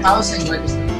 house and what is the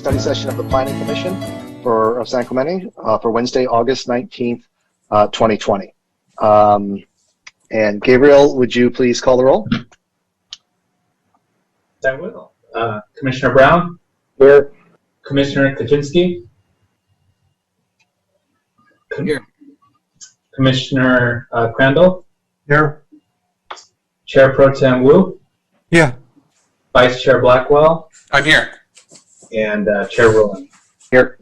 study session of the Planning Commission of San Clemente for Wednesday, August 19th, 2020. And Gabriel, would you please call the roll? I will. Commissioner Brown? Here. Commissioner Kaczynski? Here. Commissioner Crandall? Here. Chair Pro Tem Wu? Yeah. Vice Chair Blackwell? I'm here. And Chair Rowland. Here.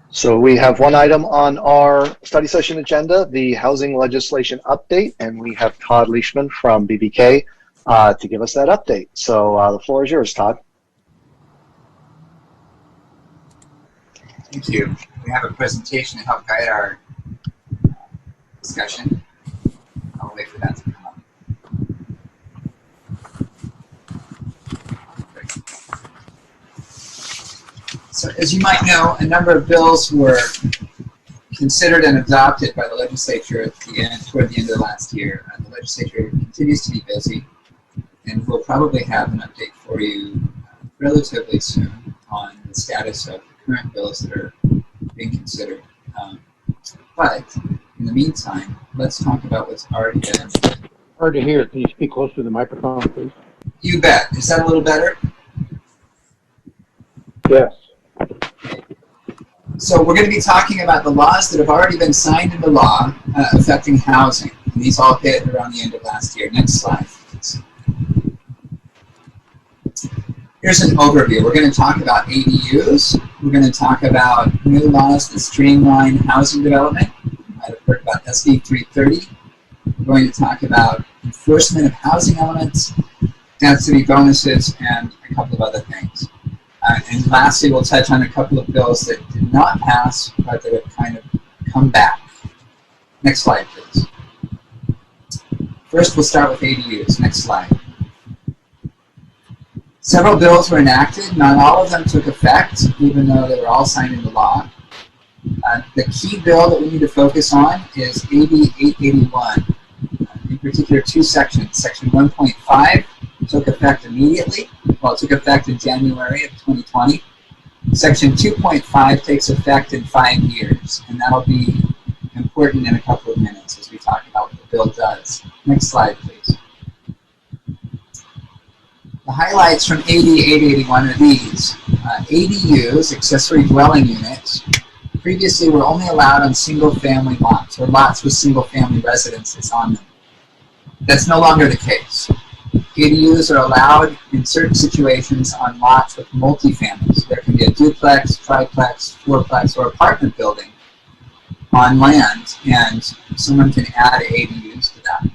So we have one item on our study session agenda, the housing legislation update, and we have Todd Leishman from BBK to give us that update. So the floor is yours, Todd. Thank you. We have a presentation to help guide our discussion. I'll wait for that to come up. So as you might know, a number of bills were considered and adopted by the legislature at the end, toward the end of last year. The legislature continues to be busy, and we'll probably have an update for you relatively soon on the status of the current bills that are being considered. But in the meantime, let's talk about what's already been. Hard to hear. Can you speak closer to the microphone, please? You bet. Is that a little better? Yes. So we're going to be talking about the laws that have already been signed into law affecting housing. And these all hit around the end of last year. Next slide, please. Here's an overview. We're going to talk about ADUs. We're going to talk about new laws that streamline housing development. You might have heard about SB 330. We're going to talk about enforcement of housing elements, density bonuses, and a couple of other things. And lastly, we'll touch on a couple of bills that did not pass, but that have kind of come back. Next slide, please. First, we'll start with ADUs. Next slide. Several bills were enacted. Not all of them took effect, even though they were all signed into law. The key bill that we need to focus on is AB 881. In particular, two sections. Section 1.5 took effect immediately. Well, it took effect in January of 2020. Section 2.5 takes effect in 5 years, and that'll be important in a couple of minutes as we talk about what the bill does. Next slide, please. The highlights from AB 881 are these. ADUs, accessory dwelling units, previously were only allowed on single-family lots, or lots with single-family residences on them. That's no longer the case. ADUs are allowed in certain situations on lots with multifamilies. There can be a duplex, triplex, fourplex, or apartment building on land, and someone can add ADUs to that.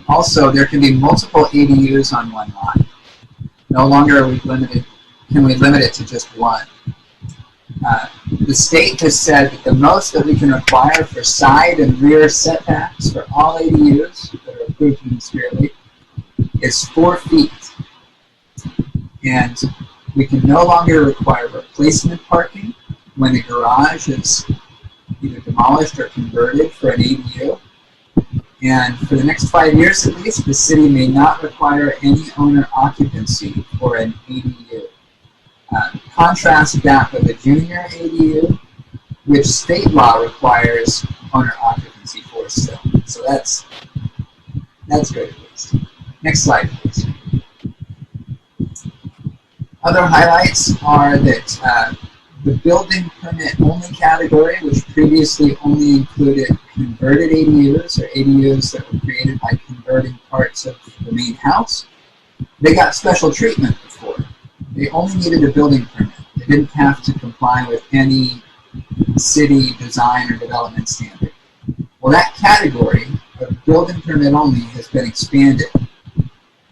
Also, there can be multiple ADUs on one lot. No longer are we limited, can we limit it to just one. The state has said that the most that we can require for side and rear setbacks for all ADUs that are approved ministerially is 4 feet. And we can no longer require replacement parking when the garage is either demolished or converted for an ADU. And for the next 5 years at least, the city may not require any owner occupancy for an ADU. Contrast that with a junior ADU, which state law requires owner occupancy for still. So that's good at least. Next slide, please. Other highlights are that the building permit only category, which previously only included converted ADUs or ADUs that were created by converting parts of the main house, they got special treatment before. They only needed a building permit. They didn't have to comply with any city design or development standard. Well, that category of building permit only has been expanded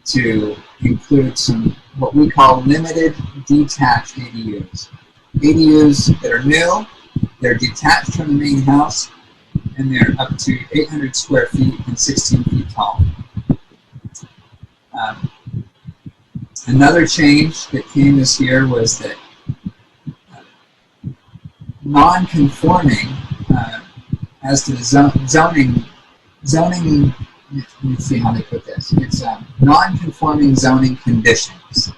to include some what we call limited detached ADUs. ADUs that are new, they're detached from the main house, and they're up to 800 square feet and 16 feet tall. Another change that came this year was that non-conforming as to the zoning, let me see how they put this. It's non-conforming zoning conditions.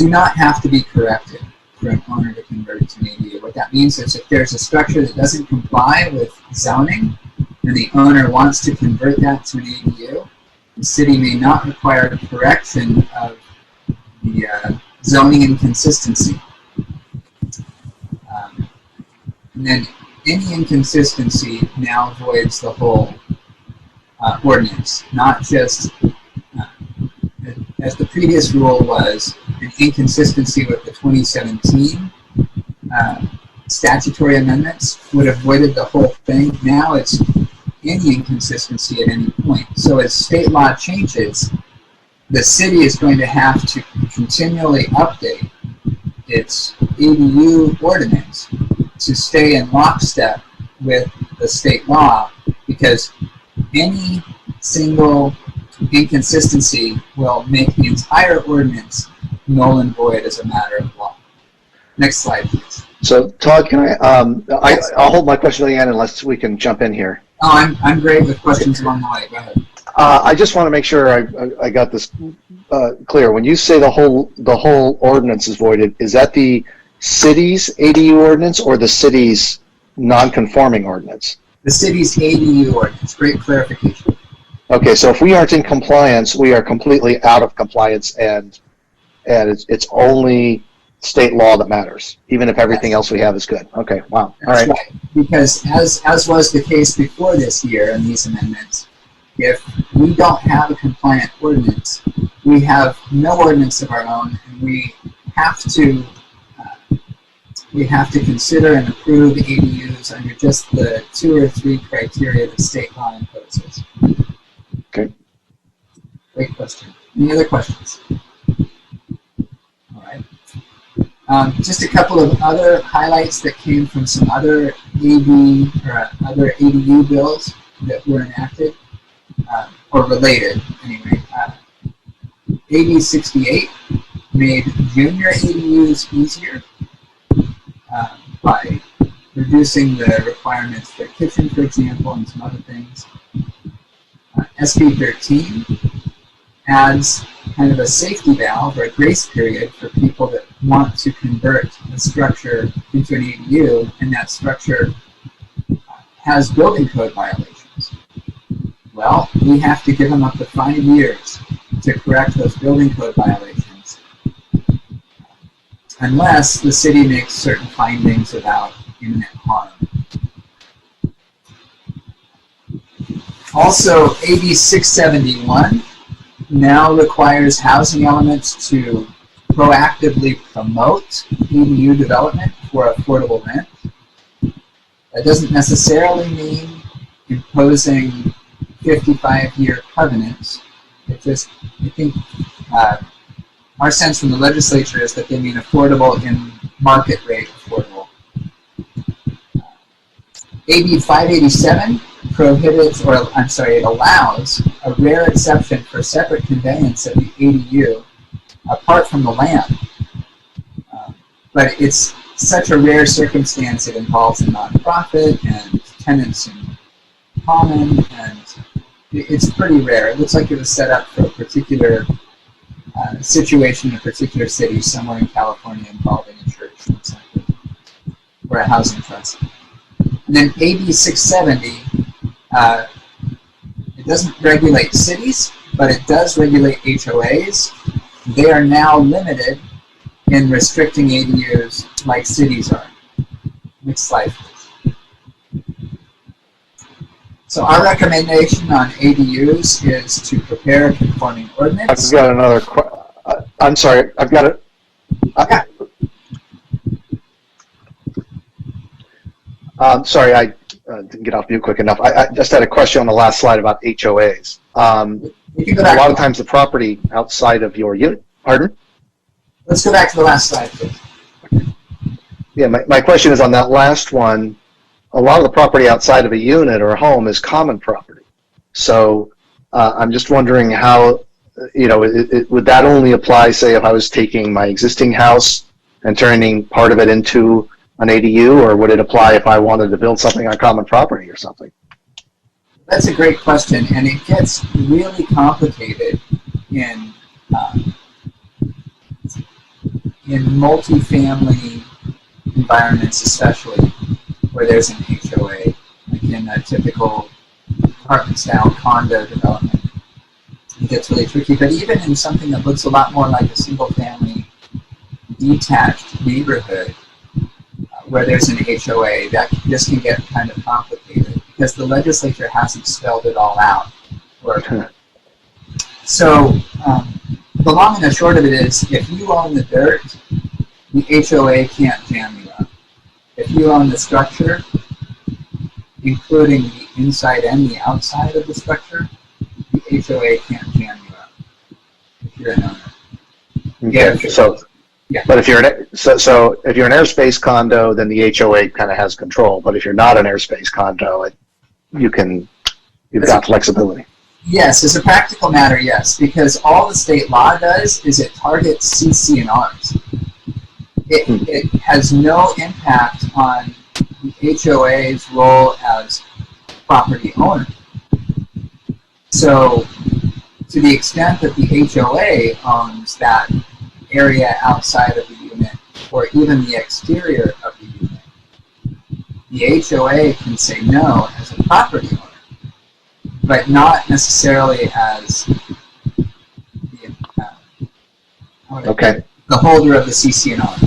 do not have to be corrected for an owner to convert it to an ADU. What that means is if there's a structure that doesn't comply with zoning and the owner wants to convert that to an ADU, the city may not require a correction of the zoning inconsistency. And then any inconsistency now voids the whole ordinance, not just, as the previous rule was, an inconsistency with the 2017 statutory amendments would have voided the whole thing. Now it's any inconsistency at any point. So as state law changes, the city is going to have to continually update its ADU ordinance to stay in lockstep with the state law, because any single inconsistency will make the entire ordinance null and void as a matter of law. Next slide, please. So, Todd, can I'll hold my question to the end unless we can jump in here. Oh, I'm great with questions along the way. Go ahead. I just want to make sure I got this clear. When you say the whole ordinance is voided, is that the city's ADU ordinance or the city's non-conforming ordinance? The city's ADU ordinance. Great clarification. Okay, so if we aren't in compliance, we are completely out of compliance, and it's only state law that matters, even if everything else we have is good. Okay, wow. All right. Right. Because as was the case before this year in these amendments, if we don't have a compliant ordinance, we have no ordinance of our own, and we have to consider and approve ADUs under just the 2 or 3 criteria that state law imposes. Okay. Great question. Any other questions? All right. Just a couple of other highlights that came from some other other ADU bills that were enacted, or related anyway. AB 68 made junior ADUs easier by reducing the requirements for kitchen, for example, and some other things. SB 13 adds kind of a safety valve or a grace period for people that want to convert a structure into an ADU, and that structure has building code violations. Well, we have to give them up to 5 years to correct those building code violations, unless the city makes certain findings about imminent harm. Also, AB 671 now requires housing elements to proactively promote ADU development for affordable rent. That doesn't necessarily mean imposing 55-year covenants. It just, I think, our sense from the legislature is that they mean affordable in market rate affordable. AB 587 prohibits, or I'm sorry, it allows a rare exception for separate conveyance of the ADU apart from the land. But it's such a rare circumstance. It involves a nonprofit and tenants in common, and it's pretty rare. It looks like it was set up for a particular situation in a particular city somewhere in California involving a church, for example, or a housing trust. And then AB 670, it doesn't regulate cities, but it does regulate HOAs. They are now limited in restricting ADUs like cities are. Next slide, please. So our recommendation on ADUs is to prepare a conforming ordinance. I've got another I'm sorry, I've got it. Sorry, I didn't get off mute quick enough. I just had a question on the last slide about HOAs. A lot of times the property outside of your unit, pardon? Let's go back to the last slide, please. Yeah, my question is on that last one, a lot of the property outside of a unit or a home is common property. So I'm just wondering how, would that only apply, say, if I was taking my existing house and turning part of it into an ADU, or would it apply if I wanted to build something on common property or something? That's a great question, and it gets really complicated in in multifamily environments, especially where there's an HOA, like in a typical apartment-style condo development, it gets really tricky. But even in something that looks a lot more like a single-family detached neighborhood, where there's an HOA, this can get kind of complicated because the legislature hasn't spelled it all out. So the long and the short of it is, if you own the dirt, the HOA can't jam you up. If you own the structure, including the inside and the outside of the structure, the HOA can't jam you up if you're an owner. Okay. But if you're if you're an airspace condo, then the HOA kind of has control. But if you're not an airspace condo, you've got flexibility. Yes, as a practical matter, yes, because all the state law does is it targets CC&Rs. It has no impact on the HOA's role as property owner. So, to the extent that the HOA owns that area outside of the unit, or even the exterior of the unit, the HOA can say no as a property owner, but not necessarily as the holder of the CC&R.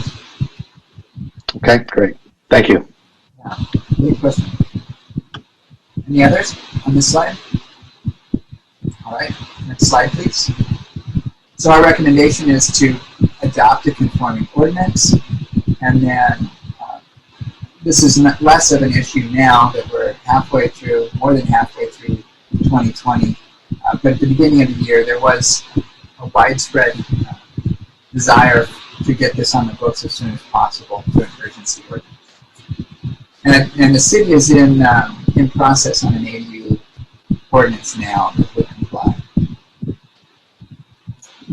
Okay, great. Thank you. Yeah, good question. Any others on this slide? All right, next slide, please. So our recommendation is to adopt a conforming ordinance, and then this is less of an issue now that we're halfway through, more than halfway through 2020, but at the beginning of the year there was a widespread desire to get this on the books as soon as possible to an urgency ordinance. And the city is in process on an ADU ordinance now that would comply.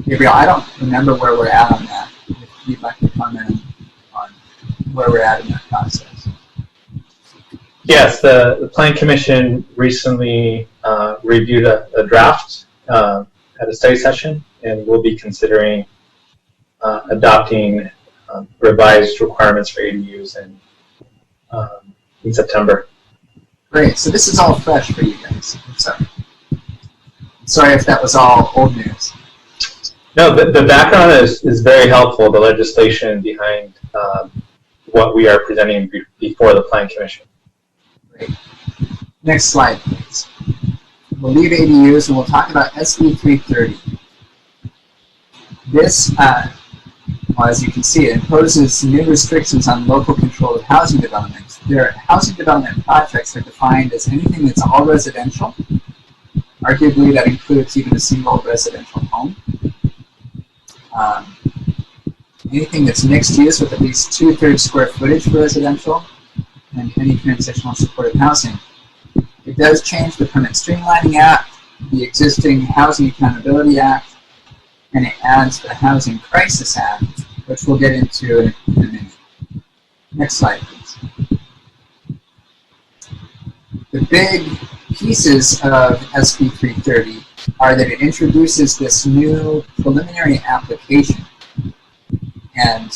Gabriel, I don't remember where we're at on that. If you'd like to comment on where we're at in that process. Yes, the Plan Commission recently reviewed a draft at a study session, and we'll be considering adopting revised requirements for ADUs in September. Great. So this is all fresh for you guys. Sorry if that was all old news. No, the background is very helpful, the legislation behind what we are presenting before the Plan Commission. Great. Next slide, please. We'll leave ADUs and we'll talk about SB 330. This, well, as you can see, it imposes new restrictions on local control of housing developments. Their housing development projects are defined as anything that's all residential. Arguably, that includes even a single residential home. Anything that's mixed use with at least 2/3 square footage for residential, and any transitional supportive housing. It does change the Permit Streamlining Act, the existing Housing Accountability Act, and it adds the Housing Crisis Act, which we'll get into in a minute. Next slide, please. The big pieces of SB 330 are that it introduces this new preliminary application, and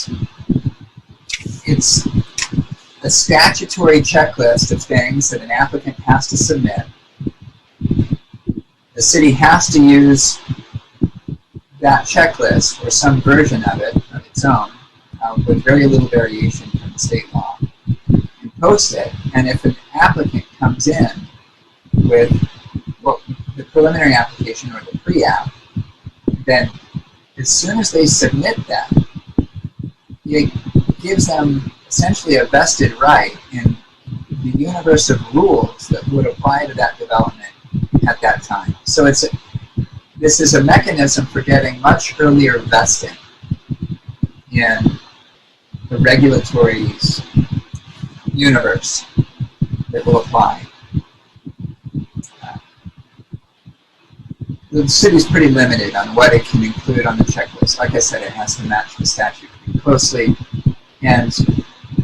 it's a statutory checklist of things that an applicant has to submit. The city has to use that checklist or some version of it of its own with very little variation from the state law and post it. And if an applicant comes in with the preliminary application or the pre-app, then as soon as they submit that, it gives them essentially a vested right in the universe of rules that would apply to that development at that time. So this is a mechanism for getting much earlier vesting in the regulatory universe that will apply. The city's pretty limited on what it can include on the checklist. Like I said, it has to match the statute pretty closely. And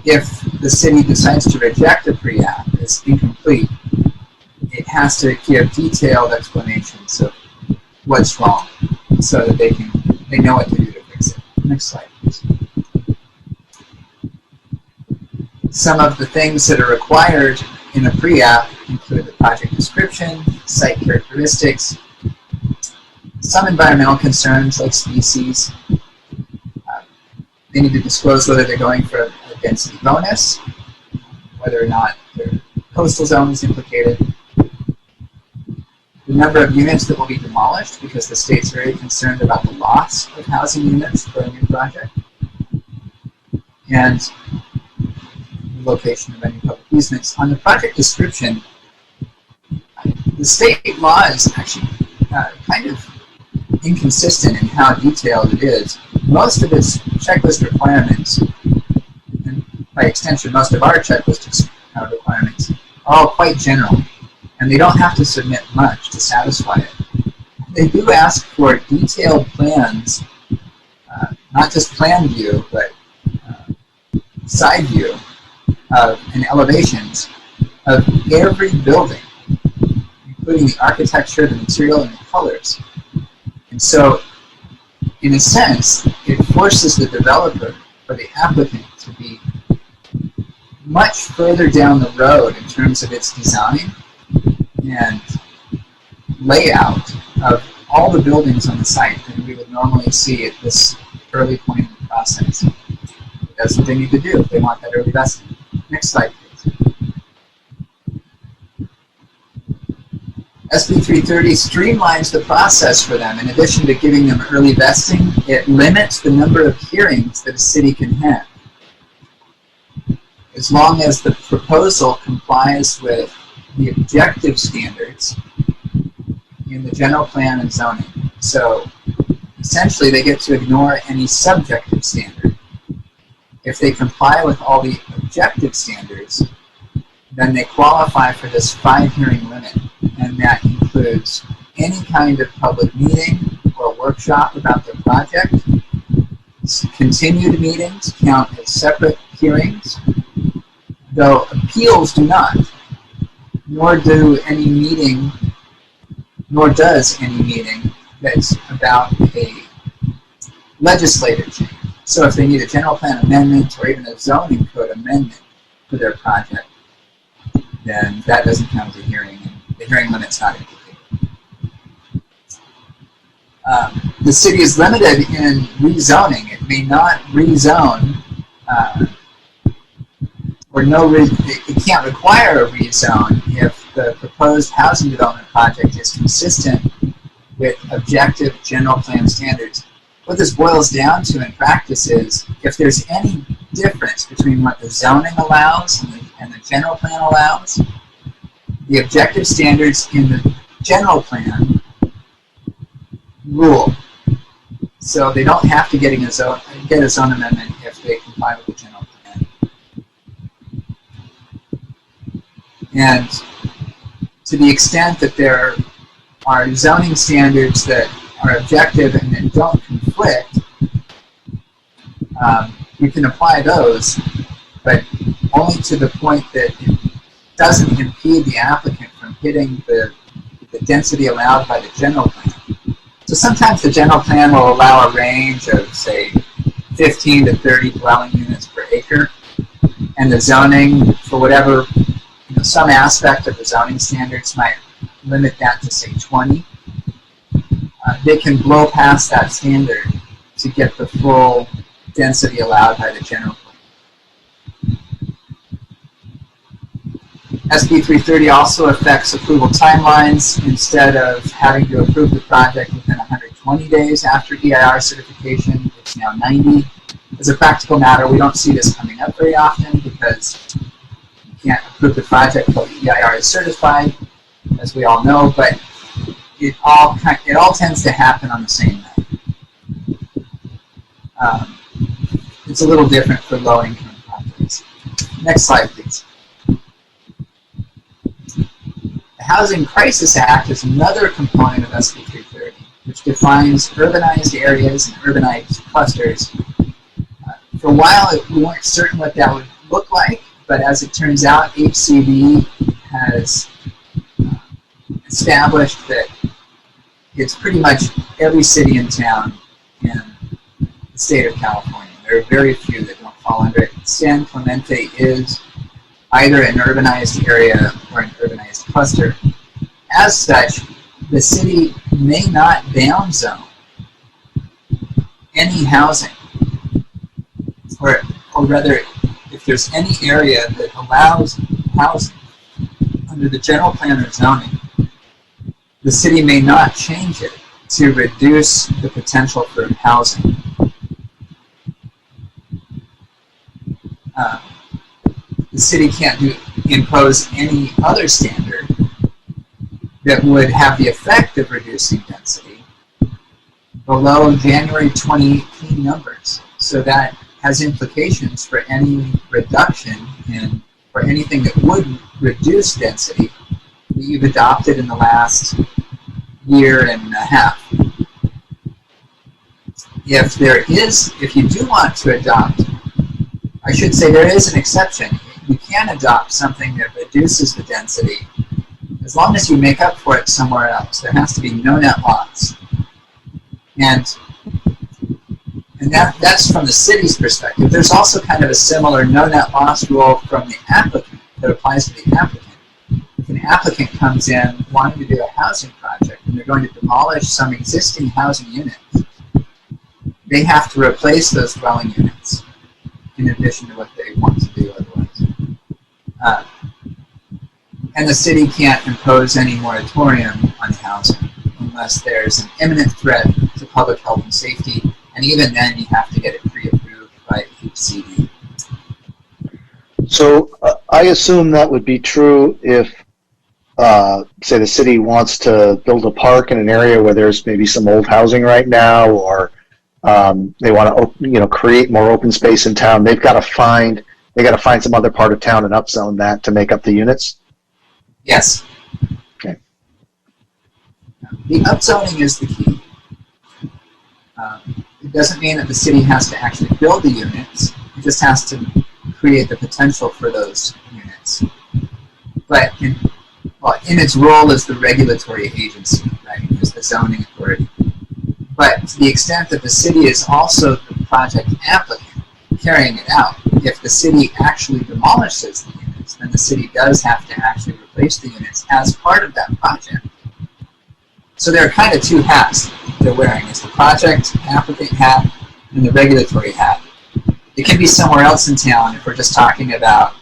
if the city decides to reject a pre-app as incomplete, it has to give detailed explanations of what's wrong so that they know what to do to fix it. Next slide, please. Some of the things that are required in a pre-app include the project description, site characteristics, some environmental concerns like species. They need to disclose whether they're going for a density bonus, whether or not their coastal zone is implicated, the number of units that will be demolished because the state's very concerned about the loss of housing units for a new project, and the location of any public easements. On the project description, the state law is actually kind of inconsistent in how detailed it is. Most of its checklist requirements, and by extension most of our checklist requirements, are all quite general, and they don't have to submit much to satisfy it. They do ask for detailed plans, not just plan view, but side view and elevations of every building, including the architecture, the material, and the colors. And so, in a sense, it forces the developer or the applicant to be much further down the road in terms of its design and layout of all the buildings on the site than we would normally see at this early point in the process. That's what they need to do if they want that early vesting. Next slide, please. SB 330 streamlines the process for them. In addition to giving them early vesting, it limits the number of hearings that a city can have, as long as the proposal complies with the objective standards in the general plan and zoning. So essentially they get to ignore any subjective standard. If they comply with all the objective standards, then they qualify for this 5-hearing limit, and that includes any kind of public meeting or workshop about the project. Continued meetings count as separate hearings, though appeals do not, nor does any meeting that's about a legislative change. So if they need a general plan amendment or even a zoning code amendment for their project, then that doesn't count as a hearing, and the hearing limit's not implicated. The city is limited in rezoning. It may not rezone, it can't require a rezone if the proposed housing development project is consistent with objective general plan standards. What this boils down to in practice is if there's any difference between what the zoning allows and the general plan allows, the objective standards in the general plan rule. So they don't have to get a zone amendment if they comply with the general plan. And to the extent that there are zoning standards that are objective and that don't conflict, you can apply those, but only to the point that it doesn't impede the applicant from hitting the density allowed by the general plan. So sometimes the general plan will allow a range of, say, 15 to 30 dwelling units per acre, and the zoning, for whatever, some aspect of the zoning standards might limit that to, say, 20. They can blow past that standard to get the full density allowed by the general plan. SB 330 also affects approval timelines. Instead of having to approve the project within 120 days after EIR certification, it's now 90. As a practical matter, we don't see this coming up very often because you can't approve the project until the EIR is certified, as we all know, but it all tends to happen on the same night. It's a little different for low-income projects. Next slide, please. The Housing Crisis Act is another component of SB 330, which defines urbanized areas and urbanized clusters. For a while, we weren't certain what that would look like, but as it turns out, HCD has established that it's pretty much every city and town in the state of California. There are very few that don't fall under it. San Clemente is either an urbanized area or an urbanized cluster. As such, the city may not downzone any housing, or rather, if there's any area that allows housing under the general plan or zoning, the city may not change it to reduce the potential for housing. The city can't impose any other standard that would have the effect of reducing density below January 2018 numbers. So that has implications for any reduction in, or anything that would reduce density that you've adopted in the last year and a half. If you do want to adopt, I should say there is an exception. You can adopt something that reduces the density as long as you make up for it somewhere else. There has to be no net loss. And that's from the city's perspective. There's also kind of a similar no net loss rule from the applicant that applies to the applicant. If an applicant comes in wanting to do a housing project and they're going to demolish some existing housing units, they have to replace those dwelling units in addition to what they want to do otherwise. And the city can't impose any moratorium on housing unless there's an imminent threat to public health and safety, and even then you have to get it pre-approved by HCD. So I assume that would be true if, say, the city wants to build a park in an area where there's maybe some old housing right now, or they want to, create more open space in town. They got to find some other part of town and upzone that to make up the units. Yes. Okay. The upzoning is the key. It doesn't mean that the city has to actually build the units. It just has to create the potential for those units. But in its role as the regulatory agency, right, as the zoning authority. But to the extent that the city is also the project applicant carrying it out, if the city actually demolishes the units, then the city does have to actually replace the units as part of that project. So there are kind of two hats they're wearing. It's the project applicant hat and the regulatory hat. It can be somewhere else in town if we're just talking about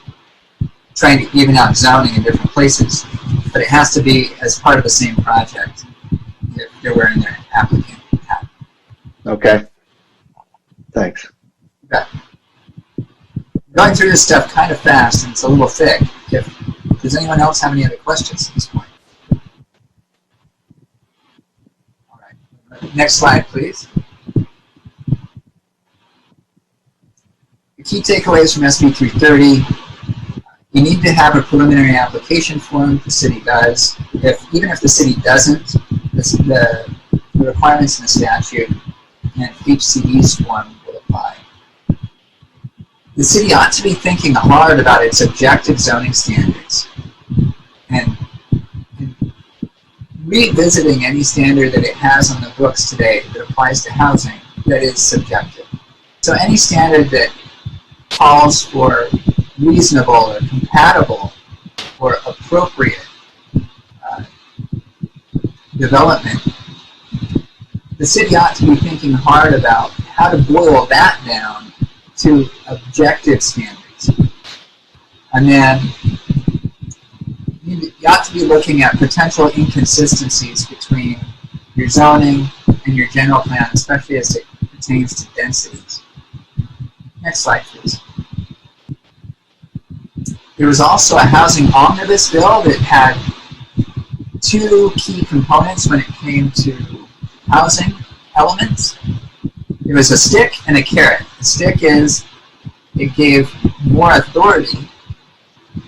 trying to even out zoning in different places, but it has to be as part of the same project if they're wearing their applicant hat. Okay. Thanks. Okay. Going through this stuff kind of fast and it's a little thick. Does anyone else have any other questions at this point? All right. Next slide, please. The key takeaways from SB 330. You need to have a preliminary application form. The city does. Even if the city doesn't, the requirements in the statute and HCD's form will apply. The city ought to be thinking hard about its objective zoning standards and revisiting any standard that it has on the books today that applies to housing that is subjective. So any standard that calls for reasonable or compatible or appropriate development, the city ought to be thinking hard about how to boil that down to objective standards. And then you ought to be looking at potential inconsistencies between your zoning and your general plan, especially as it pertains to densities. Next slide, please. There was also a housing omnibus bill that had two key components when it came to housing elements. There was a stick and a carrot. The stick is it gave more authority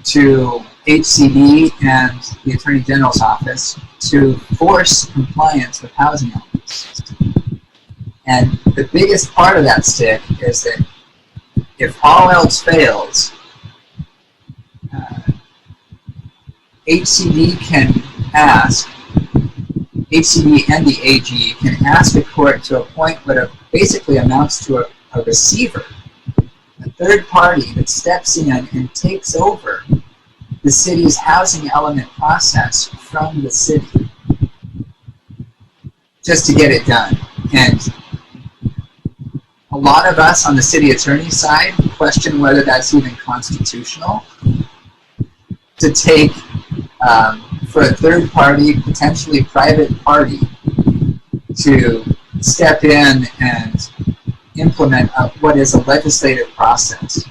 to HCD and the Attorney General's office to force compliance with housing elements. And the biggest part of that stick is that if all else fails, HCD and the AG can ask a court to appoint what basically amounts to a receiver, a third party that steps in and takes over the city's housing element process from the city just to get it done. And a lot of us on the city attorney's side question whether that's even constitutional to take for a third party, potentially private party, to step in and implement what is a legislative process.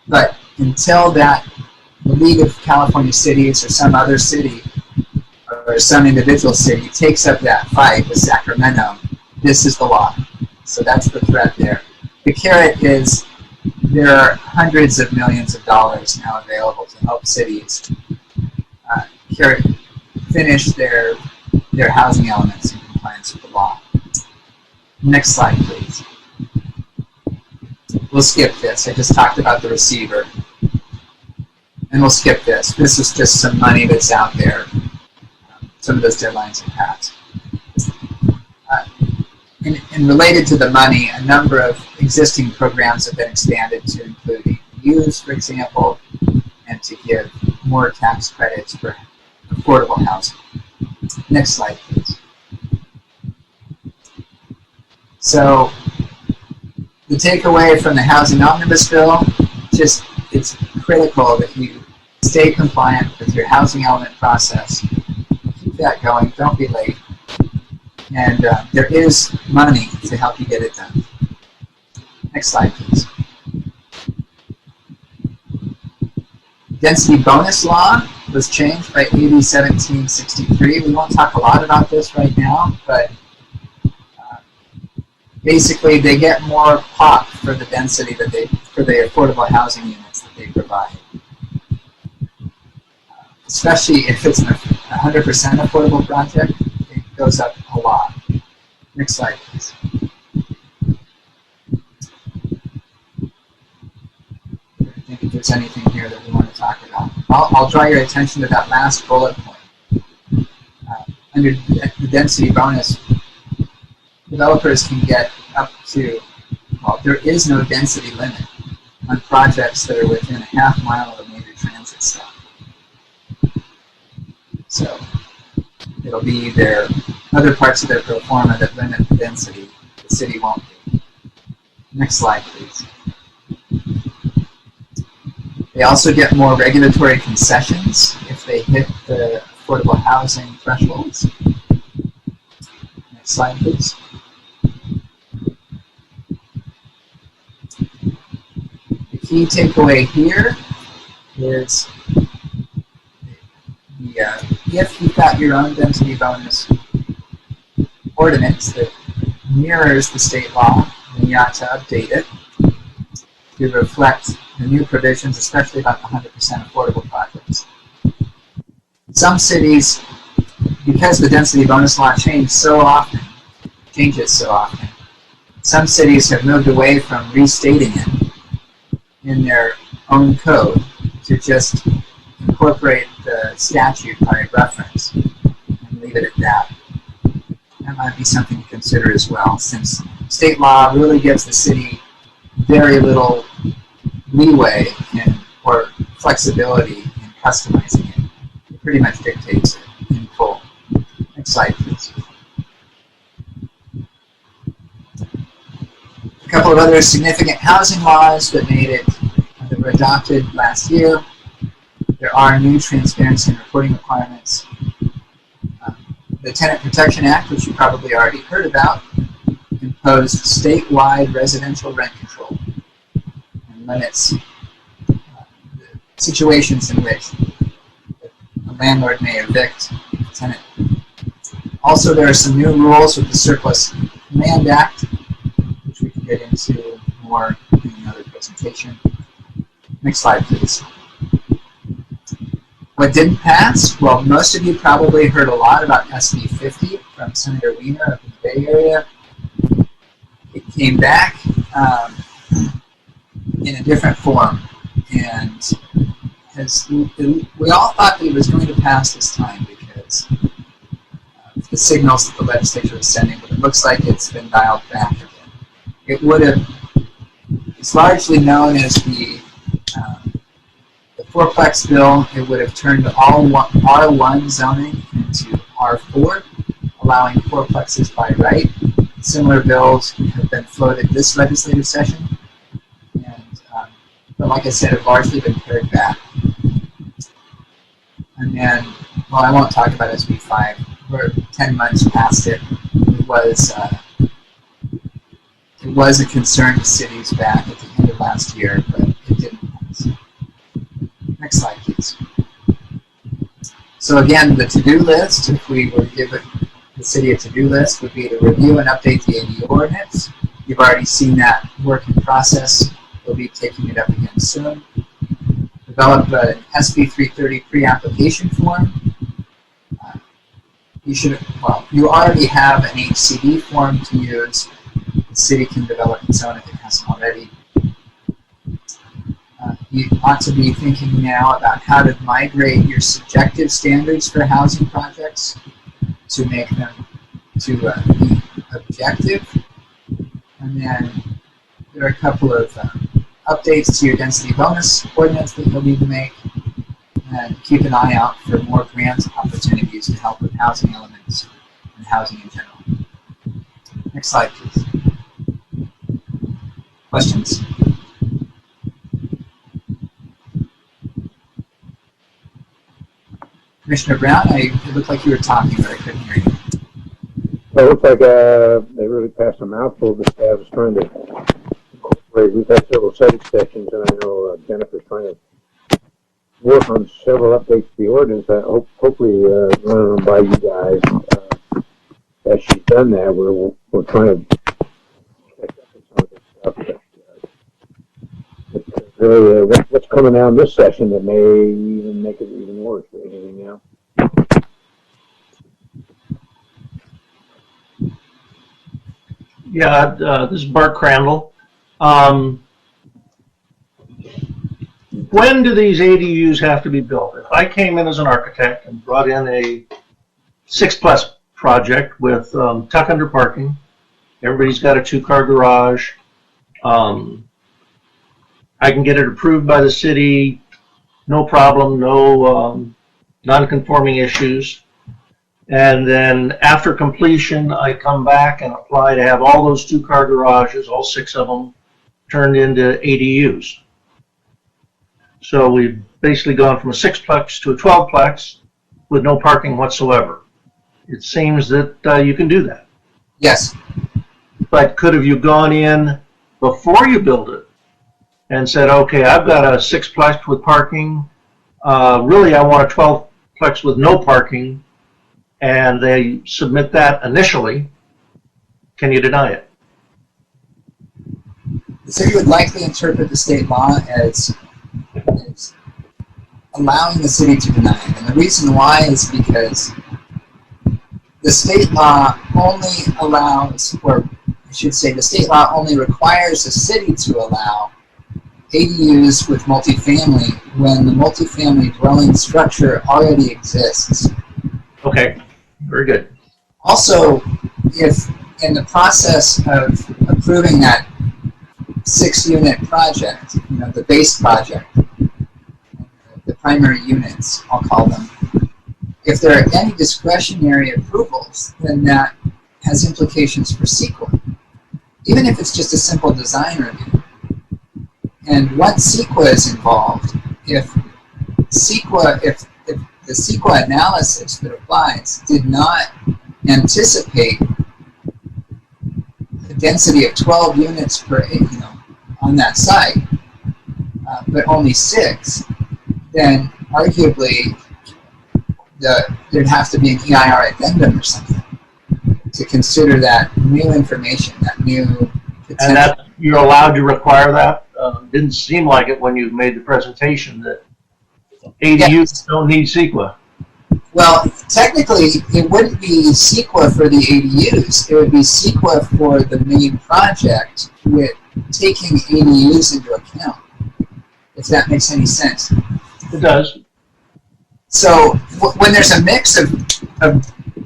But until the League of California Cities or some other city or some individual city takes up that fight with Sacramento, this is the law. So that's the threat there. The carrot is there are hundreds of millions of dollars now available to help cities finish their housing elements in compliance with the law. Next slide, please. We'll skip this. I just talked about the receiver. And we'll skip this. This is just some money that's out there. Some of those deadlines have passed. And related to the money, a number of existing programs have been expanded to include ADUs, for example, and to give more tax credits for affordable housing. Next slide, please. So the takeaway from the Housing Omnibus Bill, just it's critical that you stay compliant with your housing element process. Keep that going. Don't be late. And there is money to help you get it done. Next slide, please. Density bonus law was changed by AB 1763. We won't talk a lot about this right now, but basically they get more pop for the density that for the affordable housing units that they provide. Especially if it's a 100% affordable project, it goes up a lot. Next slide, please. I think if there's anything here that we want to talk about. I'll draw your attention to that last bullet point. Under the density bonus, developers can get up to, well, there is no density limit on projects that are within a half mile of a major transit stop. So it'll be their other parts of their pro forma that limit the density. The city won't do. Next slide, please. They also get more regulatory concessions if they hit the affordable housing thresholds. Next slide, please. The key takeaway here is if you've got your own density bonus ordinance that mirrors the state law, then you ought to update it to reflect the new provisions, especially about the 100% affordable projects. Some cities, because the density bonus law changes so often, some cities have moved away from restating it in their own code to just incorporate the statute by reference and leave it at that. That might be something to consider as well, since state law really gives the city very little leeway or flexibility in customizing it. It pretty much dictates it in full. Next slide, please. A couple of other significant housing laws that were adopted last year. There are new transparency and reporting requirements. The Tenant Protection Act, which you probably already heard about, imposed statewide residential rent control and limits situations in which a landlord may evict a tenant. Also, there are some new rules with the Surplus Command Act, which we can get into more in another presentation. Next slide, please. What didn't pass? Well, most of you probably heard a lot about SB 50 from Senator Wiener up in the Bay Area. It came back in a different form, and we all thought that it was going to pass this time because of the signals that the legislature was sending, but it looks like it's been dialed back again. It would have, It's largely known as the fourplex bill. It would have turned all R1 zoning into R4, allowing fourplexes by right. Similar bills have been floated this legislative session, and but like I said, have largely been pared back. And then, well, I won't talk about SB 5. We're 10 months past it. It was a concern to cities back at the end of last year, but it didn't pass. Next slide, please. So again, the to-do list, if we were to give the city a to-do list, would be to review and update the ADU ordinance. You've already seen that work in process. We'll be taking it up again soon. Develop an SB 330 pre-application form. You already have an HCD form to use. The city can develop its own if it hasn't already. You ought to be thinking now about how to migrate your subjective standards for housing projects to make them to be objective. And then there are a couple of updates to your density bonus ordinance that you'll need to make. And keep an eye out for more grant opportunities to help with housing elements and housing in general. Next slide, please. Questions? Commissioner Brown, it looked like you were talking, but I couldn't hear you. Well, it looks like they really passed a mouthful. The staff is trying to incorporate. We've had several study sessions, and I know Jennifer's trying to work on several updates to the ordinance. Hopefully, running them by you guys. As she's done that, we're trying to catch up on some of this stuff. But really, what's coming out in this session that may even make it even worse? Anything now? Yeah, this is Bart Crandall. When do these ADUs have to be built? If I came in as an architect and brought in a 6+ project with tuck under parking, everybody's got a 2-car garage, I can get it approved by the city, no problem, no non-conforming issues. And then after completion, I come back and apply to have all those 2-car garages, all 6 of them, turned into ADUs. So we've basically gone from a 6-plex to a 12-plex with no parking whatsoever. It seems that you can do that. Yes. But could have you gone in before you build it and said, okay, I've got a 6-plex with parking. Really, I want a 12-plex with no parking. And they submit that initially. Can you deny it? The city would likely interpret the state law as allowing the city to deny it. And the reason why is because the state law only allows, or I should say the state law only requires the city to allow ADUs with multifamily when the multifamily dwelling structure already exists. Okay, very good. Also, if in the process of approving that 6-unit project, the base project, the primary units, I'll call them, if there are any discretionary approvals, then that has implications for CEQA, even if it's just a simple design review. And once CEQA is involved, if the CEQA analysis that applies did not anticipate a density of 12 units per on that site, but only 6, then arguably thered have to be an EIR addendum or something to consider that new information, that new potential. And that you're allowed to require that? Didn't seem like it when you made the presentation that ADUs don't need CEQA. Well, technically, it wouldn't be CEQA for the ADUs. It would be CEQA for the main project with taking ADUs into account, if that makes any sense. It does. So when there's a mix of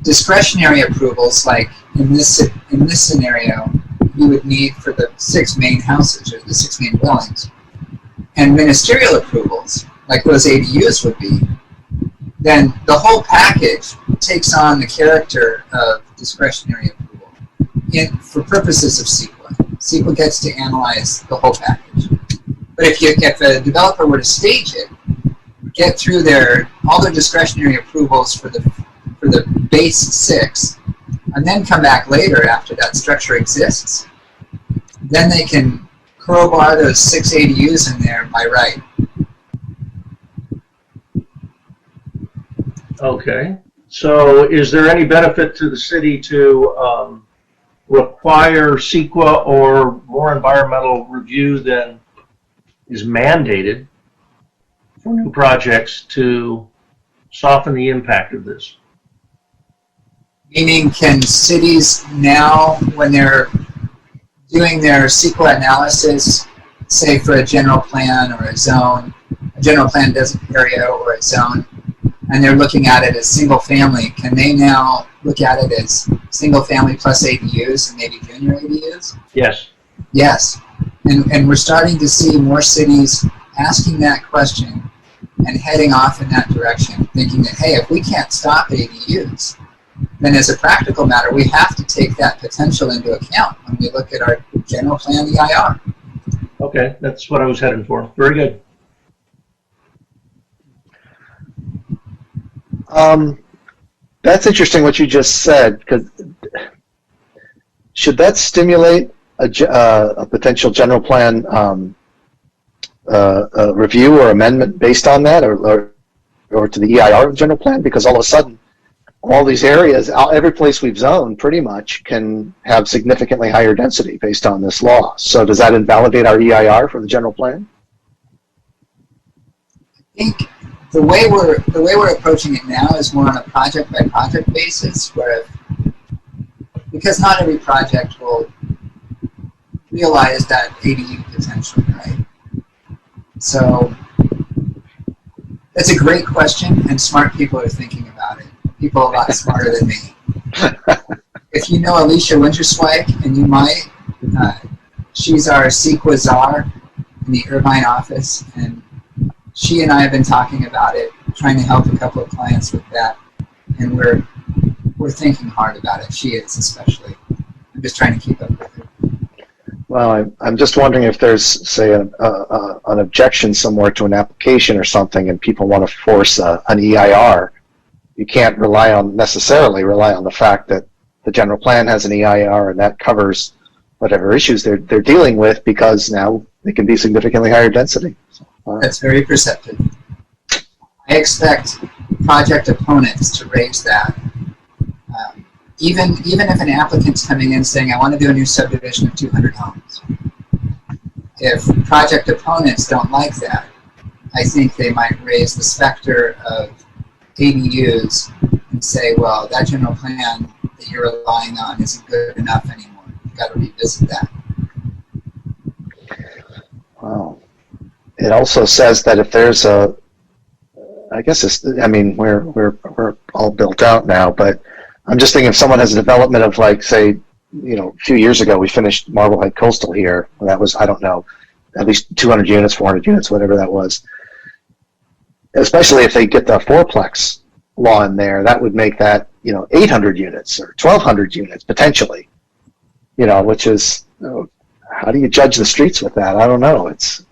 discretionary approvals, like in this scenario, you would need for the 6 main houses or the 6 main dwellings. And ministerial approvals, like those ADUs would be, then the whole package takes on the character of discretionary approval for purposes of CEQA. CEQA gets to analyze the whole package. But if a developer were to stage it, get through all their discretionary approvals for the base 6, and then come back later after that structure exists, then they can crowbar those 6 ADUs in there by right. Okay. So is there any benefit to the city to require CEQA or more environmental review than is mandated for new projects to soften the impact of this? Meaning, can cities now, when they're doing their CEQA analysis, say for a general plan or a zone, a general plan designated area or a zone, and they're looking at it as single family, can they now look at it as single family plus ADUs and maybe junior ADUs? Yes. Yes. And we're starting to see more cities asking that question and heading off in that direction, thinking that, hey, if we can't stop ADUs, then as a practical matter, we have to take that potential into account when we look at our general plan EIR. Okay, that's what I was heading for. Very good. That's interesting what you just said, because should that stimulate a potential general plan review or amendment based on that, or to the EIR general plan? Because all of a sudden, all these areas, every place we've zoned pretty much can have significantly higher density based on this law. So does that invalidate our EIR for the general plan? I think the way we're approaching it now is more on a project by project basis, where because not every project will realize that ADU potential, right? So that's a great question, and smart people are thinking about it. People a lot smarter than me. If you know Alicia Winterswike, and you might, she's our CEQA czar in the Irvine office, and she and I have been talking about it, trying to help a couple of clients with that, and we're thinking hard about it. She is, especially. I'm just trying to keep up with her. Well, I'm just wondering if there's, say, an objection somewhere to an application or something, and people want to force an EIR. You can't necessarily rely on the fact that the general plan has an EIR and that covers whatever issues they're dealing with, because now they can be significantly higher density. So, that's very perceptive. I expect project opponents to raise that. Even if an applicant's coming in saying, I want to do a new subdivision of 200 homes. If project opponents don't like that, I think they might raise the specter of ADUs and say, well, that general plan that you're relying on isn't good enough anymore. You've got to revisit that. wow. It also says that if there's I guess we're all built out now, but I'm just thinking if someone has a development of, like, say, a few years ago we finished Marblehead Coastal here. That was, I don't know, at least 200 units, 400 units, whatever that was. Especially if they get the fourplex law in there, that would make that 800 units or 1,200 units potentially. Which is, how do you judge the streets with that? I don't know. It's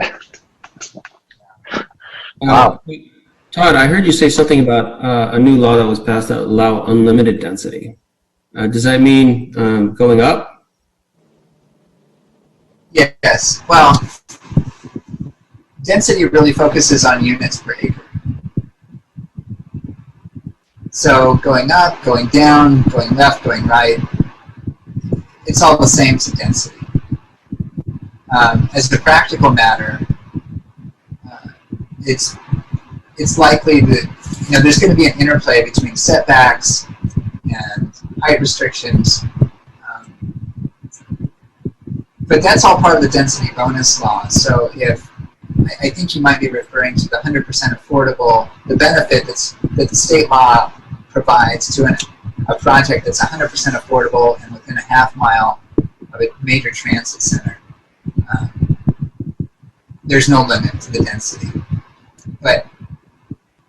wow. Todd, I heard you say something about a new law that was passed that would allow unlimited density. Does that mean going up? Yes. Well, density really focuses on units per acre. So going up, going down, going left, going right, it's all the same to density. As a practical matter, it's likely that there's going to be an interplay between setbacks and height restrictions, but that's all part of the density bonus law. So I think you might be referring to the 100% affordable, the benefit that the state law provides to a project that's 100% affordable and within a half mile of a major transit center. there's no limit to the density. But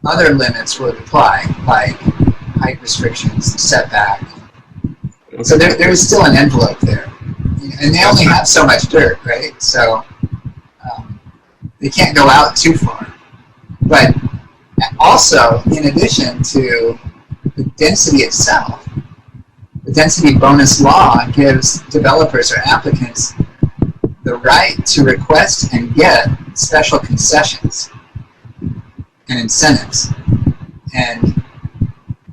other limits would apply, like height restrictions, setback. So there is still an envelope there. And they only have so much dirt, right? So they can't go out too far. But also, in addition to the density itself, the density bonus law gives developers or applicants the right to request and get special concessions and incentives. And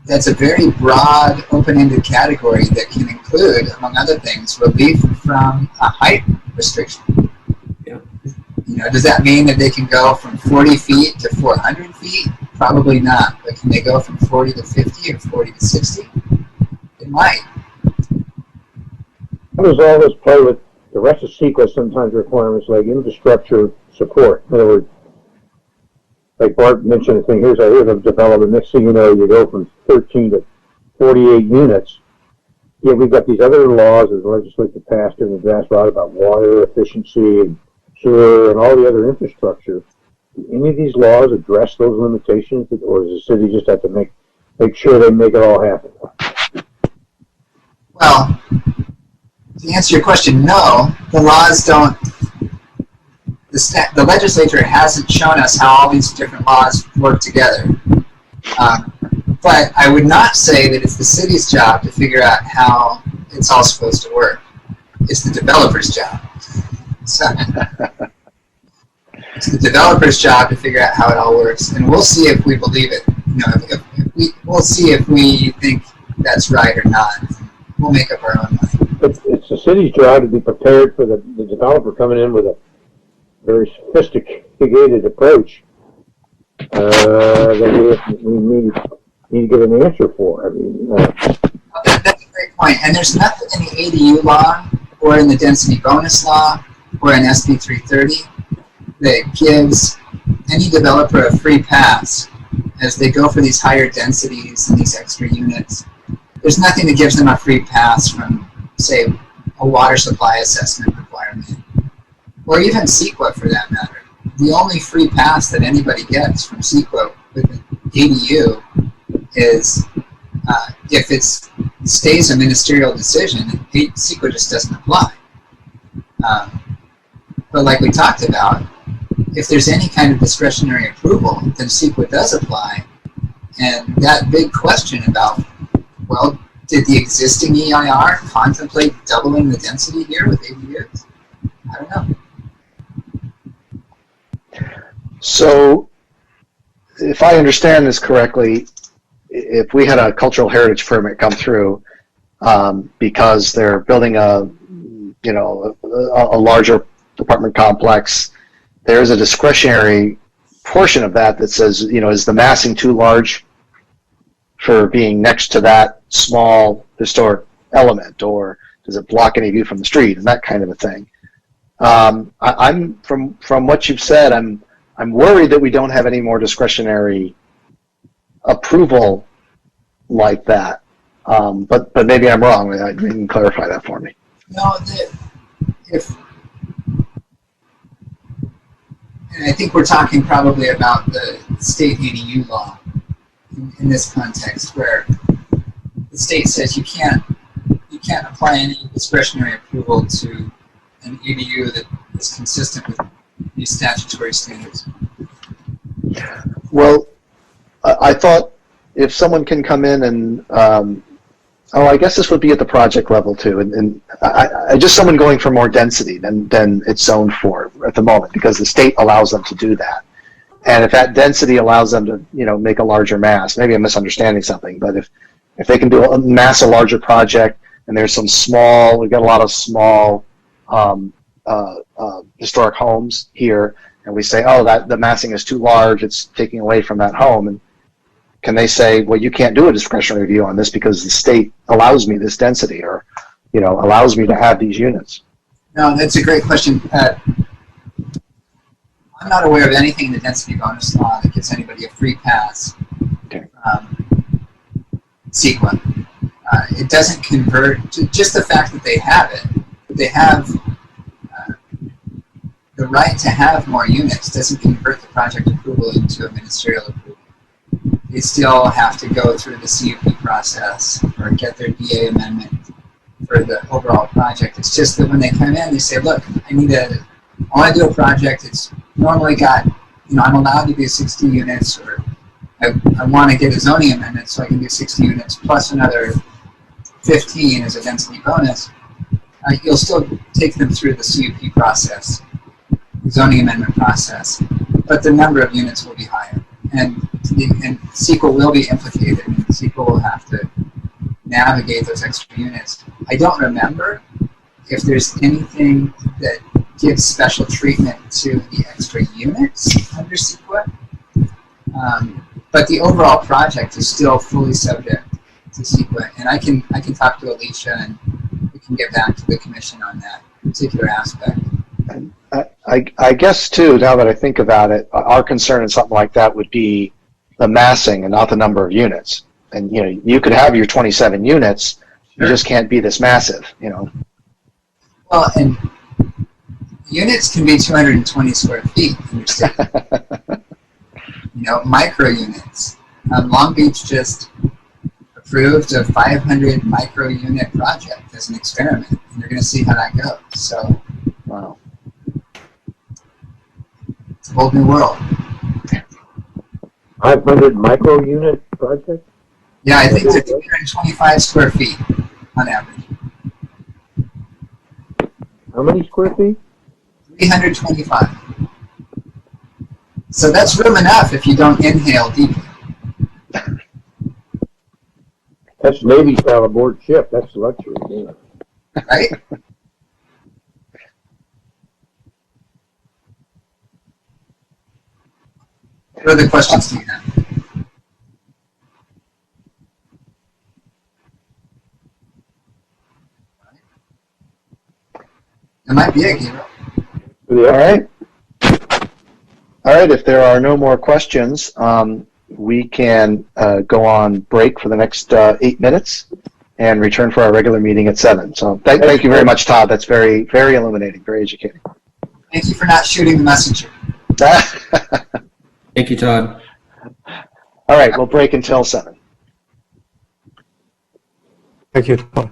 that's a very broad, open-ended category that can include, among other things, relief from a height restriction. Yeah. You know, does that mean that they can go from 40 feet to 400 feet? Probably not. But can they go from 40 to 50 or 40 to 60? It might. How does all this play with the rest of CEQA sometimes requirements like infrastructure support? In other words, like Bart mentioned, a thing, here's a development, next thing you know, you go from 13 to 48 units. Yet we've got these other laws that the legislature passed in the draft law about water efficiency and sewer and all the other infrastructure. Do any of these laws address those limitations, or does the city just have to make sure they make it all happen? Well, to answer your question, no. The laws don't. The legislature hasn't shown us how all these different laws work together. But I would not say that it's the city's job to figure out how it's all supposed to work. It's the developer's job. So, it's the developer's job to figure out how it all works, and we'll see if we believe it. You know, we'll see if we think that's right or not. We'll make up our own mind. It's the city's job to be prepared for the developer coming in with a very sophisticated approach that we need to get an answer for. I mean, that's a great point. And there's nothing in the ADU law or in the density bonus law or in SB 330 that gives any developer a free pass as they go for these higher densities and these extra units. There's nothing that gives them a free pass from, say, a water supply assessment requirement, or even CEQA for that matter. The only free pass that anybody gets from CEQA with an ADU is if it stays a ministerial decision, CEQA just doesn't apply. But like we talked about, if there's any kind of discretionary approval, then CEQA does apply. And that big question about, well, did the existing EIR contemplate doubling the density here with ADUs? I don't know. So, if I understand this correctly, if we had a cultural heritage permit come through because they're building a larger apartment complex, there's a discretionary portion of that that says, is the massing too large for being next to that small historic element, or does it block any view from the street, and that kind of a thing. I'm from what you've said, I'm worried that we don't have any more discretionary approval like that. But maybe I'm wrong. You can clarify that for me. No, and I think we're talking probably about the state ADU law in this context, where the state says you can't apply any discretionary approval to an ADU that is consistent with these statutory standards. Well, I thought if someone can come in and I guess this would be at the project level too, and I just someone going for more density than it's zoned for at the moment, because the state allows them to do that. And if that density allows them to, make a larger mass, maybe I'm misunderstanding something, but if they can do a larger project, and there's some small, we've got a lot of small historic homes here, and we say, oh, that the massing is too large, it's taking away from that home, and can they say, well, you can't do a discretionary review on this because the state allows me this density, or allows me to have these units? No, that's a great question. I'm not aware of anything in the density bonus law that gives anybody a free pass. Okay. CEQA. It doesn't convert to just the fact that they have it. They have the right to have more units doesn't convert the project approval into a ministerial approval. They still have to go through the CUP process or get their DA amendment for the overall project. It's just that when they come in, they say, look, I want to do a project. It's normally got, I'm allowed to do 60 units, or I want to get a zoning amendment so I can do 60 units plus another 15 as a density bonus. You'll still take them through the CUP process, the zoning amendment process, but the number of units will be higher. And CEQA will be implicated. CEQA will have to navigate those extra units. I don't remember if there's anything that gives special treatment to the extra units under CEQA. But the overall project is still fully subject to CEQA, and I can talk to Alicia and we can get back to the commission on that particular aspect. I guess too, now that I think about it, our concern in something like that would be the massing and not the number of units. And you could have your 27 units, you just can't be this massive. Well, and units can be 220 square feet in your state. Micro units. Long Beach just approved a 500 micro unit project as an experiment, and you're going to see how that goes. So, wow, it's a whole new world. 500 micro unit project? Yeah, I think they're 325 square feet on average. How many square feet? 325. So that's room enough if you don't inhale deeply. That's Navy style aboard ship. That's luxury. Yeah. Right? What other questions do you have? That might be it, Gabriel. All right, if there are no more questions, we can go on break for the next 8 minutes and return for our regular meeting at 7. So thank you very much, Todd. That's very, very illuminating, very educating. Thank you for not shooting the messenger. Thank you, Todd. All right, we'll break until 7. Thank you, Todd.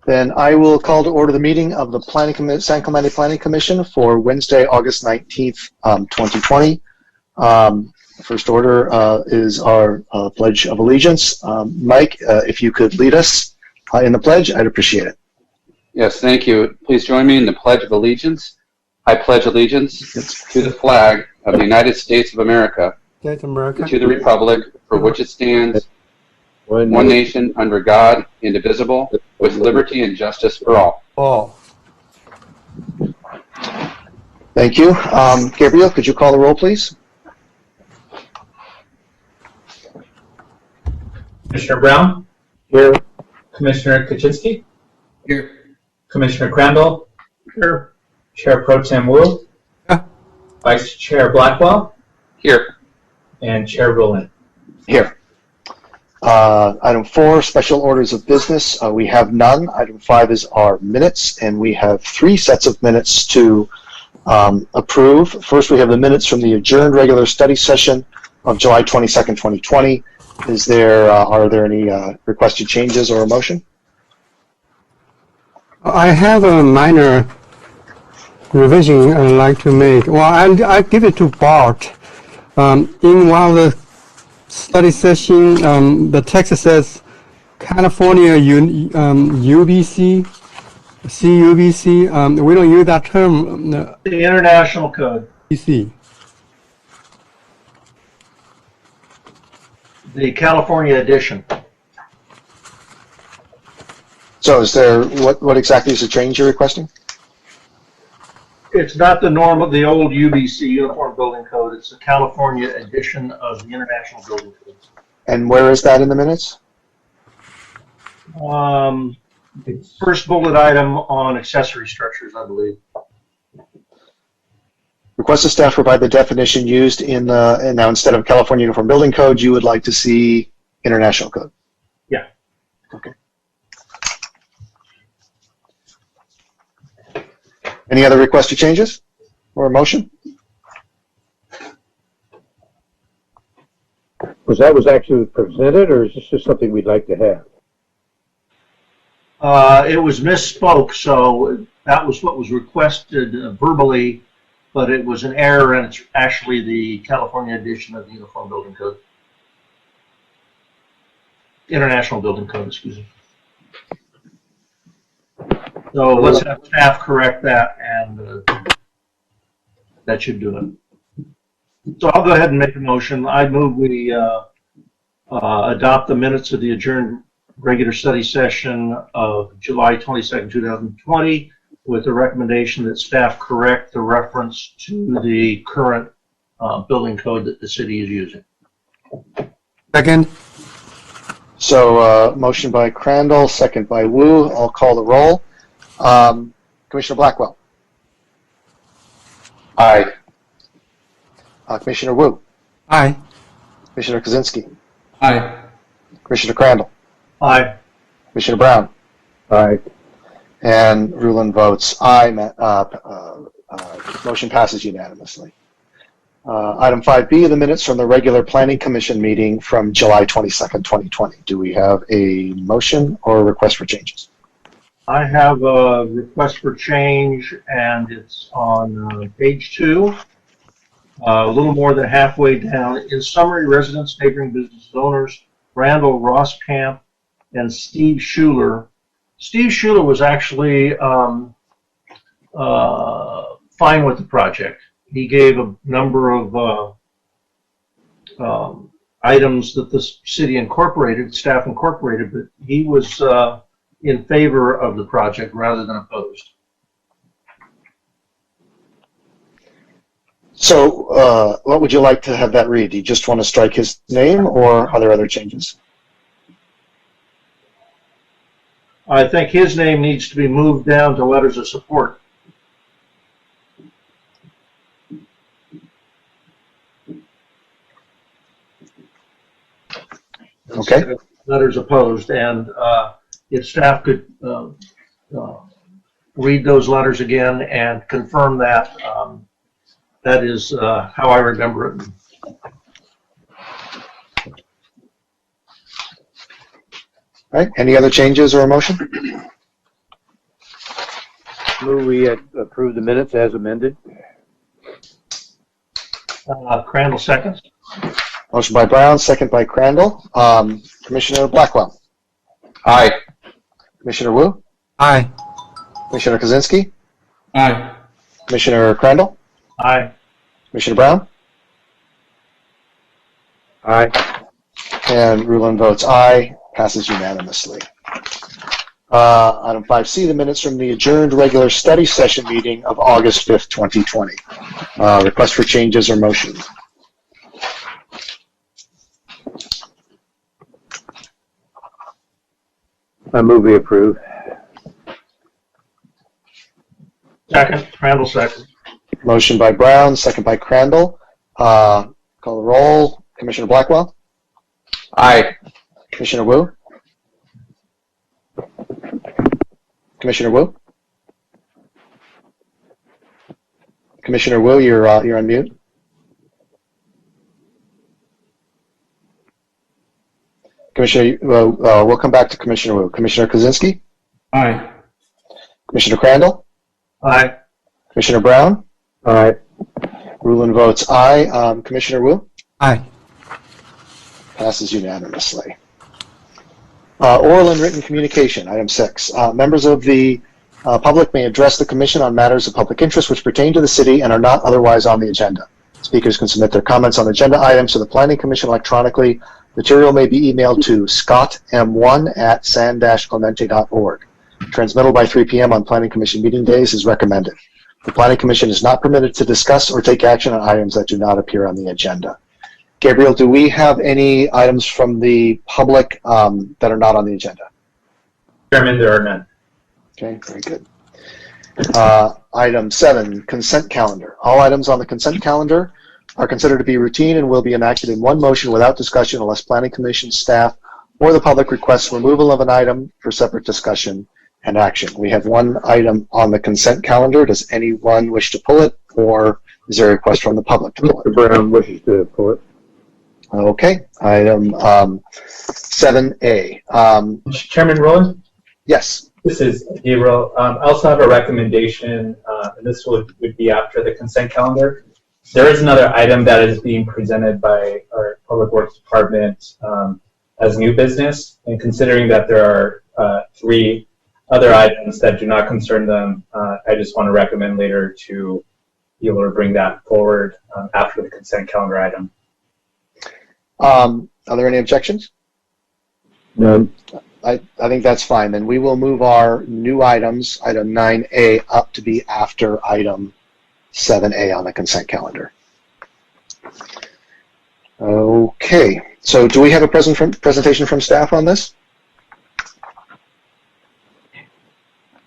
Then I will call to order the meeting of the San Clemente Planning Commission for Wednesday, August 19th, 2020. First order is our Pledge of Allegiance. Mike, if you could lead us in the pledge, I'd appreciate it. Yes, thank you. Please join me in the Pledge of Allegiance. I pledge allegiance to the flag of the United States of America, and to the republic for which it stands, one nation under God, indivisible, with liberty and justice for all. Thank you. Gabriel, could you call the roll, please? Commissioner Brown? Here. Commissioner Kaczynski? Here. Commissioner Crandall? Here. Chair Pro Tem Wu? Vice Chair Blackwell? Here. And Chair Rowland. Here. Item 4, special orders of business. We have none. Item 5 is our minutes, and we have 3 sets of minutes to approve. First, we have the minutes from the adjourned regular study session of July 22nd, 2020. Are there any requested changes or a motion? I have a minor revision I'd like to make. Well, I'll give it to Bart. In one of the study session, the text says California UBC, CUBC. We don't use that term. The International Code. UBC. The California edition. So is there, what exactly is the change you're requesting? It's not the old UBC, Uniform Building Code. It's the California edition of the International Building Code. And where is that in the minutes? First bullet item on accessory structures, I believe. Request the staff provide the definition used in and now instead of California Uniform Building Code, you would like to see International Code. Yeah. Okay. Any other requested changes or a motion? Was actually presented, or is this just something we'd like to have? It was misspoke, so that was what was requested verbally, but it was an error, and it's actually the California edition of the Uniform Building Code. International Building Code, excuse me. So let's have staff correct that, and that should do it. So I'll go ahead and make a motion. I move we adopt the minutes of the adjourned regular study session of July 22nd, 2020, with the recommendation that staff correct the reference to the current building code that the city is using. Second. So motion by Crandall, second by Wu. I'll call the roll. Commissioner Blackwell. Aye. Commissioner Wu. Aye. Commissioner Kaczynski. Aye. Commissioner Crandall. Aye. Commissioner Brown. Aye. And Rulon votes aye. Motion passes unanimously. Item 5B, the minutes from the regular Planning Commission meeting from July 22nd, 2020. Do we have a motion or a request for changes? I have a request for change, and it's on page 2, a little more than halfway down. In summary, residents, neighboring business owners, Randall Rosskamp, and Steve Schuler. Steve Schuler was actually fine with the project. He gave a number of items that the city incorporated, staff incorporated, but he was in favor of the project rather than opposed. So what would you like to have that read? Do you just want to strike his name, or are there other changes? I think his name needs to be moved down to letters of support. Okay. Letters opposed, and if staff could read those letters again and confirm that, that is how I remember it. All right. Any other changes or a motion? Move we approve the minutes as amended. Crandall seconds. Motion by Brown, second by Crandall. Commissioner Blackwell. Aye. Commissioner Wu. Aye. Commissioner Kozinski. Aye. Commissioner Crandall. Aye. Commissioner Brown. Aye. And Rulon votes aye. Passes unanimously. Item 5C, the minutes from the adjourned regular study session meeting of August 5th, 2020. Request for changes or motion. I move we approve. Second. Crandall second. Motion by Brown, second by Crandall. Call the roll. Commissioner Blackwell. Aye. Commissioner Wu. Commissioner Wu. Commissioner Wu, you're on mute. Commissioner, we'll come back to Commissioner Wu. Commissioner Kozinski. Aye. Commissioner Crandall. Aye. Commissioner Brown. Aye. Rulon votes aye. Commissioner Wu. Aye. Passes unanimously. Oral and written communication, item 6. Members of the public may address the commission on matters of public interest which pertain to the city and are not otherwise on the agenda. Speakers can submit their comments on agenda items to the Planning Commission electronically. Material may be emailed to scottm1@san-clemente.org. Transmittal by 3 p.m. on Planning Commission meeting days is recommended. The Planning Commission is not permitted to discuss or take action on items that do not appear on the agenda. Gabriel, do we have any items from the public that are not on the agenda? Chairman, there are none. Okay, very good. Item 7, consent calendar. All items on the consent calendar are considered to be routine and will be enacted in one motion without discussion unless Planning Commission staff or the public requests removal of an item for separate discussion and action. We have one item on the consent calendar. Does anyone wish to pull it, or is there a request from the public to pull it? Mr. Brown wishes to pull it. Okay, item 7A. Chairman Rowland? Yes. This is Gabriel. I also have a recommendation, and this would be after the consent calendar. There is another item that is being presented by our Public Works Department as new business, and considering that there are 3 other items that do not concern them, I just want to recommend later to be able to bring that forward after the consent calendar item. Are there any objections? None. I think that's fine. Then we will move our new items, item 9A, up to be after item 7A on the consent calendar. Okay. So do we have a presentation from staff on this?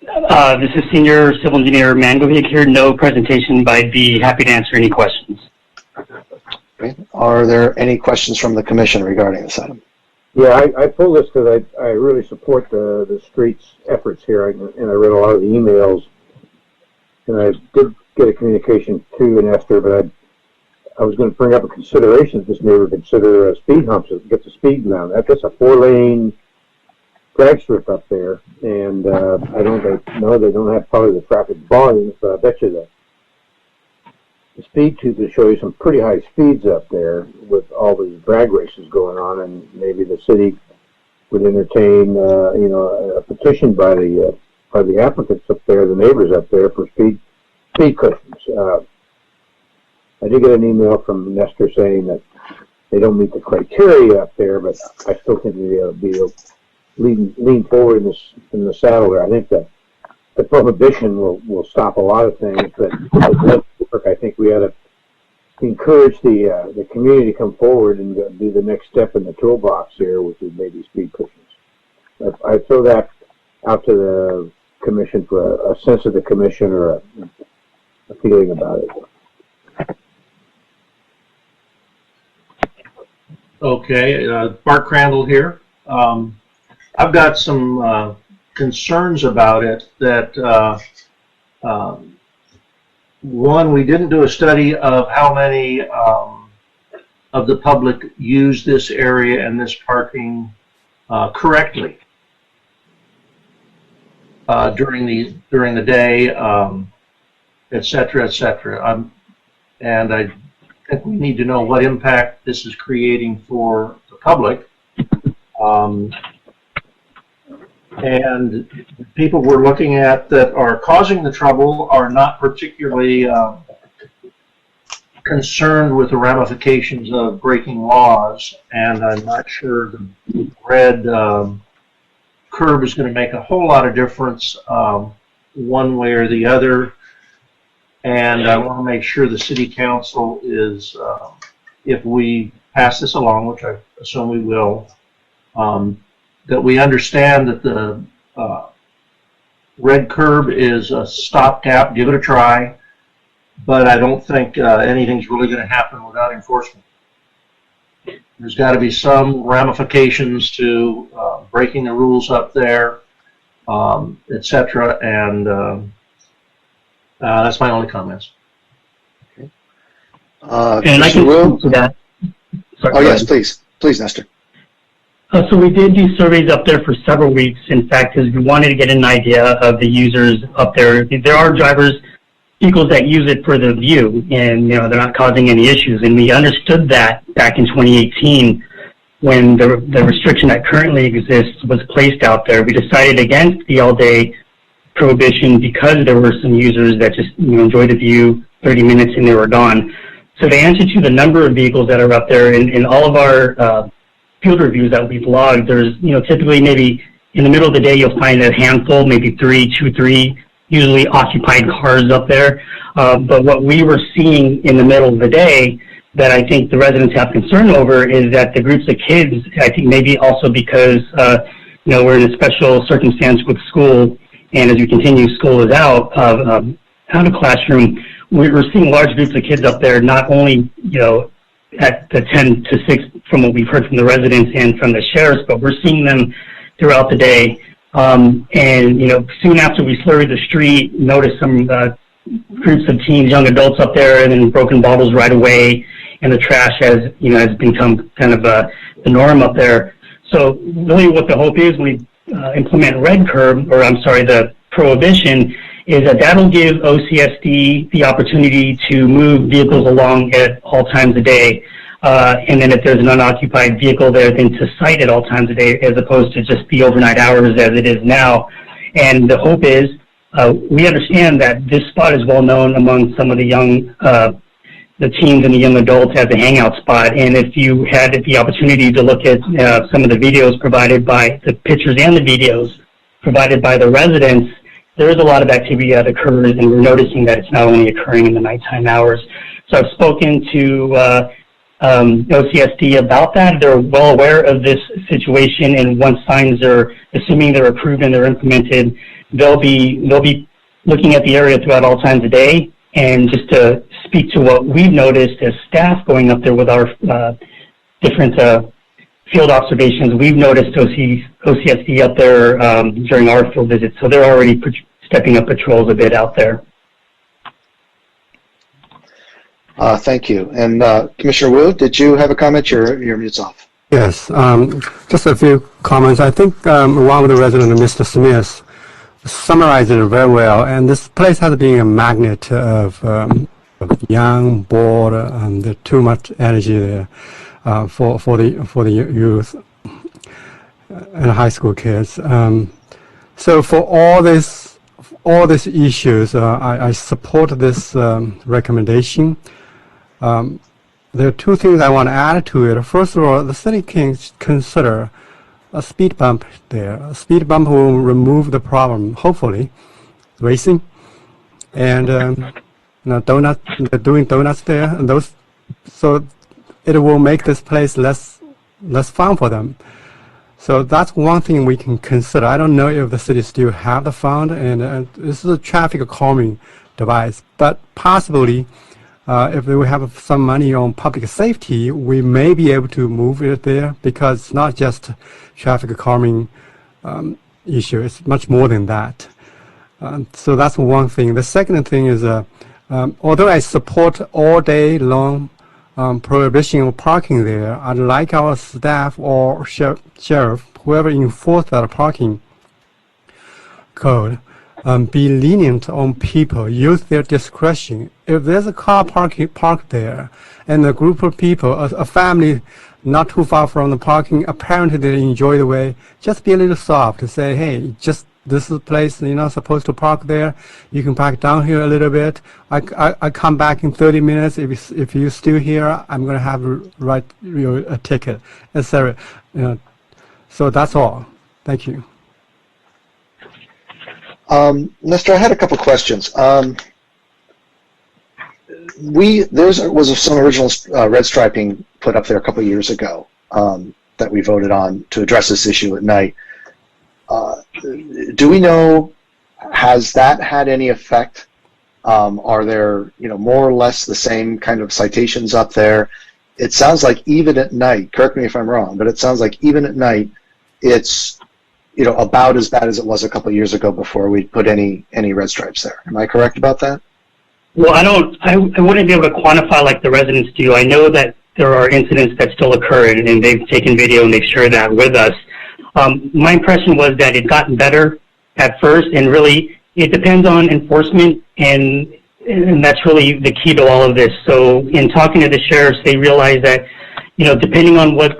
This is Senior Civil Engineer Mangovic here. No presentation, but I'd be happy to answer any questions. Okay. Are there any questions from the commission regarding this item? Yeah, I pulled this because I really support the street's efforts here, and I read a lot of the emails, and I did get a communication to an Esther, but I was going to bring up a consideration that this neighbor consider speed humps to get the speed down. That's a 4-lane drag strip up there, and I don't know they don't have probably the traffic volumes, but I bet you the speed tube will show you some pretty high speeds up there with all these drag races going on, and maybe the city would entertain, a petition by the applicants up there, the neighbors up there, for speed cushions. I did get an email from Nestor saying that they don't meet the criteria up there, but I still think they'll be lean forward in the saddle there. I think that the prohibition will stop a lot of things, but I think we ought to encourage the community to come forward and do the next step in the toolbox here, which is maybe speed cushions. I throw that out to the commission for a sense of the commission or a feeling about it. Okay, Mark Crandall here. I've got some concerns about it that one, we didn't do a study of how many of the public use this area and this parking correctly. during the day, et cetera, et cetera. And I think we need to know what impact this is creating for the public. And people we're looking at that are causing the trouble are not particularly concerned with the ramifications of breaking laws, and I'm not sure the red curb is going to make a whole lot of difference one way or the other. And I want to make sure the City Council is, if we pass this along, which I assume we will, that we understand that the red curb is a stopgap, give it a try, but I don't think anything's really going to happen without enforcement. There's got to be some ramifications to breaking the rules up there, et cetera, and that's my only comments. Okay. And I can answer that. Sorry, oh, yes, please. Please, Nestor. So we did do surveys up there for several weeks, in fact, because we wanted to get an idea of the users up there. There are vehicles that use it for the view, and they're not causing any issues. And we understood that back in 2018 when the restriction that currently exists was placed out there. We decided against the all-day prohibition because there were some users that just enjoyed the view 30 minutes and they were gone. So to answer to the number of vehicles that are up there, in all of our field reviews that we've logged, there's typically maybe in the middle of the day you'll find a handful, maybe two, three, usually occupied cars up there. But what we were seeing in the middle of the day that I think the residents have concern over is that the groups of kids, I think maybe also because we're in a special circumstance with school, and as we continue, school is out of classroom, we're seeing large groups of kids up there, not only at the 10 to 6 from what we've heard from the residents and from the sheriffs, but we're seeing them throughout the day. And soon after we slurried the street, noticed some groups of teens, young adults up there, and then broken bottles right away, and the trash has become kind of the norm up there. So really what the hope is when we implement the prohibition, is that that'll give OCSD the opportunity to move vehicles along at all times of day. And then if there's an unoccupied vehicle there, then to cite at all times of day, as opposed to just the overnight hours as it is now. And the hope is, we understand that this spot is well known among some of the young, the teens and the young adults as a hangout spot. And if you had the opportunity to look at some of the videos provided by the pictures and the videos provided by the residents, there is a lot of activity that occurs, and we're noticing that it's not only occurring in the nighttime hours. So I've spoken to OCSD about that. They're well aware of this situation, and once signs are, assuming they're approved and they're implemented, they'll be looking at the area throughout all times of day. And just to speak to what we've noticed as staff going up there with our different field observations, we've noticed OCSD up there during our field visits, so they're already stepping up patrols a bit out there. Thank you. And Commissioner Wu, did you have a comment? Your mute's off. Yes, just a few comments. I think one of the residents, Mr. Smith, summarized it very well. And this place has been a magnet of young, bored, and too much energy there for the youth and high school kids. So for all these issues, I support this recommendation. There are two things I want to add to it. First of all, the city can consider a speed bump there. A speed bump will remove the problem, hopefully, racing, and donuts. They're doing donuts there, and those, so it will make this place less fun for them. So that's one thing we can consider. I don't know if the city still have the fund, and this is a traffic calming device, but possibly if we have some money on public safety, we may be able to move it there, because it's not just traffic calming issue. It's much more than that. So that's one thing. The second thing is, although I support all day long prohibition of parking there, I'd like our staff or sheriff, whoever enforce that parking, code, be lenient on people, use their discretion. If there's a car parked there, and a group of people, a family not too far from the parking, apparently they enjoy the way, just be a little soft to say, hey, just this is a place you're not supposed to park there. You can park down here a little bit. I come back in 30 minutes. If you're still here, I'm going to have to write you a ticket, etc. So that's all. Thank you. Lester, I had a couple questions. There was some original red striping put up there a couple of years ago that we voted on to address this issue at night. Do we know, has that had any effect? Are there, more or less the same kind of citations up there? It sounds like even at night, correct me if I'm wrong, but it sounds like even at night, it's about as bad as it was a couple of years ago before we put any red stripes there. Am I correct about that? Well, I wouldn't be able to quantify like the residents do. I know that there are incidents that still occur, and they've taken video and they've shared that with us. My impression was that it gotten better at first, and really it depends on enforcement, and that's really the key to all of this. So in talking to the sheriffs, they realize that, depending on what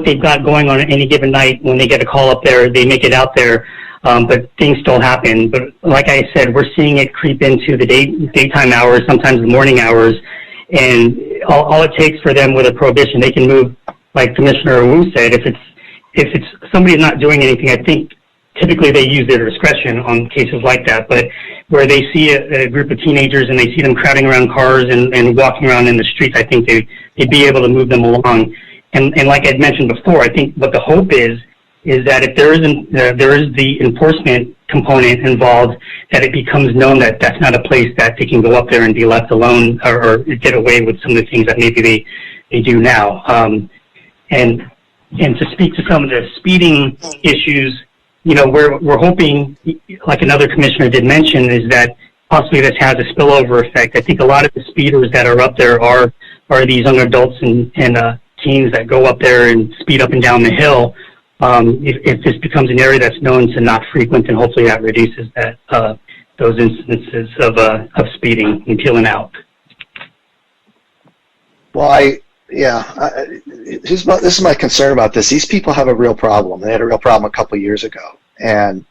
they've got going on at any given night, when they get a call up there, they make it out there, but things still happen. But like I said, we're seeing it creep into the daytime hours, sometimes the morning hours, and all it takes for them with a prohibition, they can move, like Commissioner Wu said, if it's somebody not doing anything, I think typically they use their discretion on cases like that. But where they see a group of teenagers and they see them crowding around cars and walking around in the streets, I think they'd be able to move them along. And like I'd mentioned before, I think what the hope is that if there is the enforcement component involved, that it becomes known that that's not a place that they can go up there and be left alone or get away with some of the things that maybe they do now. And to speak to some of the speeding issues, we're hoping, like another commissioner did mention, is that possibly this has a spillover effect. I think a lot of the speeders that are up there are these young adults and teens that go up there and speed up and down the hill. If this becomes an area that's known to not frequent, then hopefully that reduces those instances of speeding and peeling out. Well, this is my concern about this. These people have a real problem. They had a real problem a couple of years ago, and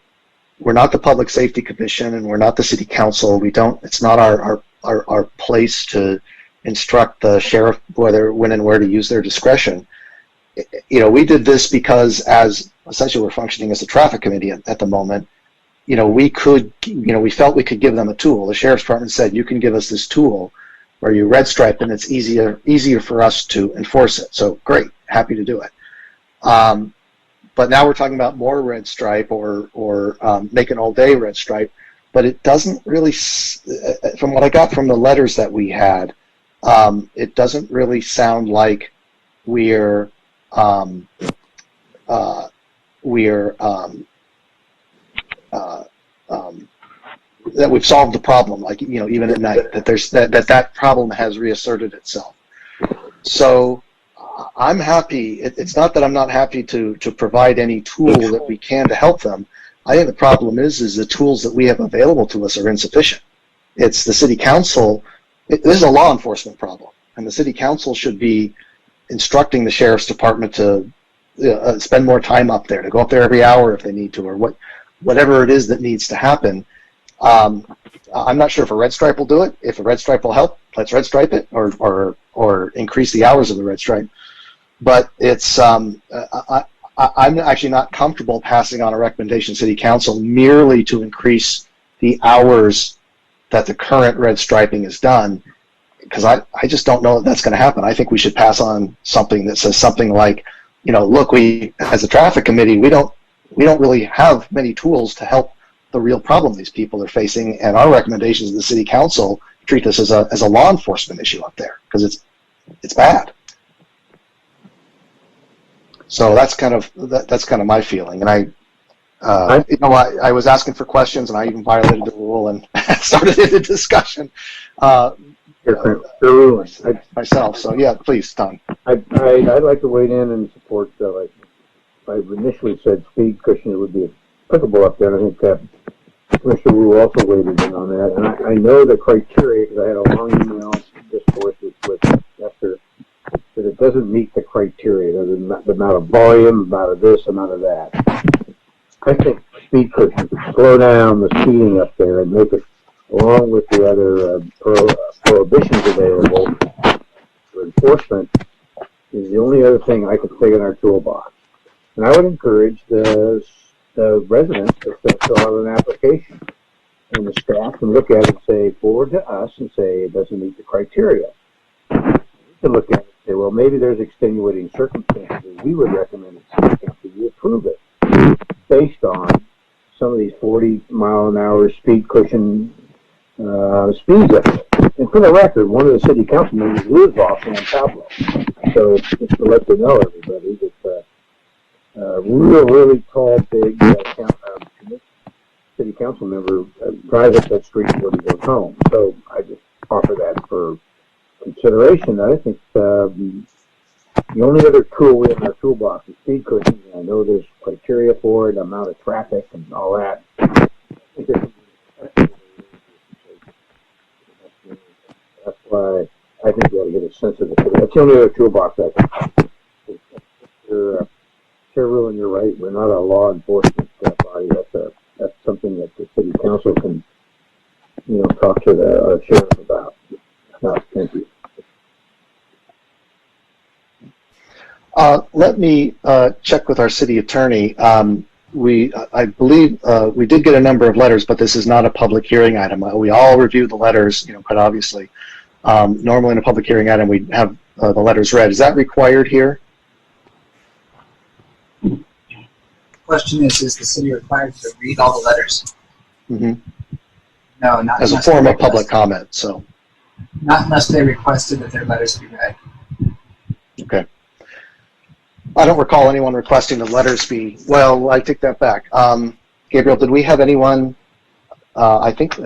we're not the Public Safety Commission, and we're not the City Council. It's not our place to instruct the sheriff when and where to use their discretion. We did this because, as essentially we're functioning as a traffic committee at the moment. We felt we could give them a tool. The sheriff's department said, you can give us this tool where you red stripe and it's easier for us to enforce it. So great, happy to do it. But now we're talking about more red stripe or make an all day red stripe, but it doesn't really, from what I got from the letters that we had, it doesn't really sound like we're that we've solved the problem, like, even at night, that problem has reasserted itself. So I'm happy. It's not that I'm not happy to provide any tool that we can to help them. I think the problem is the tools that we have available to us are insufficient. It's the City Council. This is a law enforcement problem, and the City Council should be instructing the Sheriff's Department to spend more time up there, to go up there every hour if they need to, or whatever it is that needs to happen. I'm not sure if a red stripe will do it. If a red stripe will help, let's red stripe it, or increase the hours of the red stripe. But it's I'm actually not comfortable passing on a recommendation to City Council merely to increase the hours that the current red striping is done, because I just don't know that that's going to happen. I think we should pass on something that says something like, look, we as a traffic committee, we don't really have many tools to help the real problem these people are facing, and our recommendations to the City Council treat this as a law enforcement issue up there, because it's bad. So that's kind of my feeling, and I was asking for questions, and I even violated the rule and started the discussion myself. So yeah, please, Tom. I'd like to weigh in and support. Like I initially said, speed cushion would be applicable up there. I think Commissioner Wu also weighed in on that. And I know the criteria because I had a long email discourse with Esther that it doesn't meet the criteria. The amount of volume, amount of this, amount of that. I think speed cushion could slow down the speeding up there and make it, along with the other prohibitions available for enforcement, is the only other thing I could think in our toolbox. And I would encourage the residents to fill out an application, and the staff can look at it and say, forward to us and say it doesn't meet the criteria. We can look at it and say, well, maybe there's extenuating circumstances. We would recommend that you approve it based on some of these 40-mile-an-hour speed cushion speeds up there. And for the record, one of the city council members lives off San Pablo. So just to let you know, everybody, that really tall, big city council member drives up that street when he goes home. So I just offer that for consideration. I think the only other tool we have in our toolbox is speed cushion. I know there's criteria for it, amount of traffic, and all that. That's why I think we ought to get a sense of it. That's the only other toolbox I think. Chair Ruin, you're right. We're not a law enforcement body. That's something that the city council can, talk to the sheriff about. No, thank you. Let me check with our city attorney. I believe we did get a number of letters, but this is not a public hearing item. We all review the letters, quite obviously. Normally in a public hearing item, we have the letters read. Is that required here? Question is the city required to read all the letters? Mm-hmm. No, not as a form of public comment. So, not unless they requested that their letters be read. Okay. I don't recall anyone requesting the letters be. Well, I take that back. Gabriel, did we have anyone? I think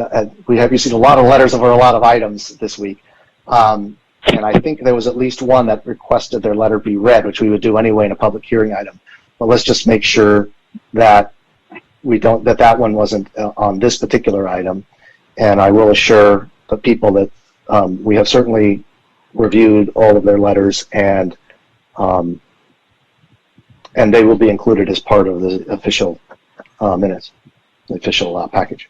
we have received a lot of letters over a lot of items this week, and I think there was at least one that requested their letter be read, which we would do anyway in a public hearing item. But let's just make sure that we don't that one wasn't on this particular item. And I will assure the people that we have certainly reviewed all of their letters, and they will be included as part of the official minutes, the official package.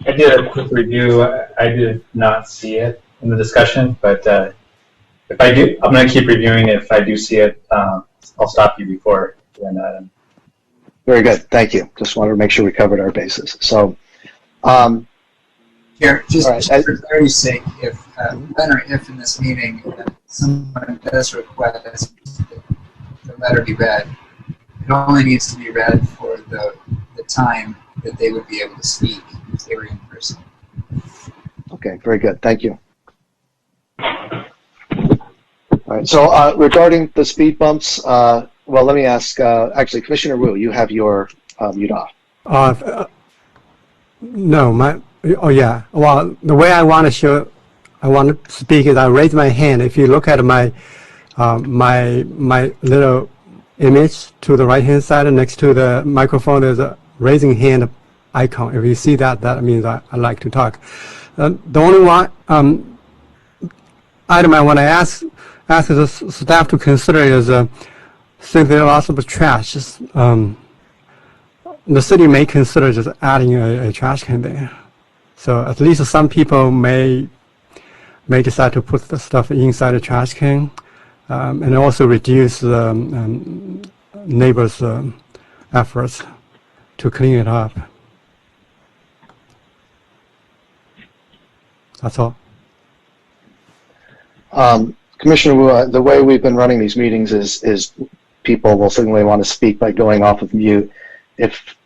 I did a quick review. I did not see it in the discussion, but if I do, I'm going to keep reviewing it. If I do see it, I'll stop you before doing that. Very good. Thank you. Just wanted to make sure we covered our bases. So, Here, just right. for clarity's sake, if when or if in this meeting someone does request the letter be read, it only needs to be read for the time that they would be able to speak if they were in person. Okay, very good. Thank you. All right. So regarding the speed bumps, well, let me ask. Actually, Commissioner Wu, you have your mute off. No, oh yeah. Well, the way I want to speak is I raise my hand. If you look at my my little image to the right hand side, and next to the microphone, there's a raising hand icon. If you see that, that means I like to talk. The only one item I want to ask the staff to consider is simply loss of trash. The city may consider just adding a trash can there. So at least some people may decide to put the stuff inside the trash can, and also reduce the neighbors' efforts to clean it up. That's all. Commissioner Wu, the way we've been running these meetings is people will certainly want to speak by going off of mute.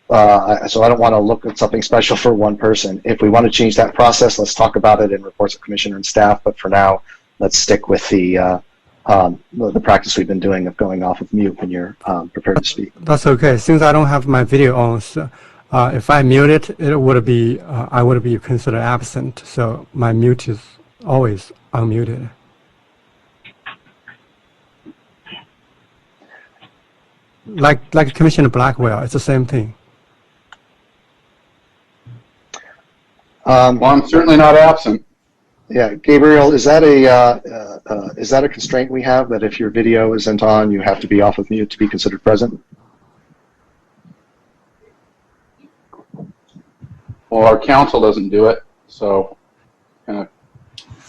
So I don't want to look at something special for one person. If we want to change that process, let's talk about it in reports of commissioner and staff. But for now, let's stick with the practice we've been doing of going off of mute when you're prepared to speak. That's okay. Since I don't have my video on, so If I mute it, it would be I would be considered absent. So my mute is always unmuted. Like Commissioner Blackwell, it's the same thing. Well, I'm certainly not absent. Yeah, Gabriel, is that a constraint we have, that if your video isn't on, you have to be off of mute to be considered present? Well, our council doesn't do it, so kind of.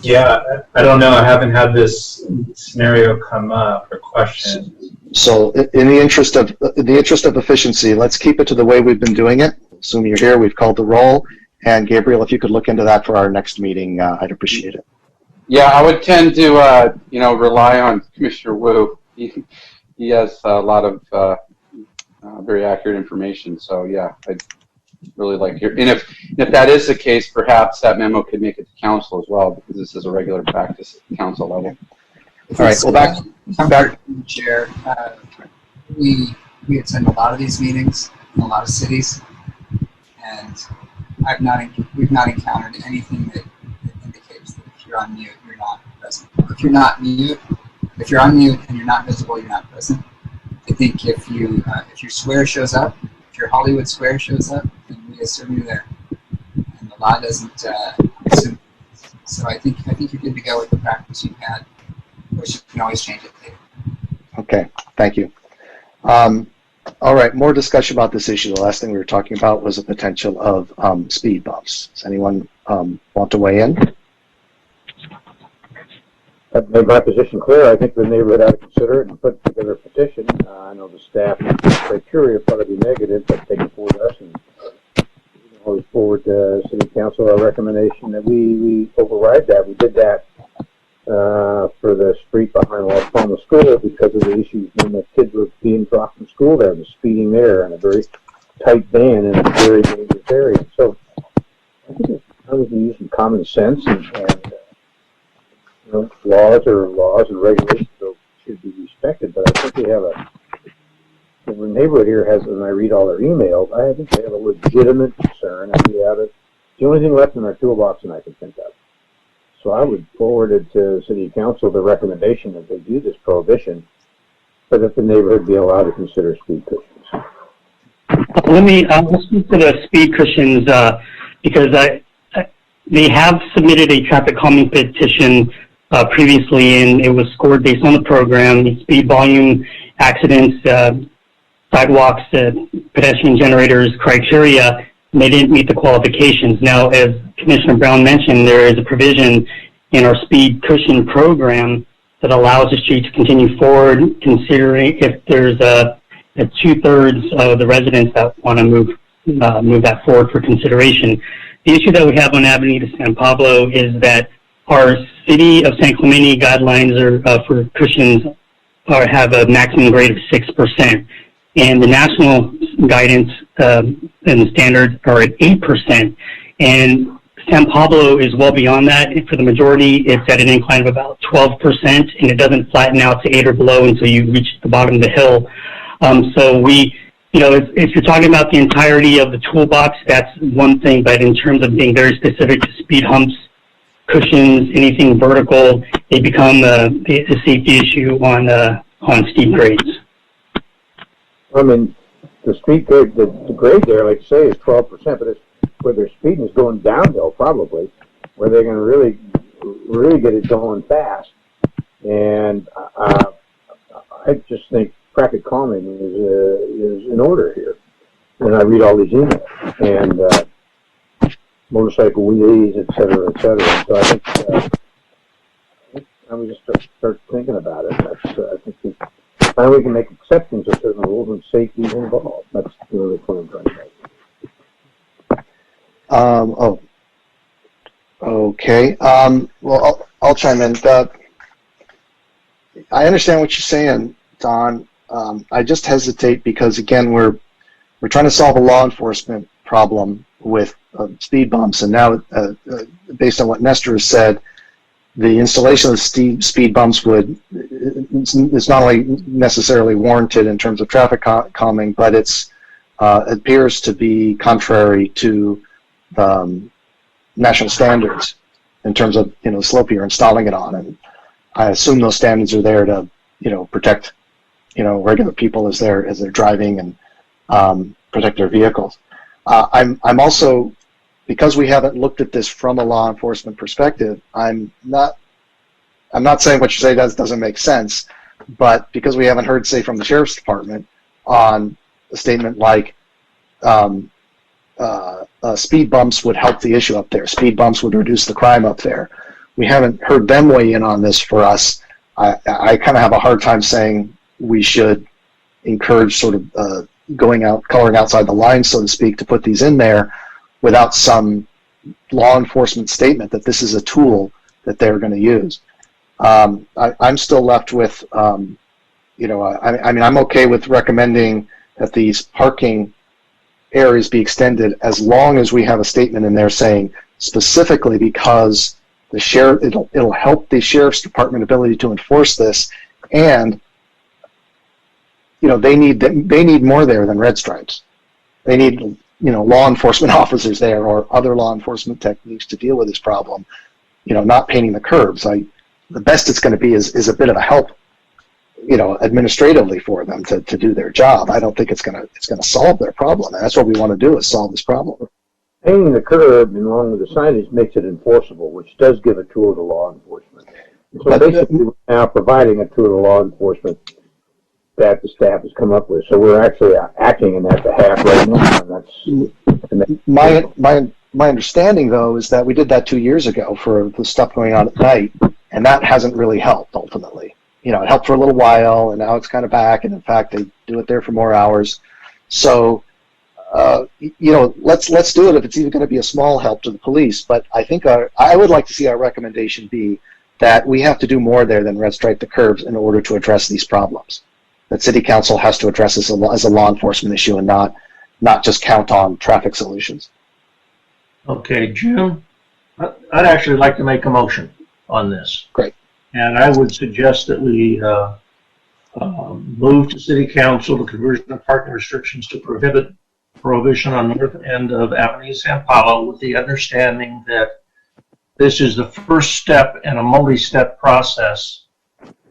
Yeah, I don't know. I haven't had this scenario come up or question. So, in the interest of efficiency, let's keep it to the way we've been doing it. Assuming you're here, we've called the roll. And Gabriel, if you could look into that for our next meeting, I'd appreciate it. Yeah, I would tend to, rely on Commissioner Wu. He has a lot of very accurate information. So yeah, I'd really like to hear. And if that is the case, perhaps that memo could make it to council as well, because this is a regular practice at the council level. All right. Well, back. Chair, we attend a lot of these meetings in a lot of cities, and we've not encountered anything that indicates that if you're on mute, you're not present. If you're on mute and you're not visible, you're not present. I think if your swear shows up, if your Hollywood swear shows up, then we assume you're there, and the law doesn't assume. So I think you're good to go with the practice you've had, which you can always change it later. Okay. Thank you. All right, more discussion about this issue. The last thing we were talking about was the potential of speed bumps. Does anyone want to weigh in? I've made my position clear. I think the neighborhood ought to consider it and put together a petition. I know the staff criteria probably be negative, but take it forward us and always forward to City Council our recommendation that we override that. We did that for the street behind Los Palmas School because of the issues when the kids were being dropped from school there, the speeding there in a very tight band in a very dangerous area. So I think I was using common sense and laws are laws and regulations should be respected. But I think we have the neighborhood here has, and I read all their emails, I think they have a legitimate concern, and we have it. The only thing left in our toolbox that I can think of. So I would forward it to City Council the recommendation that they do this prohibition, but that the neighborhood be allowed to consider speed cushions. I'll speak to the speed cushions because they have submitted a traffic calming petition previously, and it was scored based on the program, speed volume, accidents, sidewalks, pedestrian generators criteria. And they didn't meet the qualifications. Now, as Commissioner Brown mentioned, there is a provision in our speed cushion program that allows the street to continue forward, considering if there's a 2/3 of the residents that want to move that forward for consideration. The issue that we have on Avenida San Pablo is that our City of San Clemente guidelines for cushions have a maximum grade of 6%. And the national guidance and the standards are at 8%. And San Pablo is well beyond that. For the majority, it's at an incline of about 12%, and it doesn't flatten out to 8 or below until you reach the bottom of the hill. So if you're talking about the entirety of the toolbox, that's one thing. But in terms of being very specific to speed humps, cushions, anything vertical, they become a safety issue on steep grades. I mean, the speed grade, the grade there, like you say, is 12%, but it's where their speeding is going downhill, probably, where they're going to really get it going fast. And I just think traffic calming is in order here. And I read all these emails and motorcycle wheelies, et cetera, et cetera. And so I think I would just start thinking about it. I think now we can make exceptions to certain rules and safety is involved. That's really what I'm trying to say. Okay. Well, I'll chime in. I understand what you're saying, Don. I just hesitate because, again, we're trying to solve a law enforcement problem with speed bumps, and now, based on what Nestor has said, the installation of speed bumps it's not only necessarily warranted in terms of traffic calming, but it's appears to be contrary to national standards in terms of the slope you're installing it on, and I assume those standards are there to protect regular people as they're driving and protect their vehicles. I'm also, because we haven't looked at this from a law enforcement perspective, I'm not saying what you say doesn't make sense, but because we haven't heard, say, from the sheriff's department on a statement like speed bumps would help the issue up there, speed bumps would reduce the crime up there. We haven't heard them weigh in on this for us. I kind of have a hard time saying we should encourage sort of coloring outside the lines, so to speak, to put these in there without some law enforcement statement that this is a tool that they're going to use. I'm still left with, I mean, I'm okay with recommending that these parking areas be extended as long as we have a statement in there saying specifically because the sheriff, it'll help the sheriff's department ability to enforce this, and they need more there than red stripes. They need law enforcement officers there or other law enforcement techniques to deal with this problem. Not painting the curbs. The best it's going to be is a bit of a help, administratively for them to do their job. I don't think it's going to solve their problem, and that's what we want to do, is solve this problem. Painting the curb along with the signage makes it enforceable, which does give a tool to law enforcement. So basically, we're now providing a tool to law enforcement that the staff has come up with. So we're actually acting in that behalf right now. And that's my understanding, though, is that we did that 2 years ago for the stuff going on at night, and that hasn't really helped ultimately. It helped for a little while, and now it's kind of back, and in fact, they do it there for more hours. So, let's do it if it's even going to be a small help to the police. But I think I would like to see our recommendation be that we have to do more there than red stripe the curbs in order to address these problems. That City Council has to address this as a law enforcement issue and not just count on traffic solutions. Okay, Jim, I'd actually like to make a motion on this. Great. And I would suggest that we move to City Council the conversion of parking restrictions to prohibit Prohibition on north end of Avenida San Paulo, with the understanding that this is the first step in a multi-step process,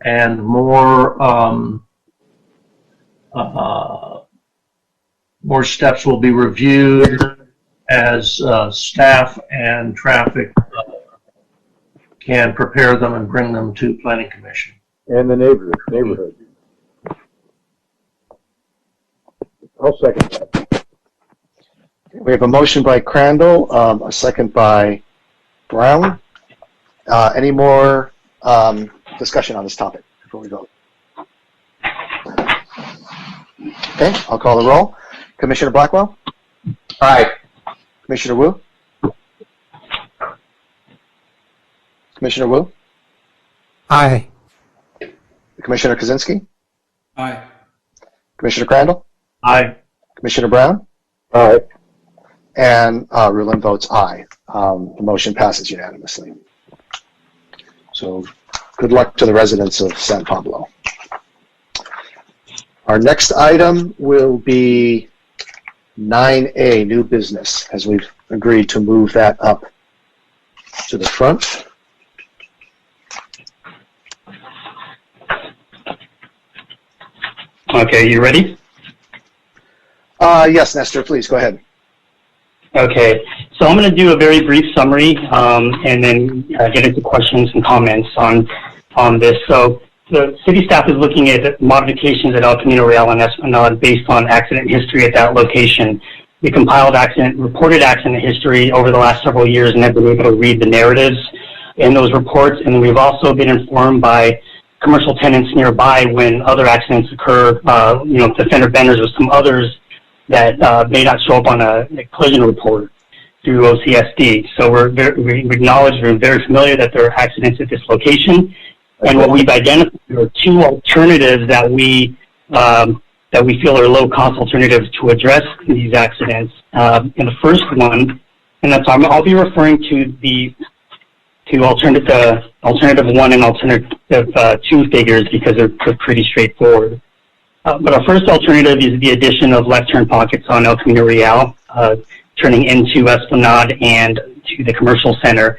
and more steps will be reviewed as staff and traffic can prepare them and bring them to Planning Commission. And the neighborhood. I'll second that. We have a motion by Crandall, a second by Brown. Any more discussion on this topic before we vote? Okay, I'll call the roll. Commissioner Blackwell? Aye. Commissioner Wu? Commissioner Wu? Aye. Commissioner Kozinski? Aye. Commissioner Crandall? Aye. Commissioner Brown? Aye. And Rulin votes aye. The motion passes unanimously. So good luck to the residents of San Pablo. Our next item will be 9A, new business, as we've agreed to move that up to the front. Okay, you ready? Yes, Nestor, please go ahead. Okay, so I'm going to do a very brief summary and then get into questions and comments on this. So the city staff is looking at modifications at El Camino Real and Esplanade based on accident history at that location. We compiled reported accident history over the last several years and have been able to read the narratives in those reports. And we've also been informed by commercial tenants nearby when other accidents occur, the fender benders or some others that may not show up on a collision report through OCSD. So we acknowledge, we're very familiar that there are accidents at this location. And what we've identified are two alternatives that we feel are low-cost alternatives to address these accidents. And the first one, and that's I'll be referring to alternative one and alternative two figures because they're pretty straightforward. But our first alternative is the addition of left turn pockets on El Camino Real, turning into Esplanade and to the commercial center.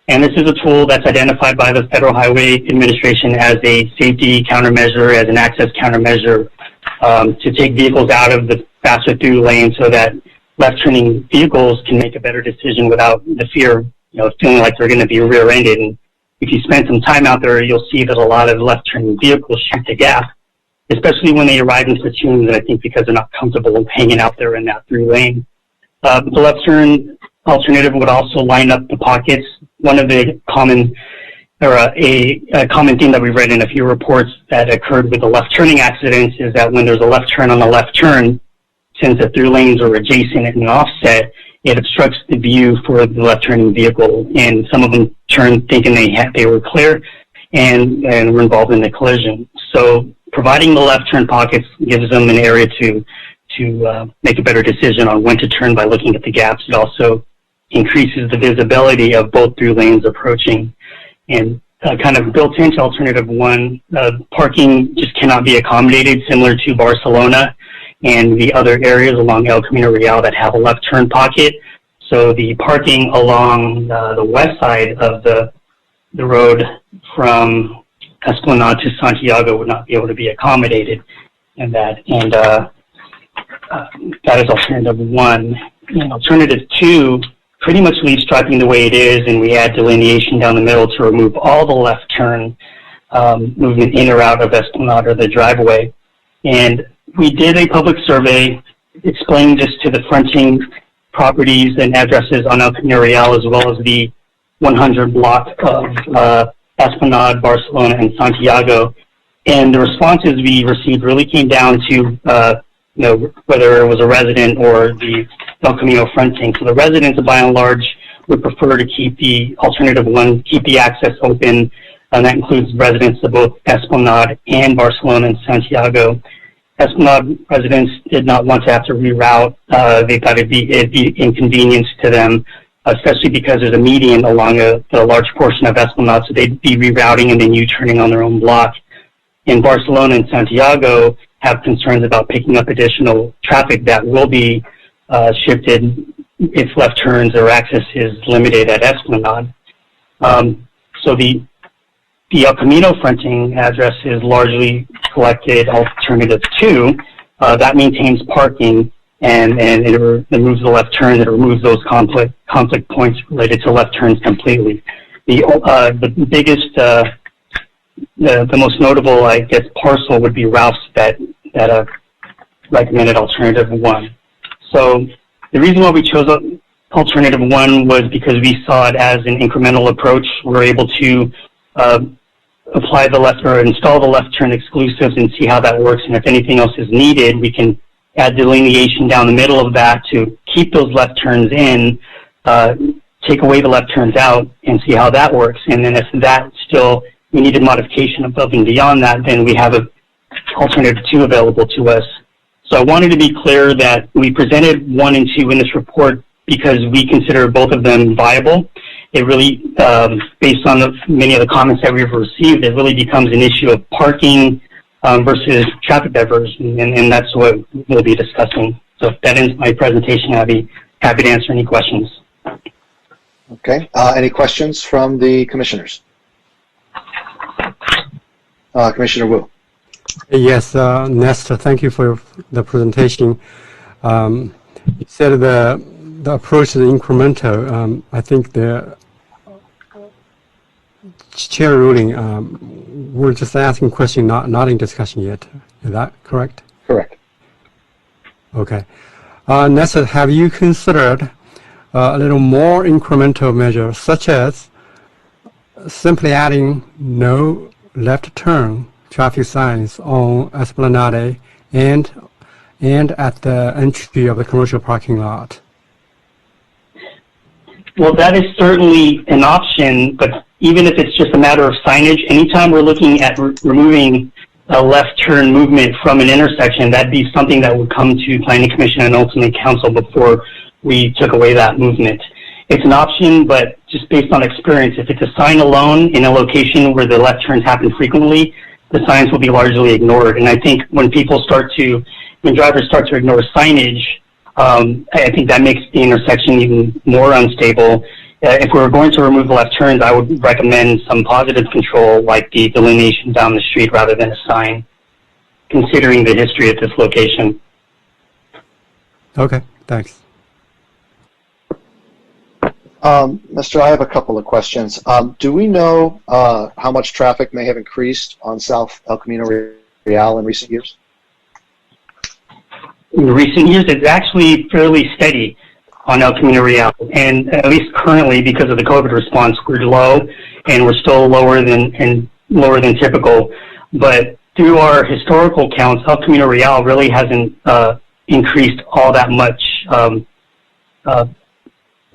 And this is a tool that's identified by the Federal Highway Administration as a safety countermeasure, as an access countermeasure, to take vehicles out of the faster through lane so that left-turning vehicles can make a better decision without the fear, feeling like they're going to be rear-ended. And if you spend some time out there, you'll see that a lot of left-turning vehicles shoot the gap, especially when they arrive in platoons, I think because they're not comfortable hanging out there in that through lane. The left turn alternative would also line up the pockets. One of the common, or a common theme that we've read in a few reports that occurred with the left turning accidents is that when there's a left turn on the left turn, since the through lanes are adjacent and offset, it obstructs the view for the left turning vehicle. And some of them turned thinking they were clear and were involved in the collision. So providing the left turn pockets gives them an area to make a better decision on when to turn by looking at the gaps. It also increases the visibility of both through lanes approaching. And kind of built into alternative one, parking just cannot be accommodated, similar to Barcelona and the other areas along El Camino Real that have a left turn pocket. So the parking along the west side of the road from Esplanade to Santiago would not be able to be accommodated in that. And that is alternative one. And alternative two pretty much leaves striping the way it is, and we add delineation down the middle to remove all the left turn movement in or out of Esplanade or the driveway. And we did a public survey explaining this to the fronting properties and addresses on El Camino Real, as well as the 100 block of Esplanade, Barcelona, and Santiago. And the responses we received really came down to whether it was a resident or the El Camino fronting. So the residents, by and large, would prefer to keep the alternative one, keep the access open, and that includes residents of both Esplanade and Barcelona and Santiago. Esplanade residents did not want to have to reroute. They thought it'd be inconvenience to them, especially because there's a median along a large portion of Esplanade, so they'd be rerouting and then U-turning on their own block. In Barcelona and Santiago have concerns about picking up additional traffic that will be shifted if left turns or access is limited at Esplanade. So the El Camino fronting address is largely collected alternative two. That maintains parking and it removes the left turns. It removes those conflict points related to left turns completely. The biggest, the most notable, I guess, parcel would be Ralph's that recommended alternative one. So the reason why we chose alternative one was because we saw it as an incremental approach. We're able to apply the left or install the left turn exclusives and see how that works. And if anything else is needed, we can add delineation down the middle of that to keep those left turns in, take away the left turns out, and see how that works. And then if that still, we needed modification above and beyond that, then we have a alternative two available to us. So I wanted to be clear that we presented 1 and 2 in this report because we consider both of them viable. It really, based on many of the comments that we've received, it really becomes an issue of parking versus traffic diversion, and that's what we'll be discussing. So if that ends my presentation, I'll be happy to answer any questions. Okay. Any questions from the commissioners? Commissioner Wu. Yes, Nestor, thank you for the presentation. You said the approach is incremental. I think the chair ruling, we're just asking question, not in discussion yet. Is that correct? Correct. Okay. Nestor, have you considered a little more incremental measures, such as simply adding no left turn traffic signs on Esplanade and at the entry of the commercial parking lot? Well, that is certainly an option, but even if it's just a matter of signage, anytime we're looking at removing a left turn movement from an intersection, that'd be something that would come to Planning Commission and ultimately Council before we took away that movement. It's an option, but just based on experience, if it's a sign alone in a location where the left turns happen frequently, the signs will be largely ignored. And I think when drivers start to ignore signage, I think that makes the intersection even more unstable. If we were going to remove left turns, I would recommend some positive control like the delineation down the street rather than a sign, considering the history at this location. Okay, thanks. Mr. I have a couple of questions. Do we know how much traffic may have increased on South El Camino Real in recent years? In recent years, it's actually fairly steady on El Camino Real, and at least currently, because of the COVID response, we're low, and we're still lower than typical. But through our historical counts, El Camino Real really hasn't increased all that much.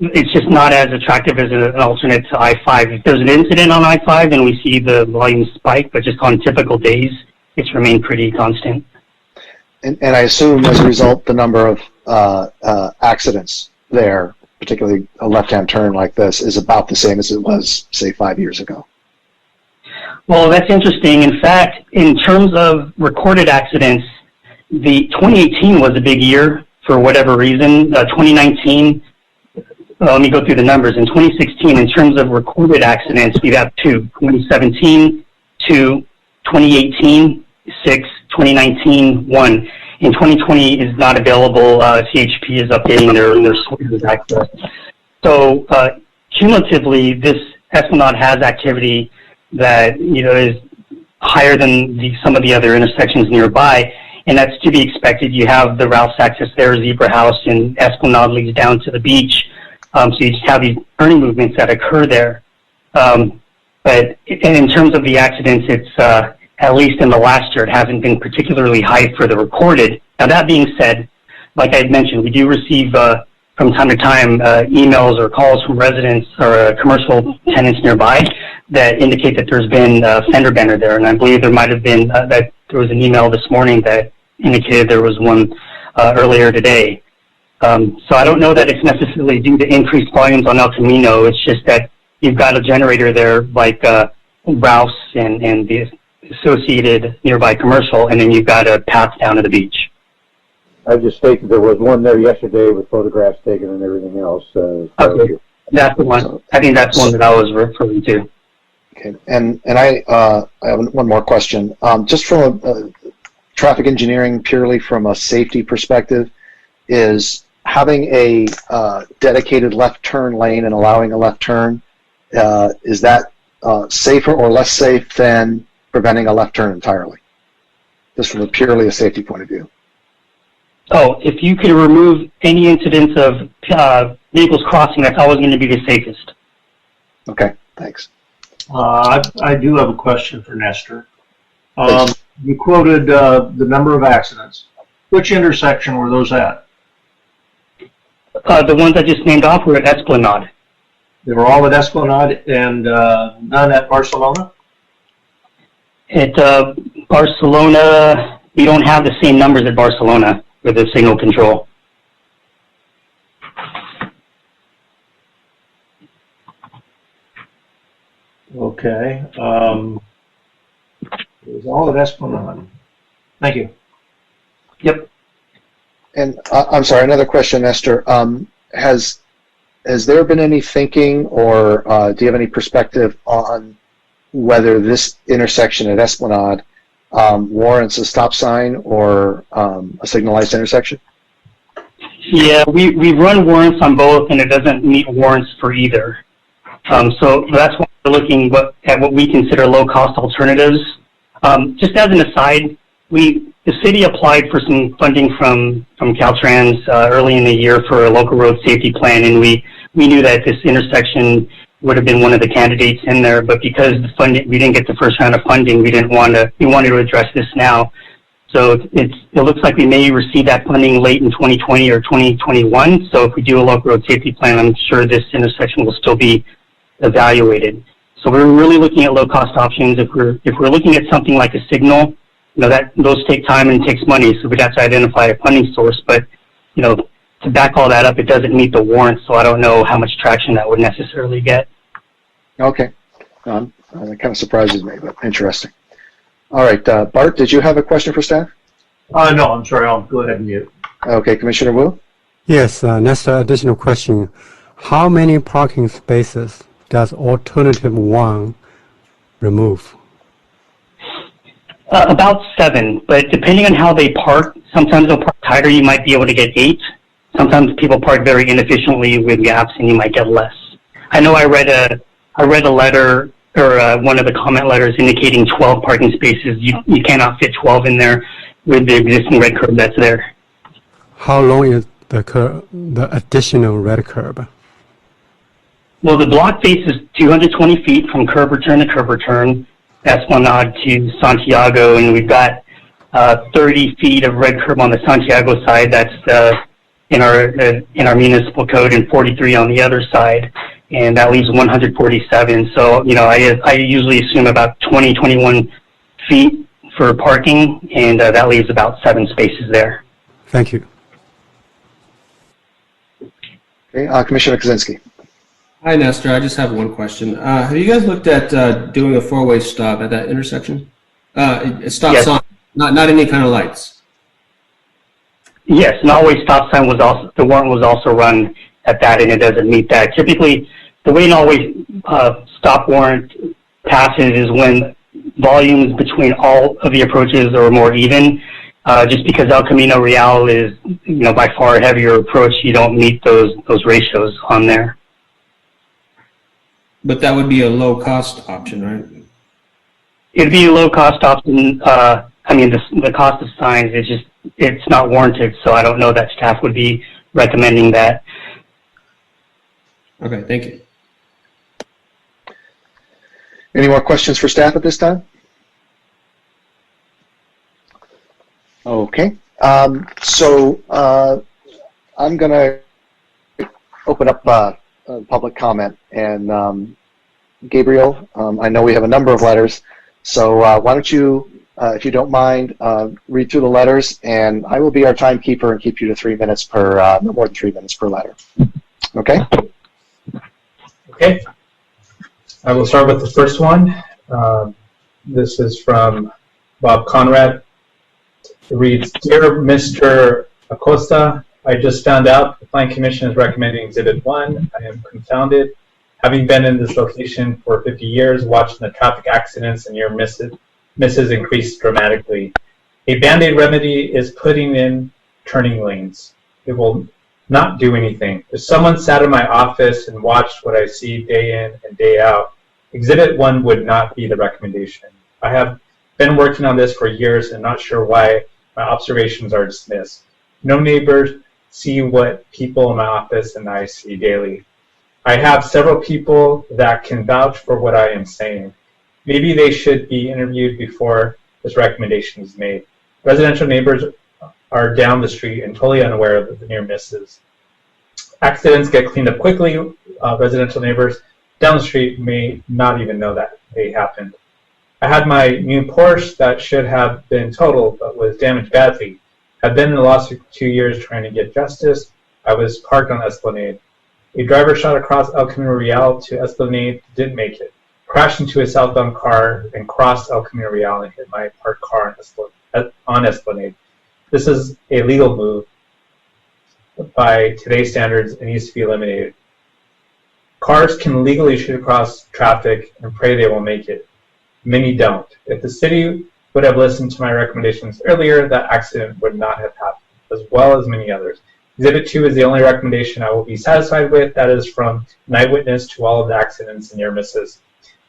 It's just not as attractive as an alternate to I-5. If there's an incident on I-5, then we see the volume spike, but just on typical days, it's remained pretty constant. And I assume as a result, the number of accidents there, particularly a left-hand turn like this, is about the same as it was, say, 5 years ago. Well, that's interesting. In fact, in terms of recorded accidents, the 2018 was a big year for whatever reason. 2019, let me go through the numbers. In 2016, in terms of recorded accidents, we have 2. 2017, 2. 2018, 6. 2019, 1. In 2020 is not available. CHP is updating their sources access. So cumulatively, this Esplanade has activity that is higher than some of the other intersections nearby, and that's to be expected. You have the Ralph's access there, Zebra House, and Esplanade leads down to the beach. So you just have these turning movements that occur there. But in terms of the accidents, it's at least in the last year, it hasn't been particularly high for the recorded. Now, that being said, like I had mentioned, we do receive from time to time emails or calls from residents or commercial tenants nearby that indicate that there's been a fender bender there. And I believe there might have been, that there was an email this morning that indicated there was one earlier today. So I don't know that it's necessarily due to increased volumes on El Camino. It's just that you've got a generator there like Ralph's and the associated nearby commercial, and then you've got a path down to the beach. I just stated there was one there yesterday with photographs taken and everything else. Okay, that's the one. I think that's one that I was referring to. Okay, and I have one more question. Just from a traffic engineering, purely from a safety perspective, is having a dedicated left turn lane and allowing a left turn, is that safer or less safe than preventing a left turn entirely, just from purely a safety point of view? Oh, if you could remove any incidents of vehicles crossing, that's always going to be the safest. Okay, thanks. I do have a question for Nestor. You quoted the number of accidents. Which intersection were those at? The ones I just named off were at Esplanade. They were all at Esplanade and none at Barcelona? At Barcelona, we don't have the same numbers at Barcelona with the signal control. Okay. It was all at Esplanade. Thank you. Yep. And I'm sorry, another question, Esther. Has there been any thinking, or do you have any perspective on whether this intersection at Esplanade warrants a stop sign or a signalized intersection? Yeah, we run warrants on both, and it doesn't meet warrants for either. So that's why we're looking at what we consider low-cost alternatives. Just as an aside, the city applied for some funding from Caltrans early in the year for a local road safety plan, and we knew that this intersection would have been one of the candidates in there, but because we didn't get the first round of funding, we wanted to address this now. So it looks like we may receive that funding late in 2020 or 2021. So if we do a local road safety plan, I'm sure this intersection will still be evaluated. So we're really looking at low-cost options. If we're looking at something like a signal, those take time and takes money, so we'd have to identify a funding source. But to back all that up, it doesn't meet the warrant, so I don't know how much traction that would necessarily get. Okay, that kind of surprises me, but interesting. All right, Bart, did you have a question for staff? No, I'm sorry. I'll go ahead and mute. Okay, Commissioner Wu? Yes, next additional question. How many parking spaces does alternative 1 remove? About 7, but depending on how they park, sometimes they'll park tighter, you might be able to get 8. Sometimes people park very inefficiently with gaps and you might get less. I know I read a letter or one of the comment letters indicating 12 parking spaces. You cannot fit 12 in there with the existing red curb that's there. How long is the additional red curb? Well, the block face is 220 feet from curb return to curb return, Esplanade to Santiago, and we've got 30 feet of red curb on the Santiago side. That's in our municipal code, and 43 on the other side, and that leaves 147. So, I usually assume about 21 feet for parking, and that leaves about 7 spaces there. Thank you. Okay, Commissioner Kozinski. Hi, Nestor. I just have one question. Have you guys looked at doing a 4-way stop at that intersection? Stop Yes. sign, not any kind of lights. Yes, an always stop sign was also, the warrant was also run at that, and it doesn't meet that. Typically, the way an always stop warrant passes is when volumes between all of the approaches are more even. Just because El Camino Real is, by far a heavier approach, you don't meet those ratios on there. But that would be a low-cost option, right? It'd be a low-cost option. The cost of signs is just, it's not warranted, so I don't know that staff would be recommending that. Okay, thank you. Any more questions for staff at this time? Okay, so I'm going to open up public comment, and Gabriel, I know we have a number of letters, so why don't you, if you don't mind, read through the letters, and I will be our timekeeper and keep you to 3 minutes per, no more than 3 minutes per letter. Okay? Okay. I will start with the first one. This is from Bob Conrad. It reads, Dear Mr. Acosta, I just found out the Planning Commission is recommending Exhibit 1. I am confounded. Having been in this location for 50 years, watching the traffic accidents and near misses increase dramatically. A Band-Aid remedy is putting in turning lanes. It will not do anything. If someone sat in my office and watched what I see day in and day out, Exhibit 1 would not be the recommendation. I have been working on this for years and not sure why my observations are dismissed. No neighbors see what people in my office and I see daily. I have several people that can vouch for what I am saying. Maybe they should be interviewed before this recommendation is made. Residential neighbors are down the street and totally unaware of the near misses. Accidents get cleaned up quickly. Residential neighbors down the street may not even know that they happened. I had my new Porsche that should have been totaled but was damaged badly. I've been in a lawsuit for 2 years trying to get justice. I was parked on Esplanade. A driver shot across El Camino Real to Esplanade, didn't make it. Crashed into a southbound car and crossed El Camino Real and hit my parked car on Esplanade. This is a legal move by today's standards and needs to be eliminated. Cars can legally shoot across traffic and pray they will make it. Many don't. If the city would have listened to my recommendations earlier, that accident would not have happened, as well as many others. Exhibit 2 is the only recommendation I will be satisfied with. That is from an eyewitness to all of the accidents and near misses.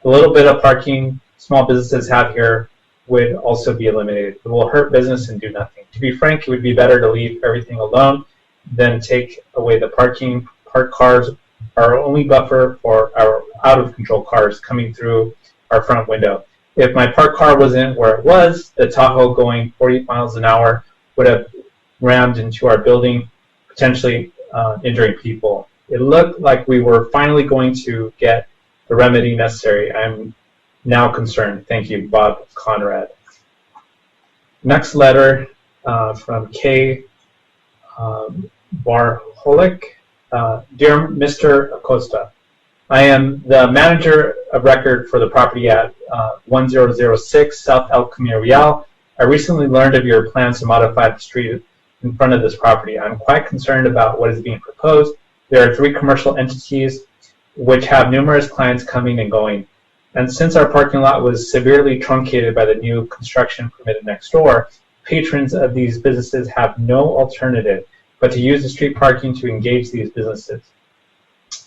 The little bit of parking small businesses have here would also be eliminated. It will hurt business and do nothing. To be frank, it would be better to leave everything alone than take away the parking. Parked cars are our only buffer for our out-of-control cars coming through our front window. If my parked car wasn't where it was, the Tahoe going 40 miles an hour would have rammed into our building, potentially injuring people. It looked like we were finally going to get the remedy necessary. I'm now concerned. Thank you, Bob Conrad. Next letter from Kay Barholik. Dear Mr. Acosta, I am the manager of record for the property at 1006 South El Camino Real. I recently learned of your plans to modify the street in front of this property. I'm quite concerned about what is being proposed. There are 3 commercial entities which have numerous clients coming and going. And since our parking lot was severely truncated by the new construction permitted next door, patrons of these businesses have no alternative but to use the street parking to engage these businesses.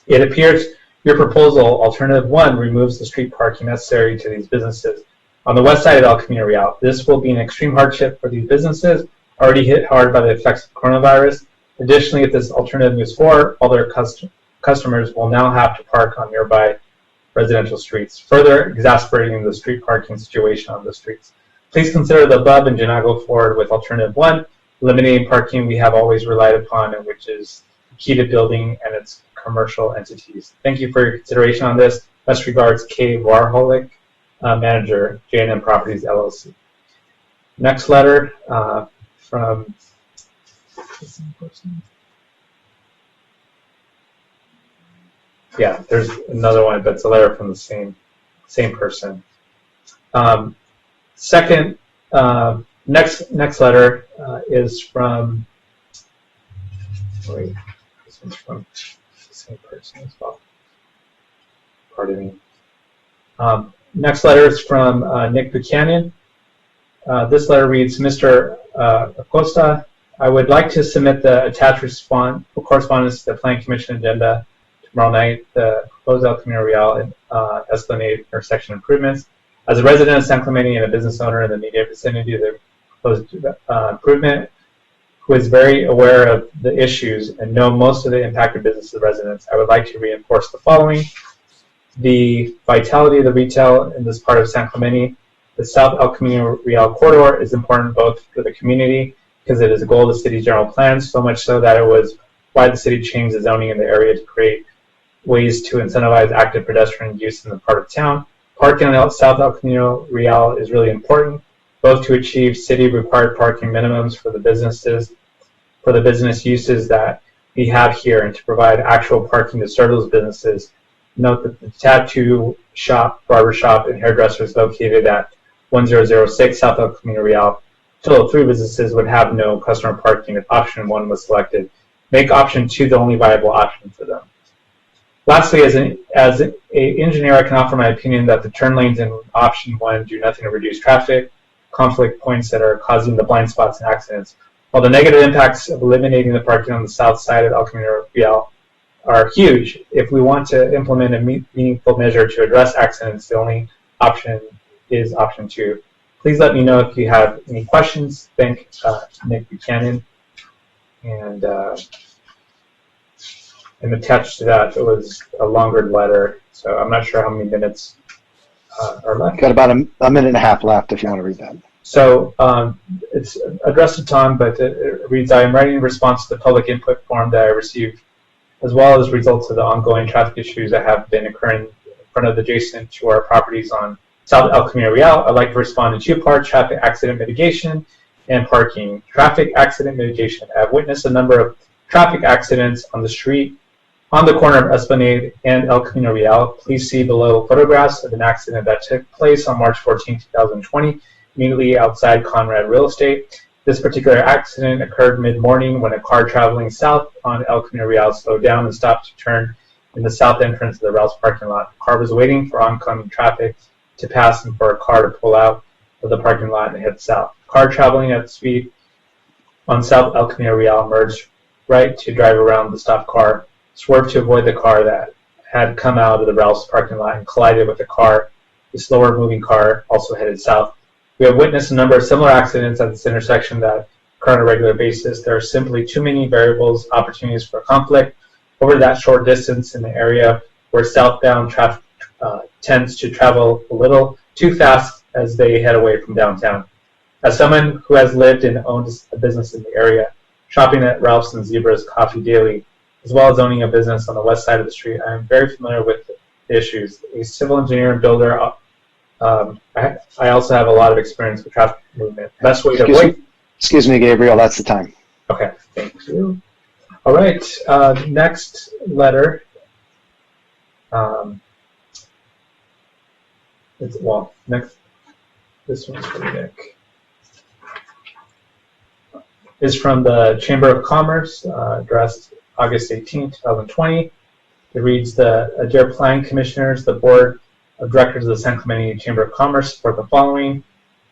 It appears your proposal, Alternative 1, removes the street parking necessary to these businesses on the west side of El Camino Real. This will be an extreme hardship for these businesses, already hit hard by the effects of coronavirus. Additionally, if this alternative moves forward, all their customers will now have to park on nearby residential streets, further exacerbating the street parking situation on the streets. Please consider the above and do not go forward with Alternative 1, eliminating parking we have always relied upon, and which is key to building and its commercial entities. Thank you for your consideration on this. Best regards, Kay Warholic, Manager, J&M Properties, LLC. Next letter from yeah, there's another one, but it's a letter from the same person. Second, next letter is from. Wait, this one's from the same person as well. Pardon me. Next letter is from Nick Buchanan. This letter reads, Mr. Acosta, I would like to submit the attached correspondence to the Planning Commission agenda tomorrow night, the proposed El Camino Real and Esplanade intersection improvements. As a resident of San Clemente and a business owner in the immediate vicinity of the proposed improvement, who is very aware of the issues and know most of the impacted business residents, I would like to reinforce the following. The vitality of the retail in this part of San Clemente, the South El Camino Real corridor is important both for the community because it is a goal of the city's general plans, so much so that it was why the city changed the zoning in the area to create ways to incentivize active pedestrian use in the part of town. Parking on South El Camino Real is really important, both to achieve city required parking minimums for the business uses that we have here and to provide actual parking to serve those businesses. Note that the tattoo shop, barber shop, and hairdresser is located at 1006 South El Camino Real. Total of 3 businesses would have no customer parking if option 1 was selected. Make option 2 the only viable option for them. Lastly, as an engineer, I can offer my opinion that the turn lanes in option 1 do nothing to reduce traffic conflict points that are causing the blind spots and accidents. While the negative impacts of eliminating the parking on the south side of El Camino Real are huge, if we want to implement a meaningful measure to address accidents, the only option is option 2. Please let me know if you have any questions. Thank Nick Buchanan. And attached to that, it was a longer letter, so I'm not sure how many minutes are left. Got about a minute and a half left if you want to read that. So it's addressed to Tom, but it reads, I am writing in response to the public input form that I received, as well as results of the ongoing traffic issues that have been occurring in front of adjacent to our properties on South El Camino Real. I'd like to respond in 2 parts, traffic accident mitigation and parking. Traffic accident mitigation. I've witnessed a number of traffic accidents on the street on the corner of Esplanade and El Camino Real. Please see below photographs of an accident that took place on March 14, 2020, immediately outside Conrad Real Estate. This particular accident occurred mid-morning when a car traveling south on El Camino Real slowed down and stopped to turn in the south entrance of the Ralph's parking lot. The car was waiting for oncoming traffic to pass and for a car to pull out of the parking lot and head south. Car traveling at speed on South El Camino Real merged right to drive around the stopped car, swerved to avoid the car that had come out of the Ralph's parking lot and collided with the slower moving car also headed south. We have witnessed a number of similar accidents at this intersection that occur on a regular basis. There are simply too many variables, opportunities for conflict over that short distance in the area where southbound traffic tends to travel a little too fast as they head away from downtown. As someone who has lived and owned a business in the area, shopping at Ralph's and Zebra's Coffee daily, as well as owning a business on the west side of the street, I am very familiar with the issues. A civil engineer and builder, I also have a lot of experience with traffic movement. Best way to avoid. Excuse me, Gabriel, that's the time. Okay, thank you. All right, next letter Next, this one's for Nick. Is from the Chamber of Commerce, addressed August 18, 2020. It reads, Dear Planning Commissioners, the Board of Directors of the San Clemente Chamber of Commerce support the following.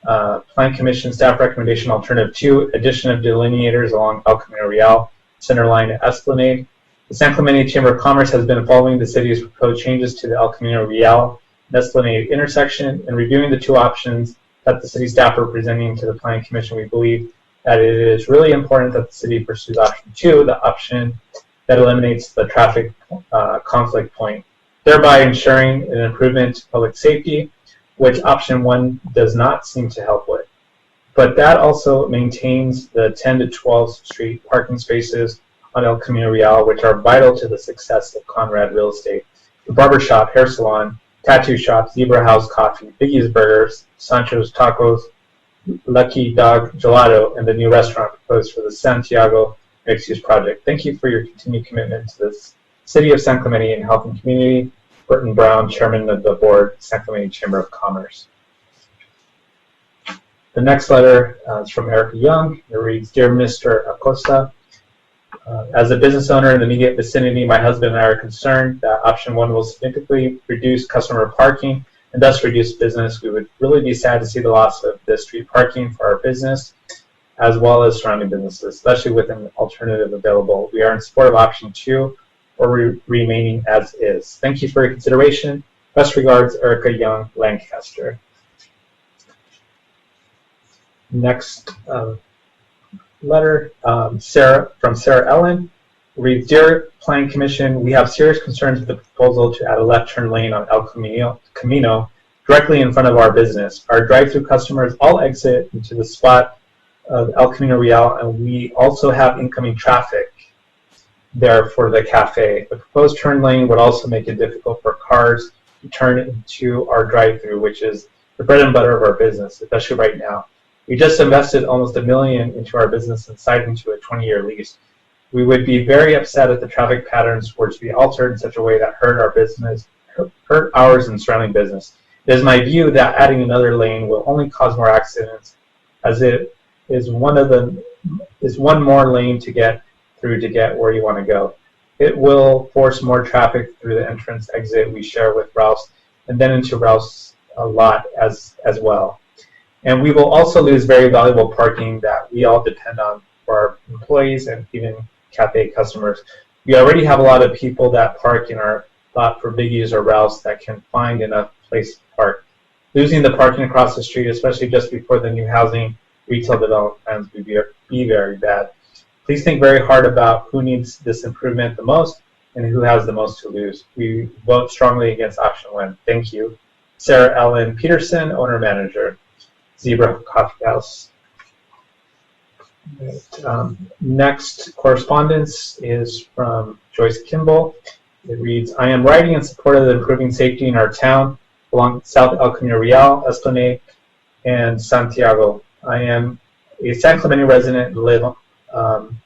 Planning Commission staff recommendation alternative 2, addition of delineators along El Camino Real, center line at Esplanade. The San Clemente Chamber of Commerce has been following the city's proposed changes to the El Camino Real and Esplanade intersection and reviewing the two options that the city staff are presenting to the Planning Commission. We believe that it is really important that the city pursues option 2, the option that eliminates the traffic conflict point, thereby ensuring an improvement to public safety, which option 1 does not seem to help with. But that also maintains the 10 to 12th Street parking spaces on El Camino Real, which are vital to the success of Conrad Real Estate, the barbershop, hair salon, tattoo shop, Zebra House Coffee, Biggie's Burgers, Sancho's Tacos, Lucky Dog Gelato, and the new restaurant proposed for the Santiago mixed-use project. Thank you for your continued commitment to the City of San Clemente and Health and Community. Burton Brown, Chairman of the Board, San Clemente Chamber of Commerce. The next letter is from Erica Young. It reads, Dear Mr. Acosta, as a business owner in the immediate vicinity, my husband and I are concerned that option 1 will significantly reduce customer parking and thus reduce business. We would really be sad to see the loss of the street parking for our business as well as surrounding businesses, especially with an alternative available. We are in support of option 2 or remaining as is. Thank you for your consideration. Best regards, Erica Young, Lancaster. Next letter, from Sarah Ellen. Reads, Dear Planning Commission, we have serious concerns with the proposal to add a left turn lane on El Camino directly in front of our business. Our drive-through customers all exit into the spot of El Camino Real, and we also have incoming traffic there for the cafe. The proposed turn lane would also make it difficult for cars to turn into our drive-through, which is the bread and butter of our business, especially right now. We just invested almost $1 million into our business and signed into a 20-year lease. We would be very upset if the traffic patterns were to be altered in such a way that hurt our business, hurt ours and surrounding business. It is my view that adding another lane will only cause more accidents, as it is one more lane to get through to get where you want to go. It will force more traffic through the entrance exit we share with Ralph's and then into Ralph's lot as well. And we will also lose very valuable parking that we all depend on for our employees and even cafe customers. We already have a lot of people that park in our lot for Biggie's or Ralph's that can find enough place to park. Losing the parking across the street, especially just before the new housing retail development plans, would be very bad. Please think very hard about who needs this improvement the most and who has the most to lose. We vote strongly against option 1. Thank you. Sarah Ellen Peterson, owner-manager, Zebra Coffee House. Right. Next correspondence is from Joyce Kimball. It reads, I am writing in support of the improving safety in our town along South El Camino Real, Esplanade, and Santiago. I am a San Clemente resident and live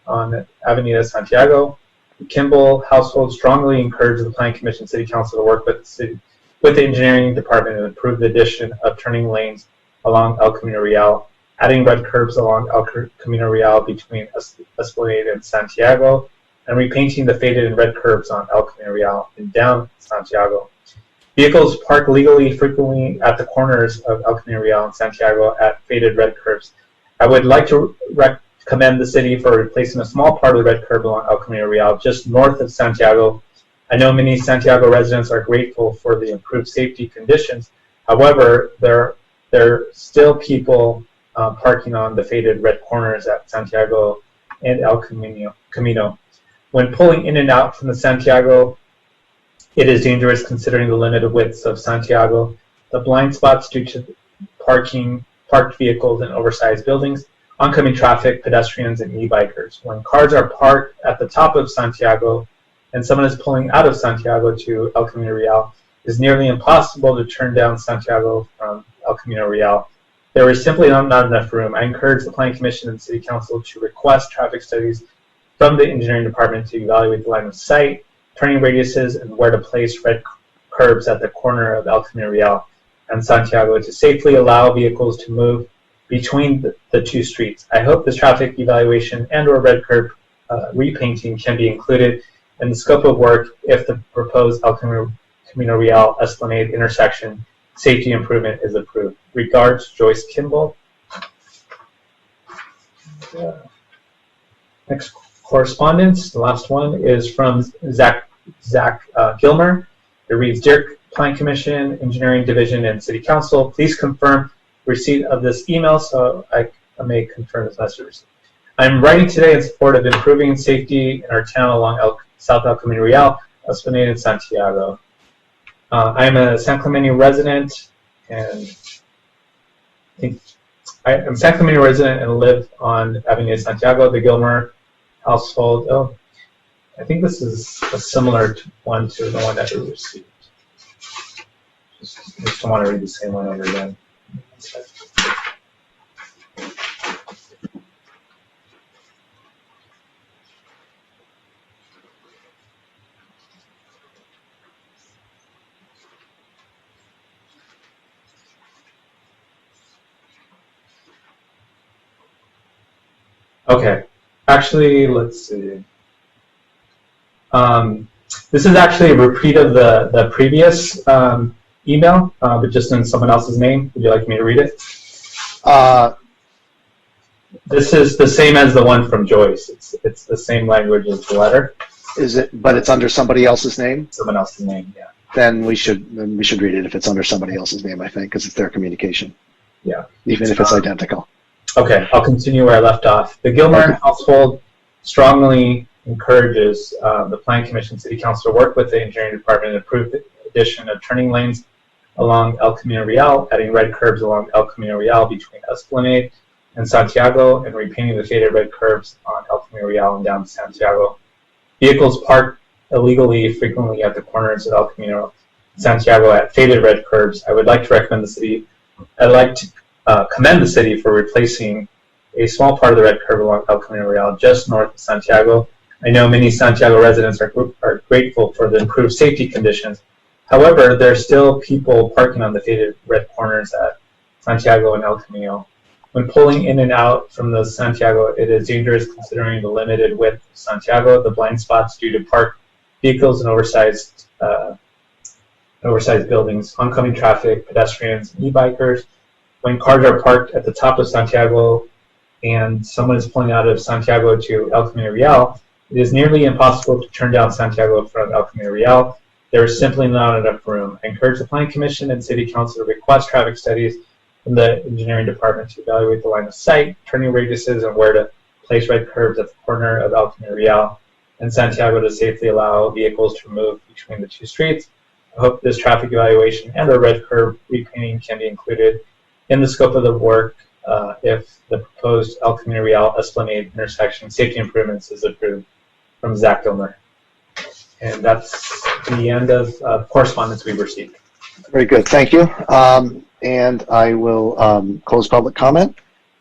on Avenida Santiago. The Kimball household strongly encourages the Planning Commission City Council to work with the engineering department and improve the addition of turning lanes along El Camino Real, adding red curbs along El Camino Real between Esplanade and Santiago, and repainting the faded and red curbs on El Camino Real and down Santiago. Vehicles park legally frequently at the corners of El Camino Real and Santiago at faded red curbs. I would like to commend the city for replacing a small part of the red curb along El Camino Real just north of Santiago. I know many Santiago residents are grateful for the improved safety conditions. However, there are still people parking on the faded red corners at Santiago and El Camino. When pulling in and out from the Santiago, it is dangerous considering the limited widths of Santiago, the blind spots due to parked vehicles and oversized buildings, oncoming traffic, pedestrians, and e-bikers. When cars are parked at the top of Santiago and someone is pulling out of Santiago to El Camino Real, it is nearly impossible to turn down Santiago from El Camino Real. There is simply not enough room. I encourage the Planning Commission and City Council to request traffic studies from the engineering department to evaluate the line of sight, turning radiuses, and where to place red curbs at the corner of El Camino Real and Santiago to safely allow vehicles to move between the two streets. I hope this traffic evaluation and/or red curb repainting can be included in the scope of work if the proposed El Camino Real Esplanade intersection safety improvement is approved. Regards, Joyce Kimball. Next correspondence, the last one is from Zach Gilmer. It reads, Dear Plan Commission, Engineering Division, and City Council, please confirm receipt of this email so I may confirm this message. I'm writing today in support of improving safety in our town along South El Camino Real, Esplanade, and Santiago. I'm a San Clemente resident, and I'm San Clemente resident and live on Avenida Santiago, the Gilmer household. Oh, I think this is a similar one to the one that we received. Just don't want to read the same one over again. Okay, actually, let's see. This is actually a repeat of the previous email, but just in someone else's name. Would you like me to read it? This is the same as the one from Joyce. It's the same language as the letter. Is it? But it's under somebody else's name. Someone else's name, yeah. Then we should read it if it's under somebody else's name. I think because it's their communication. Yeah. Even if it's identical. Okay, I'll continue where I left off. The Gilmer household strongly encourages the Plan Commission City Council to work with the Engineering Department and approve the addition of turning lanes along El Camino Real, adding red curbs along El Camino Real between Esplanade and Santiago, and repainting the faded red curbs on El Camino Real and down to Santiago. Vehicles parked illegally frequently at the corners of El Camino Santiago at faded red curbs. I would like to recommend the city. I'd like to commend the city for replacing a small part of the red curb along El Camino Real just north of Santiago. I know many Santiago residents are grateful for the improved safety conditions. However, there are still people parking on the faded red corners at Santiago and El Camino. When pulling in and out from the Santiago, it is dangerous considering the limited width of Santiago, the blind spots due to parked vehicles and oversized buildings, oncoming traffic, pedestrians, and e-bikers. When cars are parked at the top of Santiago and someone is pulling out of Santiago to El Camino Real, it is nearly impossible to turn down Santiago from El Camino Real. There is simply not enough room. I encourage the Planning Commission and City Council to request traffic studies from the Engineering Department to evaluate the line of sight, turning radiuses, and where to place red curbs at the corner of El Camino Real and Santiago to safely allow vehicles to move between the two streets. I hope this traffic evaluation and a red curb repainting can be included in the scope of the work if the proposed El Camino Real Esplanade intersection safety improvements is approved. From Zach Gilmer. And that's the end of correspondence we've received. Very good, thank you. And I will close public comment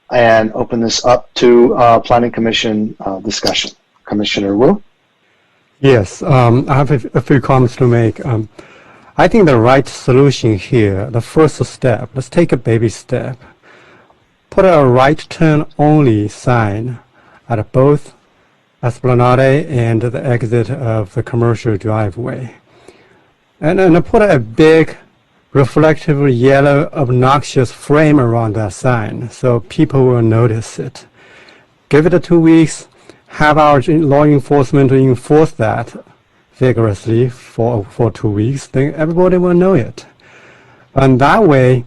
and open this up to Planning Commission discussion. Commissioner Wu? Yes, I have a few comments to make. I think the right solution here, the first step, let's take a baby step. Put a right turn only sign at both Esplanade and the exit of the commercial driveway. And then put a big reflective yellow obnoxious frame around that sign so people will notice it. Give it 2 weeks, have our law enforcement enforce that vigorously for 2 weeks, then everybody will know it. And that way,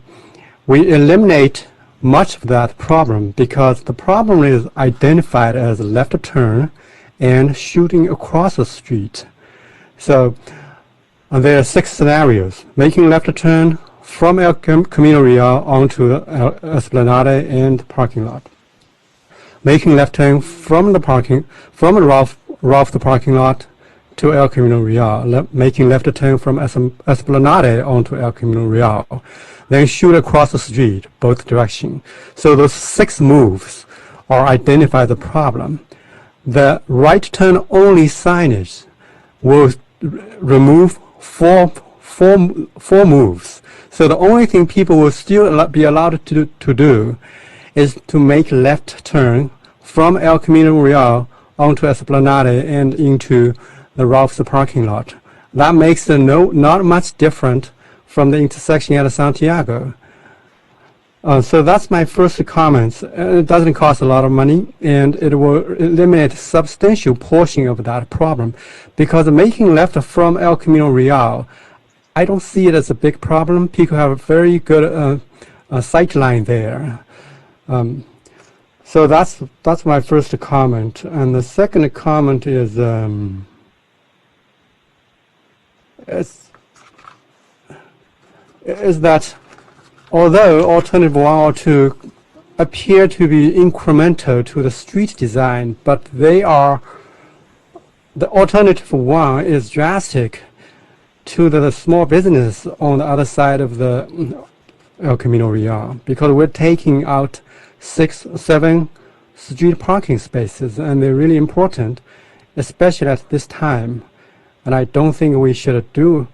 we eliminate much of that problem because the problem is identified as left turn and shooting across the street. So there are 6 scenarios: making left turn from El Camino Real onto Esplanade and parking lot, making left turn from the Ralph the parking lot to El Camino Real, making left turn from Esplanade onto El Camino Real, then shoot across the street, both directions. So those 6 moves are identify the problem. The right turn only signage will remove 4 four moves. So the only thing people will still be allowed to do is to make left turn from El Camino Real onto Esplanade and into the Ralph's parking lot. That makes it not much different from the intersection at Santiago. So that's my first comment. It doesn't cost a lot of money, and it will eliminate a substantial portion of that problem. Because making left from El Camino Real, I don't see it as a big problem. Pico have a very good sight line there. So that's my first comment. And the second comment is that although alternative 1 or 2 appear to be incremental to the street design, but the alternative 1 is drastic to the small business on the other side of the El Camino Real, because we're taking out 6, 7 street parking spaces, and they're really important, especially at this time. And I don't think we should do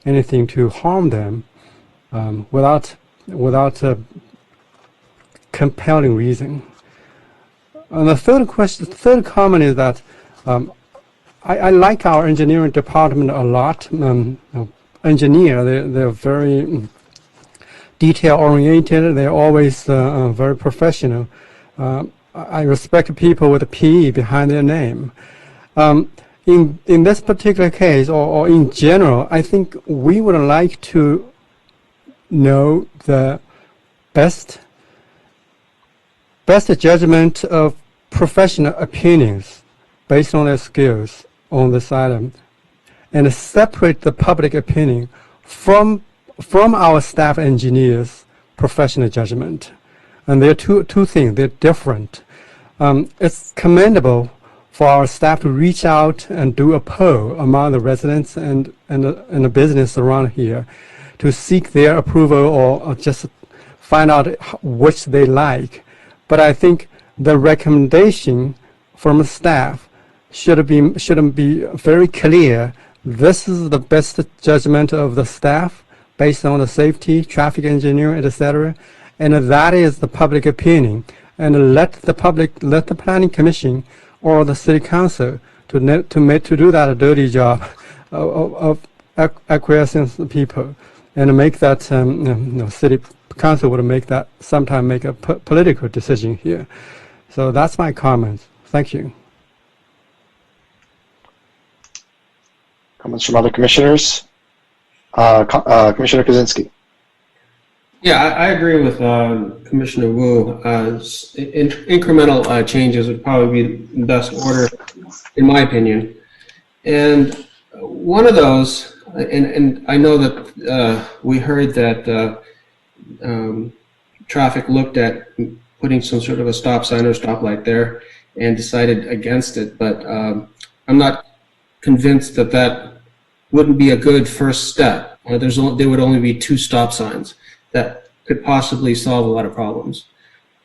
anything to harm them without a compelling reason. And the third comment is that I like our engineering department a lot. They're very detail oriented. They're always very professional. I respect people with a PE behind their name. In this particular case, or in general, I think we would like to know the best judgment of professional opinions based on their skills on this item, and separate the public opinion from our staff engineers' professional judgment. And there are two things. They're different. It's commendable for our staff to reach out and do a poll among the residents and the business around here to seek their approval or just find out which they like. But I think the recommendation from staff should be very clear. This is the best judgment of the staff based on the safety, traffic engineering, etc. And that is the public opinion. And let the planning commission or the city council to do that dirty job of acquiescing people, and make that city council would make that sometime make a political decision here. So that's my comments. Thank you. Comments from other commissioners? Commissioner Kozinski. Yeah, I agree with Commissioner Wu. Incremental changes would probably be the best order, in my opinion. And one of those, and I know that we heard that traffic looked at putting some sort of a stop sign or stoplight there and decided against it, but I'm not convinced that wouldn't be a good first step. There would only be 2 stop signs that could possibly solve a lot of problems.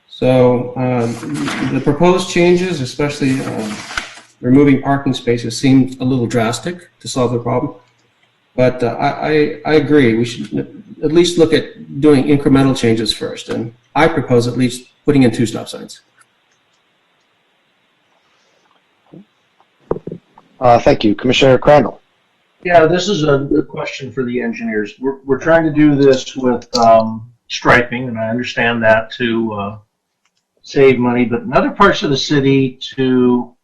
So the proposed changes, especially removing parking spaces, seem a little drastic to solve the problem. But I agree, we should at least look at doing incremental changes first. And I propose at least putting in 2 stop signs. Thank you. Commissioner Crandall. Yeah, this is a question for the engineers. We're trying to do this with striping, and I understand that to save money, but in other parts of the city to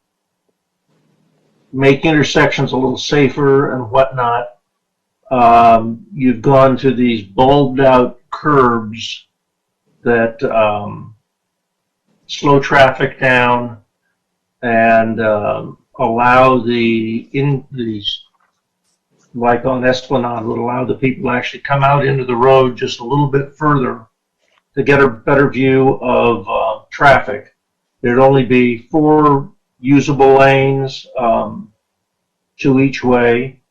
make intersections a little safer and whatnot, you've gone to these bulbed out curbs that slow traffic down and allow these, like on Esplanade, would allow the people to actually come out into the road just a little bit further to get a better view of traffic. There'd only be 4 usable lanes, 2 each way.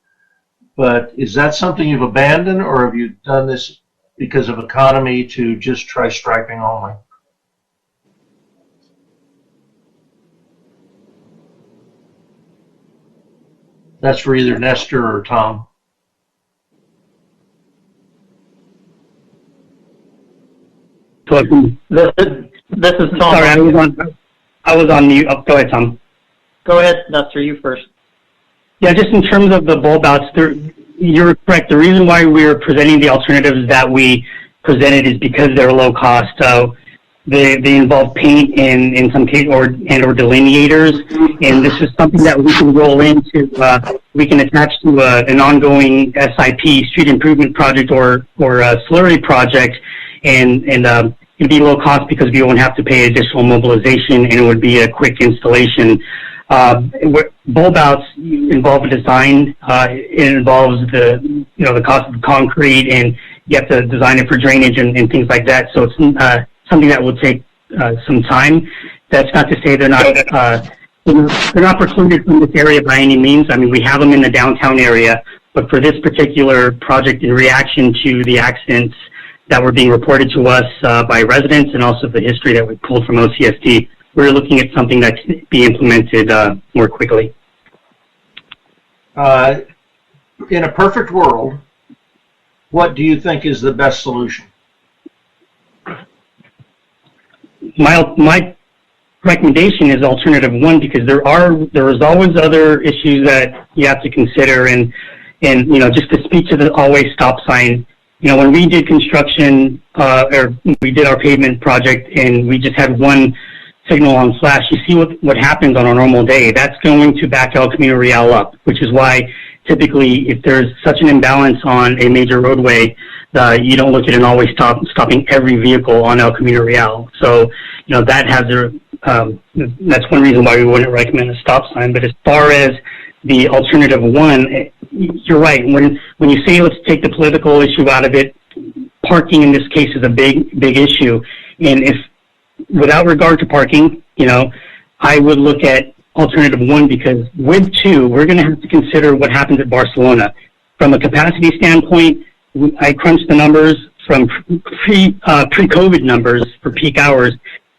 But is that something you've abandoned, or have you done this because of economy to just try striping only? That's for either Nestor or Tom. So This is Tom. sorry, I was on mute. Oh, go ahead, Tom. Go ahead, Nestor, you first. Yeah, just in terms of the bulb outs, you're correct. The reason why we're presenting the alternatives that we presented is because they're low cost. They involve paint and in some case or delineators, and this is something that we can roll into. We can attach to an ongoing SIP, street improvement project, or a slurry project, and it'd be low cost because we won't have to pay additional mobilization, and it would be a quick installation. Bulb outs involve a design. It involves the cost of concrete, and you have to design it for drainage and things like that. So it's something that will take some time. That's not to say they're not precluded from this area by any means. I mean, we have them in the downtown area, but for this particular project, in reaction to the accidents that were being reported to us by residents and also the history that we pulled from OCSD, we're looking at something that can be implemented more quickly. In a perfect world, what do you think is the best solution? My recommendation is alternative one, because there is always other issues that you have to consider, and just to speak to the always stop sign. When we did construction or we did our pavement project and we just had one signal on flash, you see what happens on a normal day. That's going to back El Camino Real up, which is why typically if there's such an imbalance on a major roadway, you don't look at an always stopping every vehicle on El Camino Real. So, that has that's one reason why we wouldn't recommend a stop sign. But as far as the alternative one, you're right. When you say let's take the political issue out of it, parking in this case is a big issue. And if, without regard to parking, I would look at alternative one, because with two, we're going to have to consider what happens at Barcelona. From a capacity standpoint, I crunched the numbers from pre-COVID numbers for peak hours,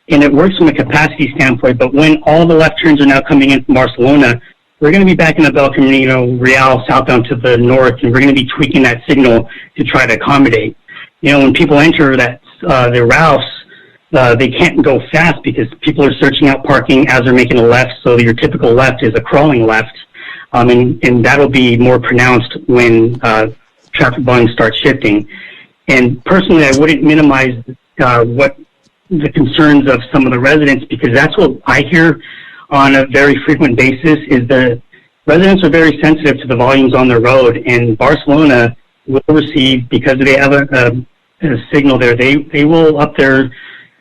and it works from a capacity standpoint. But when all the left turns are now coming in from Barcelona, we're going to be backing up El Camino Real southbound to the north, and we're going to be tweaking that signal to try to accommodate. When people enter their routes, they can't go fast because people are searching out parking as they're making a left. So your typical left is a crawling left, and that'll be more pronounced when traffic volumes start shifting. And personally, I wouldn't minimize what the concerns of some of the residents, because that's what I hear on a very frequent basis, is the residents are very sensitive to the volumes on the road, and Barcelona will receive, because they have a signal there, they will up their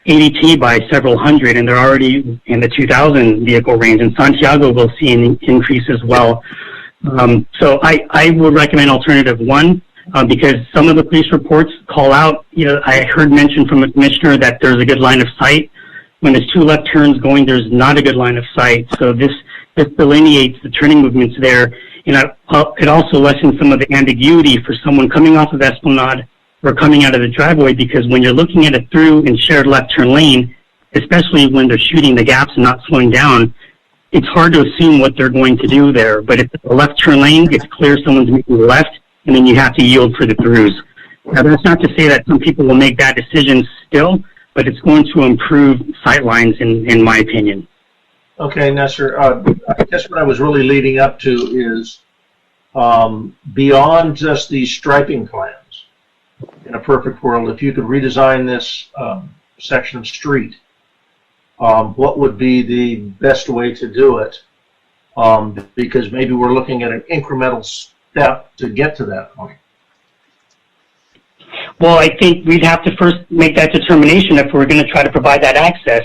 ADT by several hundred, and they're already in the 2,000 vehicle range, and Santiago will see an increase as well. So I would recommend alternative one, because some of the police reports call out, I heard mention from the commissioner that there's a good line of sight. When there's two left turns going, there's not a good line of sight. So this delineates the turning movements there. And it also lessens some of the ambiguity for someone coming off of Esplanade or coming out of the driveway, because when you're looking at a through and shared left turn lane, especially when they're shooting the gaps and not slowing down, it's hard to assume what they're going to do there. But if it's a left turn lane, it's clear someone's making the left, and then you have to yield for the throughs. Now, that's not to say that some people will make that decision still, but it's going to improve sight lines, in my opinion. Okay, Nestor, I guess what I was really leading up to is beyond just these striping plans, in a perfect world, if you could redesign this section of street, what would be the best way to do it? Because maybe we're looking at an incremental step to get to that point. Well, I think we'd have to first make that determination if we're going to try to provide that access,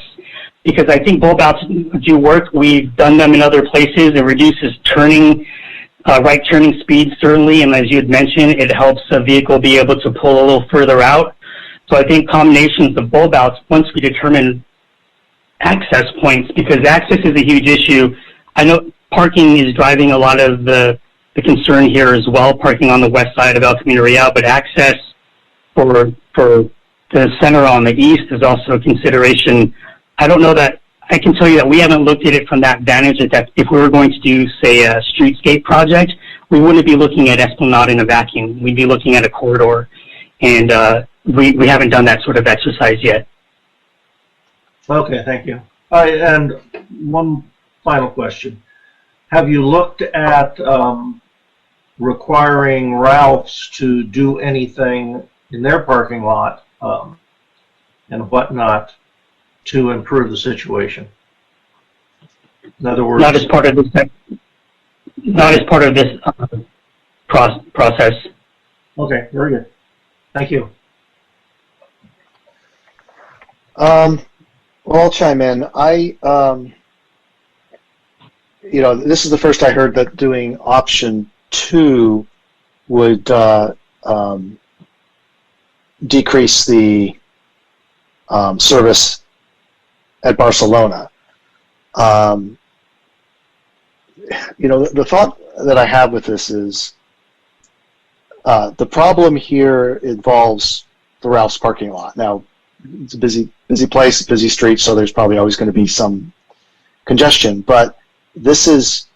because I think bulb outs do work. We've done them in other places. It reduces right turning speed, certainly, and as you had mentioned, it helps a vehicle be able to pull a little further out. So I think combinations of bulb outs, once we determine access points, because access is a huge issue. I know parking is driving a lot of the concern here as well, parking on the west side of El Camino Real, but access for the center on the east is also a consideration. I don't know that, I can tell you that we haven't looked at it from that vantage, that if we were going to do, say, a streetscape project, we wouldn't be looking at Esplanade in a vacuum. We'd be looking at a corridor, and we haven't done that sort of exercise yet. Okay, thank you. All right, and one final question. Have you looked at requiring Ralph's to do anything in their parking lot and whatnot to improve the situation? In other words, Not as part of this. Not as part of this process. Okay, very good. Thank you. Well, I'll chime in. This is the first I heard that doing option 2 would decrease the service at Barcelona. The thought that I have with this is the problem here involves the Ralph's parking lot. Now, it's a busy place, busy street, so there's probably always going to be some congestion. But this is,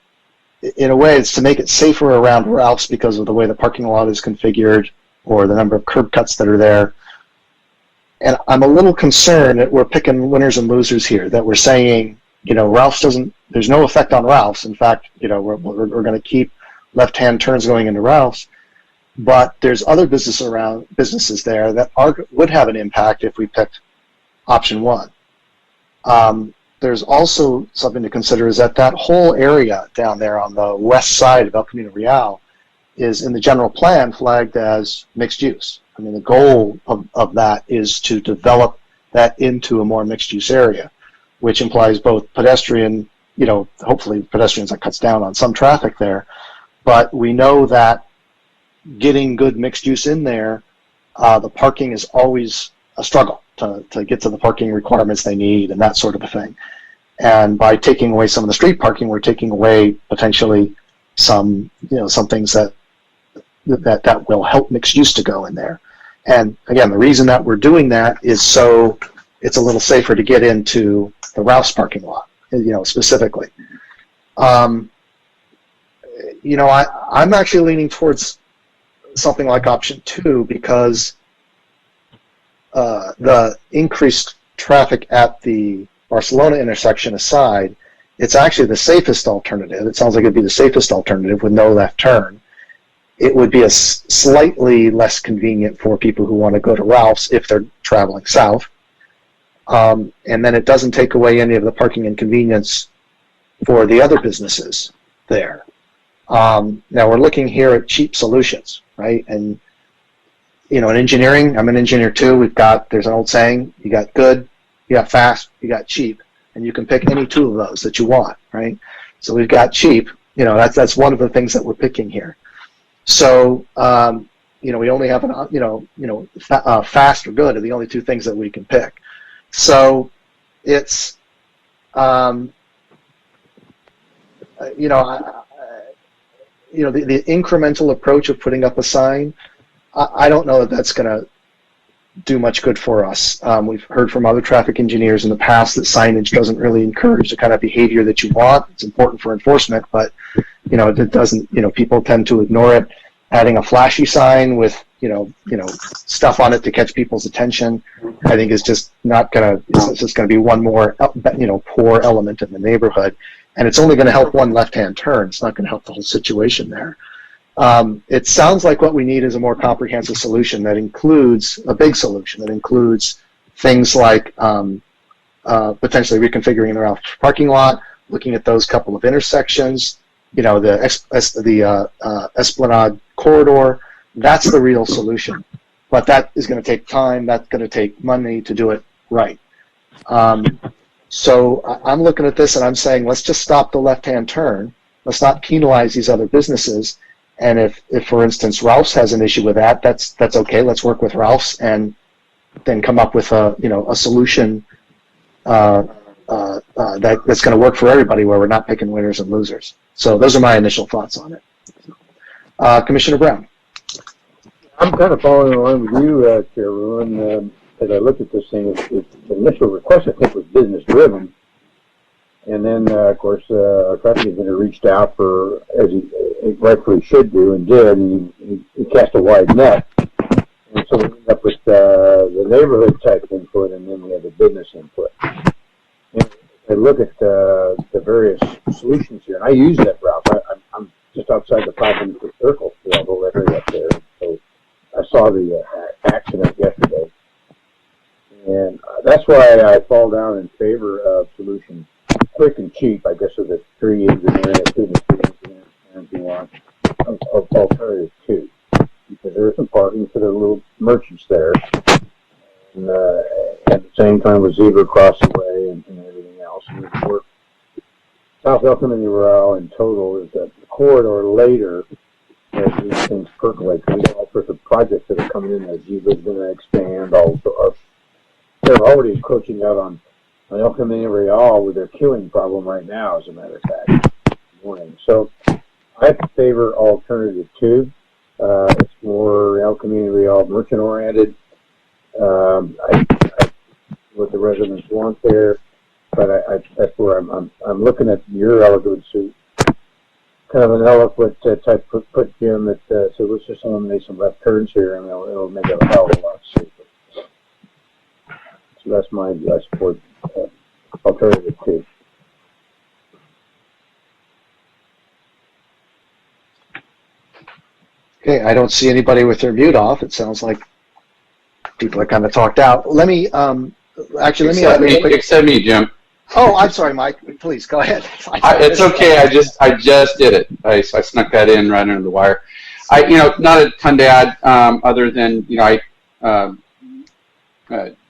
in a way, it's to make it safer around Ralph's because of the way the parking lot is configured or the number of curb cuts that are there. And I'm a little concerned that we're picking winners and losers here, that we're saying, Ralph's there's no effect on Ralph's. In fact, we're going to keep left-hand turns going into Ralph's. But there's other businesses there that would have an impact if we picked option 1. There's also something to consider is that whole area down there on the west side of El Camino Real is in the general plan flagged as mixed use. I mean, the goal of that is to develop that into a more mixed use area, which implies both pedestrian, hopefully pedestrians, that cuts down on some traffic there. But we know that getting good mixed use in there, the parking is always a struggle to get to the parking requirements they need and that sort of a thing. And by taking away some of the street parking, we're taking away potentially some things that will help mixed use to go in there. And again, the reason that we're doing that is so it's a little safer to get into the Ralph's parking lot, specifically. I'm actually leaning towards something like option 2 because the increased traffic at the Barcelona intersection aside, it's actually the safest alternative. It sounds like it'd be the safest alternative with no left turn. It would be slightly less convenient for people who want to go to Ralph's if they're traveling south. And then it doesn't take away any of the parking inconvenience for the other businesses there. Now we're looking here at cheap solutions, right? And in engineering, I'm an engineer too. There's an old saying: you got good, you got fast, you got cheap, and you can pick any 2 of those that you want, right? So we've got cheap. That's one of the things that we're picking here. So we only have fast or good are the only 2 things that we can pick. So it's the incremental approach of putting up a sign, I don't know that that's going to do much good for us. We've heard from other traffic engineers in the past that signage doesn't really encourage the kind of behavior that you want. It's important for enforcement, but it doesn't. People tend to ignore it. Adding a flashy sign with stuff on it to catch people's attention, I think is just not going to. It's just going to be one more poor element in the neighborhood. And it's only going to help one left-hand turn. It's not going to help the whole situation there. It sounds like what we need is a more comprehensive solution that includes a big solution that includes things like potentially reconfiguring the Ralph parking lot, looking at those couple of intersections, the Esplanade corridor. That's the real solution. But that is going to take time. That's going to take money to do it right. So I'm looking at this and I'm saying, let's just stop the left-hand turn. Let's not penalize these other businesses. And if for instance, Ralph's has an issue with that, that's okay. Let's work with Ralph's and then come up with a solution that's going to work for everybody, where we're not picking winners and losers. So those are my initial thoughts on it. Commissioner Brown. I'm kind of following along with you, Chair Ruin. As I looked at this thing, the initial request, I think, was business-driven. And then, of course, our traffic engineer reached out for, as he rightfully should do, and did, and he cast a wide net. And so we ended up with the neighborhood type input, and then we had the business input. look at the various solutions here, and I use that route. I'm just outside the 500-foot circle, the whole area up there. So I saw the accident yesterday, and that's why I fall down in favor of solutions quick and cheap. I guess of the 3 engineering, 2 engineering, and you want of alternative 2, because there is some parking for the little merchants there, and at the same time with zebra crossing way and everything else. And the work South El Camino Real in total is that the corridor later as these things percolate. We got all sorts of projects that are coming in. As zebra's going to expand. They're already encroaching out on El Camino Real with their queuing problem right now, as a matter of fact. Morning. So I favor alternative 2. It's more El Camino Real merchant oriented. What the residents want there, but that's where I'm looking at your eloquent suit, kind of an eloquent type put Jim that so let's just eliminate some left turns here, and it'll make it a hell of a lot safer. So that's my support alternative 2. Okay, I don't see anybody with their mute off. It sounds like people are kind of talked out. Let me Except me, Jim. Oh, I'm sorry, Mike. Please go ahead. It's okay. I just did it. I snuck that in right under the wire. Not a ton to add, other than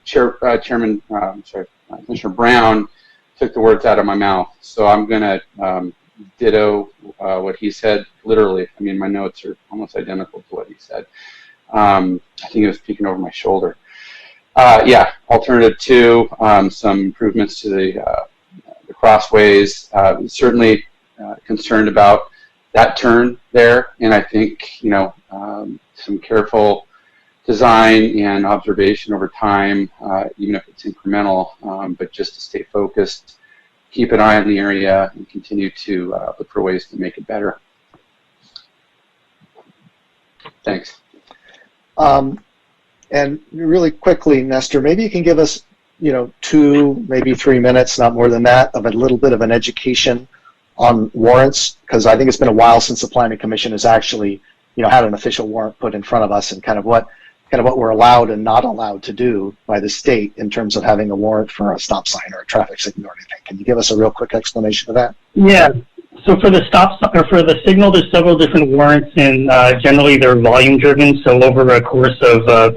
Chairman, Commissioner Brown took the words out of my mouth. So I'm gonna ditto what he said. Literally, I mean, my notes are almost identical to what he said. I think he was peeking over my shoulder. Alternative 2, some improvements to the crossways. Certainly concerned about that turn there, and I think some careful design and observation over time, even if it's incremental, but just to stay focused, keep an eye on the area, and continue to look for ways to make it better. Thanks. And really quickly, Nestor, maybe you can give us, 2, maybe 3 minutes, not more than that, of a little bit of an education on warrants, because I think it's been a while since the Planning Commission has actually, had an official warrant put in front of us, and kind of what we're allowed and not allowed to do by the state in terms of having a warrant for a stop sign or a traffic signal or anything. Can you give us a real quick explanation of that? Yeah. So for the for the signal, there's several different warrants, and generally they're volume driven. So over a course of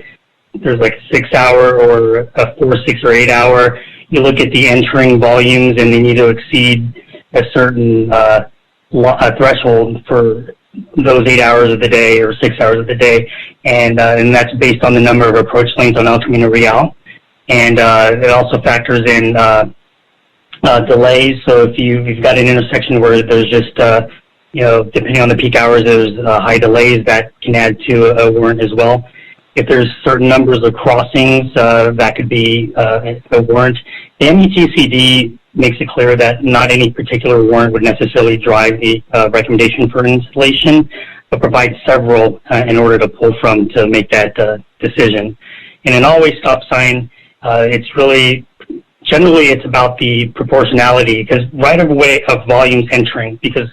there's like a 6-hour or a 4, 6, or 8 hour. You look at the entering volumes, and they need to exceed a certain threshold for those 8 hours of the day or 6 hours of the day, and that's based on the number of approach lanes on El Camino Real, and it also factors in delays. So if you've got an intersection where there's just depending on the peak hours, there's high delays, that can add to a warrant as well. If there's certain numbers of crossings, that could be a warrant. The METCD makes it clear that not any particular warrant would necessarily drive the recommendation for installation, but provides several in order to pull from to make that decision. And an always stop sign, it's really, generally it's about the proportionality, because right of way of volumes entering, because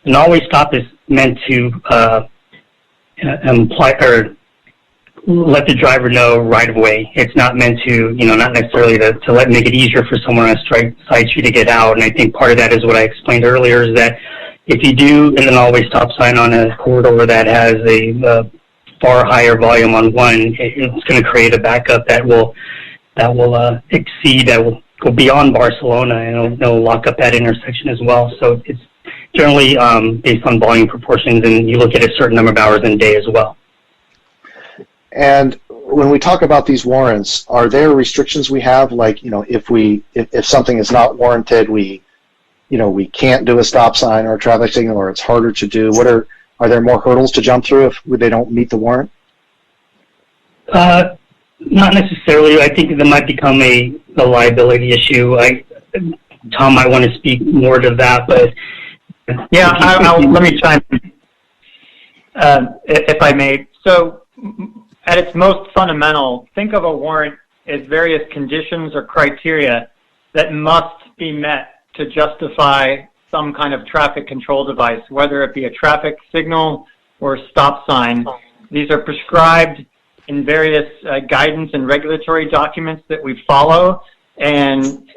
an always stop is meant to imply or let the driver know right of way. It's not meant to, not necessarily to make it easier for someone on a side street to get out. And I think part of that is what I explained earlier, is that if you do an always stop sign on a corridor that has a far higher volume on one, it's going to create a backup that will exceed, that will go beyond Barcelona, and it'll lock up that intersection as well. So it's generally based on volume proportions, and you look at a certain number of hours in a day as well. And when we talk about these warrants, are there restrictions we have? Like, if something is not warranted, we can't do a stop sign or a traffic signal, or it's harder to do. Are there more hurdles to jump through if they don't meet the warrant? Not necessarily. I think that might become a liability issue. Tom might want to speak more to that, but yeah, let me chime in, if I may. So, at its most fundamental, think of a warrant as various conditions or criteria that must be met to justify some kind of traffic control device, whether it be a traffic signal or a stop sign. These are prescribed in various guidance and regulatory documents that we follow, and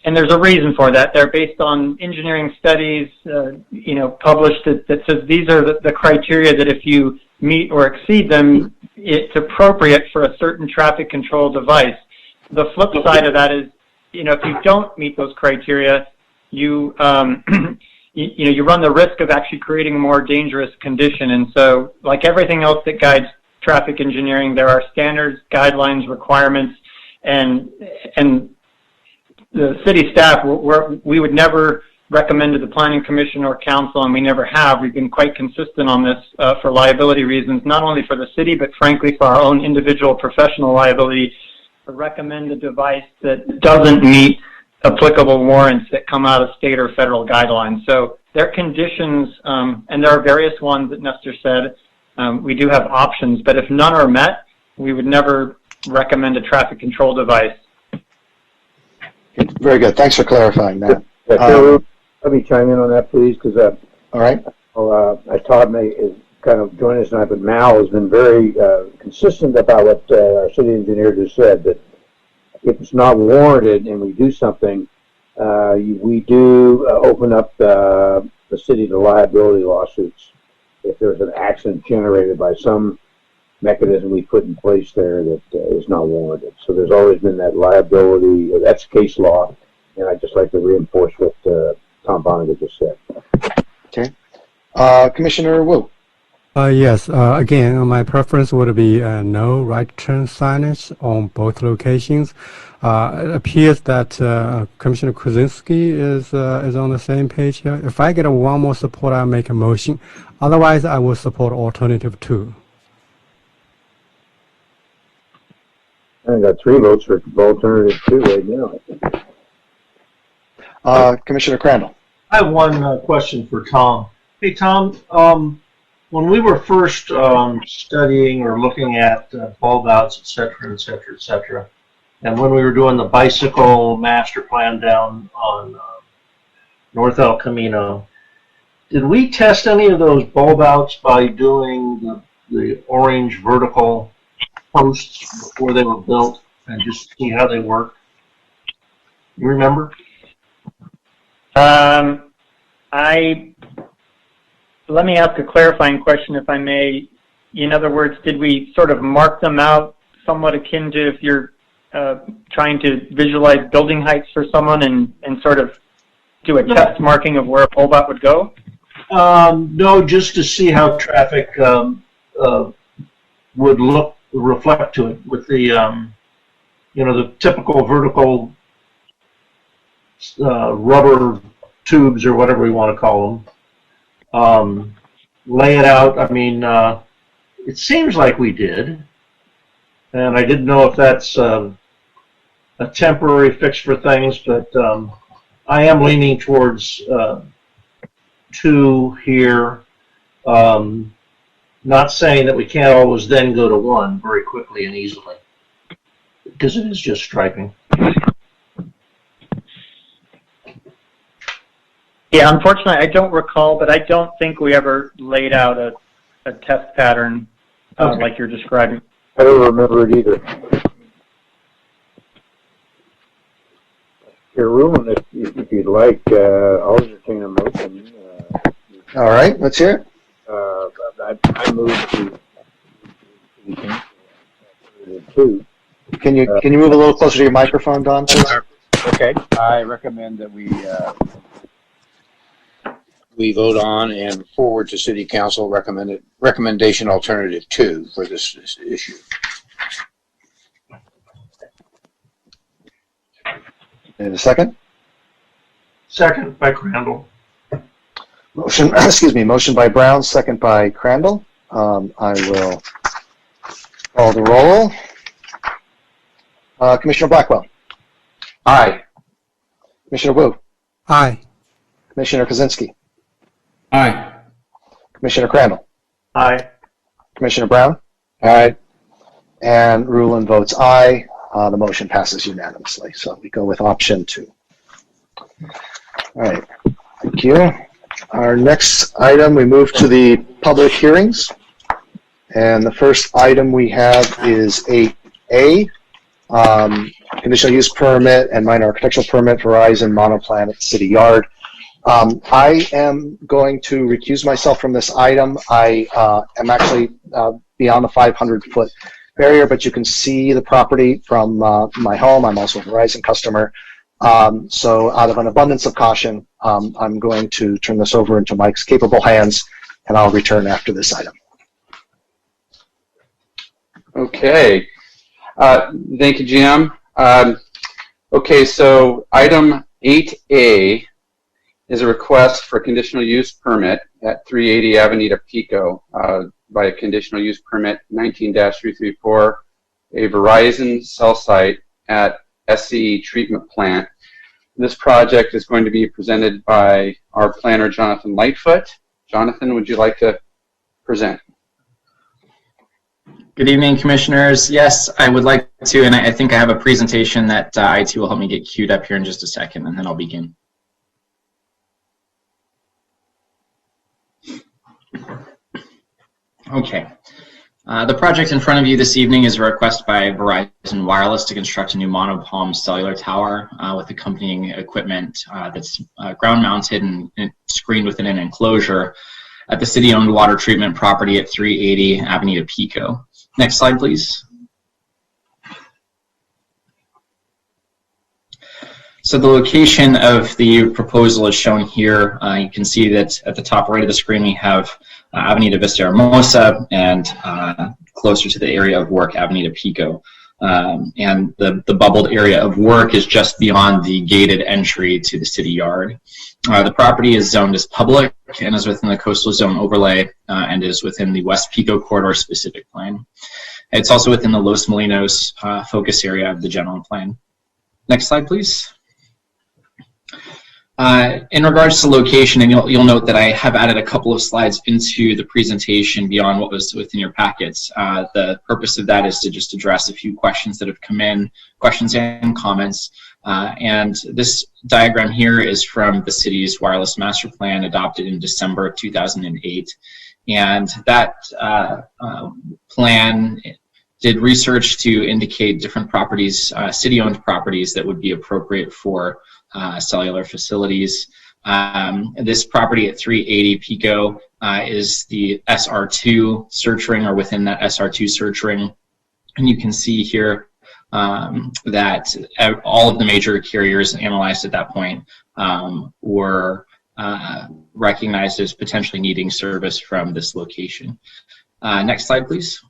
there's a reason for that. They're based on engineering studies, published that says these are the criteria that if you meet or exceed them, it's appropriate for a certain traffic control device. The flip side of that is, if you don't meet those criteria, you you run the risk of actually creating a more dangerous condition. And so, like everything else that guides traffic engineering, there are standards, guidelines, requirements, and the city staff, we would never recommend to the Planning Commission or Council, and we never have. We've been quite consistent on this for liability reasons, not only for the city, but frankly for our own individual professional liability, to recommend a device that doesn't meet applicable warrants that come out of state or federal guidelines. So there are conditions, and there are various ones that Nestor said. We do have options, but if none are met, we would never recommend a traffic control device. Very good. Thanks for clarifying that. Let me chime in on that, please, because all right. Todd is kind of joining us tonight, but Mal has been very consistent about what our city engineer just said, that if it's not warranted and we do something, we do open up the city to liability lawsuits if there's an accident generated by some mechanism we put in place there that is not warranted. So there's always been that liability, that's case law, and I'd just like to reinforce what Tom Bonnet just said. Okay. Commissioner Wu. Yes, again, my preference would be no right turn signage on both locations. It appears that Commissioner Krasinski is on the same page here. If I get one more support, I'll make a motion. Otherwise, I will support alternative 2. I got 3 votes for alternative 2 right now. Commissioner Crandall. I have one question for Tom. Hey, Tom, when we were first studying or looking at bulb outs, et cetera, and when we were doing the bicycle master plan down on North El Camino, did we test any of those bulb outs by doing the orange vertical posts before they were built and just see how they work? You remember? Let me ask a clarifying question, if I may. In other words, did we sort of mark them out somewhat akin to if you're trying to visualize building heights for someone and sort of do a test marking of where a bulb out would go? No, just to see how traffic would reflect to it with the, the typical vertical rubber tubes or whatever we want to call them. Lay it out. I mean, it seems like we did, and I didn't know if that's a temporary fix for things, but I am leaning towards 2 here. Not saying that we can't always then go to 1 very quickly and easily, because it is just striping. Yeah, unfortunately, I don't recall, but I don't think we ever laid out a test pattern like you're describing. I don't remember it either. Your room, if you'd like, I'll entertain a motion. All right, let's hear it. I move to 2. Can you move a little closer to your microphone, Don, please? Okay. I recommend that we vote on and forward to City Council recommendation alternative 2 for this issue. And a second? Second by Crandall. Motion by Brown, second by Crandall. I will call the roll. Commissioner Blackwell. Aye. Commissioner Wu. Aye. Commissioner Kaczynski. Aye. Commissioner Crandall. Aye. Commissioner Brown. Aye. And Rulon votes aye. The motion passes unanimously. So we go with option 2. All right, thank you. Our next item, we move to the public hearings. And the first item we have is 8A, conditional use permit and minor architectural permit, Verizon monoplan at the city yard. I am going to recuse myself from this item. I am actually beyond the 500-foot barrier, but you can see the property from my home. I'm also a Verizon customer. So out of an abundance of caution, I'm going to turn this over into Mike's capable hands, and I'll return after this item. Okay. Thank you, Jim. Okay, so item 8A is a request for conditional use permit at 380 Avenida Pico by a conditional use permit 19-334, a Verizon cell site at SCE treatment plant. This project is going to be presented by our planner, Jonathan Lightfoot. Jonathan, would you like to present? Good evening, commissioners. Yes, I would like to, and I think I have a presentation that IT will help me get queued up here in just a second, and then I'll begin. Okay. The project in front of you this evening is a request by Verizon Wireless to construct a new monopalm cellular tower with accompanying equipment that's ground mounted and screened within an enclosure at the city-owned water treatment property at 380 Avenida Pico. Next slide, please. So the location of the proposal is shown here. You can see that at the top right of the screen we have Avenida Vista Hermosa and closer to the area of work, Avenida Pico. And the bubbled area of work is just beyond the gated entry to the city yard. The property is zoned as public and is within the coastal zone overlay and is within the West Pico corridor specific plan. It's also within the Los Molinos focus area of the general plan. Next slide, please. In regards to location, and you'll note that I have added a couple of slides into the presentation beyond what was within your packets. The purpose of that is to just address a few questions that have come in, questions and comments. And this diagram here is from the city's wireless master plan adopted in December of 2008. And that plan did research to indicate different properties, city-owned properties that would be appropriate for cellular facilities. This property at 380 Pico is the SR2 search ring, or within that SR2 search ring. And you can see here that all of the major carriers analyzed at that point were recognized as potentially needing service from this location. Next slide, please.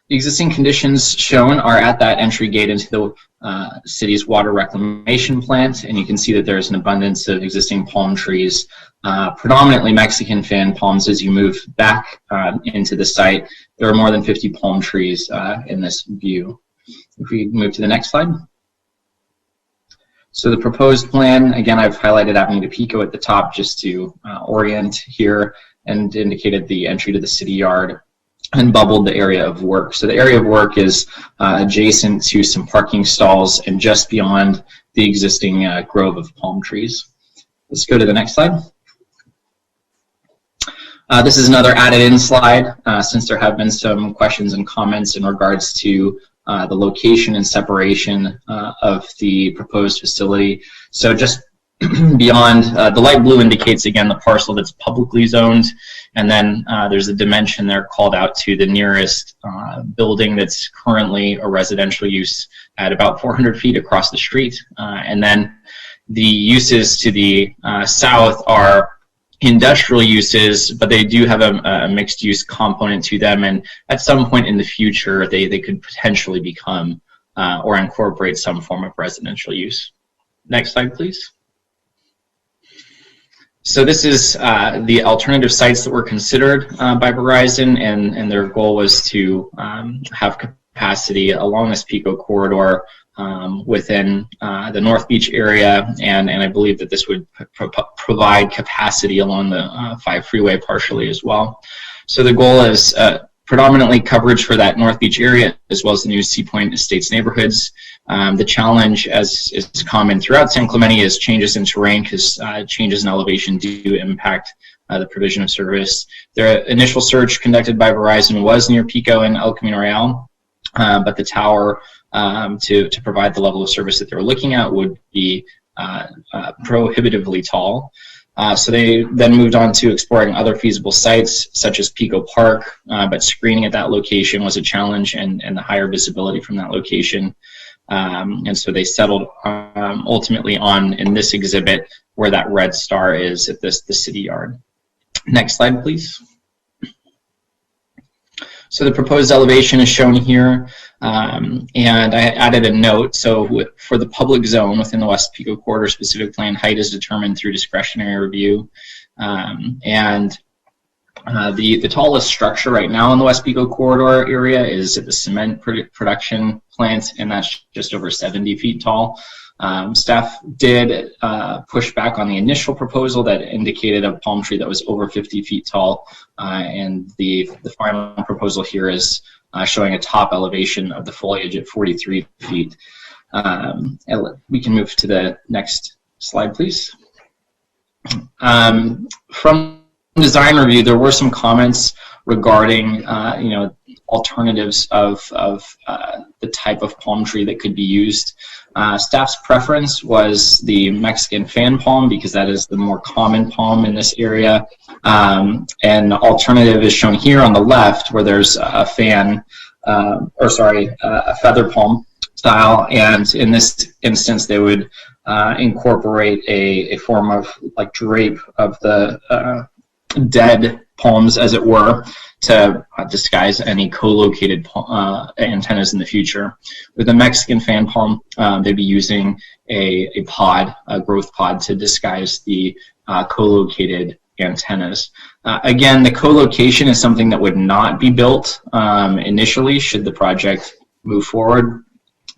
The existing conditions shown are at that entry gate into the city's water reclamation plant, and you can see that there's an abundance of existing palm trees, predominantly Mexican fan palms. As you move back into the site, there are more than 50 palm trees in this view. If we move to the next slide. So the proposed plan, again, I've highlighted Avenida Pico at the top just to orient here, and indicated the entry to the city yard and bubbled the area of work. So the area of work is adjacent to some parking stalls and just beyond the existing grove of palm trees. Let's go to the next slide. This is another added-in slide since there have been some questions and comments in regards to the location and separation of the proposed facility. So just beyond, the light blue indicates, again, the parcel that's publicly zoned, and then there's a dimension there called out to the nearest building that's currently a residential use at about 400 feet across the street. And then the uses to the south are industrial uses, but they do have a mixed use component to them, and at some point in the future they could potentially become or incorporate some form of residential use. Next slide, please. So this is the alternative sites that were considered by Verizon, and their goal was to have capacity along this Pico corridor within the North Beach area, and I believe that this would provide capacity along the 5 freeway partially as well. So the goal is predominantly coverage for that North Beach area, as well as the new Sea Point Estates neighborhoods. The challenge, as is common throughout San Clemente, is changes in terrain, because changes in elevation do impact the provision of service. The initial search conducted by Verizon was near Pico and El Camino Real, but the tower to provide the level of service that they were looking at would be prohibitively tall. So they then moved on to exploring other feasible sites, such as Pico Park, but screening at that location was a challenge, and the higher visibility from that location. And so they settled ultimately on, in this exhibit, where that red star is at the city yard. Next slide, please. So the proposed elevation is shown here, and I added a note. So for the public zone within the West Pico Corridor specific plan, height is determined through discretionary review. The tallest structure right now in the West Pico Corridor area is at the cement production plant, and that's just over 70 feet tall. Staff did push back on the initial proposal that indicated a palm tree that was over 50 feet tall, and the final proposal here is showing a top elevation of the foliage at 43 feet. We can move to the next slide, please. From design review, there were some comments regarding alternatives of the type of palm tree that could be used. Staff's preference was the Mexican fan palm, because that is the more common palm in this area. And the alternative is shown here on the left, where there's a a feather palm style. And in this instance, they would incorporate a form of like drape of the dead palms, as it were, to disguise any co-located antennas in the future. With the Mexican fan palm, they'd be using a growth pod to disguise the co-located antennas. Again, the co-location is something that would not be built initially should the project move forward.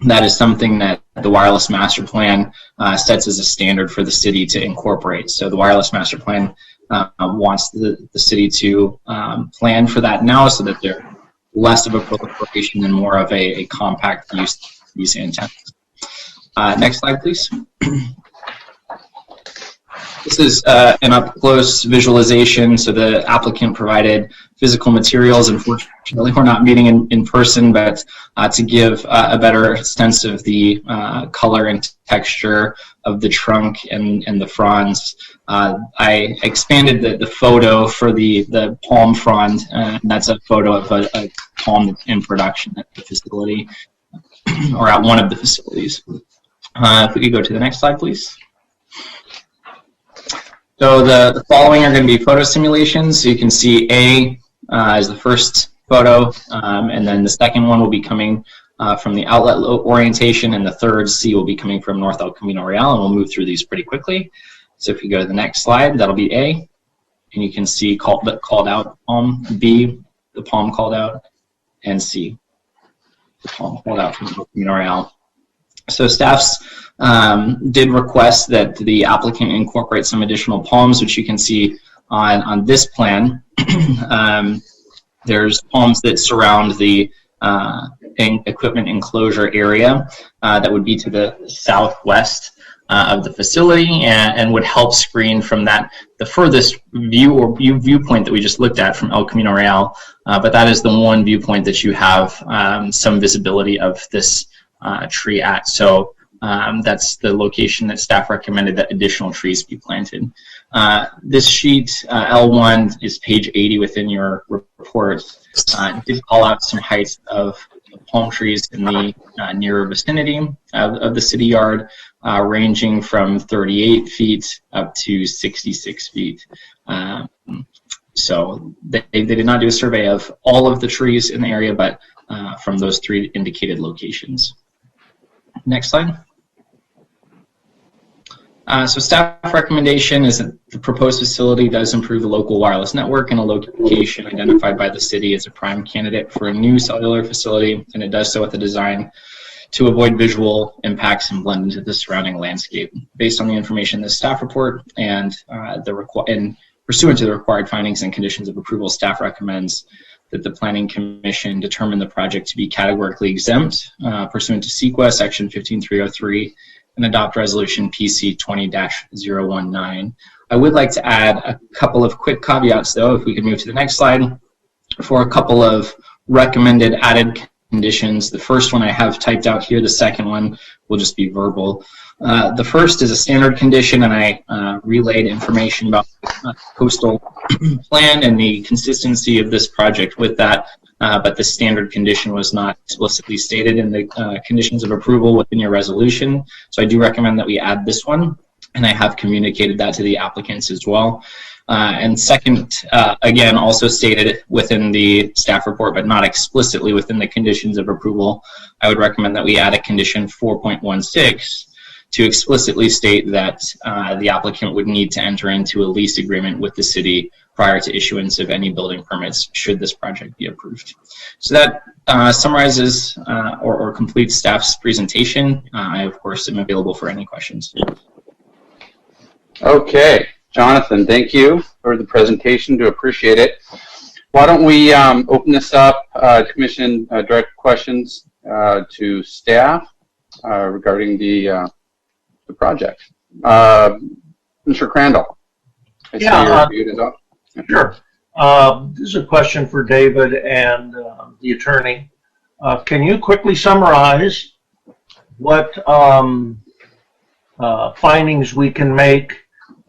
That is something that the wireless master plan sets as a standard for the city to incorporate. So the wireless master plan wants the city to plan for that now, so that they're less of a proliferation and more of a compact use of these antennas. Next slide, please. This is an up-close visualization. So the applicant provided physical materials. Unfortunately, we're not meeting in person, but to give a better sense of the color and texture of the trunk and the fronds, I expanded the photo for the palm frond, and that's a photo of a palm that's in production at the facility, or at one of the facilities. If we could go to the next slide, please. So the following are going to be photo simulations. So you can see A is the first photo, and then the second one will be coming from the outlet orientation, and the third, C, will be coming from North El Camino Real, and we'll move through these pretty quickly. So if you go to the next slide, that'll be A, and you can see called out palm, B, the palm called out, and C, the palm called out from El Camino Real. So staffs did request that the applicant incorporate some additional palms, which you can see on this plan. There's palms that surround the equipment enclosure area that would be to the southwest of the facility, and would help screen from the furthest viewpoint that we just looked at from El Camino Real, but that is the one viewpoint that you have some visibility of this tree at. So that's the location that staff recommended that additional trees be planted. This sheet, L1, is page 80 within your report. Did call out some heights of palm trees in the nearer vicinity of the city yard, ranging from 38 feet up to 66 feet. So they did not do a survey of all of the trees in the area, but from those three indicated locations. Next slide. So staff recommendation is that the proposed facility does improve the local wireless network in a location identified by the city as a prime candidate for a new cellular facility, and it does so with a design to avoid visual impacts and blend into the surrounding landscape. Based on the information in the staff report and pursuant to the required findings and conditions of approval, staff recommends that the Planning Commission determine the project to be categorically exempt pursuant to CEQA Section 15303 and adopt Resolution PC 20-019. I would like to add a couple of quick caveats, though, if we could move to the next slide, for a couple of recommended added conditions. The first one I have typed out here. The second one will just be verbal. The first is a standard condition, and I relayed information about the coastal plan and the consistency of this project with that, but the standard condition was not explicitly stated in the conditions of approval within your resolution. So I do recommend that we add this one, and I have communicated that to the applicants as well. And second, again, also stated within the staff report, but not explicitly within the conditions of approval, I would recommend that we add a condition 4.16 to explicitly state that the applicant would need to enter into a lease agreement with the city prior to issuance of any building permits should this project be approved. So that summarizes or completes staff's presentation. I, of course, am available for any questions. Okay, Jonathan, thank you for the presentation. Do appreciate it. Why don't we open this up to Commission direct questions to staff regarding the project. Mr. Crandall, I see you're muted up. Sure. This is a question for David and the attorney. Can you quickly summarize what findings we can make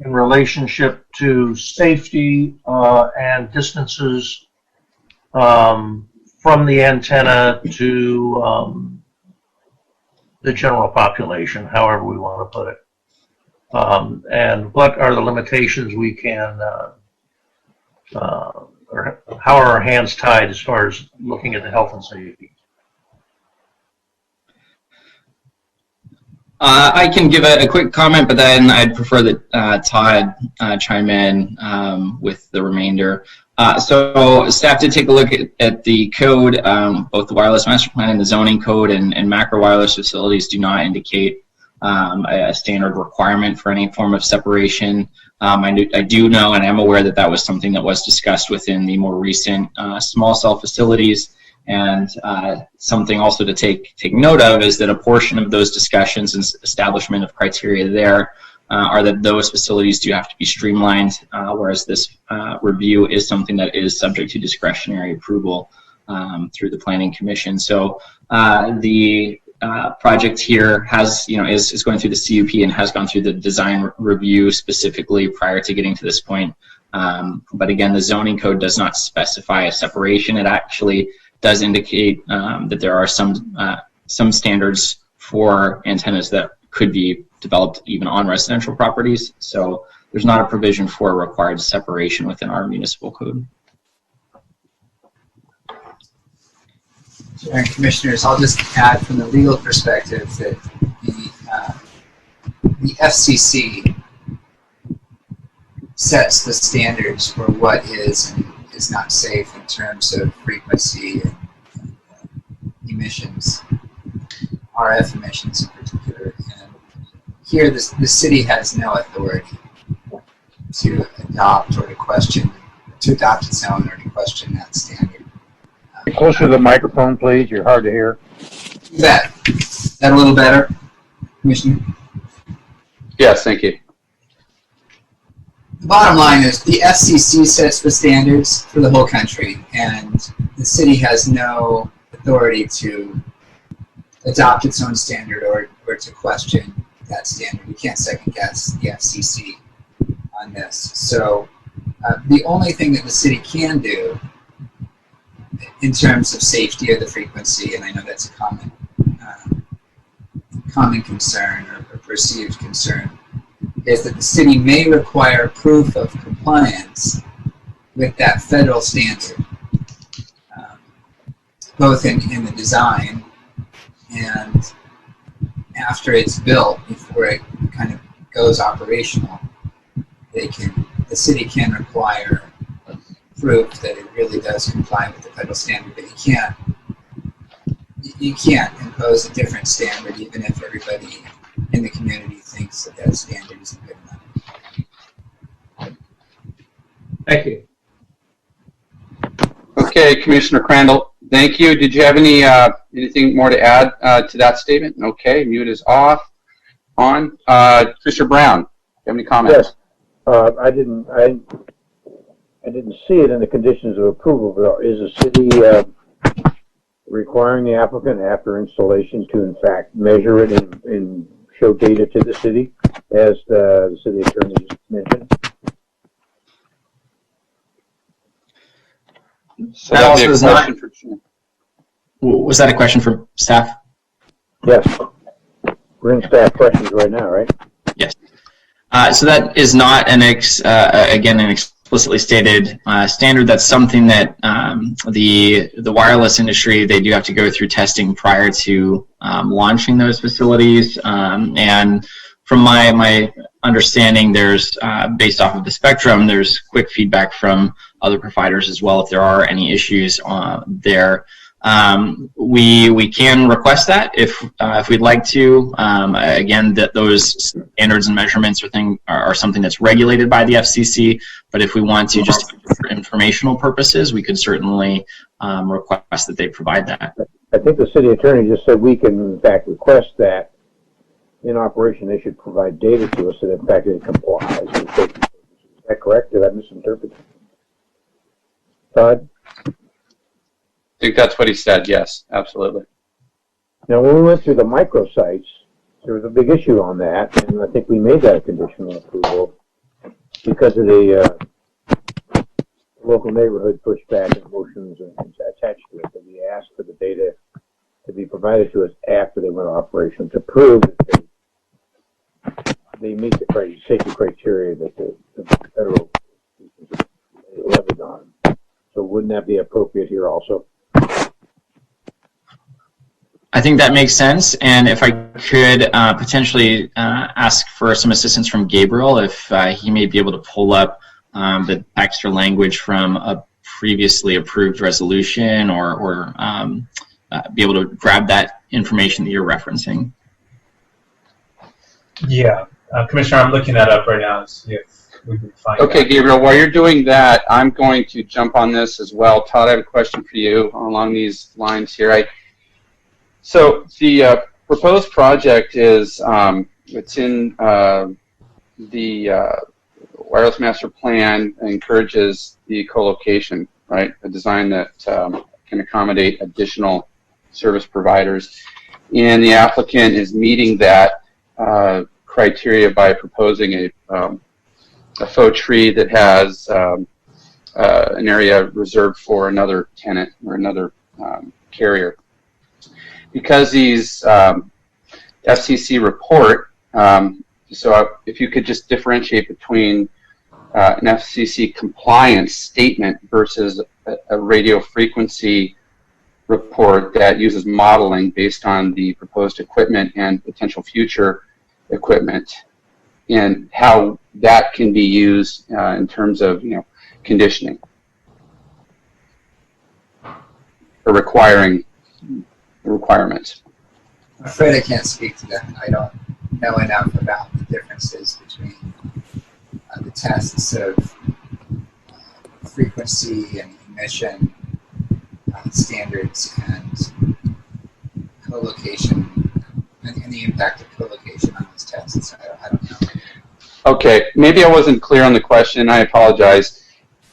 in relationship to safety and distances from the antenna to the general population, however we want to put it? And what are the limitations we can, or how are our hands tied as far as looking at the health and safety? I can give a quick comment, but then I'd prefer that Todd chime in with the remainder. So staff did take a look at the code. Both the wireless master plan and the zoning code and macro wireless facilities do not indicate a standard requirement for any form of separation. I do know and am aware that that was something that was discussed within the more recent small cell facilities. And something also to take note of is that a portion of those discussions and establishment of criteria there are that those facilities do have to be streamlined, whereas this review is something that is subject to discretionary approval through the Planning Commission. So the project here has, is going through the CUP and has gone through the design review specifically prior to getting to this point. But again, the zoning code does not specify a separation. It actually does indicate that there are some standards for antennas that could be developed even on residential properties. So there's not a provision for a required separation within our municipal code. Chair and Commissioners, I'll just add from the legal perspective that the FCC sets the standards for what is and is not safe in terms of frequency and emissions, RF emissions in particular. And here, the city has no authority to adopt or to question, to adopt its own or to question that standard. Get closer to the microphone, please. You're hard to hear. Is that a little better, Commissioner? Yes, thank you. The bottom line is the FCC sets the standards for the whole country, and the city has no authority to adopt its own standard or to question that standard. We can't second guess the FCC on this. So the only thing that the city can do in terms of safety of the frequency, and I know that's a common concern or perceived concern, is that the city may require proof of compliance with that federal standard, both in the design and after it's built, before it kind of goes operational. The city can require proof that it really does comply with the federal standard, but you can't impose a different standard even if everybody in the community thinks that that standard isn't good enough. Thank you. Okay, Commissioner Crandall, thank you. Did you have any anything more to add to that statement? Okay, mute is off. On. Commissioner Brown, do you have any comments? Yes. I didn't see it in the conditions of approval, but is the city requiring the applicant after installation to in fact measure it and show data to the city, as the city attorney just mentioned? So that was a question for Was that a question for staff? Yes. We're in staff questions right now, right? Yes. So that is not an again an explicitly stated standard. That's something that the wireless industry, they do have to go through testing prior to launching those facilities. And from my understanding, there's based off of the spectrum, there's quick feedback from other providers as well if there are any issues there. We can request that if we'd like to. Again, that those standards and measurements are something that's regulated by the FCC. But if we want to, just for informational purposes, we could certainly request that they provide that. I think the city attorney just said we can in fact request that. In operation, they should provide data to us that in fact it complies. Is that correct? Did I misinterpret? Todd? I think that's what he said, yes, absolutely. Now, when we went through the microsites, there was a big issue on that, and I think we made that a conditional approval because of the local neighborhood pushback and motions attached to it, that we asked for the data to be provided to us after they went operation to prove that they meet the safety criteria that the federal levied on. So wouldn't that be appropriate here also? I think that makes sense, and if I could potentially ask for some assistance from Gabriel, if he may be able to pull up the extra language from a previously approved resolution, or be able to grab that information that you're referencing. Yeah, Commissioner, I'm looking that up right now to see if we can find Okay, that. Gabriel, while you're doing that, I'm going to jump on this as well. Todd, I have a question for you along these lines here. So the proposed project is, it's in the wireless master plan, encourages the co-location, right? A design that can accommodate additional service providers. And the applicant is meeting that criteria by proposing a faux tree that has an area reserved for another tenant or another carrier. Because these FCC report, so if you could just differentiate between an FCC compliance statement versus a radio frequency report that uses modeling based on the proposed equipment and potential future equipment, and how that can be used in terms of conditioning or requiring requirements. I'm afraid I can't speak to that. I don't know enough about the differences between the tests of frequency and emission standards and co-location and the impact of co-location on those tests. I don't know. Okay, maybe I wasn't clear on the question. I apologize.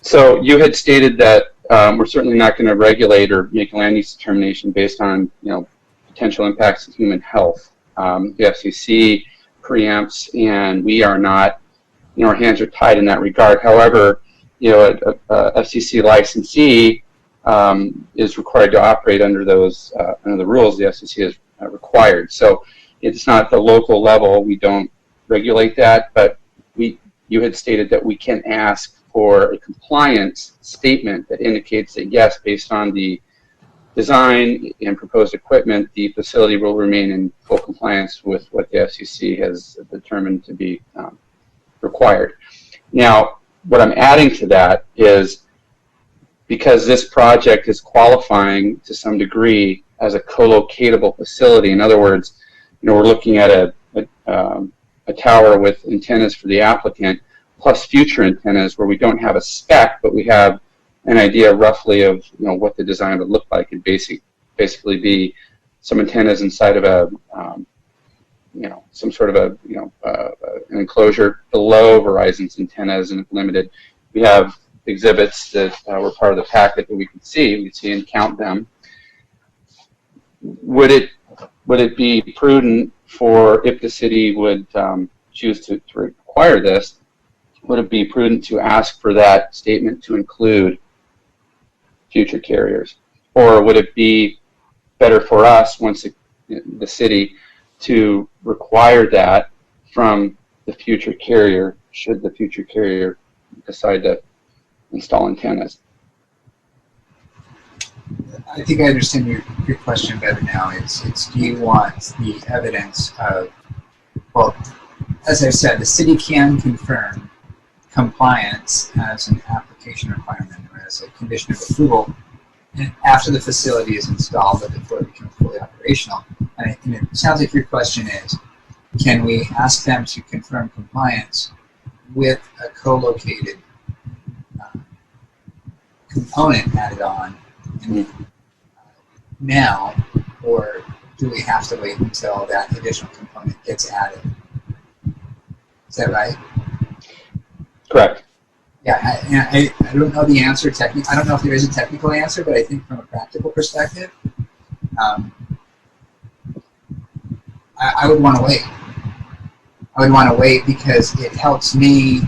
So you had stated that we're certainly not going to regulate or make a land use determination based on potential impacts of human health. The FCC preempts, and we are not. Our hands are tied in that regard. However, a FCC licensee is required to operate under those under the rules the FCC has required. So it's not at the local level. We don't regulate that, but you had stated that we can ask for a compliance statement that indicates that yes, based on the design and proposed equipment, the facility will remain in full compliance with what the FCC has determined to be required. Now, what I'm adding to that is because this project is qualifying to some degree as a co-locatable facility. In other words, we're looking at a tower with antennas for the applicant, plus future antennas where we don't have a spec, but we have an idea roughly of what the design would look like. It'd basically be some antennas inside of a some sort of an enclosure below Verizon's antennas and limited. We have exhibits that were part of the packet that we could see and count them. Would it be prudent for, if the city would choose to require this, would it be prudent to ask for that statement to include future carriers? Or would it be better for us, once the city, to require that from the future carrier, should the future carrier decide to install antennas? I think I understand your question better now. It's do you want the evidence of, well, as I said, the city can confirm compliance as an application requirement or as a condition of approval after the facility is installed, but before it becomes fully operational. And it sounds like your question is, can we ask them to confirm compliance with a co-located component added on now, or do we have to wait until that additional component gets added? Is that right? Correct. Yeah, I don't know the answer technically. I don't know if there is a technical answer, but I think from a practical perspective, I would want to wait. I would want to wait because it helps me,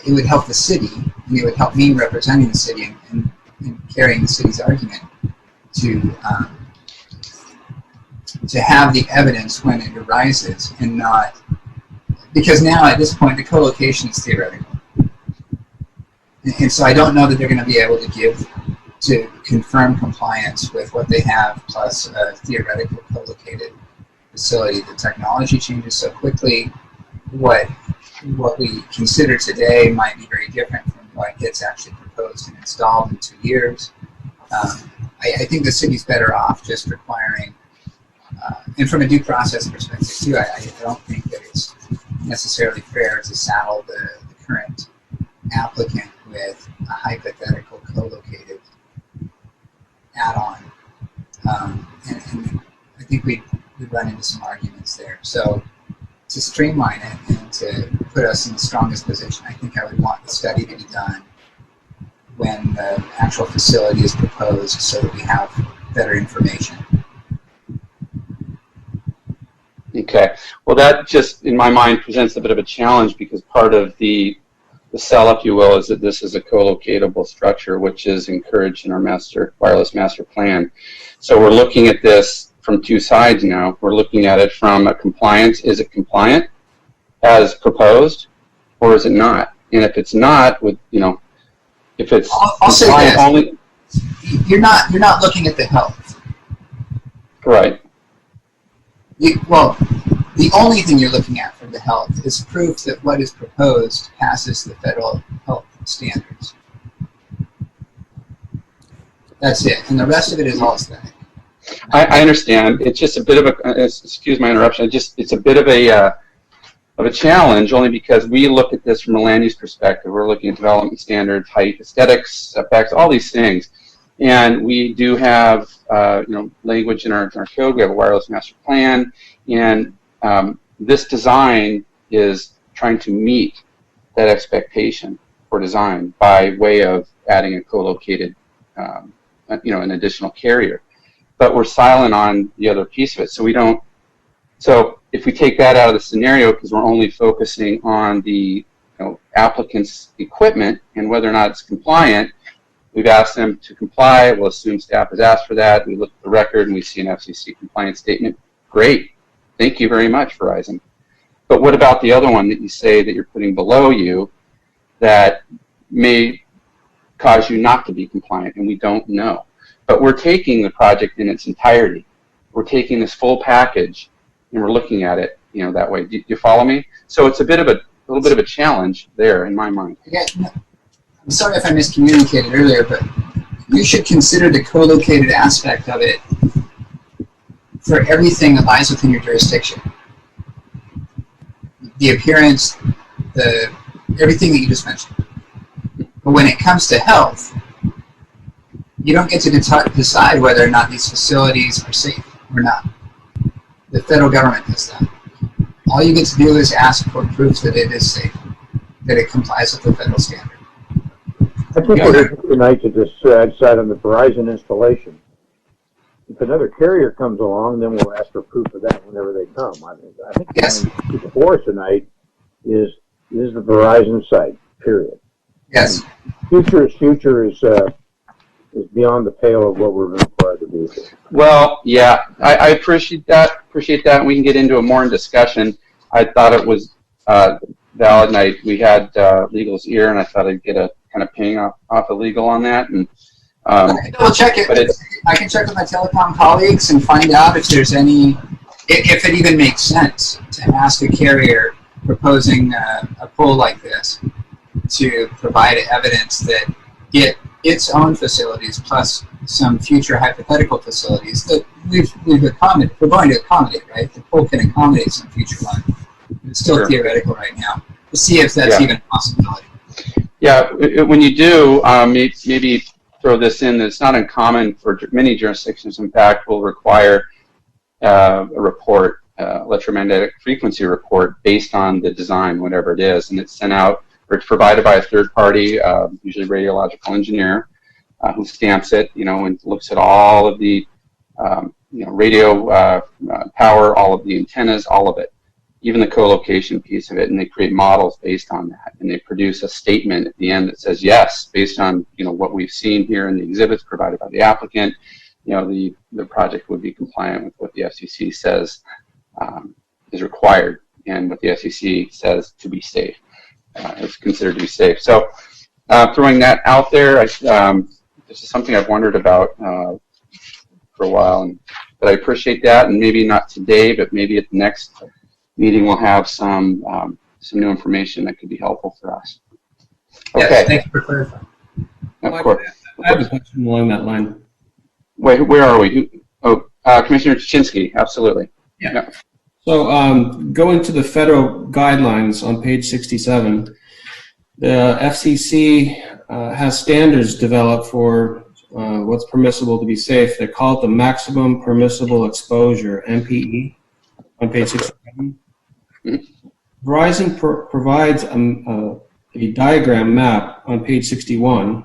it would help the city, and it would help me representing the city and carrying the city's argument to have the evidence when it arises, and not, because now at this point the co-location is theoretical. And so I don't know that they're going to be able to confirm compliance with what they have plus a theoretical co-located facility. The technology changes so quickly. What we consider today might be very different from what gets actually proposed and installed in 2 years. I think the city's better off just requiring, and from a due process perspective too, I don't think that it's necessarily fair to saddle the current applicant with a hypothetical co-located add-on. And I think we'd run into some arguments there. So to streamline it and to put us in the strongest position, I think I would want the study to be done when the actual facility is proposed so that we have better information. Okay. Well, that just, in my mind, presents a bit of a challenge, because part of the sell, if you will, is that this is a co-locatable structure, which is encouraged in our wireless master plan. So we're looking at this from two sides now. We're looking at it from a compliance. Is it compliant as proposed, or is it not? And if it's not, if it's I'll say compliant this. only, You're not looking at the health. right? Well, the only thing you're looking at for the health is proof that what is proposed passes the federal health standards. That's it, and the rest of it is all aesthetic. I understand. It's just a bit of a, excuse my interruption, it's a bit of a challenge, only because we look at this from a land use perspective. We're looking at development standards, height, aesthetics, setbacks, all these things. And we do have language in our code. We have a wireless master plan, and this design is trying to meet that expectation for design by way of adding a co-located, an additional carrier. But we're silent on the other piece of it, so we don't. So if we take that out of the scenario, because we're only focusing on the applicant's equipment and whether or not it's compliant, we've asked them to comply. We'll assume staff has asked for that. We look at the record and we see an FCC compliance statement. Great. Thank you very much, Verizon. But what about the other one that you say that you're putting below you that may cause you not to be compliant, and we don't know? But we're taking the project in its entirety. We're taking this full package and we're looking at it, that way. Do you follow me? So it's a little bit of a challenge there in my mind. Yeah, I'm sorry if I miscommunicated earlier, but you should consider the co-located aspect of it for everything that lies within your jurisdiction. The appearance, everything that you just mentioned. But when it comes to health, you don't get to decide whether or not these facilities are safe or not. The federal government does that. All you get to do is ask for proof that it is safe, that it complies with the federal standard. I think we're here tonight to decide on the Verizon installation. If another carrier comes along, then we'll ask for proof of that whenever they come. I think Yes. the before us tonight is the Verizon site, period. Yes. Future is beyond the pale of what we're required to do. Well, yeah, I appreciate that. And we can get into it more in discussion. I thought it was valid, and we had legal's ear, and I thought I'd get a kind of ping off of legal on that. And I can double check it. But I can check with my telecom colleagues and find out if there's if it even makes sense to ask a carrier proposing a pole like this to provide evidence that its own facilities plus some future hypothetical facilities that we're going to accommodate, right? The pole can accommodate some future one. It's still Sure. theoretical right now. To see if that's even a possibility. Yeah, when you do, maybe throw this in. It's not uncommon for many jurisdictions. In fact, will require a report, electromagnetic frequency report, based on the design, whatever it is, and it's sent out or it's provided by a third party, usually radiological engineer, who stamps it, and looks at all of the, radio power, all of the antennas, all of it, even the co-location piece of it, and they create models based on that, and they produce a statement at the end that says, yes, based on what we've seen here in the exhibits provided by the applicant, the project would be compliant with what the FCC says is required, and what the FCC says to be safe. It's considered to be safe. So throwing that out there, this is something I've wondered about for a while, but I appreciate that, and maybe not today, but maybe at the next meeting we'll have some new information that could be helpful for us. Okay. Yes, thank you for clarifying. Of course. I have a question along that line. Wait, where are we? Commissioner Chichinsky, absolutely. Yeah. So going to the federal guidelines on page 67, the FCC has standards developed for what's permissible to be safe. They call it the maximum permissible exposure, MPE, on page 67. Verizon provides a diagram map on page 61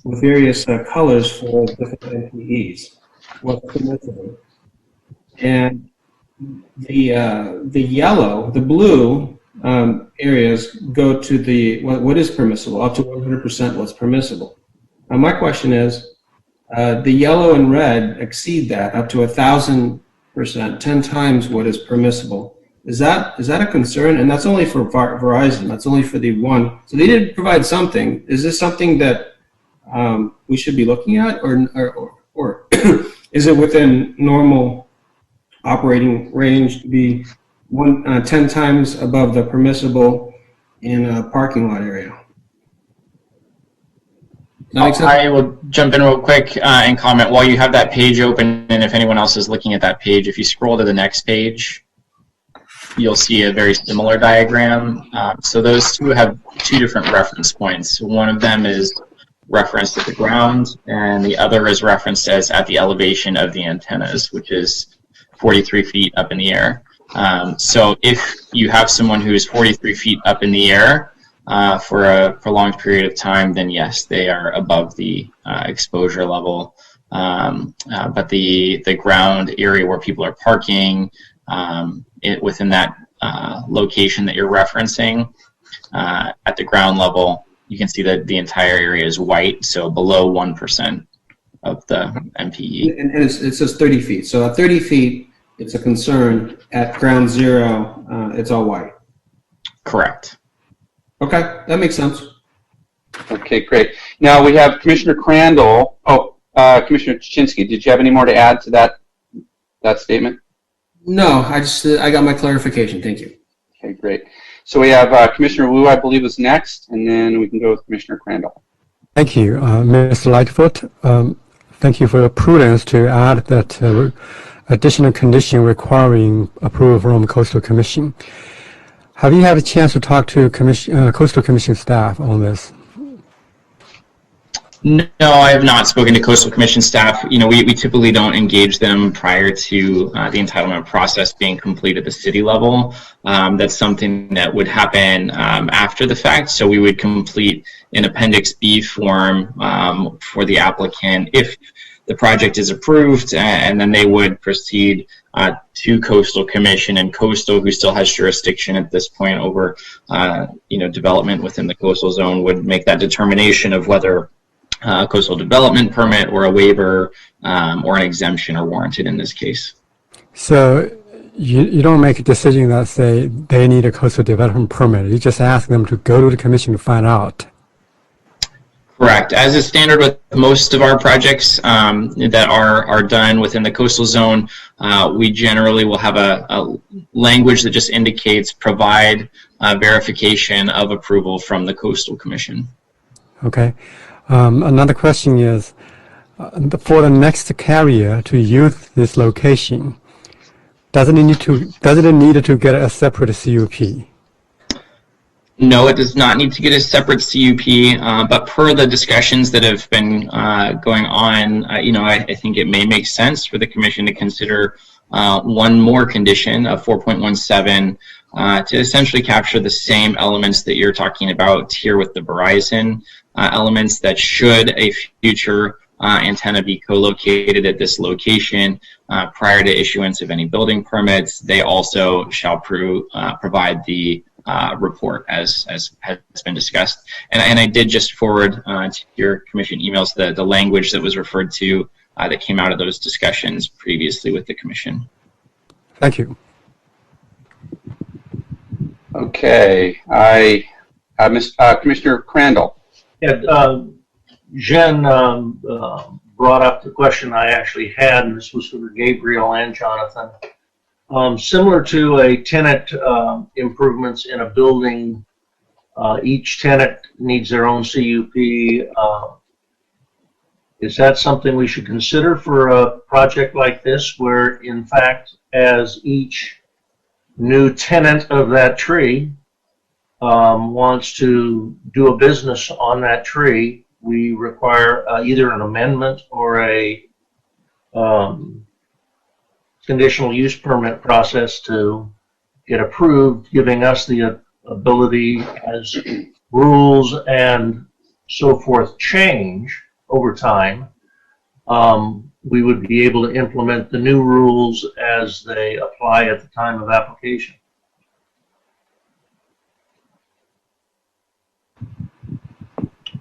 with various colors for different MPEs, what's permissible. And the yellow, the blue areas go to the what is permissible, up to 100% what's permissible. Now my question is, the yellow and red exceed that up to 1,000%, 10 times what is permissible. Is that a concern? And that's only for Verizon. That's only for the one. So they did provide something. Is this something that we should be looking at, or is it within normal operating range to be 10 times above the permissible in a parking lot area? I will jump in real quick and comment while you have that page open, and if anyone else is looking at that page, if you scroll to the next page, you'll see a very similar diagram. So those two have two different reference points. One of them is referenced at the ground, and the other is referenced as at the elevation of the antennas, which is 43 feet up in the air. So if you have someone who is 43 feet up in the air for a prolonged period of time, then yes, they are above the exposure level. But the ground area where people are parking, within that location that you're referencing, at the ground level, you can see that the entire area is white, so below 1% of the MPE. And it says 30 feet. So at 30 feet, it's a concern. At ground zero, it's all white. Correct. Okay, that makes sense. Okay, great. Now we have Commissioner Crandall. Commissioner Chichinsky, did you have any more to add to that statement? No, I got my clarification. Thank you. Okay, great. So we have Commissioner Wu, I believe, is next, and then we can go with Commissioner Crandall. Thank you, Mr. Lightfoot. Thank you for your prudence to add that additional condition requiring approval from Coastal Commission. Have you had a chance to talk to Coastal Commission staff on this? No, I have not spoken to Coastal Commission staff. You know, we typically don't engage them prior to the entitlement process being complete at the city level. That's something that would happen after the fact. So we would complete an Appendix B form for the applicant if the project is approved, and then they would proceed to Coastal Commission, and Coastal, who still has jurisdiction at this point over development within the coastal zone, would make that determination of whether a coastal development permit or a waiver or an exemption are warranted in this case. So you don't make a decision that say they need a coastal development permit. You just ask them to go to the commission to find out. Correct. As is standard with most of our projects that are done within the coastal zone, we generally will have a language that just indicates provide verification of approval from the Coastal Commission. Okay. Another question is, for the next carrier to use this location, does it need to get a separate CUP? No, it does not need to get a separate CUP, but per the discussions that have been going on, I think it may make sense for the commission to consider one more condition of 4.17 to essentially capture the same elements that you're talking about here with the Verizon elements, that should a future antenna be co-located at this location prior to issuance of any building permits, they also shall provide the report as has been discussed. And I did just forward to your commission emails the language that was referred to that came out of those discussions previously with the commission. Thank you. Okay, Commissioner Crandall. Yeah, Jen brought up the question I actually had, and this was for Gabriel and Jonathan. Similar to a tenant improvements in a building, each tenant needs their own CUP. Is that something we should consider for a project like this, where in fact, as each new tenant of that tree wants to do a business on that tree, we require either an amendment or a conditional use permit process to get approved, giving us the ability, as rules and so forth change over time, we would be able to implement the new rules as they apply at the time of application.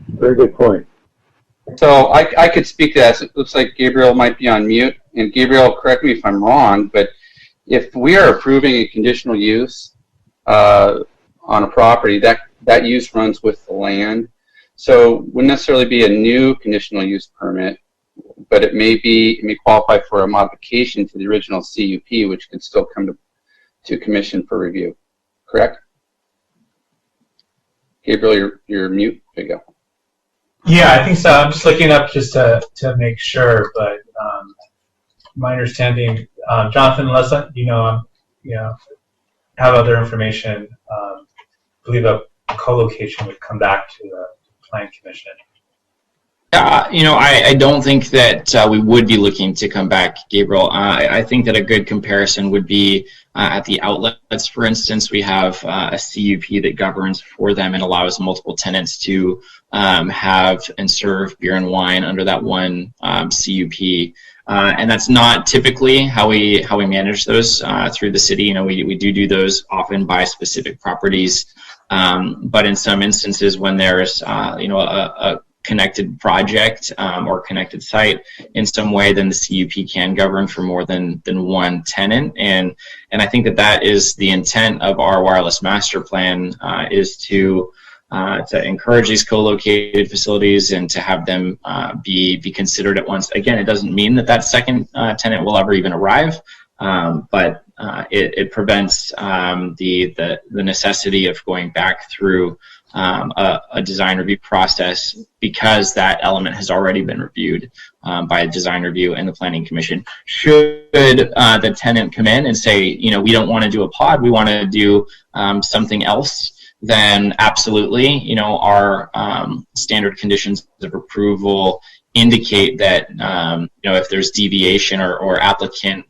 Very good point. So I could speak to that. It looks like Gabriel might be on mute. And Gabriel, correct me if I'm wrong, but if we are approving a conditional use on a property, that use runs with the land. So it wouldn't necessarily be a new conditional use permit, but it may qualify for a modification to the original CUP, which can still come to commission for review. Correct? Gabriel, you're mute. There you go. Yeah, I think so. I'm just looking up just to make sure, but my understanding, Jonathan, unless have other information, I believe a co-location would come back to the Plan Commission. I don't think that we would be looking to come back, Gabriel. I think that a good comparison would be at the outlets, for instance. We have a CUP that governs for them and allows multiple tenants to have and serve beer and wine under that one CUP. And that's not typically how we manage those through the city. We do those often by specific properties. But in some instances, when there's a connected project or connected site in some way, then the CUP can govern for more than one tenant. And I think that is the intent of our wireless master plan, is to encourage these co-located facilities and to have them be considered at once. Again, it doesn't mean that second tenant will ever even arrive, but it prevents the necessity of going back through a design review process because that element has already been reviewed by a design review and the Planning Commission. Should the tenant come in and say, you know, we don't want to do a pod, we want to do something else, then absolutely, you know, our standard conditions of approval indicate that, you know, if there's deviation or applicant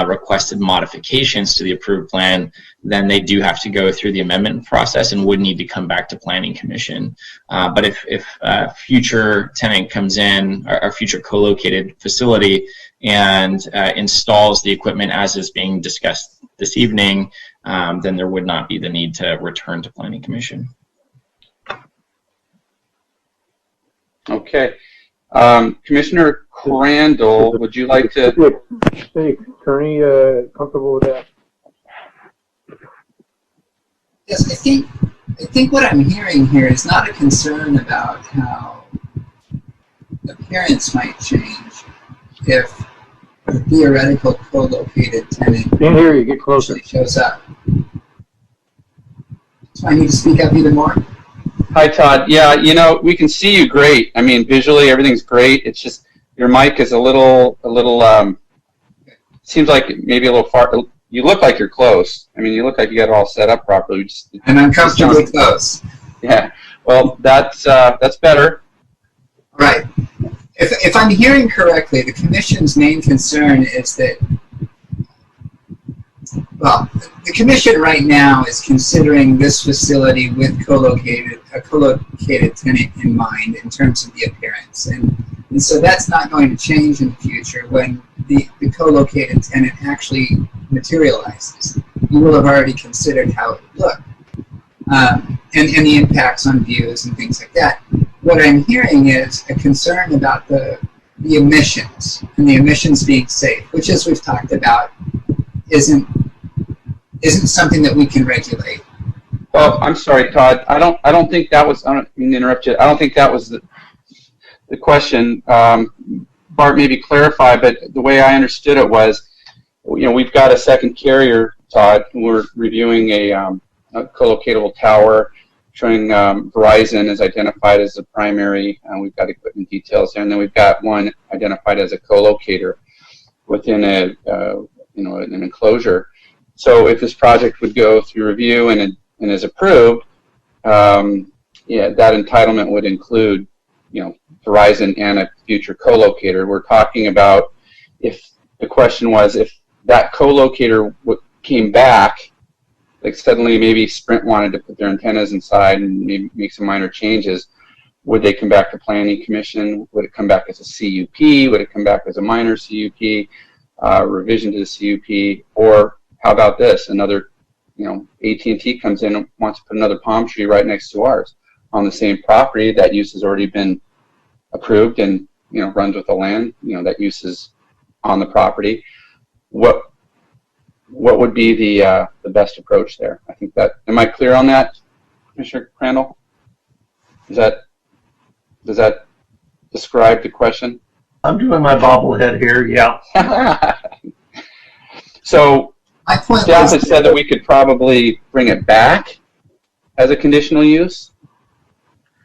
requested modifications to the approved plan, then they do have to go through the amendment process and would need to come back to Planning Commission. But if a future tenant comes in, or future co-located facility, and installs the equipment as is being discussed this evening, then there would not be the need to return to Planning Commission. Okay. Commissioner Crandall, would you like to? City Attorney, comfortable with that? Yes, I think what I'm hearing here is not a concern about how appearance might change if the theoretical co-located tenant Can't hear you. Get closer. actually shows up. So I need to speak up even more? Hi, Todd. Yeah, you know, we can see you great. I mean, visually, everything's great. It's just your mic is a little, seems like maybe a little far. You look like you're close. I mean, you look like you got it all set up properly. And I'm comfortably close. Yeah. Well, that's better. Right. If I'm hearing correctly, the Commission's main concern is that, well, the Commission right now is considering this facility with a co-located tenant in mind in terms of the appearance. And so that's not going to change in the future when the co-located tenant actually materializes. You will have already considered how it would look and the impacts on views and things like that. What I'm hearing is a concern about the emissions and the emissions being safe, which, as we've talked about, isn't something that we can regulate. Well, I'm sorry, Todd. I don't think that was. I don't mean to interrupt you. I don't think that was the question. Bart, maybe clarify, but the way I understood it was, you know, we've got a second carrier, Todd. We're reviewing a co-locatable tower, showing Verizon is identified as the primary. We've got equipment details there, and then we've got one identified as a co-locator within a an enclosure. So if this project would go through review and is approved, yeah, that entitlement would include, you know, Verizon and a future co-locator. We're talking about if the question was if that co-locator came back, like suddenly maybe Sprint wanted to put their antennas inside and maybe make some minor changes, would they come back to Planning Commission? Would it come back as a CUP? Would it come back as a minor CUP, revision to the CUP? Or how about this? Another, you know, AT&T comes in and wants to put another palm tree right next to ours on the same property. That use has already been approved and, you know, runs with the land. You know, that use is on the property. What would be the best approach there? I think that, am I clear on that, Commissioner Crandall? Does that describe the question? I'm doing my bobblehead here, yeah. So staff has said that we could probably bring it back as a conditional use,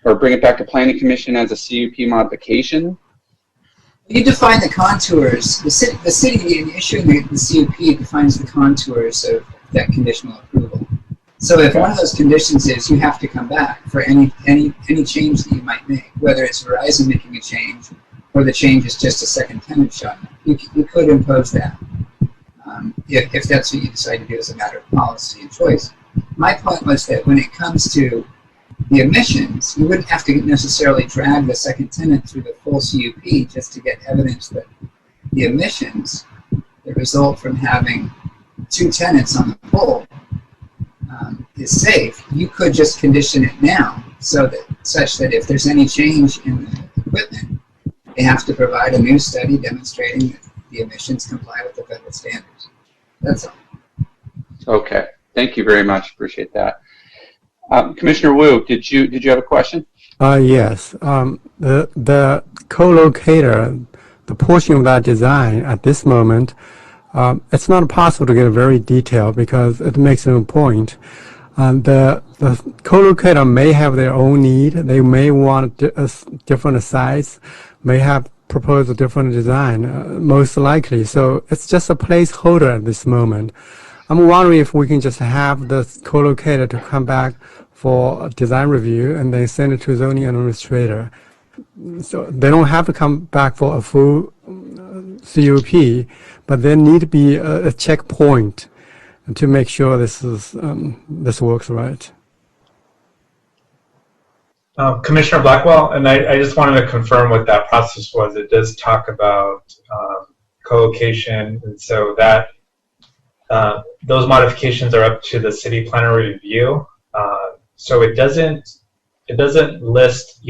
or bring it back to Planning Commission as a CUP modification. You define the contours. The city in issuing the CUP defines the contours of that conditional approval. So if one of those conditions is you have to come back for any change that you might make, whether it's Verizon making a change or the change is just a second tenant shut, you could impose that if that's what you decide to do as a matter of policy and choice. My point was that when it comes to the emissions, you wouldn't have to necessarily drag the second tenant through the full CUP just to get evidence that the emissions that result from having two tenants on the pole is safe. You could just condition it now such that if there's any change in the equipment, they have to provide a new study demonstrating that the emissions comply with the federal standards. That's all. Okay, thank you very much. Appreciate that. Commissioner Wu, did you have a question? Yes. The co-locator, the portion of that design at this moment, it's not possible to get very detailed because it makes no point. The co-locator may have their own need. They may want a different size, may have proposed a different design, most likely. So it's just a placeholder at this moment. I'm wondering if we can just have the co-locator to come back for a design review and then send it to zoning administrator. So they don't have to come back for a full CUP, but there need to be a checkpoint to make sure this works right. Commissioner Blackwell, and I just wanted to confirm what that process was. It does talk about co-location, and so that those modifications are up to the city planner review. So it doesn't list,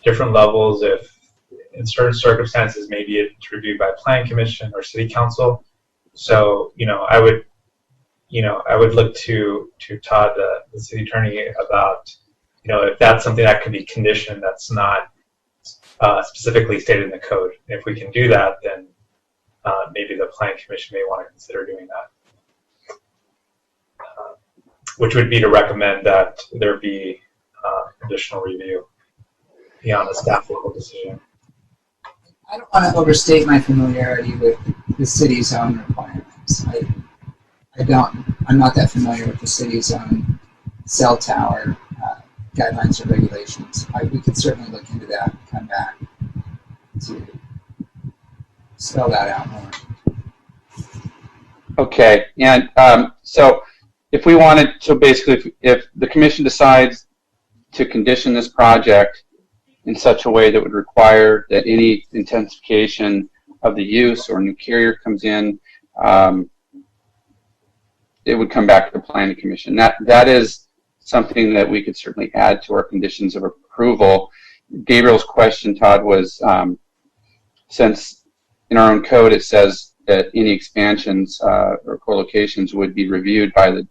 different levels. If in certain circumstances, maybe it's reviewed by planning commission or city council. So I would look to Todd, the city attorney, about if that's something that could be conditioned that's not specifically stated in the code. If we can do that, then maybe the planning commission may want to consider doing that. Which would be to recommend that there be additional review beyond a staff level decision. I don't want to overstate my familiarity with the city's own requirements. I'm not that familiar with the city's own cell tower guidelines or regulations. We could certainly look into that and come back to spell that out more. Okay, and so if we wanted to basically, if the commission decides to condition this project in such a way that would require that any intensification of the use or new carrier comes in, it would come back to the planning commission. That is something that we could certainly add to our conditions of approval. Gabriel's question, Todd, was since in our own code it says that any expansions or co-locations would be reviewed by the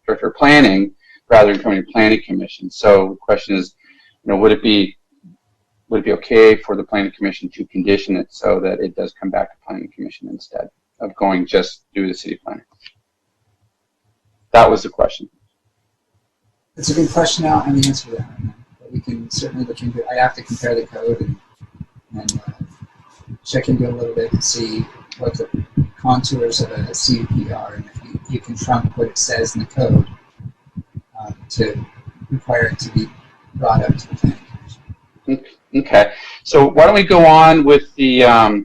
director of planning rather than coming to planning commission. So the question is, would it be okay for the planning commission to condition it so that it does come back to planning commission instead of going just through the city planner? That was the question. It's a good question. I don't have the answer to that right now, but we can certainly look into it. I have to compare the code and check into it a little bit to see what the contours of a CUP are, and if you can trump what it says in the code to require it to be brought up to the planning commission. Okay, so why don't we go on with the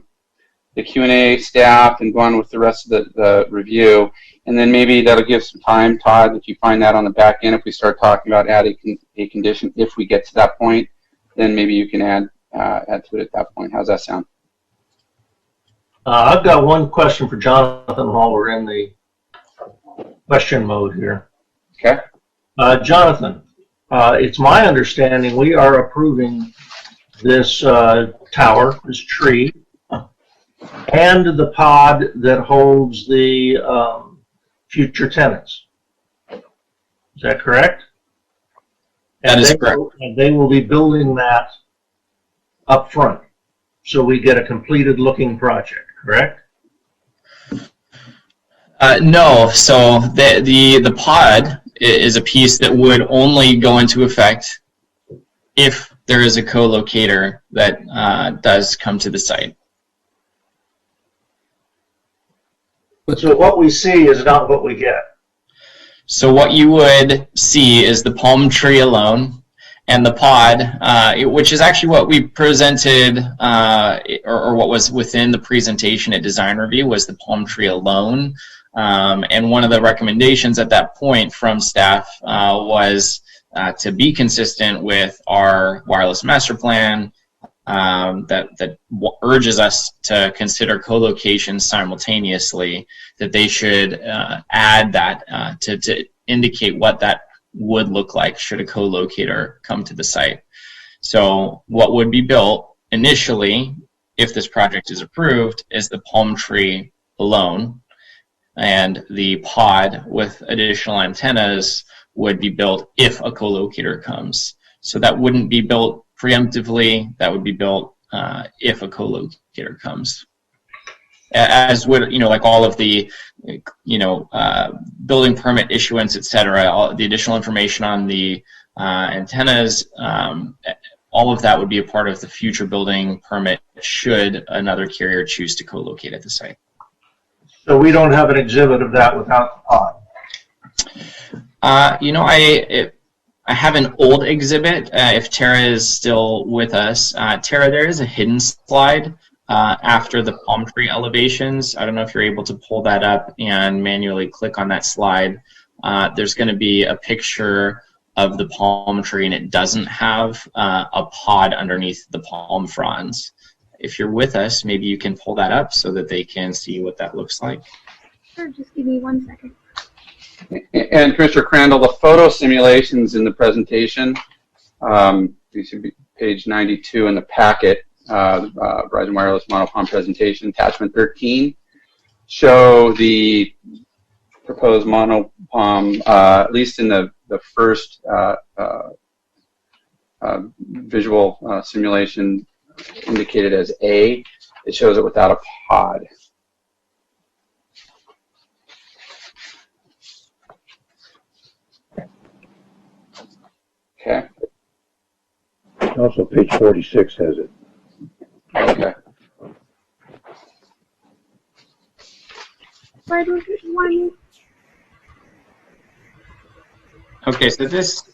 Q&A staff and go on with the rest of the review, and then maybe that'll give some time, Todd, if you find that on the back end, if we start talking about adding a condition, if we get to that point, then maybe you can add to it at that point. How's that sound? I've got one question for Jonathan while we're in the question mode here. Okay. Jonathan, it's my understanding we are approving this tower, this tree, and the pod that holds the future tenants. Is that correct? That is correct. And they will be building that up front, so we get a completed looking project, correct? No. So the pod is a piece that would only go into effect if there is a co-locator that does come to the site. So what we see is not what we get. So what you would see is the palm tree alone, and the pod, which is actually what we presented, or what was within the presentation at design review, was the palm tree alone. And one of the recommendations at that point from staff was to be consistent with our wireless master plan, that urges us to consider co-location simultaneously, that they should add that to indicate what that would look like should a co-locator come to the site. So what would be built initially, if this project is approved, is the palm tree alone, and the pod with additional antennas would be built if a co-locator comes. So that wouldn't be built preemptively, that would be built if a co-locator comes. as would, like all of the, building permit issuance, et cetera, all the additional information on the antennas, all of that would be a part of the future building permit should another carrier choose to co-locate at the site. So we don't have an exhibit of that without the pod. I have an old exhibit, if Tara is still with us. Tara, there is a hidden slide after the palm tree elevations. I don't know if you're able to pull that up and manually click on that slide. There's going to be a picture of the palm tree, and it doesn't have a pod underneath the palm fronds. If you're with us, maybe you can pull that up so that they can see what that looks like. Sure, just give me 1 second. And Commissioner Crandall, the photo simulations in the presentation, these should be page 92 in the packet, Verizon Wireless monopalm presentation, attachment 13, show the proposed monopalm, at least in the first visual simulation indicated as A. It shows it without a pod. Okay. Also, page 46 has it. Okay. One. Okay, so this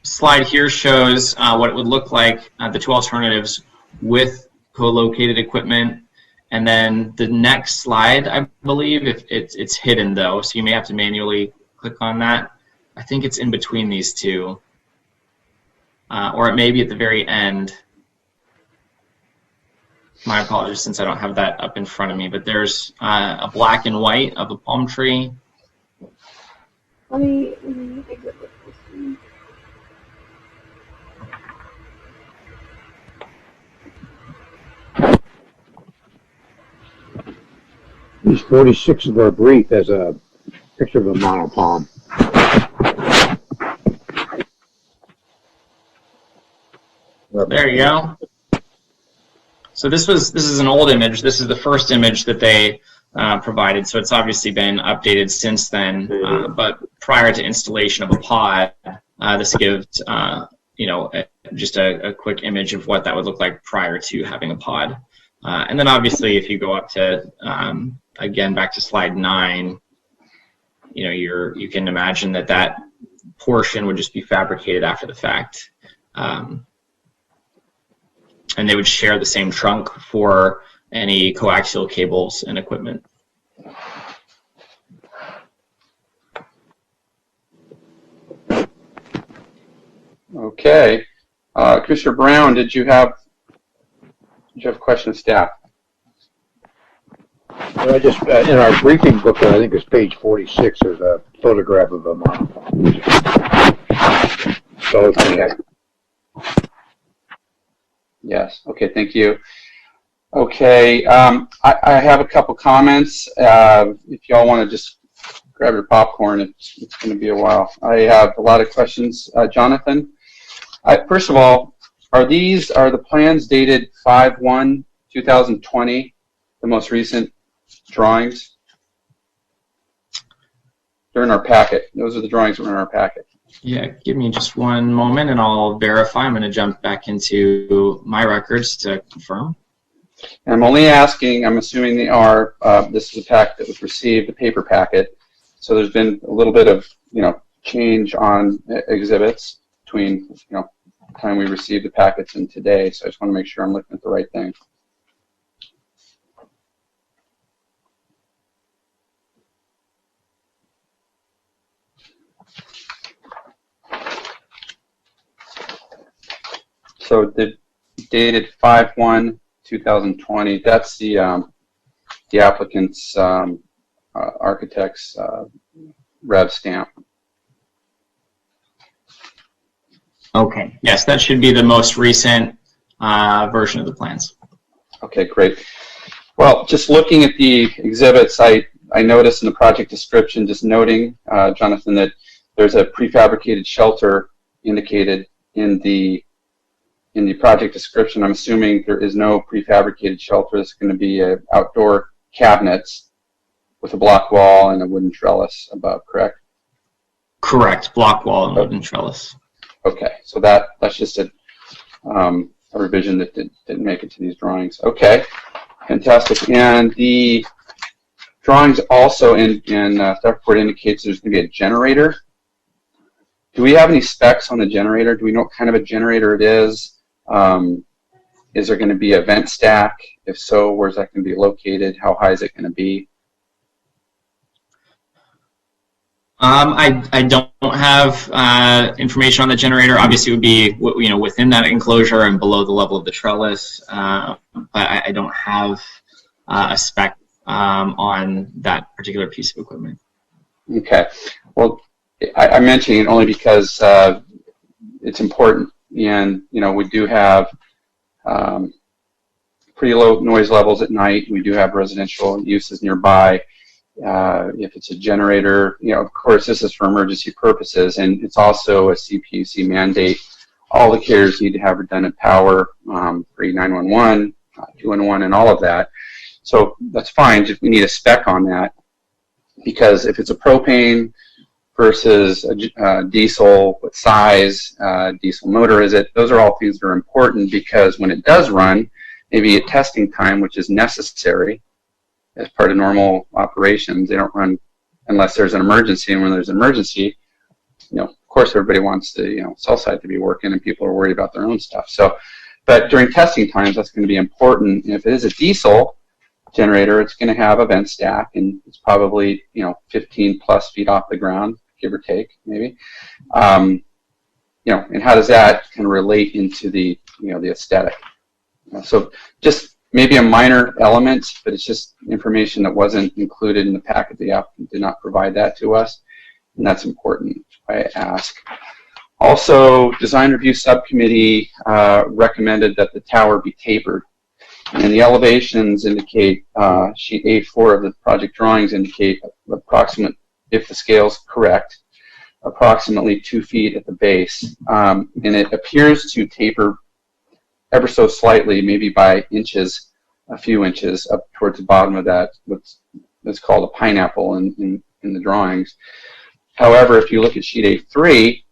slide here shows what it would look like, the two alternatives with co-located equipment. And then the next slide, I believe, if it's hidden though, so you may have to manually click on that. I think it's in between these two, or it may be at the very end. My apologies, since I don't have that up in front of me, but there's a black and white of a palm tree. Let me exit this one. Page 46 of our brief has a picture of a monopalm. There you go. So this is an old image. This is the first image that they provided. So it's obviously been updated since then. But prior to installation of a pod, this gives just a quick image of what that would look like prior to having a pod. And then obviously, if you go up to again back to slide 9, you can imagine that portion would just be fabricated after the fact. And they would share the same trunk for any coaxial cables and equipment. Okay. Commissioner Brown, did you have a question of staff? Well, I just in our briefing book, I think it's page 46. There's a photograph of a monopalm. So okay. Yes. Okay. Thank you. Okay. I have a couple comments. If y'all want to just grab your popcorn, it's going to be a while. I have a lot of questions. Jonathan, first of all, are the plans dated 5/1/2020, the most recent drawings? They're in our packet. Those are the drawings that were in our packet. Yeah, give me just one moment and I'll verify. I'm going to jump back into my records to confirm. And I'm only asking, I'm assuming they are, this is a packet that was received, the paper packet. So there's been a little bit of, change on exhibits between, the time we received the packets and today. So I just want to make sure I'm looking at the right thing. So the dated 5/1/2020. That's the applicant's architect's rev stamp. Okay. Yes, that should be the most recent version of the plans. Okay, great. Well, just looking at the exhibits, I noticed in the project description, just noting, Jonathan, that there's a prefabricated shelter indicated in the in the project description, I'm assuming there is no prefabricated shelter. It's going to be outdoor cabinets with a block wall and a wooden trellis above, correct? Correct. Block wall and wooden trellis. Okay, so that's just a revision that didn't make it to these drawings. Okay, fantastic. And the drawings also in staff report indicates there's going to be a generator. Do we have any specs on the generator? Do we know what kind of a generator it is? Is there going to be a vent stack? If so, where's that going to be located? How high is it going to be? I don't have information on the generator. Obviously, it would be within that enclosure and below the level of the trellis, but I don't have a spec on that particular piece of equipment. Okay. Well, I'm mentioning it only because it's important, and we do have pretty low noise levels at night. We do have residential uses nearby. If it's a generator, of course, this is for emergency purposes, and it's also a CPUC mandate. All the carriers need to have redundant power, pre 911, 211, and all of that. So that's fine. Just we need a spec on that, because if it's a propane versus a diesel, what size diesel motor is it? Those are all things that are important, because when it does run, maybe at testing time, which is necessary as part of normal operations, they don't run unless there's an emergency. And when there's an emergency, of course, everybody wants the cell site to be working, and people are worried about their own stuff. So, but during testing times, that's going to be important. And if it is a diesel generator, it's going to have a vent stack, and it's probably 15 plus feet off the ground, give or take, maybe. And how does that kind of relate into the the aesthetic? So just maybe a minor element, but it's just information that wasn't included in the packet. The applicant did not provide that to us, and that's important. I ask. Also, design review subcommittee recommended that the tower be tapered, and the elevations indicate, sheet A4 of the project drawings indicate approximate, if the scale's correct, approximately 2 feet at the base, and it appears to taper ever so slightly, maybe by inches, a few inches up towards the bottom of that, what's called a pineapple in the drawings. However, if you look at sheet A3,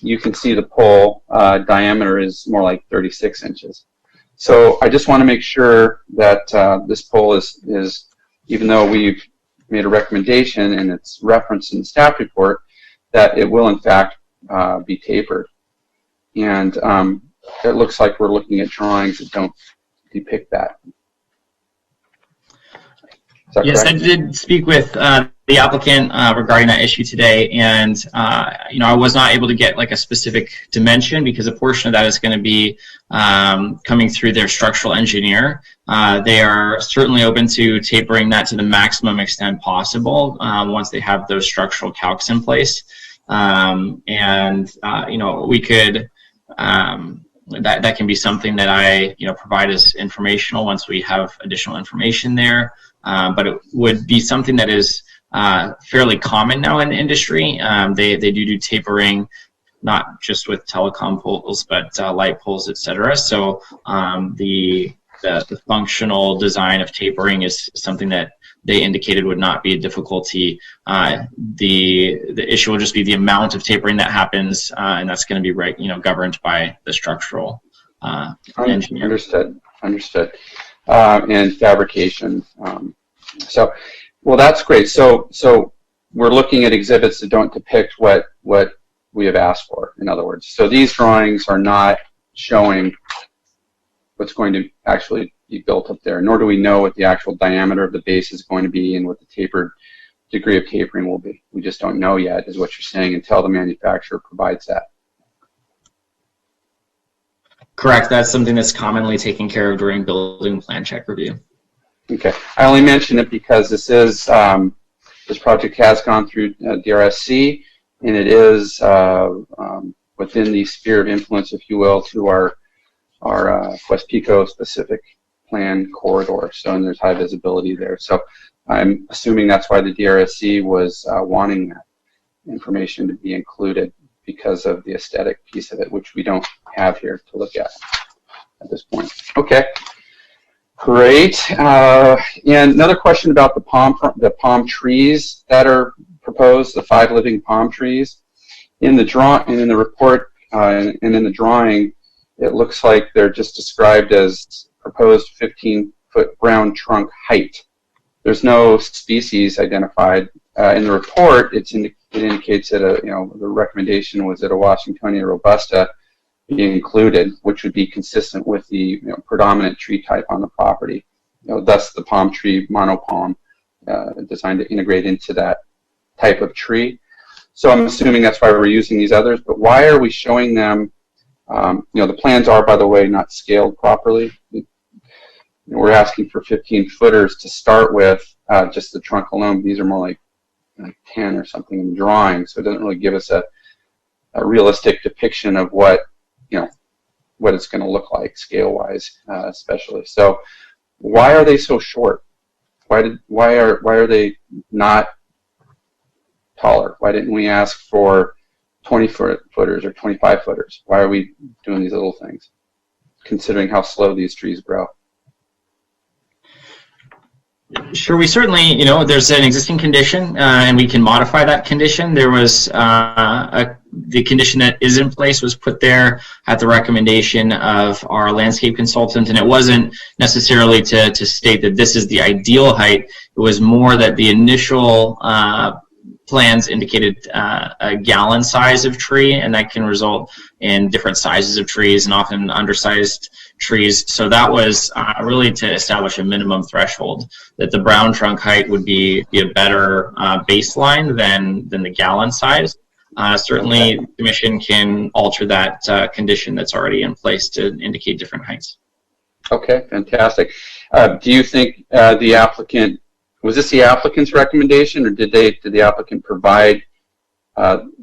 you can see the pole diameter is more like 36 inches. So I just want to make sure that this pole is, even though we've made a recommendation and it's referenced in the staff report, that it will in fact be tapered. And it looks like we're looking at drawings that don't depict that. Yes, correct? I did speak with the applicant regarding that issue today, and I was not able to get like a specific dimension, because a portion of that is going to be coming through their structural engineer. They are certainly open to tapering that to the maximum extent possible once they have those structural calcs in place, we could. That can be something that I provide as informational once we have additional information there. But it would be something that is fairly common now in the industry. They do tapering, not just with telecom poles, but light poles, etc. So the functional design of tapering is something that they indicated would not be a difficulty. The issue will just be the amount of tapering that happens, and that's going to be governed by the structural engineer. Understood. And fabrication. Well, that's great. So we're looking at exhibits that don't depict what we have asked for, in other words. So these drawings are not showing what's going to actually be built up there, nor do we know what the actual diameter of the base is going to be and what the tapered degree of tapering will be. We just don't know yet, is what you're saying, until the manufacturer provides that. Correct. That's something that's commonly taken care of during building plan check review. Okay. I only mention it because this is this project has gone through DRSC, and it is within the sphere of influence, if you will, to our West Pico specific plan corridor. So, and there's high visibility there. So I'm assuming that's why the DRSC was wanting that information to be included, because of the aesthetic piece of it, which we don't have here to look at. at this point. Okay, great. And another question about the palm trees that are proposed, the 5 living palm trees. In the report and in the drawing, it looks like they're just described as proposed 15-foot ground trunk height. There's no species identified. In the report, it indicates that the recommendation was that a Washingtonia robusta be included, which would be consistent with the predominant tree type on the property. Thus the palm tree monopalm designed to integrate into that type of tree. So I'm assuming that's why we're using these others. But why are we showing them? The plans are, by the way, not scaled properly. We're asking for 15 footers to start with, just the trunk alone. These are more like 10 or something in the drawing, so it doesn't really give us a realistic depiction of what it's going to look like scale-wise, especially. So why are they so short? Why are they not taller? Why didn't we ask for 20-footers or 25-footers? Why are we doing these little things, considering how slow these trees grow? Sure, we certainly, there's an existing condition, and we can modify that condition. There was the condition that is in place was put there at the recommendation of our landscape consultant, and it wasn't necessarily to state that this is the ideal height. It was more that the initial plans indicated a gallon size of tree, and that can result in different sizes of trees and often undersized trees. So that was really to establish a minimum threshold, that the brown trunk height would be a better baseline than the gallon size. Certainly, the Commission can alter that condition that's already in place to indicate different heights. Okay, fantastic. Do you think the applicant, was this the applicant's recommendation, or did the applicant provide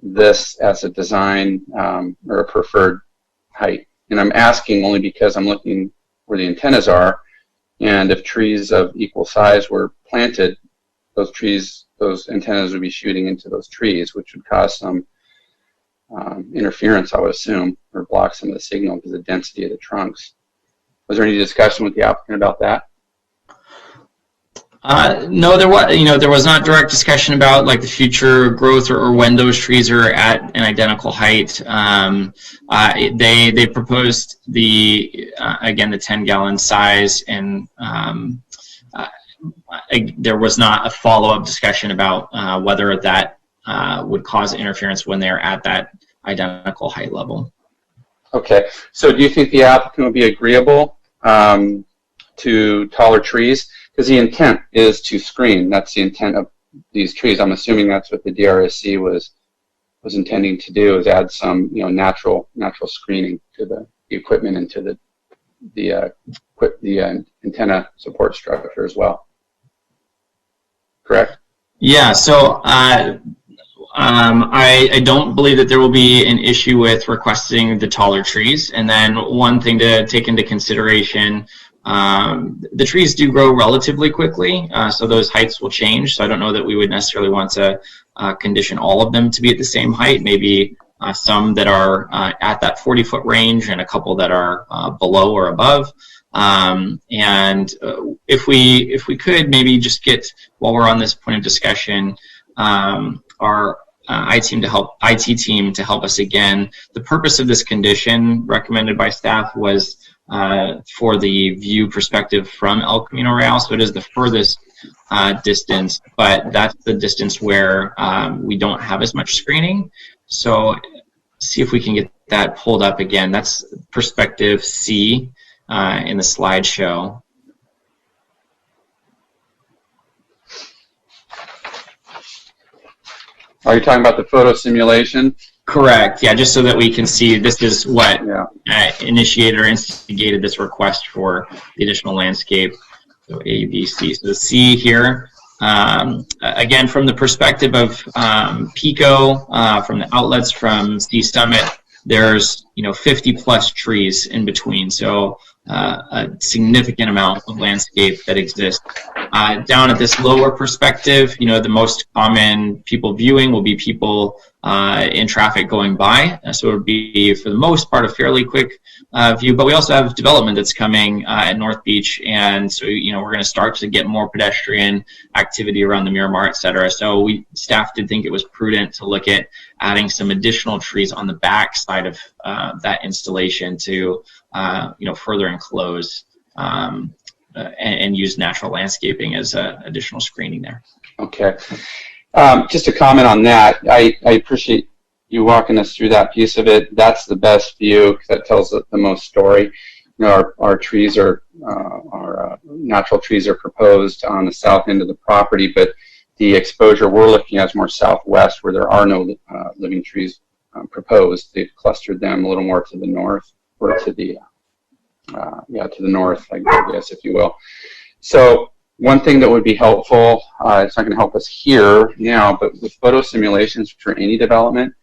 this as a design or a preferred height? And I'm asking only because I'm looking where the antennas are, and if trees of equal size were planted, those antennas would be shooting into those trees, which would cause some interference, I would assume, or block some of the signal because of the density of the trunks. Was there any discussion with the applicant about that? No, there was not direct discussion about like the future growth or when those trees are at an identical height. They proposed again the 10-gallon size, and there was not a follow-up discussion about whether that would cause interference when they're at that identical height level. Okay, so do you think the applicant would be agreeable to taller trees? Because the intent is to screen. That's the intent of these trees. I'm assuming that's what the DRSC was intending to do, is add some natural screening to the equipment and to the antenna support structure as well. Correct? Yeah. So I don't believe that there will be an issue with requesting the taller trees. And then one thing to take into consideration, the trees do grow relatively quickly, so those heights will change. So I don't know that we would necessarily want to condition all of them to be at the same height. Maybe some that are at that 40-foot range and a couple that are below or above. And if we could maybe just get, while we're on this point of discussion, our IT team to help us again. The purpose of this condition recommended by staff was for the view perspective from El Camino Real, so it is the furthest distance, but that's the distance where we don't have as much screening. So see if we can get that pulled up again. That's perspective C in the slideshow. Are you talking about the photo simulation? Correct. Yeah, just so that we can see this is what initiated or instigated this request for the additional landscape. So A, B, C. So the C here, again, from the perspective of Pico, from the outlets from C Summit, there's 50+ trees in between. So a significant amount of landscape that exists. Down at this lower perspective, the most common people viewing will be people in traffic going by. So it would be, for the most part, a fairly quick view. But we also have development that's coming at North Beach, and so we're going to start to get more pedestrian activity around the Miramar, et cetera. So staff did think it was prudent to look at adding some additional trees on the back side of that installation to further enclose and use natural landscaping as additional screening there. Okay. Just to comment on that, I appreciate you walking us through that piece of it. That's the best view because that tells the most story. Our trees are, our natural trees are proposed on the south end of the property, but the exposure we're looking at is more southwest where there are no living trees proposed. They've clustered them a little more to the north or to the, to the north, I guess, if you will. So one thing that would be helpful, it's not going to help us here now, but with photo simulations for any development,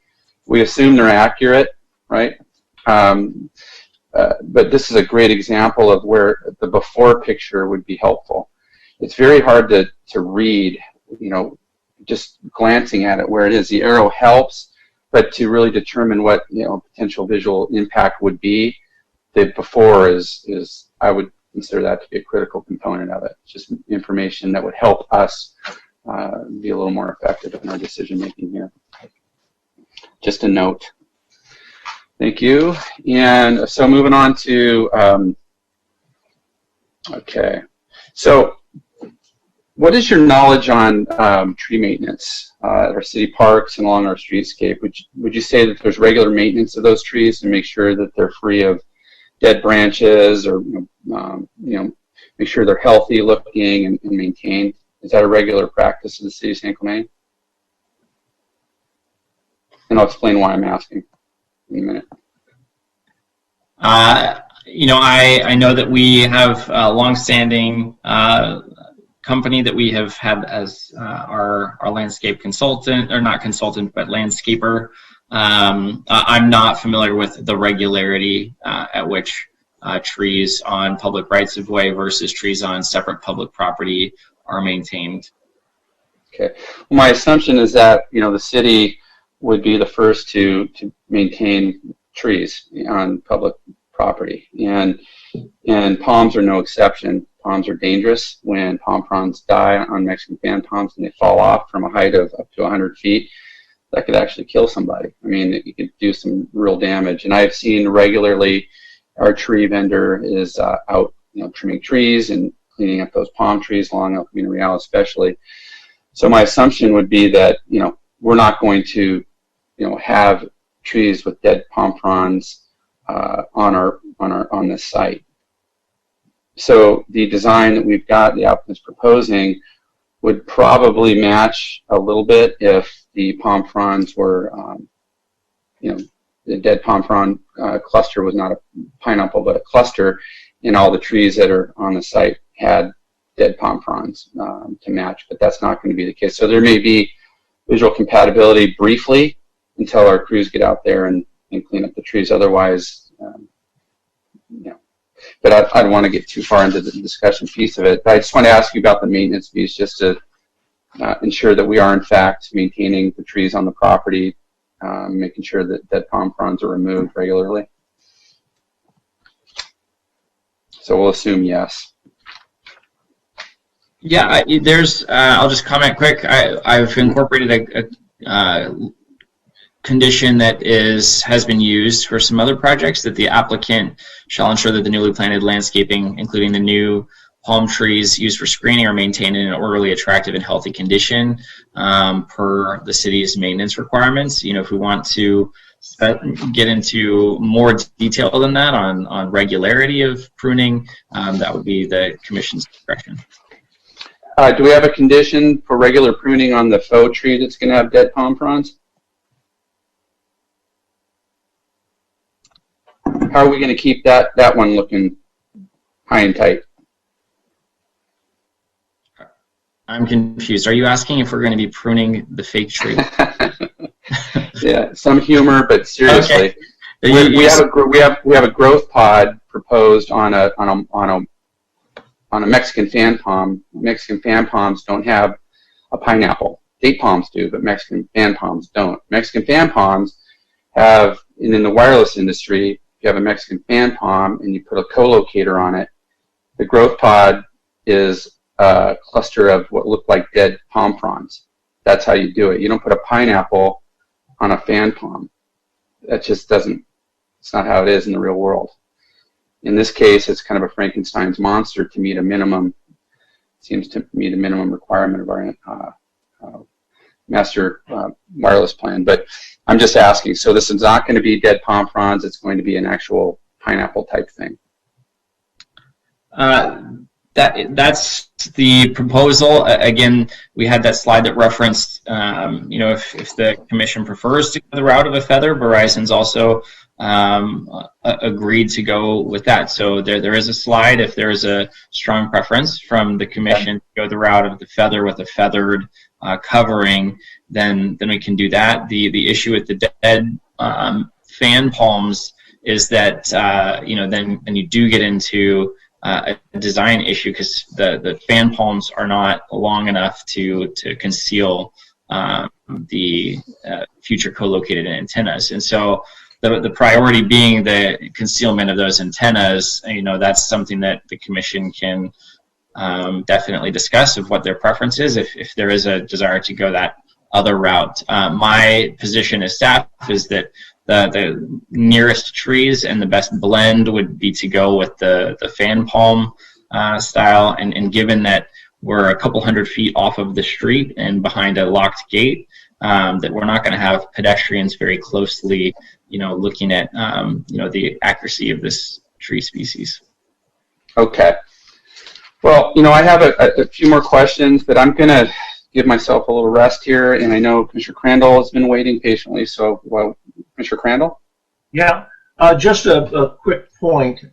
we assume they're accurate, right? But this is a great example of where the before picture would be helpful. It's very hard to read, just glancing at it where it is. The arrow helps, but to really determine what potential visual impact would be, the before is I would consider that to be a critical component of it. Just information that would help us be a little more effective in our decision making here. Just a note. Thank you. And so moving on to, okay. So what is your knowledge on tree maintenance at our city parks and along our streetscape? Would you say that there's regular maintenance of those trees to make sure that they're free of dead branches, or make sure they're healthy looking and maintained? Is that a regular practice of the city of San Clemente? And I'll explain why I'm asking in a minute. I know that we have a long-standing company that we have had as our landscape consultant, or not consultant, but landscaper. I'm not familiar with the regularity at which trees on public rights-of-way versus trees on separate public property are maintained. Okay. Well, my assumption is that the city would be the first to maintain trees on public property, and palms are no exception. Palms are dangerous. When palm fronds die on Mexican fan palms and they fall off from a height of up to 100 feet, that could actually kill somebody. I mean, you could do some real damage. And I've seen regularly our tree vendor is out, trimming trees and cleaning up those palm trees along El Camino Real especially. So my assumption would be that, we're not going to, have trees with dead palm fronds on this site. So the design that we've got, the applicant's proposing, would probably match a little bit if the palm fronds were, the dead palm frond cluster was not a pineapple, but a cluster, and all the trees that are on the site had dead palm fronds to match, but that's not going to be the case. So there may be visual compatibility briefly until our crews get out there and clean up the trees. Otherwise, but I don't want to get too far into the discussion piece of it. But I just want to ask you about the maintenance piece, just to ensure that we are in fact maintaining the trees on the property, making sure that dead palm fronds are removed regularly. So we'll assume yes. Yeah, I'll just comment quick. I've incorporated a condition that has been used for some other projects, that the applicant shall ensure that the newly planted landscaping, including the new palm trees used for screening, are maintained in an orderly, attractive, and healthy condition per the city's maintenance requirements. If we want to get into more detail than that on regularity of pruning, that would be the commission's discretion. Do we have a condition for regular pruning on the faux tree that's going to have dead palm fronds? How are we going to keep that one looking high and tight? I'm confused. Are you asking if we're going to be pruning the fake tree? Yeah, some humor, but seriously, okay. we have a growth pod proposed on a Mexican fan palm. Mexican fan palms don't have a pineapple. date palms do, but Mexican fan palms don't. Mexican fan palms have, and in the wireless industry, if you have a Mexican fan palm and you put a co-locator on it, the growth pod is a cluster of what look like dead palm fronds. That's how you do it. You don't put a pineapple on a fan palm. That just doesn't, it's not how it is in the real world. In this case, it's kind of a Frankenstein's monster to meet a minimum, seems to meet a minimum requirement of our master wireless plan. But I'm just asking, so this is not going to be dead palm fronds, it's going to be an actual pineapple type thing. That's the proposal. Again, we had that slide that referenced, if the commission prefers to go the route of a feather, Verizon's also agreed to go with that. So there is a slide. If there is a strong preference from the commission to go the route of the feather with a feathered covering, then we can do that. The issue with the dead fan palms is that then you do get into a design issue, because the fan palms are not long enough to conceal the future co-located antennas. And so the priority being the concealment of those antennas, that's something that the commission can definitely discuss of what their preference is if there is a desire to go that other route. My position as staff is that the nearest trees and the best blend would be to go with the fan palm style, and given that we're a couple hundred feet off of the street and behind a locked gate, that we're not going to have pedestrians very closely, looking at the accuracy of this tree species. Okay. Well, I have a few more questions, but I'm going to give myself a little rest here, and I know Commissioner Crandall has been waiting patiently, so, well, Commissioner Crandall? Yeah, just a quick point.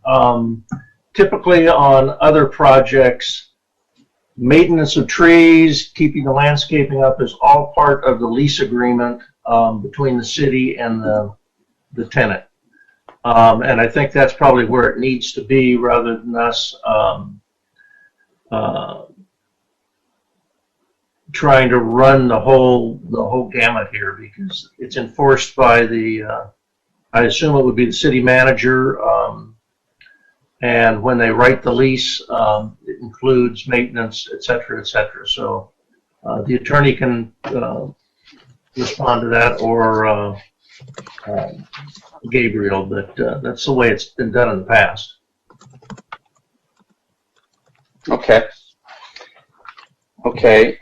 Typically on other projects, maintenance of trees, keeping the landscaping up is all part of the lease agreement between the city and the tenant. And I think that's probably where it needs to be, rather than us trying to run the whole gamut here, because it's enforced by the I assume it would be the city manager, and when they write the lease, it includes maintenance, et cetera, et cetera. So the attorney can respond to that, or Gabriel, but that's the way it's been done in the past. Okay. Okay.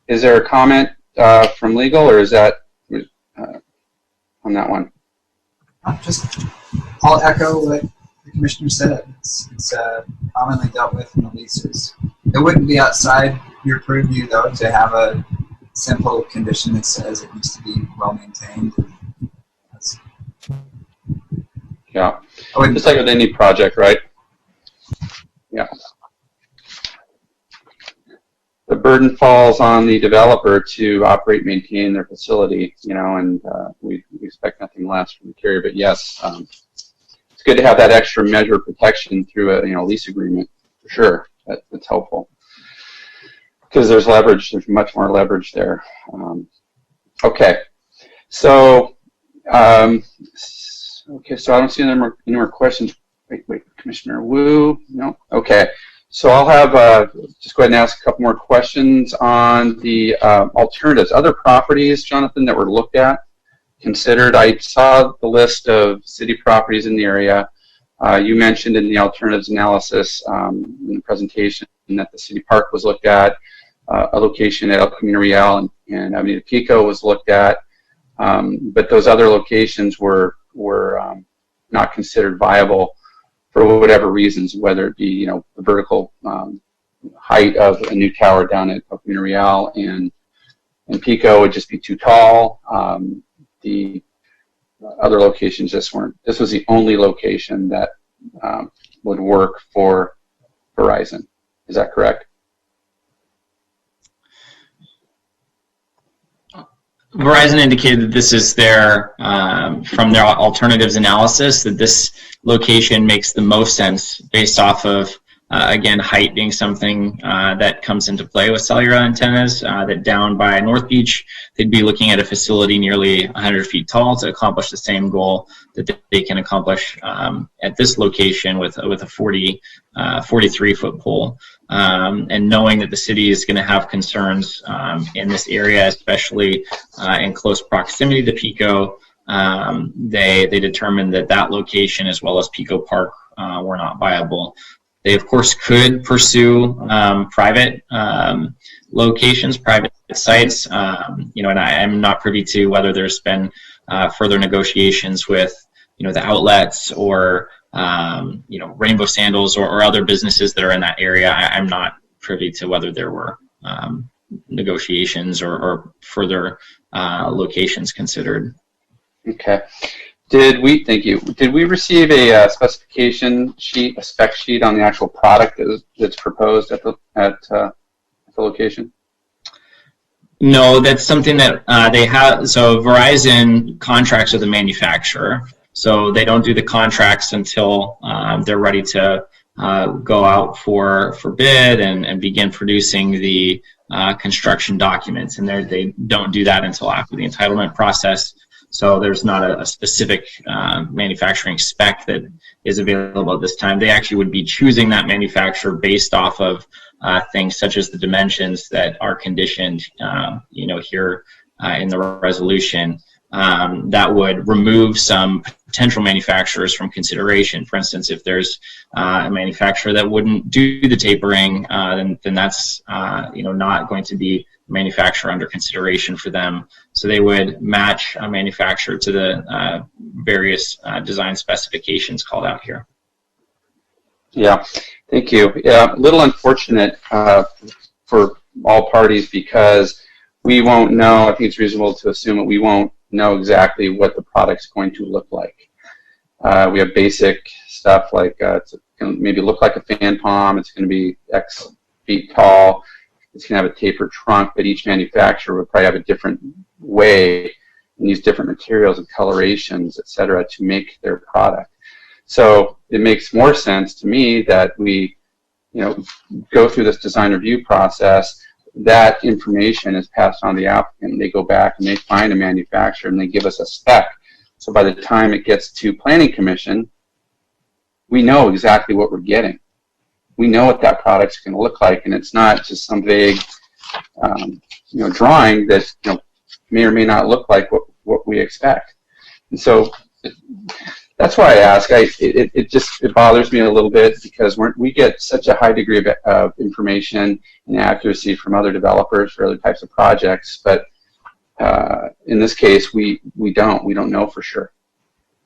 Is there a comment from legal, or is that on that one? I'll echo what the commissioner said. It's commonly dealt with in the leases. It wouldn't be outside your purview, though, to have a simple condition that says it needs to be well maintained. Yeah. Just like with any project, right? Yeah. The burden falls on the developer to operate and maintain their facility, and we expect nothing less from the carrier. But yes, it's good to have that extra measure of protection through a lease agreement, for sure. That's helpful, because there's leverage. There's much more leverage there. Okay, so so I don't see any more questions. Wait, Commissioner Wu? No. Okay. So I'll have just go ahead and ask a couple more questions on the alternatives. Other properties, Jonathan, that were looked at, considered. I saw the list of city properties in the area. You mentioned in the alternatives analysis in the presentation that the city park was looked at. A location at El Camino Real and Avenida Pico was looked at. But those other locations were not considered viable for whatever reasons, whether it be the vertical height of a new tower down at El Camino Real and Pico would just be too tall. The other locations just weren't. This was the only location that would work for Verizon. Is that correct? Verizon indicated that this is their, from their alternatives analysis, that this location makes the most sense based off of Again, height being something that comes into play with cellular antennas, that down by North Beach, they'd be looking at a facility nearly 100 feet tall to accomplish the same goal that they can accomplish at this location with a 43-foot pole. And knowing that the city is going to have concerns in this area, especially in close proximity to Pico, they determined that location as well as Pico Park were not viable. They, of course, could pursue private locations, private sites, and I'm not privy to whether there's been further negotiations with, the outlets or, Rainbow Sandals or other businesses that are in that area. I'm not privy to whether there were negotiations or further locations considered. Okay. Thank you. Did we receive a specification sheet, a spec sheet on the actual product that's proposed at the location? No, that's something that they have. So Verizon contracts with the manufacturer. So they don't do the contracts until they're ready to go out for bid and begin producing the construction documents. And they don't do that until after the entitlement process. So there's not a specific manufacturing spec that is available at this time. They actually would be choosing that manufacturer based off of things such as the dimensions that are conditioned, here in the resolution. That would remove some potential manufacturers from consideration. For instance, if there's a manufacturer that wouldn't do the tapering, then that's not going to be a manufacturer under consideration for them. So they would match a manufacturer to the various design specifications called out here. Yeah, thank you. Yeah, a little unfortunate for all parties because we won't know. I think it's reasonable to assume that we won't know exactly what the product's going to look like. We have basic stuff like it's going to maybe look like a fan palm. It's going to be X feet tall. It's going to have a tapered trunk, but each manufacturer would probably have a different way and use different materials and colorations, et cetera, to make their product. So it makes more sense to me that we, go through this design review process. That information is passed on to the applicant. They go back and they find a manufacturer and they give us a spec. So by the time it gets to Planning Commission, we know exactly what we're getting. We know what that product's going to look like, and it's not just some vague, drawing that may or may not look like what we expect. And so that's why I ask. It bothers me a little bit because we get such a high degree of information and accuracy from other developers for other types of projects, but in this case, we don't know for sure,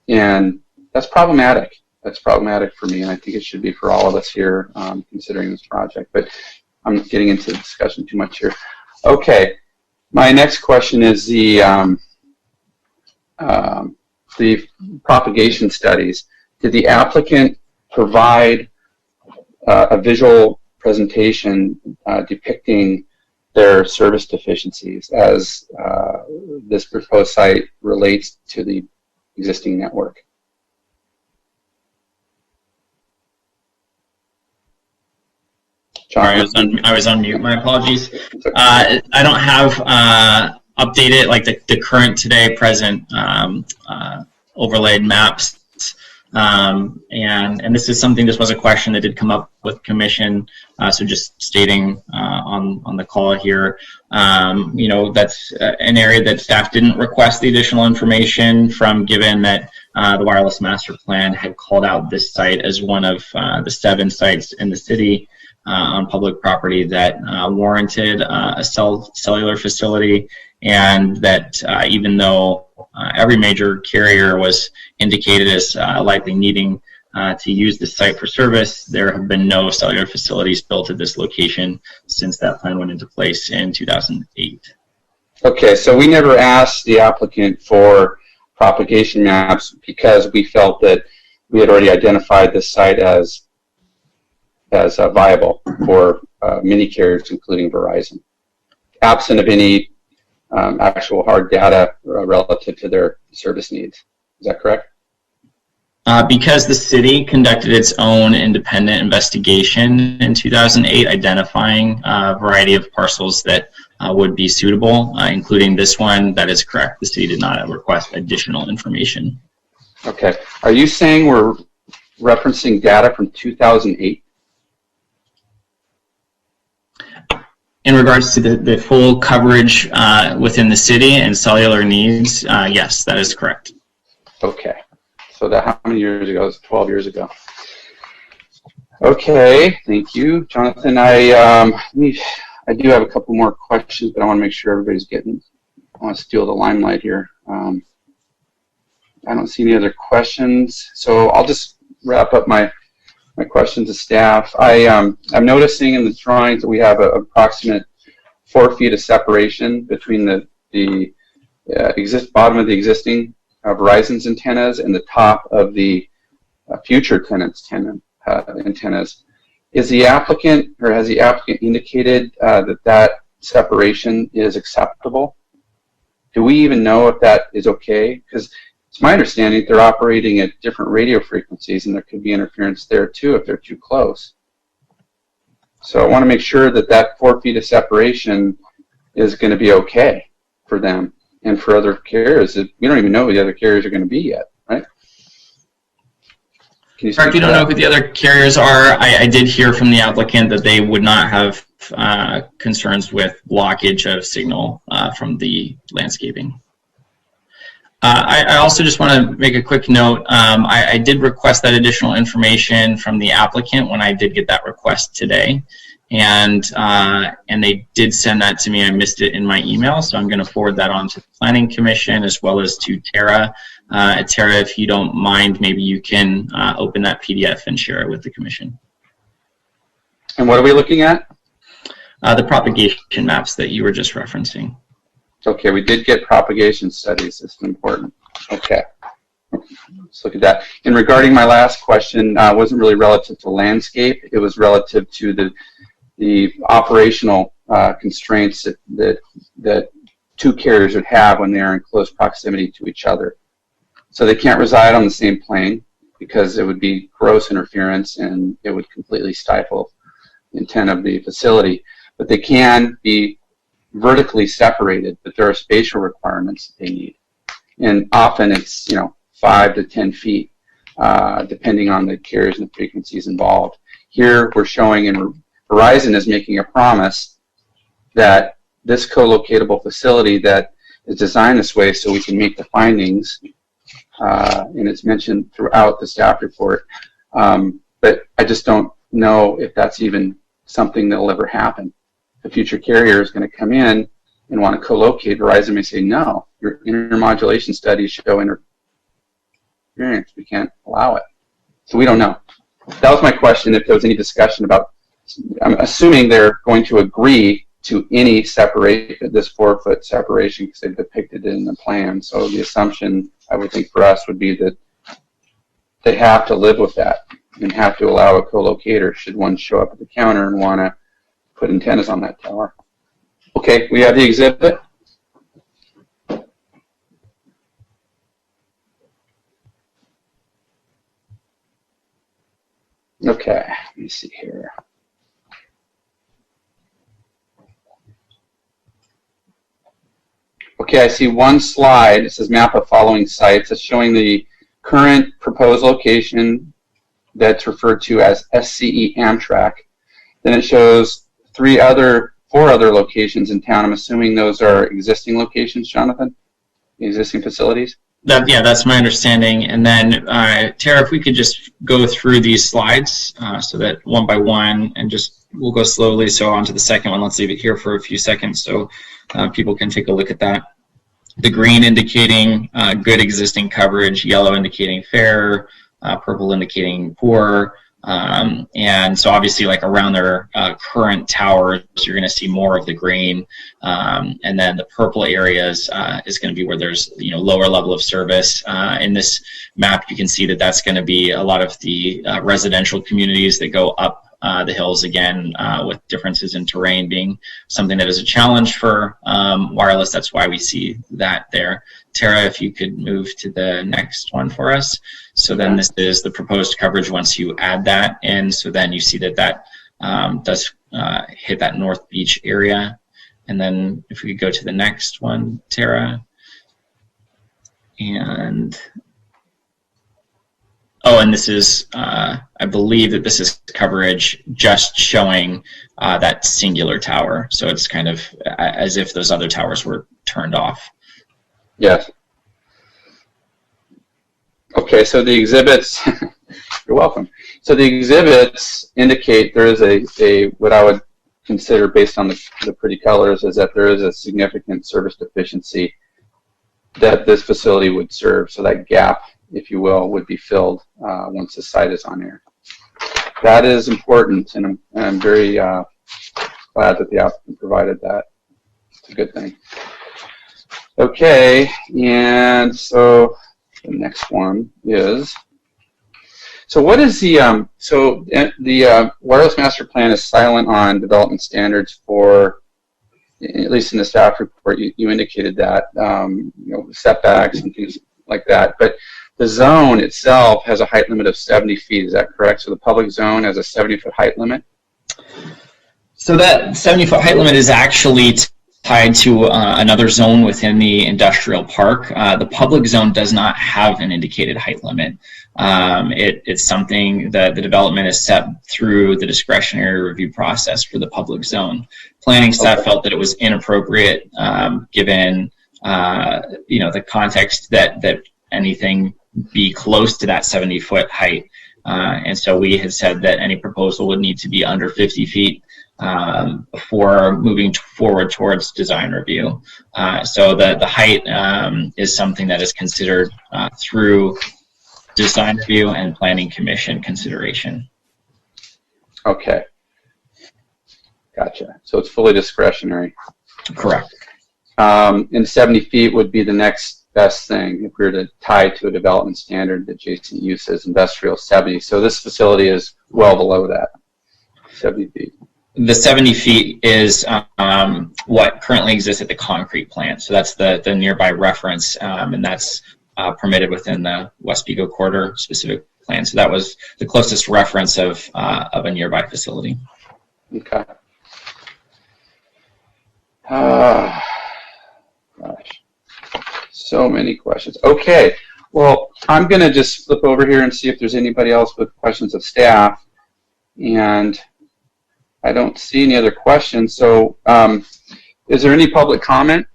and that's problematic. That's problematic for me, and I think it should be for all of us here considering this project. But I'm getting into the discussion too much here. Okay, my next question is the propagation studies. Did the applicant provide a visual presentation depicting their service deficiencies as this proposed site relates to the existing network? Sorry, I was on mute. My apologies. I don't have updated, like the current today present overlaid maps. And this is something, this was a question that did come up with commission. So just stating on the call here, that's an area that staff didn't request the additional information from, given that the wireless master plan had called out this site as one of the 7 sites in the city on public property that warranted a cellular facility, and that even though every major carrier was indicated as likely needing to use this site for service, there have been no cellular facilities built at this location since that plan went into place in 2008. Okay, so we never asked the applicant for propagation maps because we felt that we had already identified this site as viable for many carriers, including Verizon, absent of any actual hard data relative to their service needs. Is that correct? Because the city conducted its own independent investigation in 2008, identifying a variety of parcels that would be suitable, including this one, that is correct. The city did not request additional information. Okay. Are you saying we're referencing data from 2008? In regards to the full coverage within the city and cellular needs, yes, that is correct. Okay. So that how many years ago? It was 12 years ago. Okay, thank you, Jonathan. I do have a couple more questions, but I want to make sure everybody's getting. I want to steal the limelight here. I don't see any other questions, so I'll just wrap up my questions to staff. I'm noticing in the drawings that we have an approximate 4 feet of separation between the bottom of the existing Verizon's antennas and the top of the future tenant's antennas. Is the applicant, or has the applicant indicated that separation is acceptable? Do we even know if that is okay? Because it's my understanding they're operating at different radio frequencies, and there could be interference there too if they're too close. So I want to make sure that 4 feet of separation is going to be okay for them and for other carriers. We don't even know who the other carriers are going to be yet, right? Correct, you don't know who the other carriers are. I did hear from the applicant that they would not have concerns with blockage of signal from the landscaping. I also just want to make a quick note. I did request that additional information from the applicant when I did get that request today, and they did send that to me. I missed it in my email, so I'm going to forward that on to the Planning Commission as well as to Tara. Tara, if you don't mind, maybe you can open that PDF and share it with the Commission. And what are we looking at? The propagation maps that you were just referencing. Okay, we did get propagation studies. This is important. Okay, let's look at that. And regarding my last question, wasn't really relative to landscape. It was relative to the operational constraints that two carriers would have when they're in close proximity to each other. So they can't reside on the same plane because it would be gross interference and it would completely stifle the intent of the facility. But they can be vertically separated, but there are spatial requirements that they need. And often it's 5 to 10 feet, depending on the carriers and the frequencies involved. Here we're showing, and Verizon is making a promise that this co-locatable facility that is designed this way so we can make the findings, and it's mentioned throughout the staff report, but I just don't know if that's even something that will ever happen. The future carrier is going to come in and want to co-locate. Verizon may say, no, your intermodulation studies show interference. We can't allow it. So we don't know. That was my question, if there was any discussion about, I'm assuming they're going to agree to any separation, this 4 foot separation, because they've depicted it in the plan. So the assumption, I would think, for us would be that they have to live with that and have to allow a co-locator should one show up at the counter and want to put antennas on that tower. Okay, we have the exhibit. Okay, let me see here. Okay, I see one slide. It says map of following sites. It's showing the current proposed location that's referred to as SCE Amtrak. Then it shows 4 other locations in town. I'm assuming those are existing locations, Jonathan? Existing facilities? Yeah, that's my understanding. And then, Tara, if we could just go through these slides so that one by one, and we'll go slowly. So on to the second one. Let's leave it here for a few seconds so people can take a look at that. The green indicating good existing coverage, yellow indicating fair, purple indicating poor. And so obviously, like around their current towers, you're going to see more of the green, and then the purple areas is going to be where there's lower level of service. In this map, you can see that that's going to be a lot of the residential communities that go up the hills again, with differences in terrain being something that is a challenge for wireless. That's why we see that there. Tara, if you could move to the next one for us. So then this is the proposed coverage once you add that in. So then you see that that does hit that North Beach area. And then if we could go to the next one, Tara. And oh, and this is, I believe that this is coverage just showing that singular tower. So it's kind of as if those other towers were turned off. Yes. Okay, so the exhibits, you're welcome. So the exhibits indicate there is a what I would consider, based on the pretty colors, is that there is a significant service deficiency that this facility would serve. So that gap, if you will, would be filled once the site is on air. That is important, and I'm very glad that the applicant provided that. It's a good thing. Okay, and so the next one is, so what is the, the wireless master plan is silent on development standards for, at least in the staff report, you indicated that, you know, setbacks and things like that, but the zone itself has a height limit of 70 feet, is that correct? So the public zone has a 70-foot height limit? So that 70-foot height limit is actually tied to another zone within the industrial park. The public zone does not have an indicated height limit. It's something that the development is set through the discretionary review process for the public zone. Planning staff felt that it was inappropriate given you know, the context that anything be close to that 70-foot height. And so we had said that any proposal would need to be under 50 feet before moving forward towards design review. So the height is something that is considered through design review and planning commission consideration. Okay. Gotcha. So it's fully discretionary. Correct. And 70 feet would be the next best thing if we were to tie to a development standard that adjacent use says industrial 70. So this facility is well below that, 70 feet. The 70 feet is what currently exists at the concrete plant. So that's the nearby reference, and that's permitted within the West Pico corridor specific plan. So that was the closest reference of a nearby facility. Okay. Gosh, so many questions. Okay, well, I'm going to just flip over here and see if there's anybody else with questions of staff. And I don't see any other questions. So is there any public comment?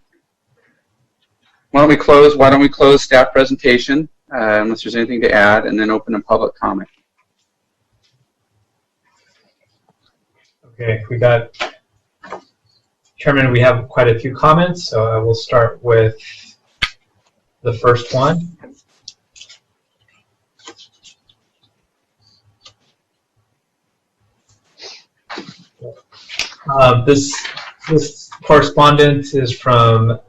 Why don't we close staff presentation unless there's anything to add, and then open a public comment. Okay, we got, Chairman, we have quite a few comments, so I will start with the first one. This correspondence is from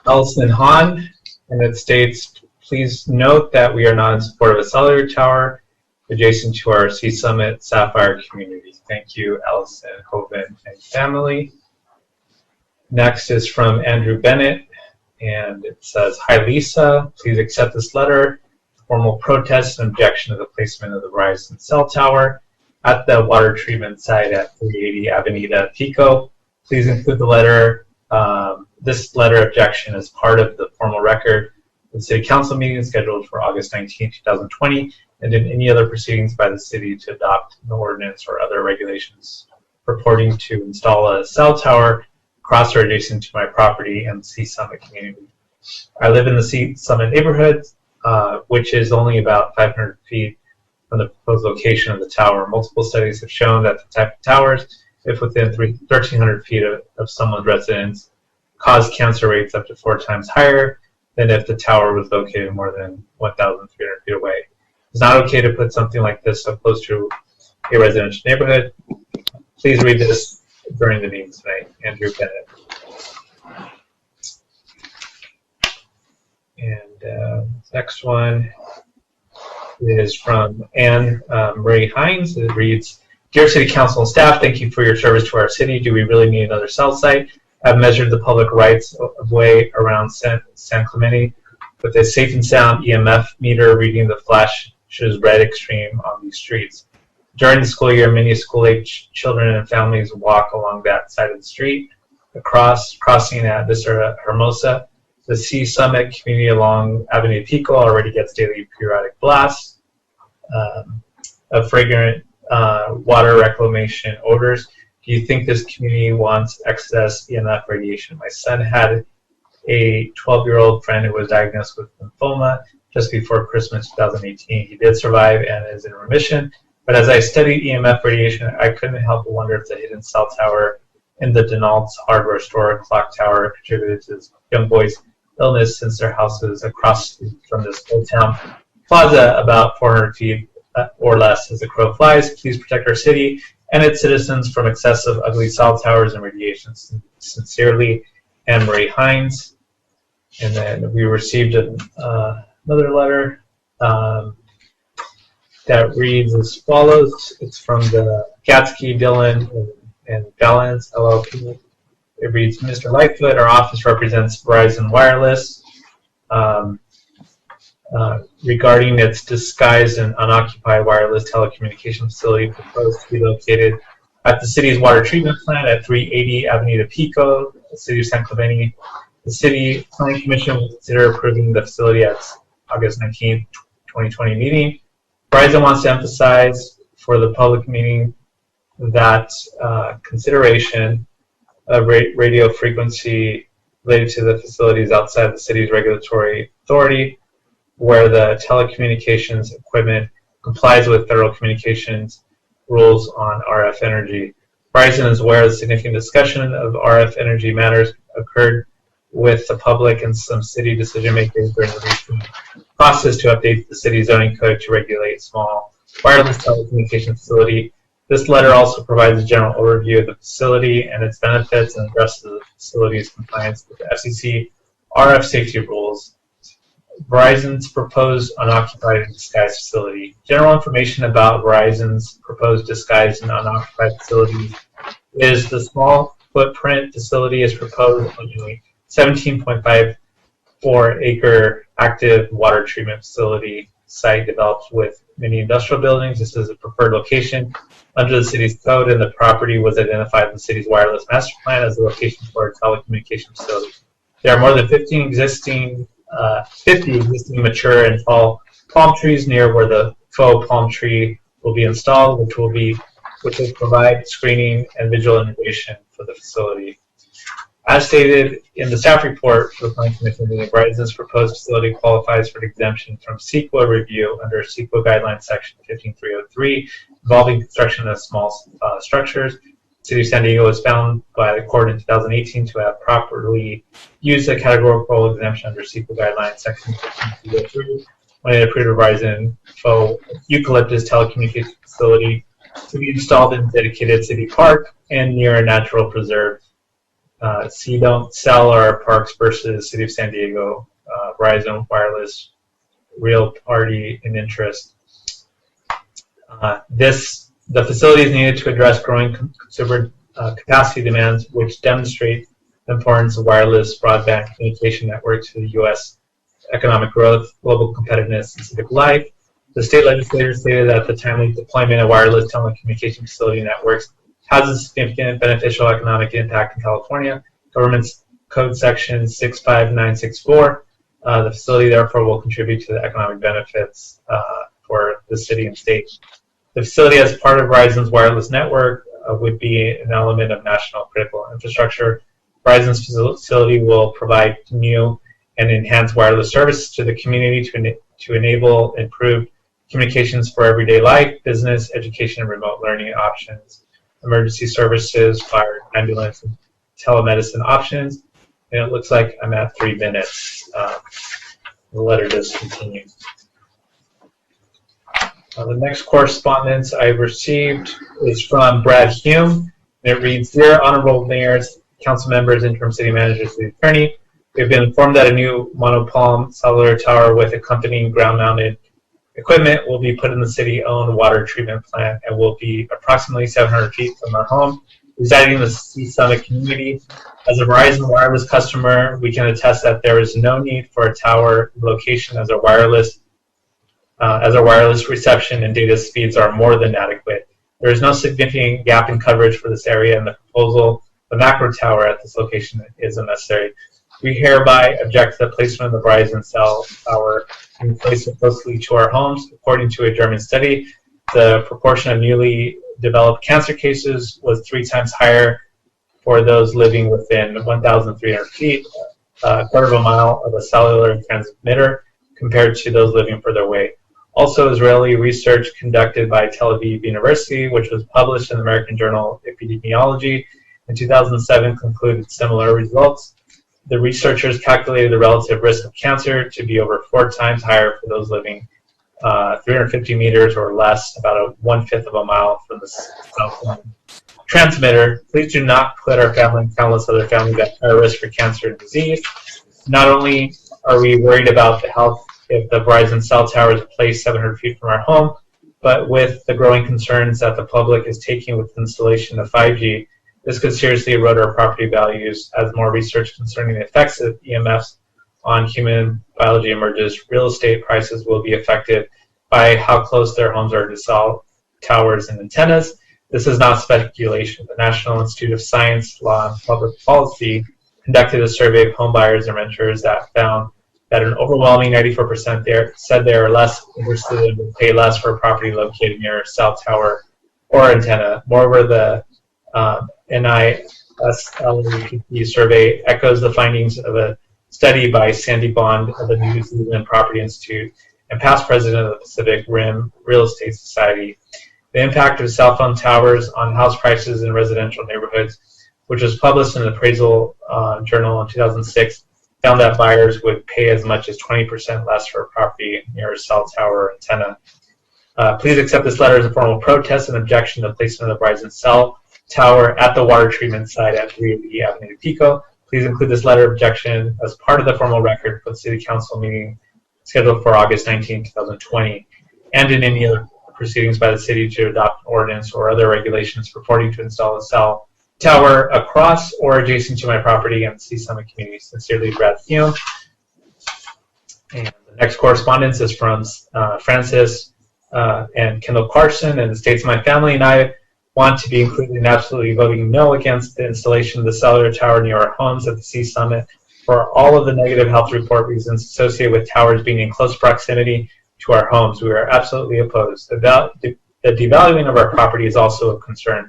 Ellison Hahn, and it states, please note that we are not in support of a cellular tower adjacent to our Sea Summit Sapphire community. Thank you, Ellison, Hovind, and family. Next is from Andrew Bennett, and it says, hi Lisa, please accept this letter. Formal protest and objection to the placement of the Verizon cell tower at the water treatment site at 380 Avenida, Pico. Please include the letter. This letter objection is part of the formal record of the City Council meeting scheduled for August 19, 2020, and in any other proceedings by the City to adopt an ordinance or other regulations purporting to install a cell tower across or adjacent to my property and the Sea Summit community. I live in the Sea Summit neighborhood, which is only about 500 feet from the proposed location of the tower. Multiple studies have shown that the type of towers, if within 1,300 feet of someone's residence, cause cancer rates up to 4 times higher than if the tower was located more than 1,300 feet away. It's not okay to put something like this so close to a residential neighborhood. Please read this during the meeting tonight. Andrew Bennett. And next one is from Anne Marie Hines. It reads, Dear City Council and staff, thank you for your service to our city. Do we really need another cell site? I've measured the public rights of way around San Clemente with a safe and sound EMF meter reading the flashes red extreme on these streets. During the school year, many school-age children and families walk along that side of the street. Crossing at Vista Hermosa, the Sea Summit community along Avenida Pico already gets daily periodic blasts of fragrant water reclamation odors. Do you think this community wants excess EMF radiation? My son had a 12-year-old friend who was diagnosed with lymphoma just before Christmas 2018. He did survive and is in remission. But as I studied EMF radiation, I couldn't help but wonder if the hidden cell tower in the Donald's hardware store clock tower contributed to this young boy's illness, since their house is across from this old town plaza about 400 feet or less as the crow flies. Please protect our city and its citizens from excessive ugly cell towers and radiation. Sincerely, Anne Marie Hines. And then we received another letter that reads as follows. It's from the Gatsky, Dillon, and Balance LLP. It reads, Mr. Lightfoot, our office represents Verizon Wireless regarding its disguised and unoccupied wireless telecommunication facility proposed to be located at the city's water treatment plant at 380 Avenida Pico, the city of San Clemente. The city planning commission will consider approving the facility at August 19th, 2020 meeting. Verizon wants to emphasize for the public meeting that consideration of radio frequency related to the facilities outside the city's regulatory authority, where the telecommunications equipment complies with federal communications rules on RF energy. Verizon is aware of the significant discussion of RF energy matters occurred with the public and some city decision makers during the recent process to update the city zoning code to regulate small wireless telecommunication facility. This letter also provides a general overview of the facility and its benefits and addresses the facility's compliance with the FCC RF safety rules. Verizon's proposed unoccupied and disguised facility. General information about Verizon's proposed disguised and unoccupied facility is the small footprint facility is proposed on a 17.54 acre active water treatment facility site developed with many industrial buildings. This is a preferred location under the city's code, and the property was identified in the city's wireless master plan as the location for a telecommunication facility. There are more than 50 existing mature and tall palm trees near where the faux palm tree will be installed, which will provide screening and visual integration for the facility. As stated in the staff report for the Planning Commission, Verizon's proposed facility qualifies for an exemption from CEQA review under CEQA Guidelines Section 15303, involving construction of small structures. The City of San Diego was found by the court in 2018 to have properly used a categorical exemption under CEQA Guidelines Section 15303 when it approved a Verizon faux eucalyptus telecommunications facility to be installed in a dedicated city park and near a natural preserve. See Don't Sell our parks versus City of San Diego, Verizon Wireless, real party in interest. The facility is needed to address growing consumer capacity demands, which demonstrate the importance of wireless broadband communication networks to the U.S. economic growth, global competitiveness, and civic life. The state legislature stated that the timely deployment of wireless telecommunication facility networks has a significant beneficial economic impact in California. Government's Code Section 65964. The facility, therefore, will contribute to the economic benefits for the city and state. The facility, as part of Verizon's wireless network, would be an element of national critical infrastructure. Verizon's facility will provide new and enhanced wireless service to the community to enable improved communications for everyday life, business, education, and remote learning options, emergency services, fire, ambulance, and telemedicine options. And it looks like I'm at 3 minutes. The letter does continue. The next correspondence I received is from Brad Hume. It reads, Dear Honorable Mayors, Council Members, Interim City Manager, City Attorney, we have been informed that a new monopalm cellular tower with accompanying ground-mounted Equipment will be put in the city-owned water treatment plant and will be approximately 700 feet from our home, residing in the Sea Summit community. As a Verizon wireless customer, we can attest that there is no need for a tower location as our wireless reception and data speeds are more than adequate. There is no significant gap in coverage for this area, and the proposal, the macro tower at this location, is unnecessary. We hereby object to the placement of the Verizon cell tower and place it closely to our homes. According to a German study, the proportion of newly developed cancer cases was 3 times higher for those living within 1,300 feet, a quarter of a mile of a cellular transmitter, compared to those living further away. Also, Israeli research conducted by Tel Aviv University, which was published in the American Journal of Epidemiology in 2007, concluded similar results. The researchers calculated the relative risk of cancer to be over 4 times higher for those living 350 meters or less, about 1/5 of a mile from the cell phone transmitter. Please do not put our family and countless other families at higher risk for cancer and disease. Not only are we worried about the health if the Verizon cell tower is placed 700 feet from our home, but with the growing concerns that the public is taking with the installation of 5G, this could seriously erode our property values as more research concerning the effects of EMFs on human biology emerges. Real estate prices will be affected by how close their homes are to cell towers and antennas. This is not speculation. The National Institute of Science, Law, and Public Policy conducted a survey of home buyers and renters that found that an overwhelming 94% said they are less interested and will pay less for a property located near a cell tower or antenna. Moreover, the NISLPP survey echoes the findings of a study by Sandy Bond of the New Zealand Property Institute and past president of the Pacific Rim Real Estate Society. The impact of cell phone towers on house prices in residential neighborhoods, which was published in the Appraisal Journal in 2006, found that buyers would pay as much as 20% less for a property near a cell tower or antenna. Please accept this letter as a formal protest and objection to the placement of the Verizon cell tower at the water treatment site at 380 Avenida Pico. Please include this letter of objection as part of the formal record for the City Council meeting scheduled for August 19, 2020, and in any other proceedings by the city to adopt an ordinance or other regulations purporting to install a cell tower across or adjacent to my property and the Sea Summit community. Sincerely, Brad Hume. And the next correspondence is from Francis and Kendall Carson, and it states, my family and I want to be included in absolutely voting no against the installation of the cellular tower near our homes at the Sea Summit for all of the negative health report reasons associated with towers being in close proximity to our homes. We are absolutely opposed. The devaluing of our property is also a concern,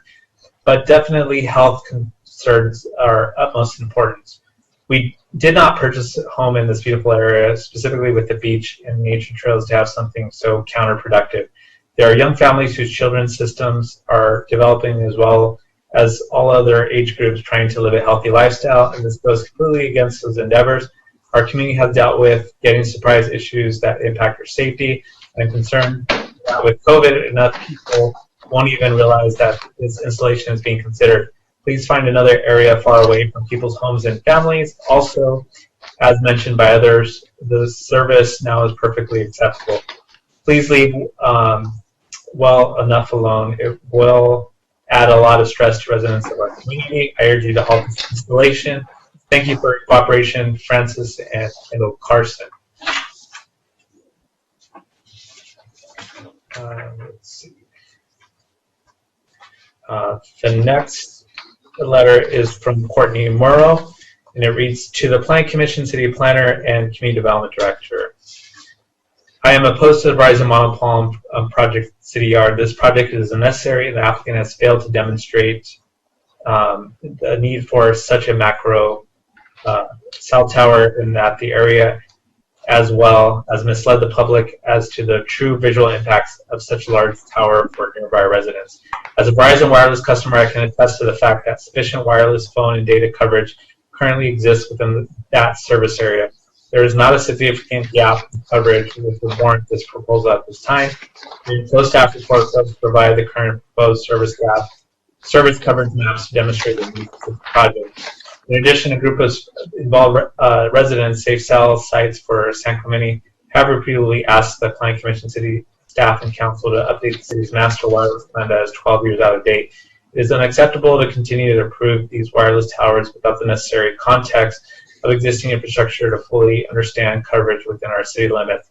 but definitely health concerns are utmost importance. We did not purchase a home in this beautiful area, specifically with the beach and nature trails, to have something so counterproductive. There are young families whose children's systems are developing, as well as all other age groups trying to live a healthy lifestyle, and this goes completely against those endeavors. Our community has dealt with getting surprise issues that impact our safety, and I'm concerned that with COVID, enough people won't even realize that this installation is being considered. Please find another area far away from people's homes and families. Also, as mentioned by others, the service now is perfectly acceptable. Please leave well enough alone. It will add a lot of stress to residents of our community. I urge you to halt this installation. Thank you for your cooperation, Francis and Kendall Carson. Let's see. The next letter is from Courtney Morrow, and it reads, to the Plan Commission, City Planner, and Community Development Director. I am opposed to the Verizon Monopole project City Yard. This project is unnecessary, and the applicant has failed to demonstrate the need for such a macro cell tower, in that the area as well as misled the public as to the true visual impacts of such a large tower for nearby residents. As a Verizon wireless customer, I can attest to the fact that sufficient wireless phone and data coverage currently exists within that service area. There is not a significant gap in coverage which would warrant this proposal at this time. The closed staff report does provide the current proposed service gap, service coverage maps to demonstrate the needs of the project. In addition, a group of involved residents, Safe Cell sites for San Clemente, have repeatedly asked the Planning Commission, City staff, and Council to update the city's master wireless plan that is 12 years out of date. It is unacceptable to continue to approve these wireless towers without the necessary context of existing infrastructure to fully understand coverage within our city limits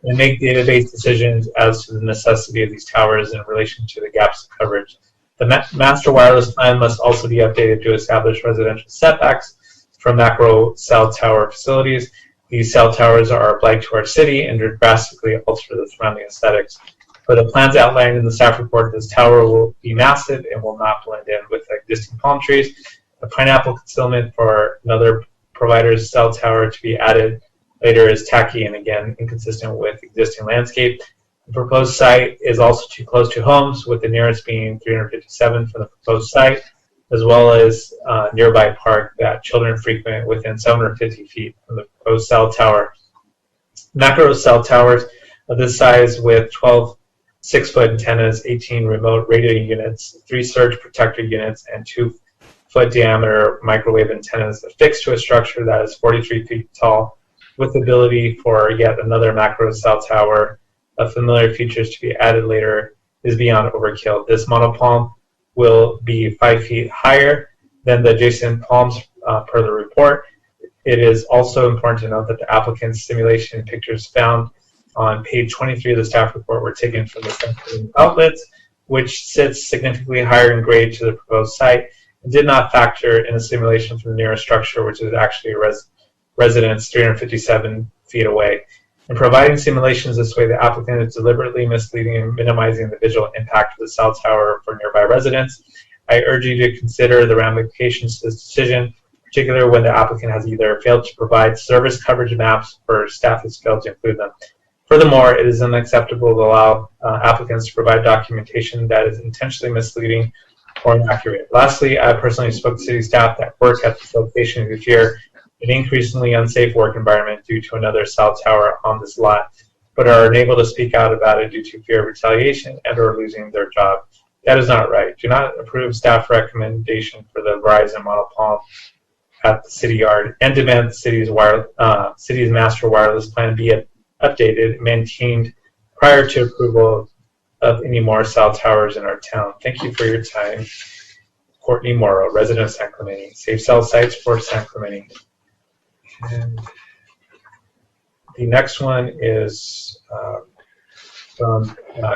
and make database decisions as to the necessity of these towers in relation to the gaps of coverage. The master wireless plan must also be updated to establish residential setbacks from macro cell tower facilities. These cell towers are a blight to our city and drastically alter the surrounding aesthetics. For the plans outlined in the staff report, this tower will be massive and will not blend in with existing palm trees. The pineapple concealment for another provider's cell tower to be added later is tacky and again inconsistent with existing landscape. The proposed site is also too close to homes, with the nearest being 357 from the proposed site, as well as a nearby park that children frequent within 750 feet from the proposed cell tower. Macro cell towers of this size with 12 6-foot antennas, 18 remote radio units, 3 surge protector units, and 2-foot diameter microwave antennas affixed to a structure that is 43 feet tall, with the ability for yet another macro cell tower of familiar features to be added later, is beyond overkill. This monopalm will be 5 feet higher than the adjacent palms per the report. It is also important to note that the applicant's simulation pictures found on page 23 of the staff report were taken from the sensing outlets, which sits significantly higher in grade to the proposed site, and did not factor in a simulation from the nearest structure, which is actually a residence 357 feet away. In providing simulations this way, the applicant is deliberately misleading and minimizing the visual impact of the cell tower for nearby residents. I urge you to consider the ramifications to this decision, particularly when the applicant has either failed to provide service coverage maps or staff has failed to include them. Furthermore, it is unacceptable to allow applicants to provide documentation that is intentionally misleading or inaccurate. Lastly, I personally spoke to city staff that work at this location who fear an increasingly unsafe work environment due to another cell tower on this lot, but are unable to speak out about it due to fear of retaliation and or losing their job. That is not right. Do not approve staff recommendation for the Verizon monopalm at the city yard, and demand the city's master wireless plan be updated and maintained prior to approval of any more cell towers in our town. Thank you for your time. Courtney Morrow, resident of San Clemente. Safe cell sites for San Clemente. And the next one is from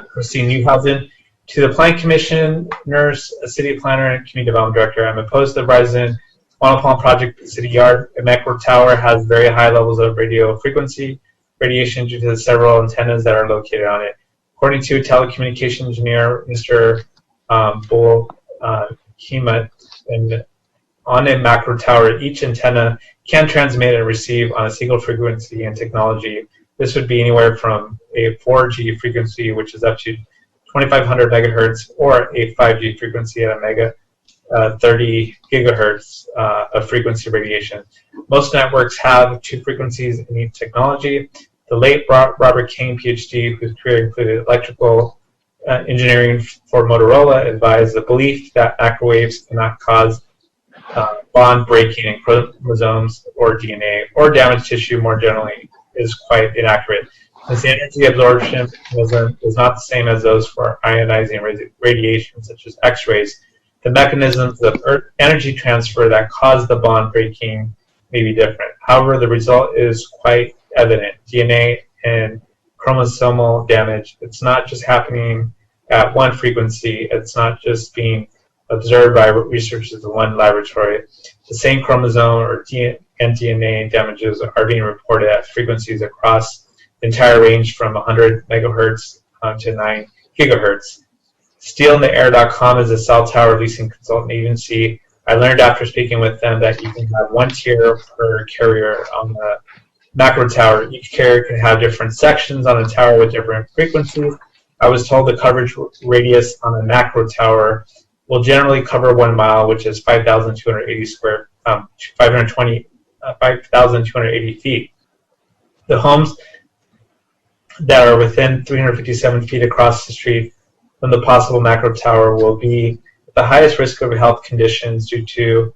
Christine Newhausen. To the Planning Commissioners, a city planner, and community development director, I'm opposed to the Verizon monopalm project at the city yard. A macro tower has very high levels of radio frequency radiation due to the several antennas that are located on it. According to telecommunication engineer Mr. Bull Kemet, and on a macro tower, each antenna can transmit and receive on a single frequency and technology. This would be anywhere from a 4G frequency, which is up to 2,500 megahertz, or a 5G frequency at a 30 gigahertz of frequency radiation. Most networks have 2 frequencies in each technology. The late Robert King, PhD, whose career included electrical engineering for Motorola, advised the belief that microwaves cannot cause bond breaking in chromosomes or DNA or damage tissue more generally is quite inaccurate. Since the energy absorption mechanism is not the same as those for ionizing radiation, such as X-rays, the mechanisms of energy transfer that cause the bond breaking may be different. However, the result is quite evident. DNA and chromosomal damage, it's not just happening at one frequency, it's not just being observed by researchers in one laboratory. The same chromosome or DNA damages are being reported at frequencies across the entire range from 100 megahertz to 9 gigahertz. SteelInTheAir.com is a cell tower leasing consultant agency. I learned after speaking with them that you can have 1 tier per carrier on the macro tower. Each carrier can have different sections on the tower with different frequencies. I was told the coverage radius on a macro tower will generally cover 1 mile, which is 5,280 feet. The homes that are within 357 feet across the street from the possible macro tower will be at the highest risk of health conditions due to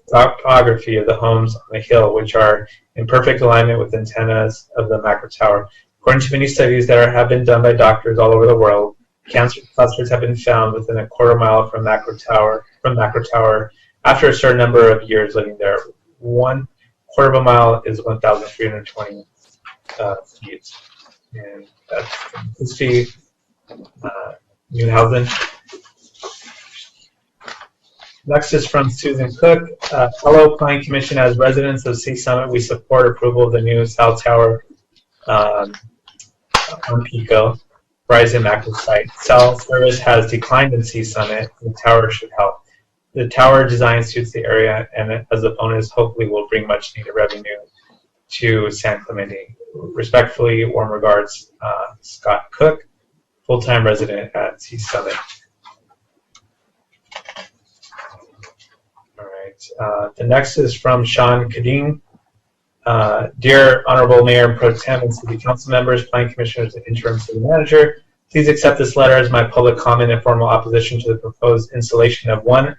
topography of the homes on the hill, which are in perfect alignment with antennas of the macro tower. According to many studies that have been done by doctors all over the world, cancer clusters have been found within a quarter mile from macro tower after a certain number of years living there. 1/4 of a mile is 1,320 feet. And that's from Steve Newhausen. Next is from Susan Cook. Hello, Planning Commission. As residents of Sea Summit, we support approval of the new South Tower on Pico, Verizon active site. Cell service has declined in Sea Summit. The tower should help. The tower design suits the area, and as a bonus, hopefully will bring much needed revenue to San Clemente. Respectfully, warm regards, Scott Cook, full-time resident at Sea Summit. All right. The next is from Sean Kading. Dear Honorable Mayor Pro Tem and City Council members, Planning Commissioners, and Interim City Manager, please accept this letter as my public comment and formal opposition to the proposed installation of one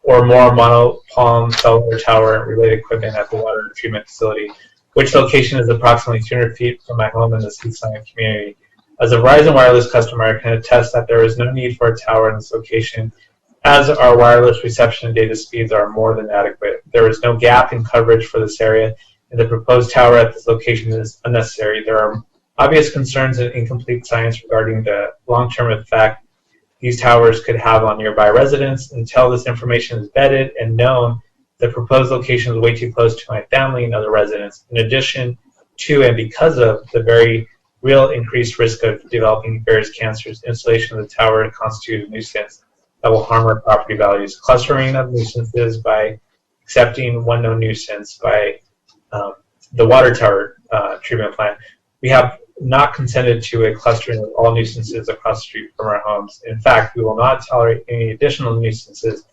or more monopalm cellular tower and related equipment at the water treatment facility, which location is approximately 200 feet from my home in the Sea Summit community. As a Verizon wireless customer, I can attest that there is no need for a tower in this location, as our wireless reception and data speeds are more than adequate. There is no gap in coverage for this area, and the proposed tower at this location is unnecessary. There are obvious concerns and incomplete science regarding the long-term effect these towers could have on nearby residents. Until this information is vetted and known, the proposed location is way too close to my family and other residents. In addition to and because of the very real increased risk of developing various cancers, installation of the tower constitutes a nuisance that will harm our property values. Clustering of nuisances by accepting one known nuisance by the water tower treatment plant. We have not consented to a clustering of all nuisances across the street from our homes. In fact, we will not tolerate any additional nuisances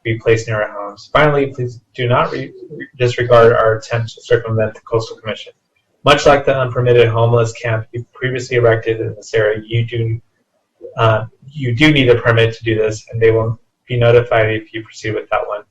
be placed near our homes. Finally, please do not disregard our attempt to circumvent the Coastal Commission. Much like the unpermitted homeless camp you previously erected in this area, you do need a permit to do this, and they will be notified if you proceed with that one.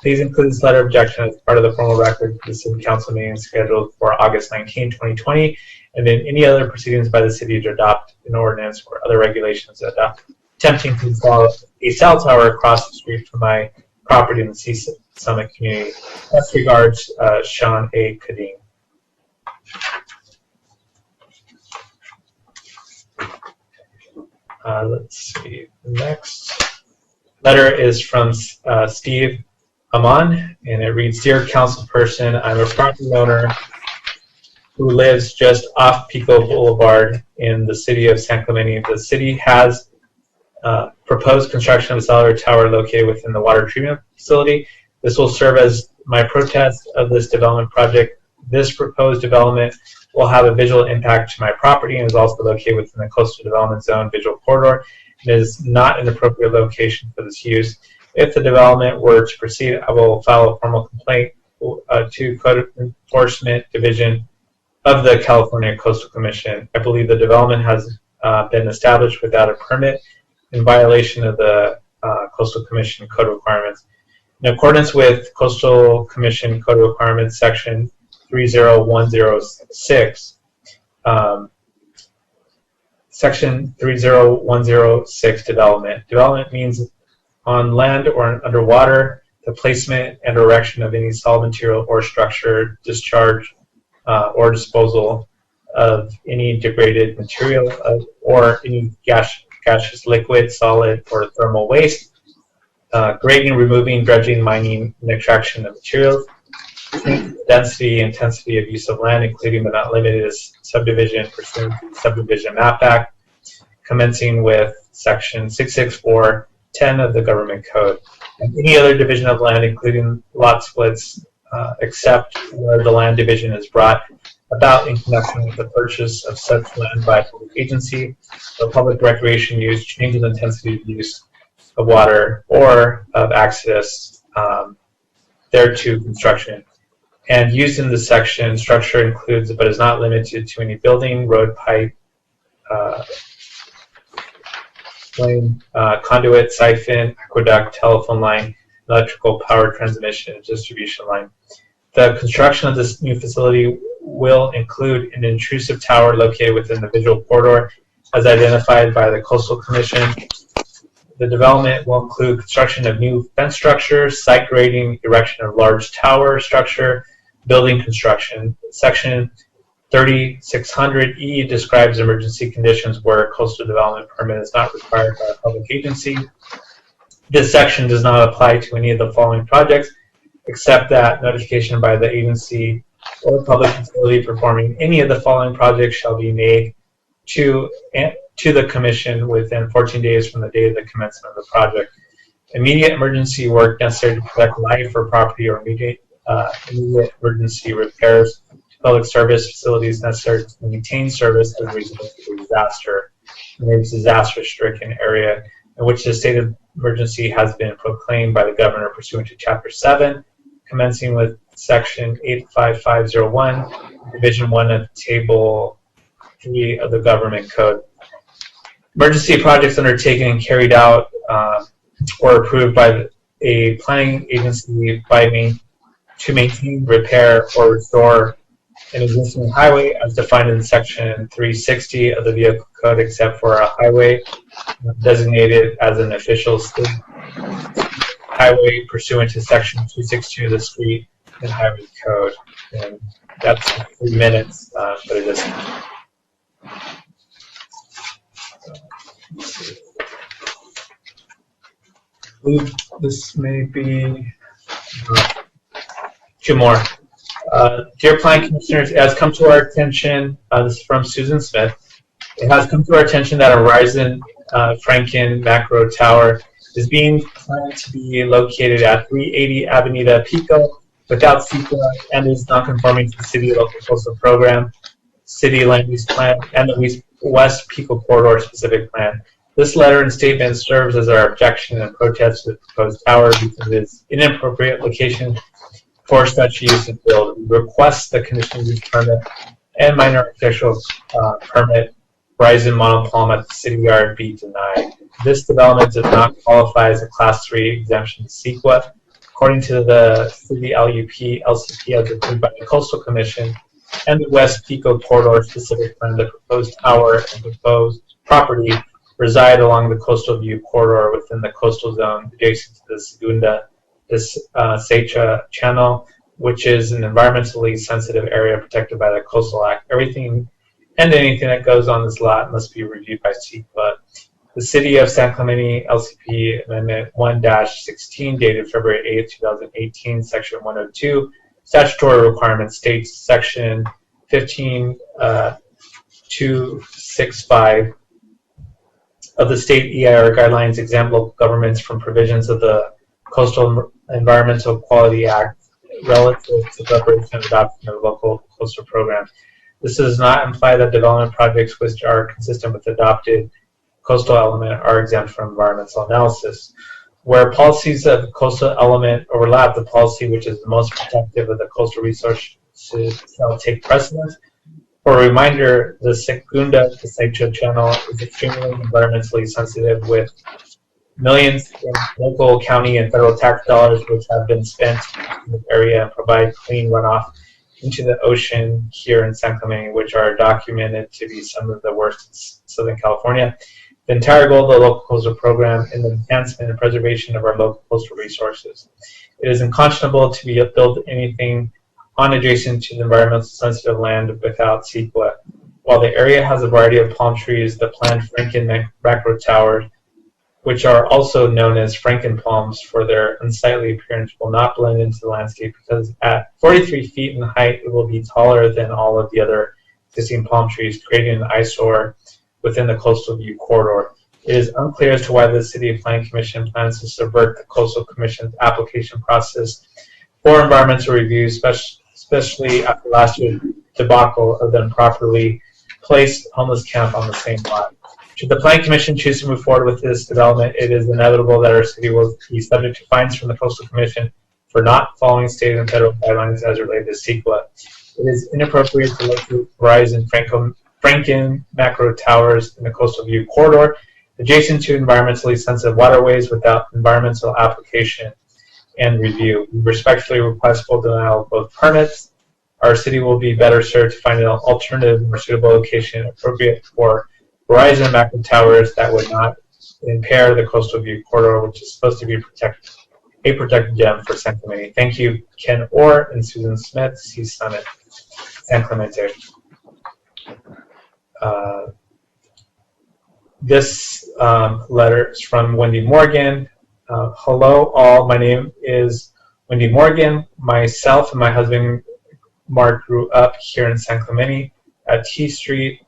Please include this letter of objection as part of the formal record for the City Council meeting scheduled for August 19, 2020, and then any other proceedings by the city to adopt an ordinance or other regulations attempting to install a cell tower across the street from my property in the Sea Summit community. Best regards, Sean A. Kading. Let's see. The next letter is from Steve Amon, and it reads, Dear Councilperson, I'm a property owner who lives just off Pico Boulevard in the city of San Clemente. The city has proposed construction of a cellular tower located within the water treatment facility. This will serve as my protest of this development project. This proposed development will have a visual impact to my property and is also located within the Coastal Development Zone visual corridor. It is not an appropriate location for this use. If the development were to proceed, I will file a formal complaint to Code Enforcement Division of the California Coastal Commission. I believe the development has been established without a permit in violation of the Coastal Commission code requirements. In accordance with Coastal Commission code requirements, section 30106, section 30106 development. Development means on land or underwater, the placement and erection of any solid material or structure, discharge or disposal of any degraded material or any gaseous liquid, solid, or thermal waste, grading, removing, dredging, mining, and extraction of materials, density, intensity of use of land, including but not limited to subdivision pursuant to the Subdivision Map Act, commencing with section 66410 of the Government Code, and any other division of land, including lot splits, except where the land division is brought about in connection with the purchase of such land by a public agency for public recreation use, change in intensity of use of water, or of access thereto construction. And used in this section, structure includes but is not limited to any building, road, pipe, conduit, siphon, aqueduct, telephone line, and electrical power transmission and distribution line. The construction of this new facility will include an intrusive tower located within the visual corridor as identified by the Coastal Commission. The development will include construction of new fence structures, site grading, erection of large tower structure, building construction. Section 3600E describes emergency conditions where a coastal development permit is not required by a public agency. This section does not apply to any of the following projects, except that notification by the agency or public utility performing any of the following projects shall be made to the Commission within 14 days from the date of the commencement of the project. Immediate emergency work necessary to protect life or property or immediate emergency repairs to public service facilities necessary to maintain service as a result of a disaster in a disaster-stricken area in which the state of emergency has been proclaimed by the governor pursuant to Chapter 7, commencing with Section 85501, Division 1 of Table 3 of the Government Code. Emergency projects undertaken and carried out or approved by a planning agency to maintain, repair, or restore an existing highway as defined in Section 360 of the Vehicle Code, except for a highway designated as an official state highway pursuant to Section 262 of the Street and Highway Code. And that's 3 minutes, but it isn't. This may be 2 more. Dear Planning Commissioners, it has come to our attention, this is from Susan Smith, it has come to our attention that a Verizon Franken macro tower is being planned to be located at 380 Avenida Pico without CEQA and is not conforming to the City Local Coastal Program, City Land Use Plan, and the West Pico Corridor Specific Plan. This letter and statement serves as our objection and protest to the proposed tower because it is inappropriate location for such use and build. We request the conditional use permit and minor architectural permit Verizon monopalm at the city yard be denied. This development does not qualify as a Class 3 exemption to CEQA. According to the City LUP, LCP as approved by the Coastal Commission and the West Pico Corridor Specific Plan, the proposed tower and proposed property reside along the Coastal View Corridor within the coastal zone adjacent to the Segunda Secha Channel, which is an environmentally sensitive area protected by the Coastal Act. Everything and anything that goes on this lot must be reviewed by CEQA. The City of San Clemente LCP Amendment 1-16 dated February 8, 2018, Section 102, statutory requirement states Section 15265 of the state EIR guidelines exempt local governments from provisions of the Coastal Environmental Quality Act relative to preparation and adoption of the local coastal program. This does not imply that development projects which are consistent with adopted coastal element are exempt from environmental analysis. Where policies of the coastal element overlap, the policy which is the most protective of the coastal resources shall take precedence. For a reminder, the Segunda Secha Channel is extremely environmentally sensitive with millions in local, county, and federal tax dollars which have been spent in this area and provide clean runoff into the ocean here in San Clemente, which are documented to be some of the worst in Southern California. The entire goal of the local coastal program is the enhancement and preservation of our local coastal resources. It is unconscionable to build anything on adjacent to the environmentally sensitive land without CEQA. While the area has a variety of palm trees, the planned Franken macro towers, which are also known as Franken palms for their unsightly appearance, will not blend into the landscape because at 43 feet in height, it will be taller than all of the other existing palm trees, creating an eyesore within the Coastal View Corridor. It is unclear as to why the City Planning Commission plans to subvert the Coastal Commission's application process for environmental review, especially after last year's debacle of the improperly placed homeless camp on the same lot. Should the Planning Commission choose to move forward with this development, it is inevitable that our city will be subject to fines from the Coastal Commission for not following state and federal guidelines as related to CEQA. It is inappropriate to locate Verizon Franken macro towers in the Coastal View Corridor adjacent to environmentally sensitive waterways without environmental application. and review. We respectfully request full denial of both permits. Our city will be better served to find an alternative, more suitable location appropriate for Verizon macro towers that would not impair the coastal view corridor, which is supposed to be a protected gem for San Clemente. Thank you, Ken Orr and Susan Smith, Sea Summit, San Clemente. This letter is from Wendy Morgan. Hello all, my name is Wendy Morgan. Myself and my husband Mark grew up here in San Clemente at T Street.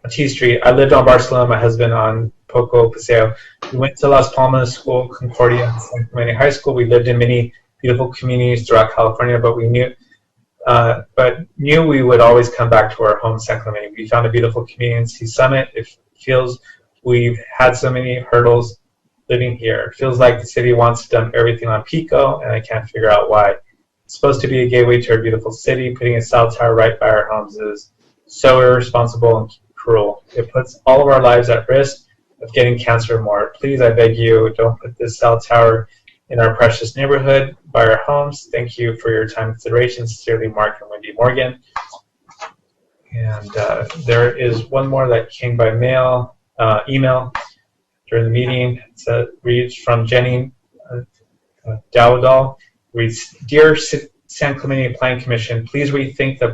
T Street. I lived on Barcelona, my husband on Poco Paseo. We went to Las Palmas School, Concordia, and San Clemente High School. We lived in many beautiful communities throughout California, but we knew we would always come back to our home, San Clemente. We found a beautiful community in Sea Summit. It feels we've had so many hurdles living here. It feels like the city wants to dump everything on Pico, and I can't figure out why. It's supposed to be a gateway to our beautiful city. Putting a cell tower right by our homes is so irresponsible and cruel. It puts all of our lives at risk of getting cancer more. Please, I beg you, don't put this cell tower in our precious neighborhood by our homes. Thank you for your time and consideration. Sincerely, Mark and Wendy Morgan. And there is one more that came by email during the meeting. It reads from Jenny Dowdall. Reads, Dear San Clemente Planning Commission, please rethink the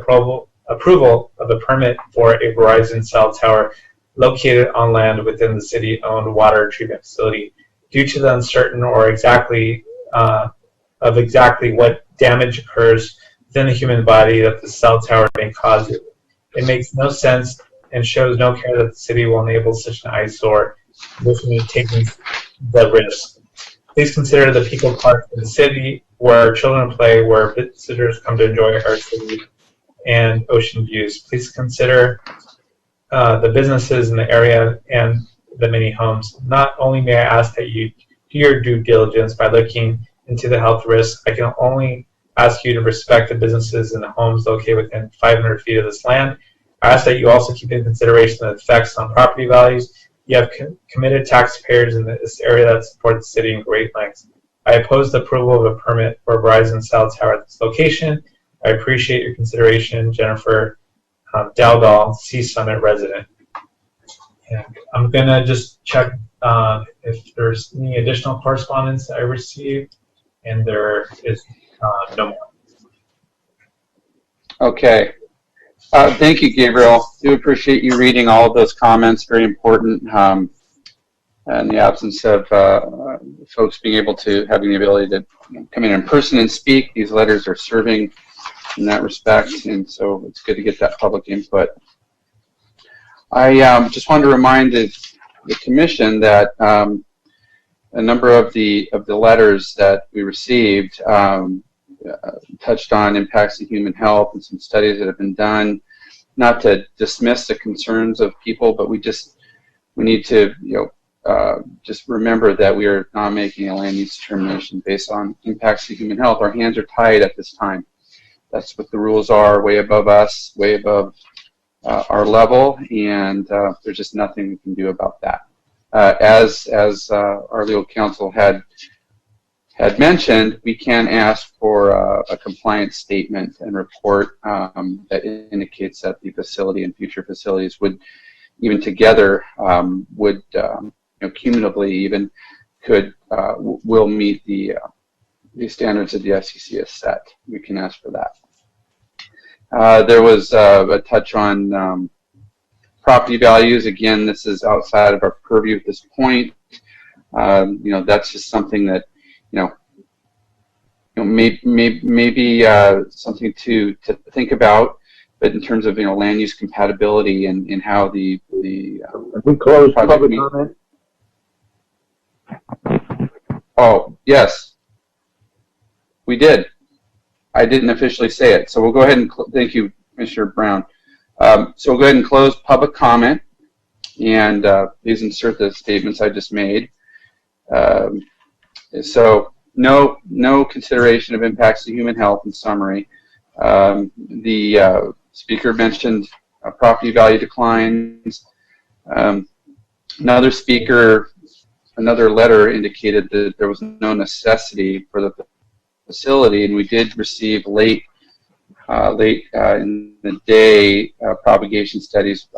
approval of a permit for a Verizon cell tower located on land within the city-owned water treatment facility. Due to the uncertain or exactly what damage occurs within the human body that the cell tower may cause, it makes no sense and shows no care that the city will enable such an eyesore, with me taking the risk. Please consider the Pico Park in the city where children play, where visitors come to enjoy our city and ocean views. Please consider the businesses in the area and the many homes. Not only may I ask that you do your due diligence by looking into the health risks, I can only ask you to respect the businesses and the homes located within 500 feet of this land. I ask that you also keep in consideration the effects on property values. You have committed taxpayers in this area that support the city in great lengths. I oppose the approval of a permit for Verizon cell tower at this location. I appreciate your consideration, Jennifer Dowdall, Sea Summit resident. And I'm going to just check if there's any additional correspondence I received, and there is no more. Okay. Thank you, Gabriel. I do appreciate you reading all of those comments. Very important. In the absence of folks being able to, having the ability to come in person and speak, these letters are serving in that respect, and so it's good to get that public input. I just wanted to remind the Commission that a number of the letters that we received touched on impacts to human health and some studies that have been done. Not to dismiss the concerns of people, but we need to just remember that we are not making a land use determination based on impacts to human health. Our hands are tied at this time. That's what the rules are, way above us, way above our level, and there's just nothing we can do about that. As our legal counsel had mentioned, we can ask for a compliance statement and report that indicates that the facility and future facilities would, even together, would cumulatively even will meet the standards that the FCC has set. We can ask for that. There was a touch on property values. Again, this is outside of our purview at this point. That's just something that maybe something to think about. But in terms of land use compatibility and how the we closed public comment. Oh yes, we did. I didn't officially say it, so we'll go ahead and thank you, Commissioner Brown. So we'll go ahead and close public comment, and please insert the statements I just made. So no consideration of impacts to human health in summary. The speaker mentioned property value declines. Another speaker another letter indicated that there was no necessity for the facility, and we did receive late in the day propagation studies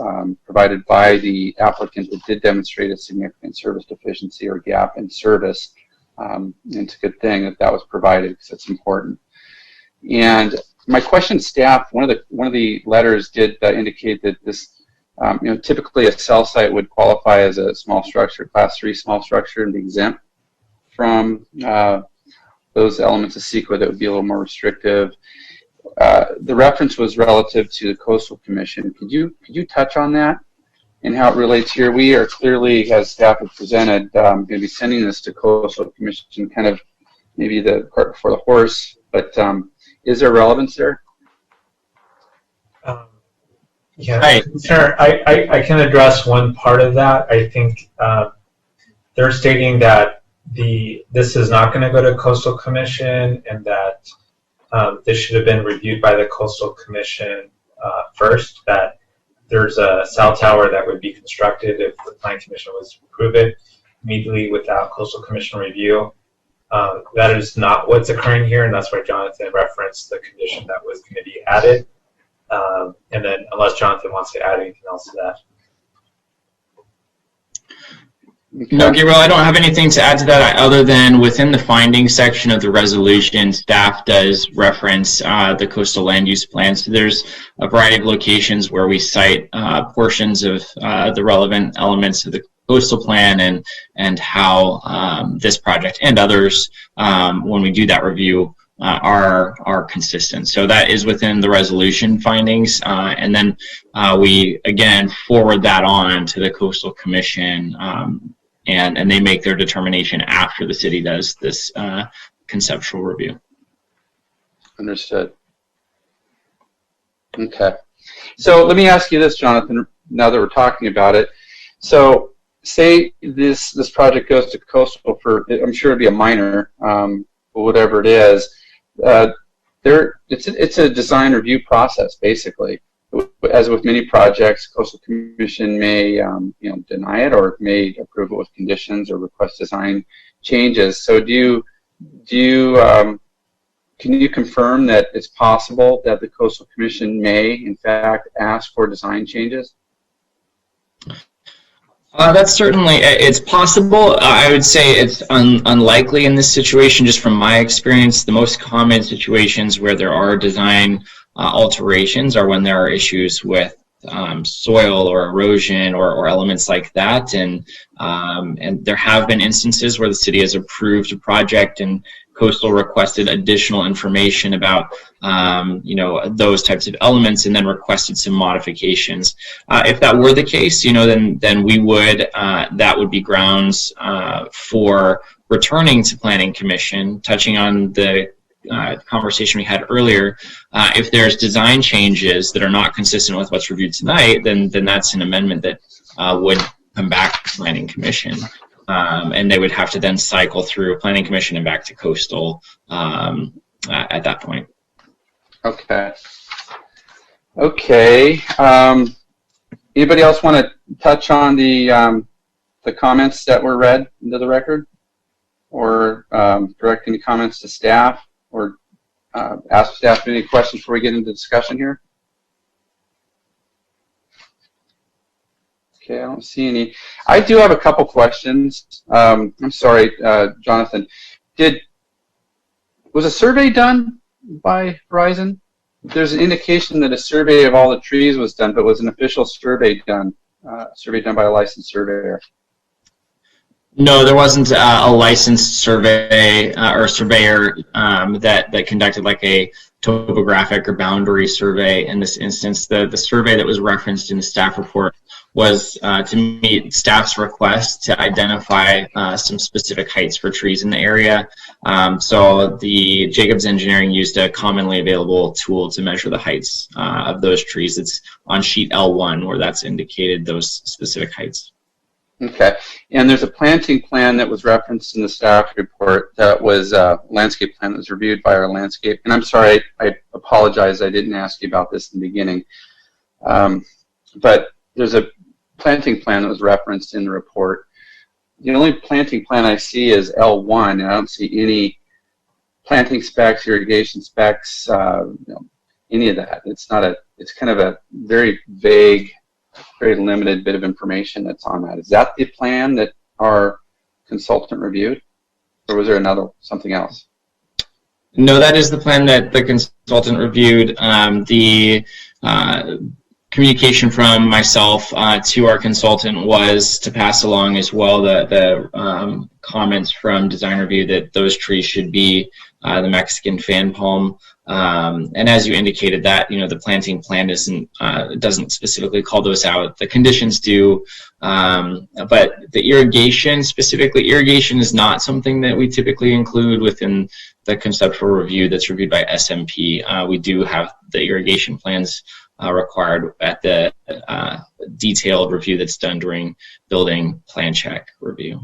provided by the applicant that did demonstrate a significant service deficiency or gap in service. And it's a good thing that that was provided because it's important. And my question to staff, one of the letters did indicate that this, typically a cell site would qualify as a small structure, class 3 small structure, and be exempt from those elements of CEQA that would be a little more restrictive. The reference was relative to the Coastal Commission. Could you touch on that and how it relates here? We are clearly, as staff have presented, going to be sending this to Coastal Commission, kind of maybe the cart before the horse, but is there relevance there? Yeah, right. Sure. I can address one part of that. I think they're stating that this is not going to go to Coastal Commission, and that this should have been reviewed by the Coastal Commission first, that there's a cell tower that would be constructed if the Planning Commission was to approve it immediately without Coastal Commission review. That is not what's occurring here, and that's why Jonathan referenced the condition that was going to be added. And then, unless Jonathan wants to add anything else to that. No, Gabriel, I don't have anything to add to that other than within the findings section of the resolution, staff does reference the coastal land use plan. So there's a variety of locations where we cite portions of the relevant elements of the coastal plan and how this project and others, when we do that review, are consistent. So that is within the resolution findings, and then we again forward that on to the Coastal Commission, and they make their determination after the city does this conceptual review. Understood. Okay. So let me ask you this, Jonathan, now that we're talking about it. So say this project goes to Coastal for, I'm sure it'd be a minor, whatever it is. It's a design review process, basically. As with many projects, Coastal Commission may deny it, or may approve it with conditions or request design changes. So can you confirm that it's possible that the Coastal Commission may, in fact, ask for design changes? That's certainly, it's possible. I would say it's unlikely in this situation, just from my experience. The most common situations where there are design alterations are when there are issues with soil or erosion or elements like that. And there have been instances where the city has approved a project and Coastal requested additional information about those types of elements, and then requested some modifications. If that were the case, then we would that would be grounds for returning to Planning Commission. Touching on the conversation we had earlier, if there's design changes that are not consistent with what's reviewed tonight, then that's an amendment that would come back to Planning Commission. And they would have to then cycle through Planning Commission and back to Coastal at that point. Okay. Okay. Anybody else want to touch on the comments that were read into the record, or direct any comments to staff, or ask staff any questions before we get into discussion here? Okay, I don't see any. I do have a couple questions. I'm sorry, Jonathan. Was a survey done by Verizon? There's an indication that a survey of all the trees was done, but was an official survey done? Survey done by a licensed surveyor? No, there wasn't a licensed survey or surveyor that conducted like a topographic or boundary survey in this instance. The survey that was referenced in the staff report was to meet staff's request to identify some specific heights for trees in the area. So the Jacobs Engineering used a commonly available tool to measure the heights of those trees. It's on sheet L1 where that's indicated those specific heights. Okay, and there's a planting plan that was referenced in the staff report that was a landscape plan that was reviewed by our landscape. And I'm sorry, I apologize, I didn't ask you about this in the beginning. But there's a planting plan that was referenced in the report. the only planting plan I see is L1, and I don't see any planting specs, irrigation specs, any of that. It's not a. It's kind of a very vague, very limited bit of information that's on that. Is that the plan that our consultant reviewed, or was there something else? No, that is the plan that the consultant reviewed. The communication from myself to our consultant was to pass along as well the comments from design review that those trees should be the Mexican fan palm. And as you indicated, that the planting plan doesn't specifically call those out. The conditions do, but the irrigation is not something that we typically include within the conceptual review that's reviewed by SMP. We do have the irrigation plans required at the detailed review that's done during building plan check review.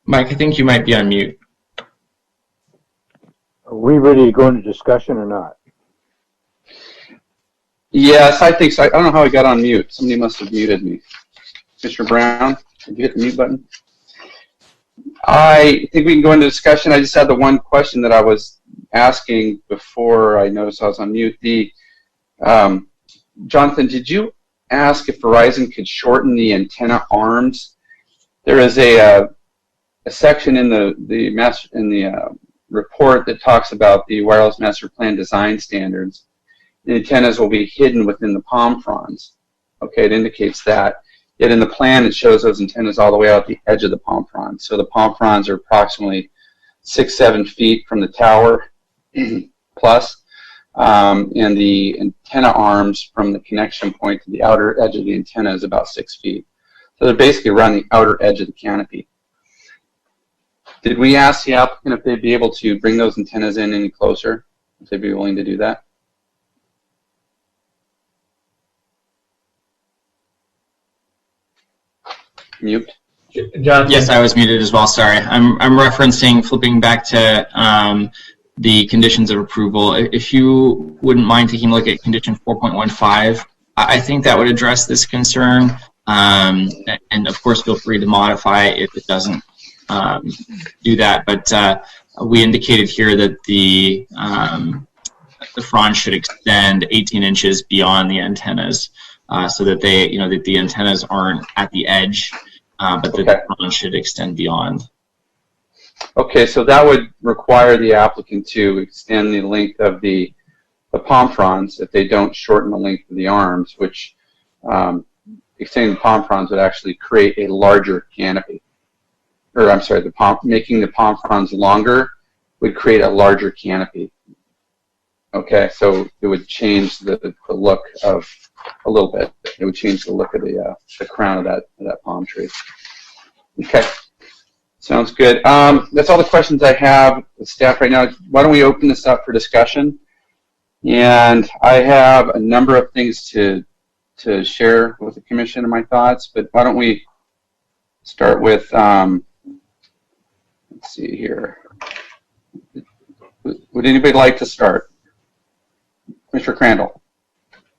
Mike, I think you might be on mute. Are we ready to go into discussion or not? Yes, I think so. I don't know how I got on mute. Somebody must have muted me. Mr. Brown, did you hit the mute button? I think we can go into discussion. I just had the one question that I was asking before I noticed I was on mute. Jonathan, did you ask if Verizon could shorten the antenna arms? There is a section in the report that talks about the wireless master plan design standards. The antennas will be hidden within the palm fronds. Okay, it indicates that. Yet in the plan, it shows those antennas all the way out the edge of the palm fronds. So the palm fronds are approximately 6-7 feet from the tower plus, and the antenna arms from the connection point to the outer edge of the antenna is about 6 feet. So they're basically around the outer edge of the canopy. Did we ask the applicant if they'd be able to bring those antennas in any closer? If they'd be willing to do that? Mute. Jonathan? Yes, I was muted as well. Sorry. I'm referencing, flipping back to the conditions of approval. If you wouldn't mind taking a look at condition 4.15, I think that would address this concern. And of course, feel free to modify if it doesn't do that. But we indicated here that the frond should extend 18 inches beyond the antennas, so that that the antennas aren't at the edge, but that the frond should extend beyond. Okay, so that would require the applicant to extend the length of the palm fronds if they don't shorten the length of the arms, which extending the palm fronds would actually create a larger canopy. Or I'm sorry, making the palm fronds longer would create a larger canopy. Okay, so it would change the look of a little bit. It would change the look of the crown of that palm tree. Okay, sounds good. That's all the questions I have with staff right now. Why don't we open this up for discussion? And I have a number of things to share with the commission and my thoughts, but why don't we start with, let's see here. Would anybody like to start? Mr. Crandall.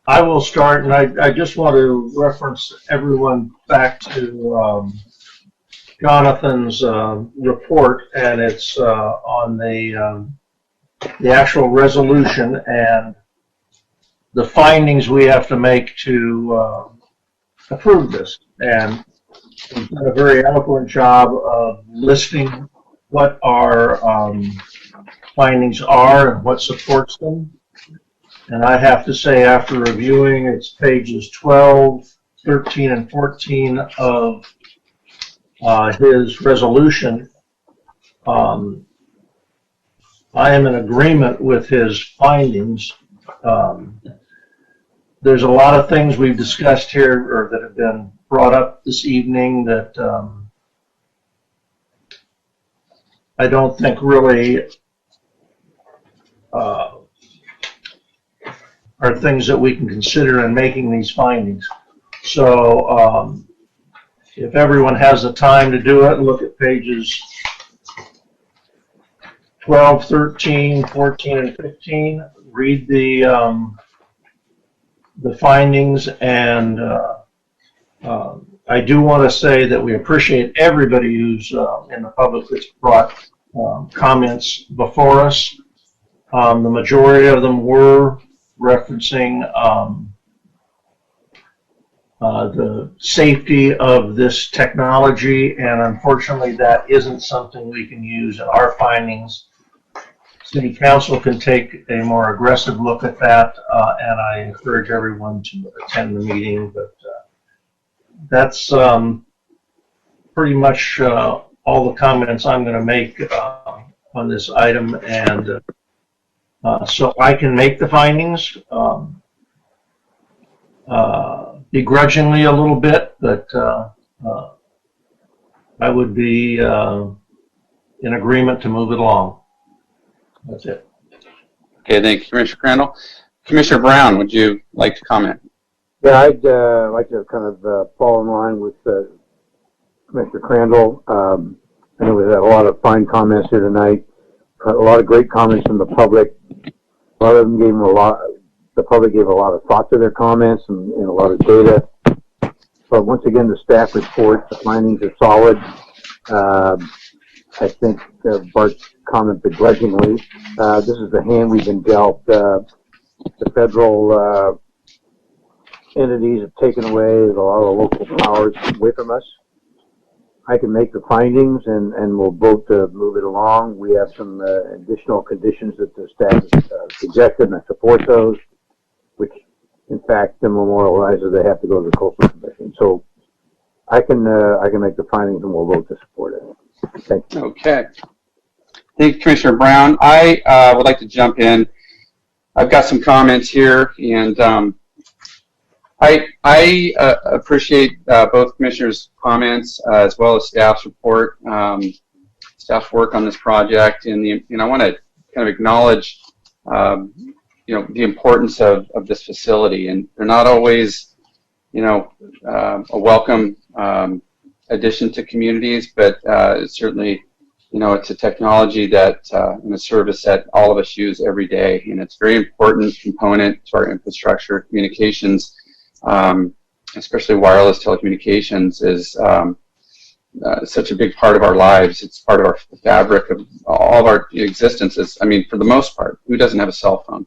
I will start, and I just want to reference everyone back to Jonathan's report, and it's on the actual resolution and the findings we have to make to approve this. And he's done a very eloquent job of listing what our findings are and what supports them. And I have to say, after reviewing, it's pages 12, 13, and 14 of his resolution. I am in agreement with his findings. There's a lot of things we've discussed here, or that have been brought up this evening, that I don't think really are things that we can consider in making these findings. So if everyone has the time to do it, look at pages 12, 13, 14, and 15. Read the findings, and I do want to say that we appreciate everybody who's in the public that's brought comments before us. The majority of them were referencing the safety of this technology, and unfortunately that isn't something we can use in our findings. City Council can take a more aggressive look at that, and I encourage everyone to attend the meeting, but that's pretty much all the comments I'm going to make on this item, and so I can make the findings begrudgingly a little bit, but I would be in agreement to move it along. That's it. Okay, thank you, Commissioner Crandall. Commissioner Brown, would you like to comment? Yeah, I'd like to kind of fall in line with Commissioner Crandall. I know we've had a lot of fine comments here tonight, a lot of great comments from the public. A lot of them gave the public gave a lot of thought to their comments and a lot of data. But once again, the staff report, the findings are solid. I think Bart's comment begrudgingly. This is the hand we've been dealt. The federal entities have taken away a lot of local powers away from us. I can make the findings, and we'll vote to move it along. We have some additional conditions that the staff has suggested, and I support those, which in fact memorializes they have to go to the Coastal Commission. So I can make the findings, and we'll vote to support it. Thank you. Okay. Thank you, Commissioner Brown. I would like to jump in. I've got some comments here, and I appreciate both commissioners' comments as well as staff's report, staff's work on this project, and I want to kind of acknowledge, the importance of this facility, and they're not always, a welcome addition to communities, but it's certainly, it's a technology that and a service that all of us use every day, and it's a very important component to our infrastructure. Communications, especially wireless telecommunications, is such a big part of our lives. It's part of our fabric of all of our existences. I mean, for the most part, who doesn't have a cell phone?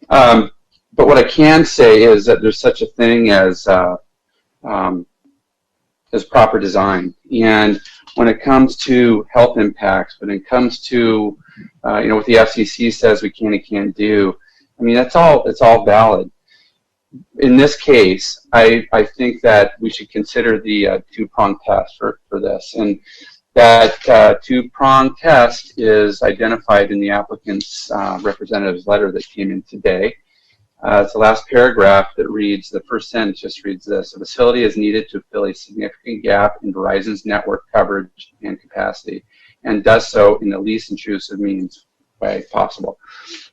But what I can say is that there's such a thing as proper design, and when it comes to health impacts, when it comes to what the FCC says we can and can't do, I mean, it's all valid. In this case, I think that we should consider the two-prong test for this, and that two-prong test is identified in the applicant's representative's letter that came in today. It's the last paragraph that reads, the first sentence just reads this: a facility is needed to fill a significant gap in Verizon's network coverage and capacity, and does so in the least intrusive means way possible.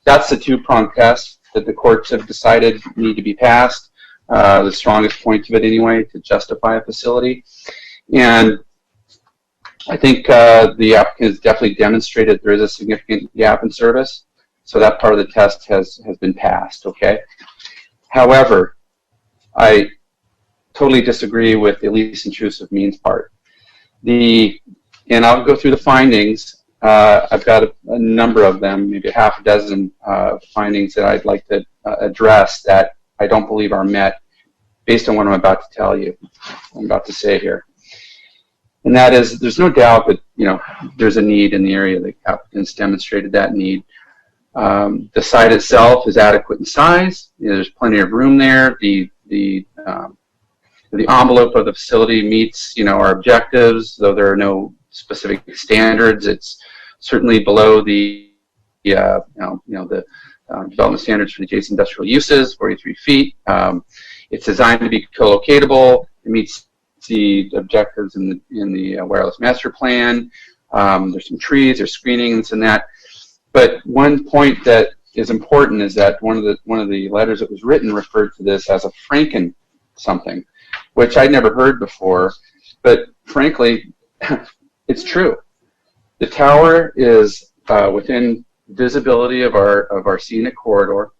That's the two-prong test that the courts have decided need to be passed, the strongest point of it anyway, to justify a facility. And I think the applicant has definitely demonstrated there is a significant gap in service, so that part of the test has been passed, okay? However, I totally disagree with the least intrusive means part. And I'll go through the findings. I've got a number of them, maybe half a dozen findings that I'd like to address that I don't believe are met based on what I'm about to tell you, I'm about to say here. And that is, there's no doubt that, there's a need in the area. The applicants demonstrated that need. The site itself is adequate in size. There's plenty of room there. The envelope of the facility meets, our objectives, though there are no specific standards. It's certainly below the development standards for the adjacent industrial uses, 43 feet. It's designed to be co-locatable. It meets the objectives in the wireless master plan. There's some trees, there's screenings and that. But one point that is important is that one of the letters that was written referred to this as a Franken something. which I'd never heard before, but frankly, it's true. The tower is within visibility of our scenic corridor.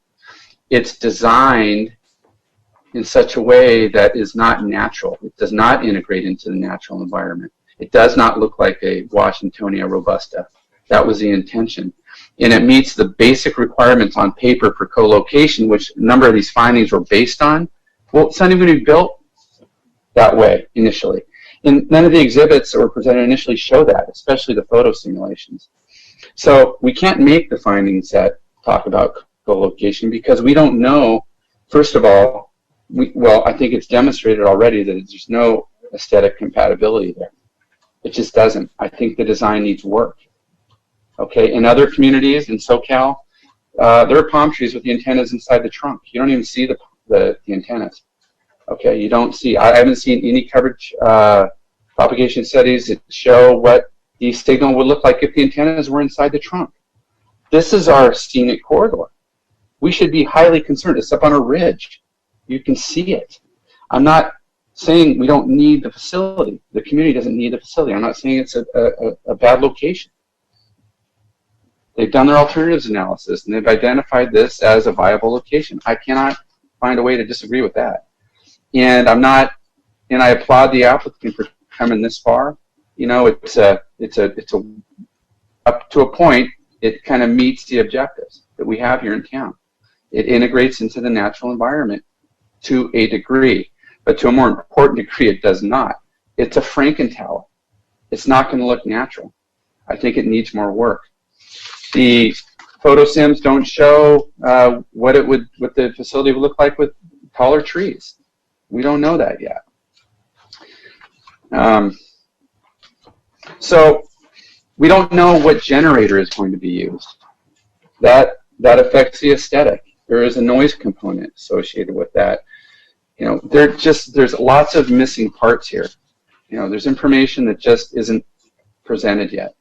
It's designed in such a way that is not natural. It does not integrate into the natural environment. It does not look like a Washingtonia robusta. That was the intention. And it meets the basic requirements on paper for co-location, which a number of these findings were based on. Well, it's not even going to be built that way initially. And none of the exhibits that were presented initially show that, especially the photo simulations. So we can't make the findings that talk about co-location because we don't know, first of all, I think it's demonstrated already that there's no aesthetic compatibility there. It just doesn't. I think the design needs work. Okay, in other communities in SoCal, there are palm trees with the antennas inside the trunk. You don't even see the antennas. Okay, you don't see. I haven't seen any coverage propagation studies that show what the signal would look like if the antennas were inside the trunk. This is our scenic corridor. We should be highly concerned. It's up on a ridge. You can see it. I'm not saying we don't need the facility. The community doesn't need the facility. I'm not saying it's a bad location. They've done their alternatives analysis, and they've identified this as a viable location. I cannot find a way to disagree with that. And I applaud the applicant for coming this far. You know, it's up to a point, it kind of meets the objectives that we have here in town. It integrates into the natural environment to a degree, but to a more important degree, it does not. It's a Franken-tower. It's not going to look natural. I think it needs more work. The photo sims don't show what the facility would look like with taller trees. We don't know that yet. So we don't know what generator is going to be used. That affects the aesthetic. There is a noise component associated with that. You know, there's lots of missing parts here. You know, there's information that just isn't presented yet.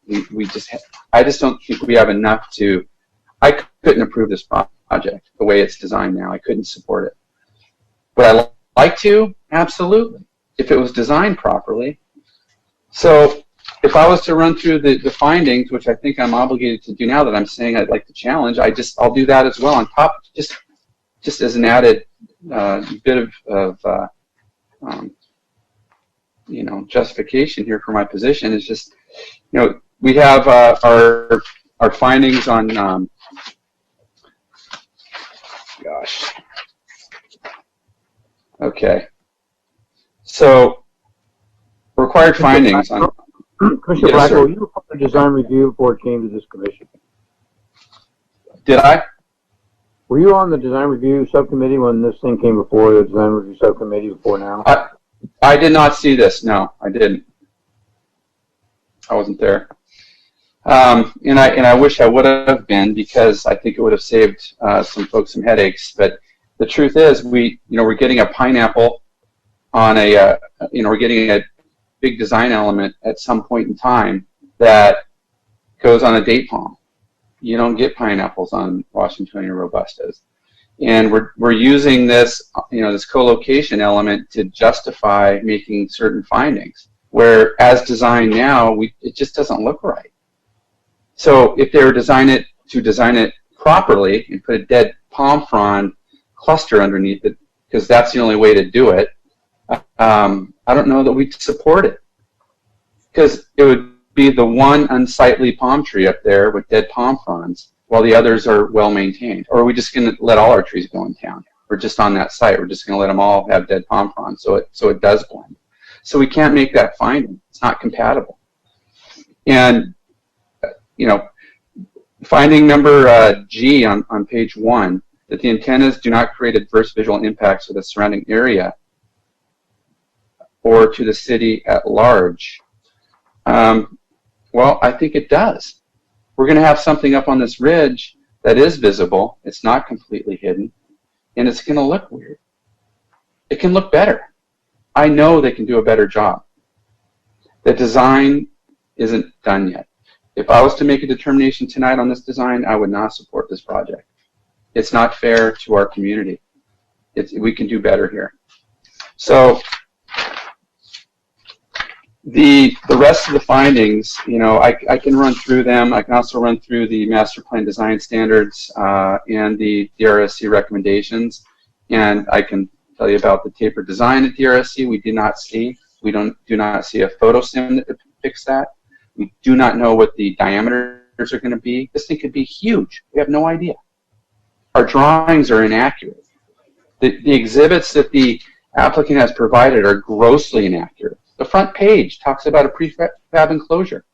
I just don't think we have enough to. I couldn't approve this project the way it's designed now. I couldn't support it. Would I like to? Absolutely, if it was designed properly. So if I was to run through the findings, which I think I'm obligated to do now that I'm saying I'd like to challenge, I'll do that as well on top, just as an added bit of you know, justification here for my position. Is just, you know, we have our findings on gosh. Okay. So required findings on. Commissioner Yes, Blackwell, sir. you were part of the design review before it came to this commission. Did I? Were you on the design review subcommittee when this thing came before the design review subcommittee before now? I did not see this. No, I didn't. I wasn't there. And I wish I would have been, because I think it would have saved some folks some headaches. But the truth is, we're getting a pineapple on we're getting a big design element at some point in time that goes on a date palm. You don't get pineapples on Washingtonia robustas. And we're using this, this co-location element to justify making certain findings, where as designed now, it just doesn't look right. So if they were design it properly and put a dead palm frond cluster underneath it, because that's the only way to do it, I don't know that we'd support it, because it would be the one unsightly palm tree up there with dead palm fronds, while the others are well maintained. Or are we just going to let all our trees go in town? We're just on that site. We're just going to let them all have dead palm fronds, so it does blend. So we can't make that finding. It's not compatible. And finding number G on page 1, that the antennas do not create adverse visual impacts to the surrounding area or to the city at large. Well, I think it does. We're going to have something up on this ridge that is visible. It's not completely hidden, and it's going to look weird. It can look better. I know they can do a better job. The design isn't done yet. If I was to make a determination tonight on this design, I would not support this project. It's not fair to our community. We can do better here. So The rest of the findings, you know, I can run through them. I can also run through the master plan design standards and the DRSC recommendations, and I can tell you about the tapered design at DRSC. We do not see a photo sim that depicts that. We do not know what the diameters are going to be. This thing could be huge. We have no idea. Our drawings are inaccurate. The exhibits that the applicant has provided are grossly inaccurate. The front page talks about a prefab enclosure.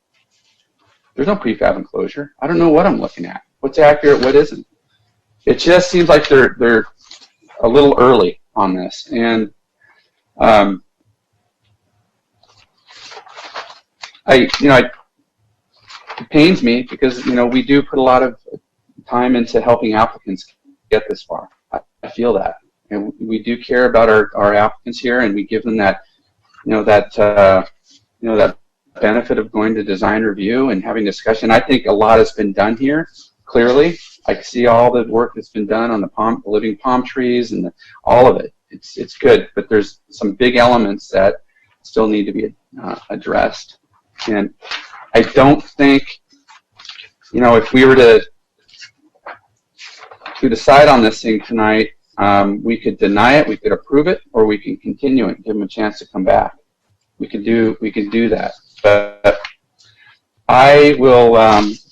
There's no prefab enclosure. I don't know what I'm looking at. What's accurate, what isn't. It just seems like they're a little early on this. And it pains me because, you know, we do put a lot of time into helping applicants get this far. I feel that. And we do care about our applicants here, and we give them that, that benefit of going to design review and having discussion. I think a lot has been done here, clearly. I see all the work that's been done on the living palm trees and all of it. It's good, but there's some big elements that still need to be addressed. And I don't think, you know, if we were to decide on this thing tonight, we could deny it, we could approve it, or we can continue it and give them a chance to come back. We could do that. But I will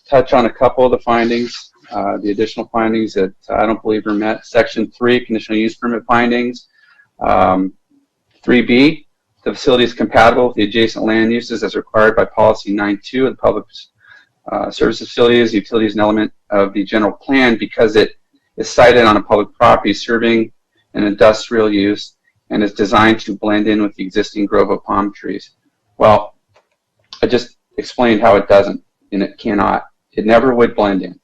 touch on a couple of the findings, the additional findings that I don't believe are met. Section 3, conditional use permit findings. 3B, the facility is compatible with the adjacent land uses as required by policy 9.2 of the public services facilities. The utility is an element of the general plan because it is sited on a public property serving an industrial use and is designed to blend in with the existing grove of palm trees. Well, I just explained how it doesn't, and it cannot. It never would blend in.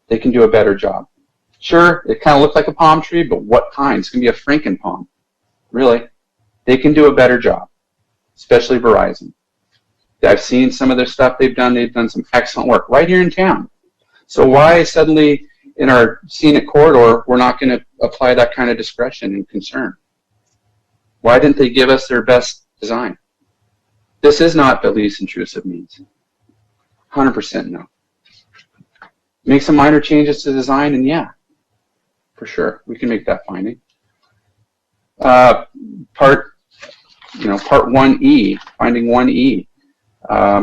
They can do a better job. Sure, it kind of looks like a palm tree, but what kind? It's going to be a Franken palm. Really? They can do a better job, especially Verizon. I've seen some of their stuff they've done. They've done some excellent work right here in town. So why suddenly in our scenic corridor we're not going to apply that kind of discretion and concern? Why didn't they give us their best design? This is not the least intrusive means. 100% no. Make some minor changes to design, and yeah, for sure, we can make that finding. Part 1E, finding 1E.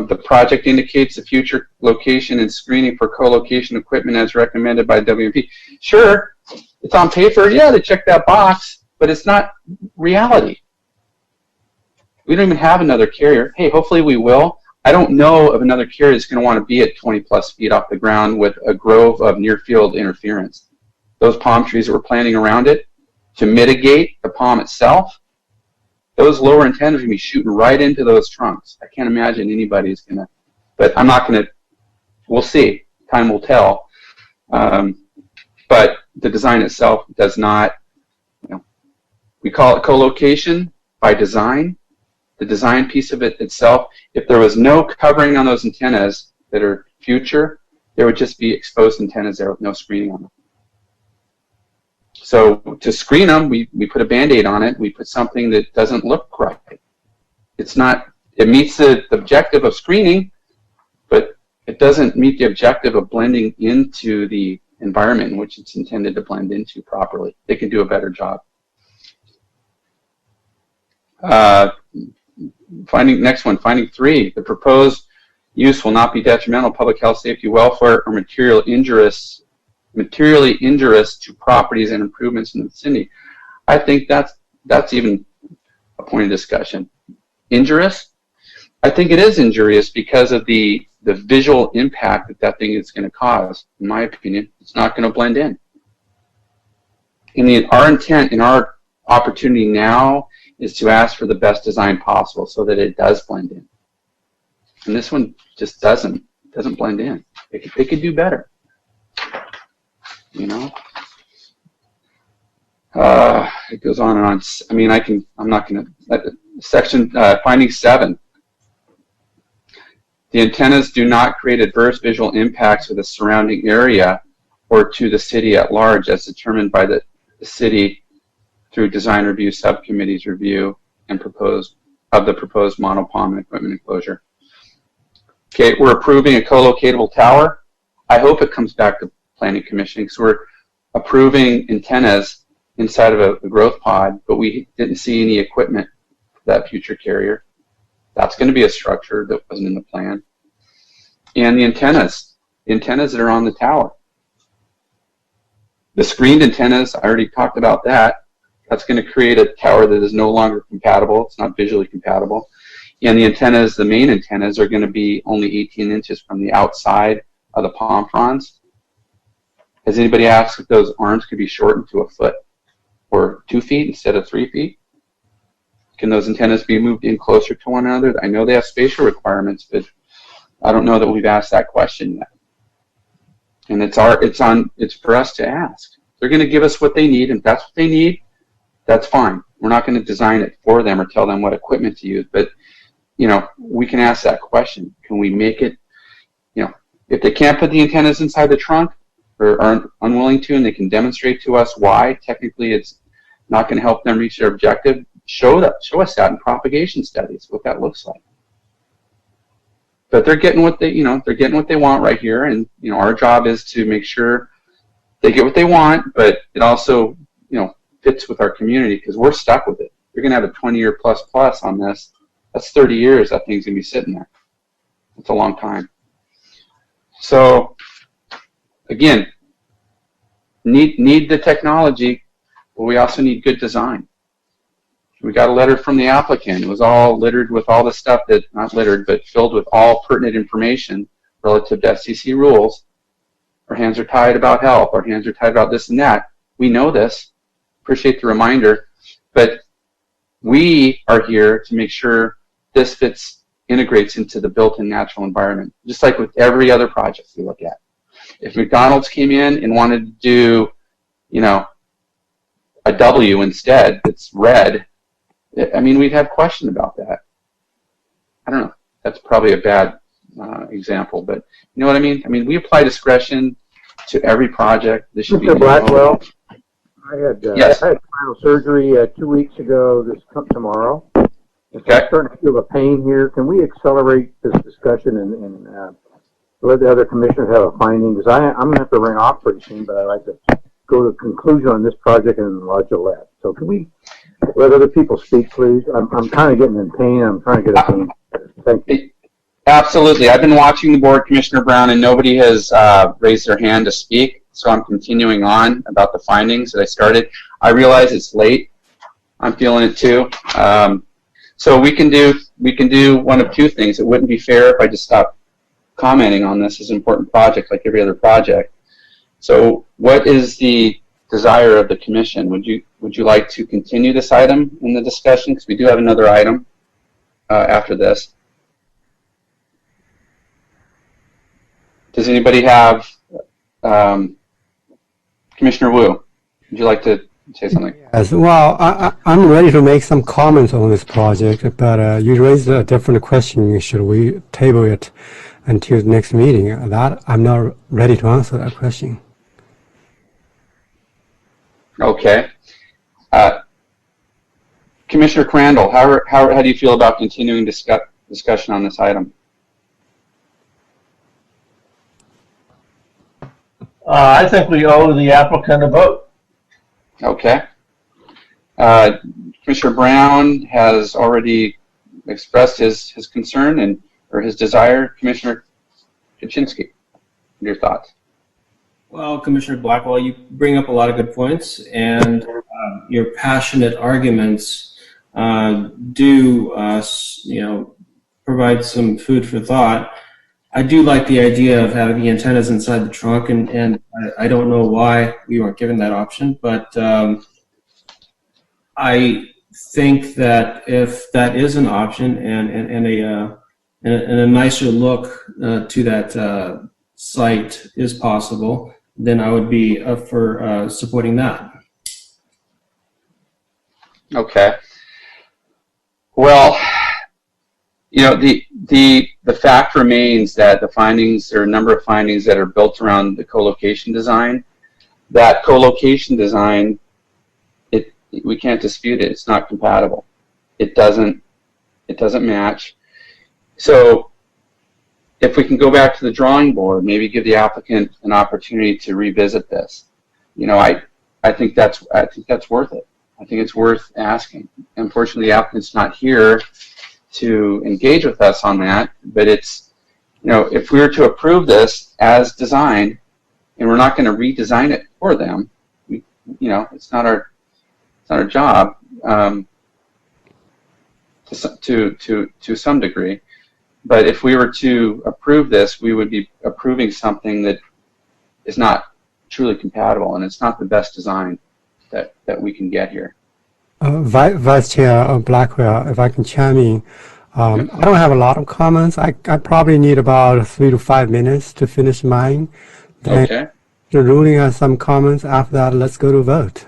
The project indicates the future location and screening for co-location equipment as recommended by WMP. Sure, it's on paper. Yeah, they check that box, but it's not reality. We don't even have another carrier. Hey, hopefully we will. I don't know of another carrier that's going to want to be at 20 plus feet off the ground with a grove of near field interference. Those palm trees that we're planting around it to mitigate the palm itself, those lower antennas are going to be shooting right into those trunks. I can't imagine anybody's going to, but I'm not going to, we'll see. Time will tell. But the design itself does not, we call it co-location by design. The design piece of it itself, if there was no covering on those antennas that are future, there would just be exposed antennas there with no screening on them. So to screen them, we put a Band-Aid on it. We put something that doesn't look right. It's not, it meets the objective of screening, but it doesn't meet the objective of blending into the environment in which it's intended to blend into properly. They can do a better job. Next one, finding 3, the proposed use will not be detrimental to public health, safety, welfare, or materially injurious to properties and improvements in the vicinity. I think that's even a point of discussion. Injurious? I think it is injurious because of the visual impact that thing is going to cause. In my opinion, it's not going to blend in. Our intent in our opportunity now is to ask for the best design possible so that it does blend in. And this one just doesn't blend in. They could do better. It goes on and on. I mean, I'm not going to, section, finding 7. The antennas do not create adverse visual impacts for the surrounding area or to the city at large as determined by the city through design review subcommittee's review and proposed of the proposed monopom equipment enclosure. Okay, we're approving a co-locatable tower. I hope it comes back to Planning Commission because we're approving antennas inside of a growth pod, but we didn't see any equipment for that future carrier. That's going to be a structure that wasn't in the plan. And the antennas that are on the tower. The screened antennas, I already talked about that. That's going to create a tower that is no longer compatible. It's not visually compatible. And the antennas, the main antennas, are going to be only 18 inches from the outside of the palm fronds. Has anybody asked if those arms could be shortened to a foot or 2 feet instead of 3 feet? Can those antennas be moved in closer to one another? I know they have spatial requirements, but I don't know that we've asked that question yet. And it's for us to ask. They're going to give us what they need, and if that's what they need, that's fine. We're not going to design it for them or tell them what equipment to use, but we can ask that question. Can we make it, if they can't put the antennas inside the trunk or are unwilling to, and they can demonstrate to us why technically it's not going to help them reach their objective, show us that in propagation studies, what that looks like. But they're getting what they want right here, and our job is to make sure they get what they want, but it also fits with our community because we're stuck with it. You're going to have a 20-year plus on this. That's 30 years that thing's going to be sitting there. That's a long time. So again, need the technology, but we also need good design. We got a letter from the applicant. It was all littered with all the stuff not littered, but filled with all pertinent information relative to FCC rules. Our hands are tied about health. Our hands are tied about this and that. We know this. Appreciate the reminder. But we are here to make sure this integrates into the built-in natural environment, just like with every other project we look at. If McDonald's came in and wanted to do, a W instead that's red, we'd have question about that. I don't know. That's probably a bad example, but you know what I mean? We apply discretion to every project. This should be Mr. Blackwell, yes. I had spinal surgery 2 weeks ago. This comes tomorrow. Okay. I'm starting to feel a pain here. Can we accelerate this discussion and let the other commissioners have a finding? Because I'm going to have to ring off pretty soon, but I'd like to go to a conclusion on this project in La Galette. So can we let other people speak, please? I'm kind of getting in pain. I'm trying to get a pain. Thank you. Absolutely. I've been watching the board, Commissioner Brown, and nobody has raised their hand to speak. So I'm continuing on about the findings that I started. I realize it's late. I'm feeling it too. So we can do one of two things. It wouldn't be fair if I just stopped commenting on this as an important project like every other project. So what is the desire of the commission? Would you like to continue this item in the discussion? Because we do have another item after this. Does anybody have, Commissioner Wu, would you like to say something? Yes, well, I'm ready to make some comments on this project, but you raised a different question. Should we table it until the next meeting? That I'm not ready to answer that question. Okay. Commissioner Crandall, how do you feel about continuing discussion on this item? I think we owe the applicant a vote. Okay. Commissioner Brown has already expressed his concern or his desire. Commissioner Kaczynski, your thoughts? Well, Commissioner Blackwell, you bring up a lot of good points, and your passionate arguments do, provide some food for thought. I do like the idea of having the antennas inside the trunk, and I don't know why we weren't given that option, but I think that if that is an option and a nicer look to that site is possible, then I would be up for supporting that. Okay. Well, the fact remains that the findings, there are a number of findings that are built around the co-location design. That co-location design, we can't dispute it. It's not compatible. It doesn't It doesn't match. So if we can go back to the drawing board, maybe give the applicant an opportunity to revisit this. You know, I think that's worth it. I think it's worth asking. Unfortunately, the applicant's not here to engage with us on that, but it's, you know, if we were to approve this as designed, and we're not going to redesign it for them, you know, it's not our job to some degree. But if we were to approve this, we would be approving something that is not truly compatible, and it's not the best design that we can get here. Vice Chair Blackwell, if I can chime in, I don't have a lot of comments. I probably need about 3 to 5 minutes to finish mine. Then Okay. the ruling has some comments. After that, let's go to vote.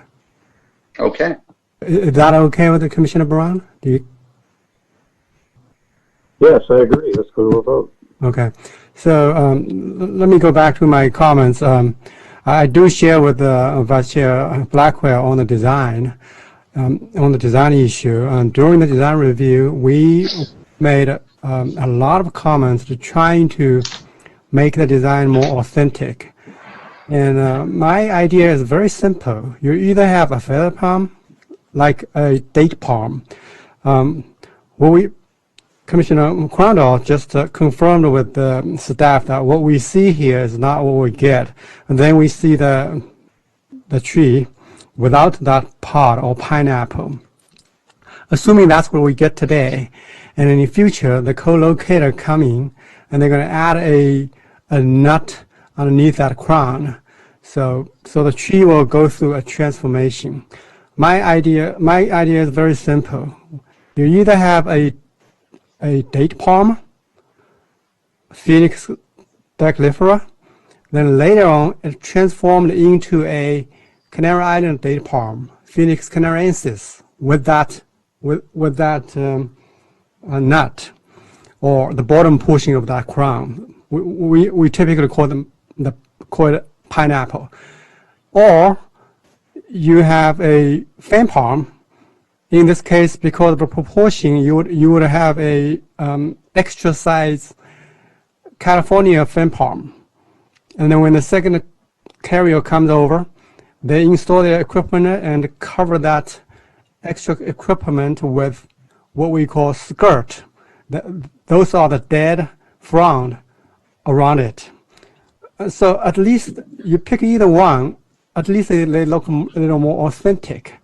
Okay. Is that okay with the Commissioner Brown? Do you? Yes, I agree. Let's go to a vote. Okay. So let me go back to my comments. I do share with Vice Chair Blackwell on the design. On the design issue, during the design review, we made a lot of comments to trying to make the design more authentic. And my idea is very simple. You either have a feather palm, like a date palm. Commissioner Crandall just confirmed with the staff that what we see here is not what we get. And then we see the tree without that pod or pineapple. Assuming that's what we get today, and in the future, the co-locator coming, and they're going to add a nut underneath that crown. So the tree will go through a transformation. My idea is very simple. You either have a date palm, Phoenix daclifera, then later on it transformed into a Canary Island date palm, Phoenix canarensis, with that nut, or the bottom portion of that crown. We typically call it pineapple. Or you have a fan palm. In this case, because of the proportion, you would have a extra size California fan palm. And then when the second carrier comes over, they install their equipment and cover that extra equipment with what we call skirt. Those are the dead frond around it. So at least you pick either one, at least they look a little more authentic.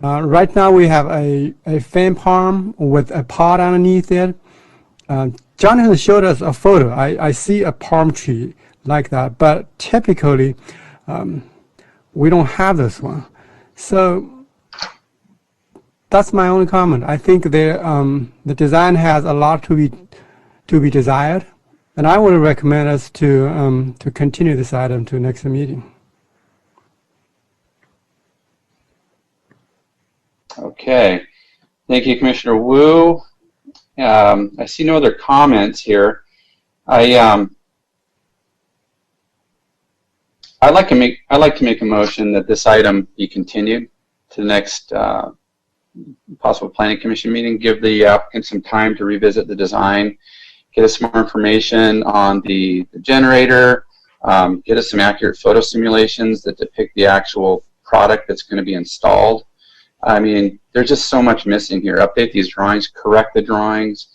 Right now we have a fan palm with a pod underneath it. Jonathan showed us a photo. I see a palm tree like that, but typically we don't have this one. So that's my only comment. I think the design has a lot to be desired, and I would recommend us to continue this item to next meeting. Okay. Thank you, Commissioner Wu. I see no other comments here. I'd like to make a motion that this item be continued to the next possible Planning Commission meeting. Give the applicant some time to revisit the design, get us more information on the generator, get us some accurate photo simulations that depict the actual product that's going to be installed. I mean, there's just so much missing here. Update these drawings, correct the drawings.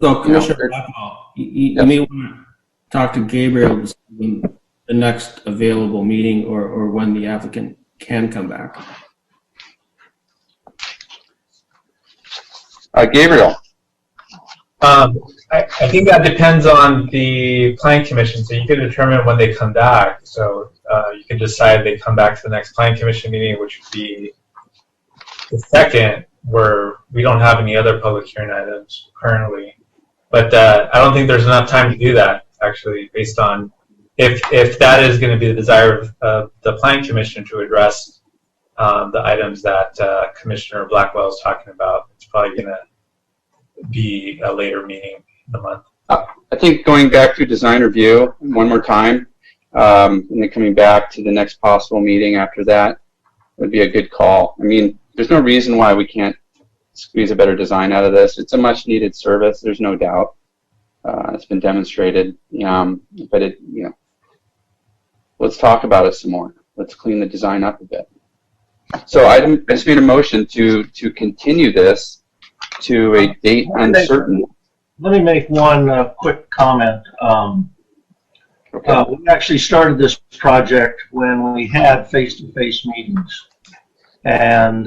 So, Commissioner Blackwell, you may want to talk to Gabriel in the next available meeting or when the applicant can come back. Gabriel. I think that depends on the Planning Commission, so you can determine when they come back. So you can decide they come back to the next Planning Commission meeting, which would be the second, where we don't have any other public hearing items currently. But I don't think there's enough time to do that, actually, based on if that is going to be the desire of the Planning Commission to address the items that Commissioner Blackwell is talking about. It's probably going to be a later meeting in the month. I think going back to design review one more time, and then coming back to the next possible meeting after that would be a good call. I mean, there's no reason why we can't squeeze a better design out of this. It's a much needed service, there's no doubt. It's been demonstrated, but let's talk about it some more. Let's clean the design up a bit. So I just made a motion to continue this to a date uncertain. Let me make one quick comment. We actually started this project when we had face-to-face meetings. And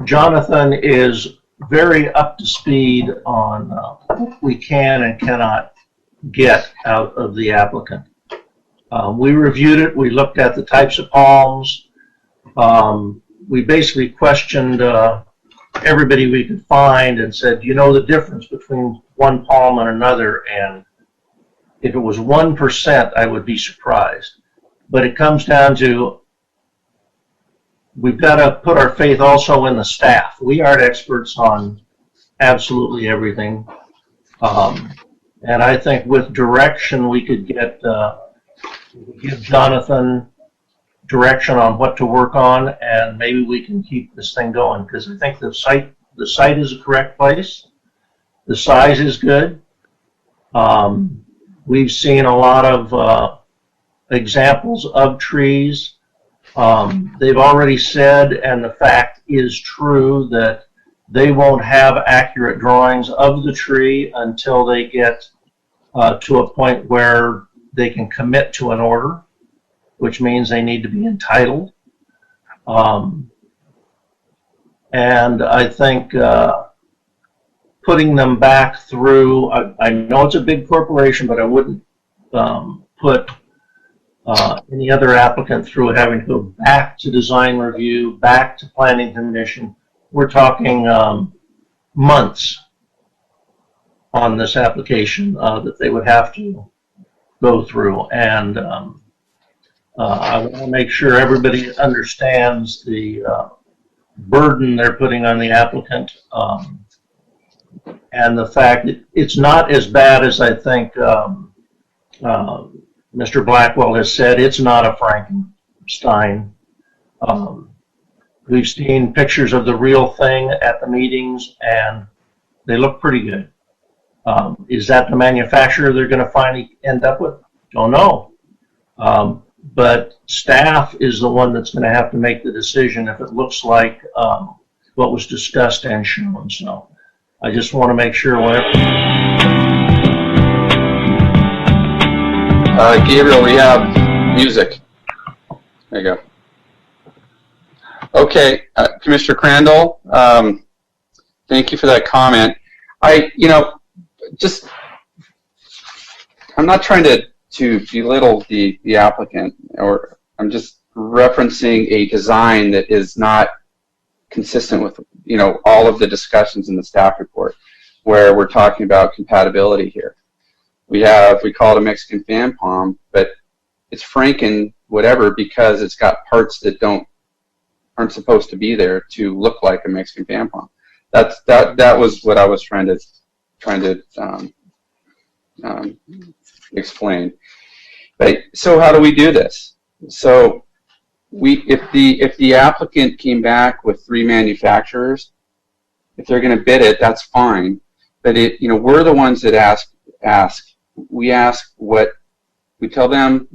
Jonathan is very up to speed on what we can and cannot get out of the applicant. We reviewed it. We looked at the types of palms. We basically questioned everybody we could find and said, do you know the difference between one palm and another? And if it was 1%, I would be surprised. But it comes down to we've got to put our faith also in the staff. We aren't experts on absolutely everything. And I think with direction, we could give Jonathan direction on what to work on, and maybe we can keep this thing going, because I think the site is the correct place. The size is good. We've seen a lot of examples of trees. They've already said, and the fact is true, that they won't have accurate drawings of the tree until they get to a point where they can commit to an order, which means they need to be entitled. And I think putting them back through, I know it's a big corporation, but I wouldn't put any other applicant through having to go back to design review, back to planning commission. We're talking months on this application that they would have to go through. And I want to make sure everybody understands the burden they're putting on the applicant, and the fact that it's not as bad as I think Mr. Blackwell has said. It's not a Frankenstein. We've seen pictures of the real thing at the meetings, and they look pretty good. Is that the manufacturer they're going to finally end up with? Don't know. But staff is the one that's going to have to make the decision if it looks like what was discussed and shown. So I just want to make sure Gabriel, we have music. There you go. Okay, Commissioner Crandall, thank you for that comment. I'm not trying to belittle the applicant, or I'm just referencing a design that is not consistent with all of the discussions in the staff report, where we're talking about compatibility here. We call it a Mexican fan palm, but it's Franken whatever because it's got parts that aren't supposed to be there to look like a Mexican fan palm. That was what I was trying to explain. But so how do we do this? So if the applicant came back with 3 manufacturers, if they're going to bid it, that's fine. But we're the ones that ask. We tell them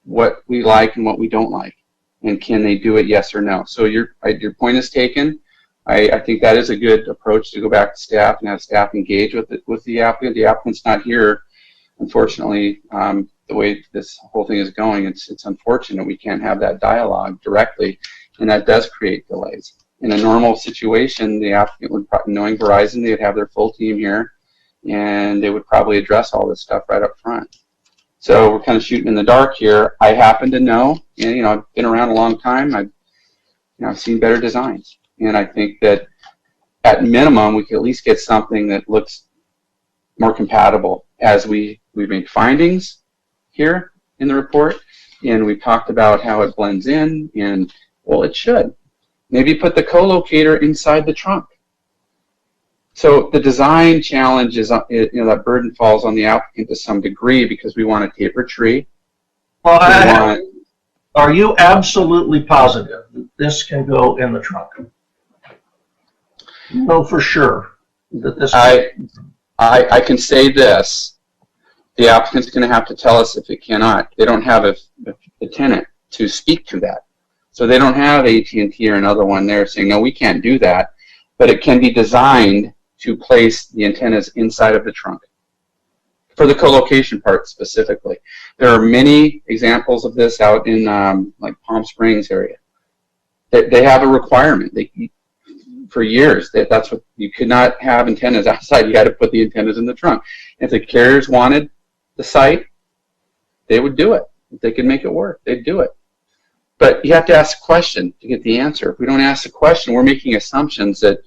what we like and what we don't like, and can they do it, yes or no. So your point is taken. I think that is a good approach, to go back to staff and have staff engage with the applicant. The applicant's not here, unfortunately. The way this whole thing is going, it's unfortunate we can't have that dialogue directly, and that does create delays. In a normal situation, the applicant would, knowing Verizon, they'd have their full team here, and they would probably address all this stuff right up front. So we're kind of shooting in the dark here. I happen to know, and I've been around a long time. I've seen better designs, and I think that at minimum we could at least get something that looks more compatible. As we've made findings here in the report, and we talked about how it blends in, and well, it should. Maybe put the co-locator inside the trunk. So the design challenge is, that burden falls on the applicant to some degree, because we want a taper tree. Well, are you absolutely positive that this can go in the trunk? know for sure that this? I can say this. The applicant's going to have to tell us if it cannot. They don't have a tenant to speak to that. So they don't have AT&T or another one there saying, no, we can't do that. But it can be designed to place the antennas inside of the trunk. For the co-location part specifically. There are many examples of this out in like Palm Springs area. They have a requirement. For years, that's what you could not have antennas outside. You had to put the antennas in the trunk. If the carriers wanted the site, they would do it. If they could make it work, they'd do it. But you have to ask a question to get the answer. If we don't ask the question, we're making assumptions that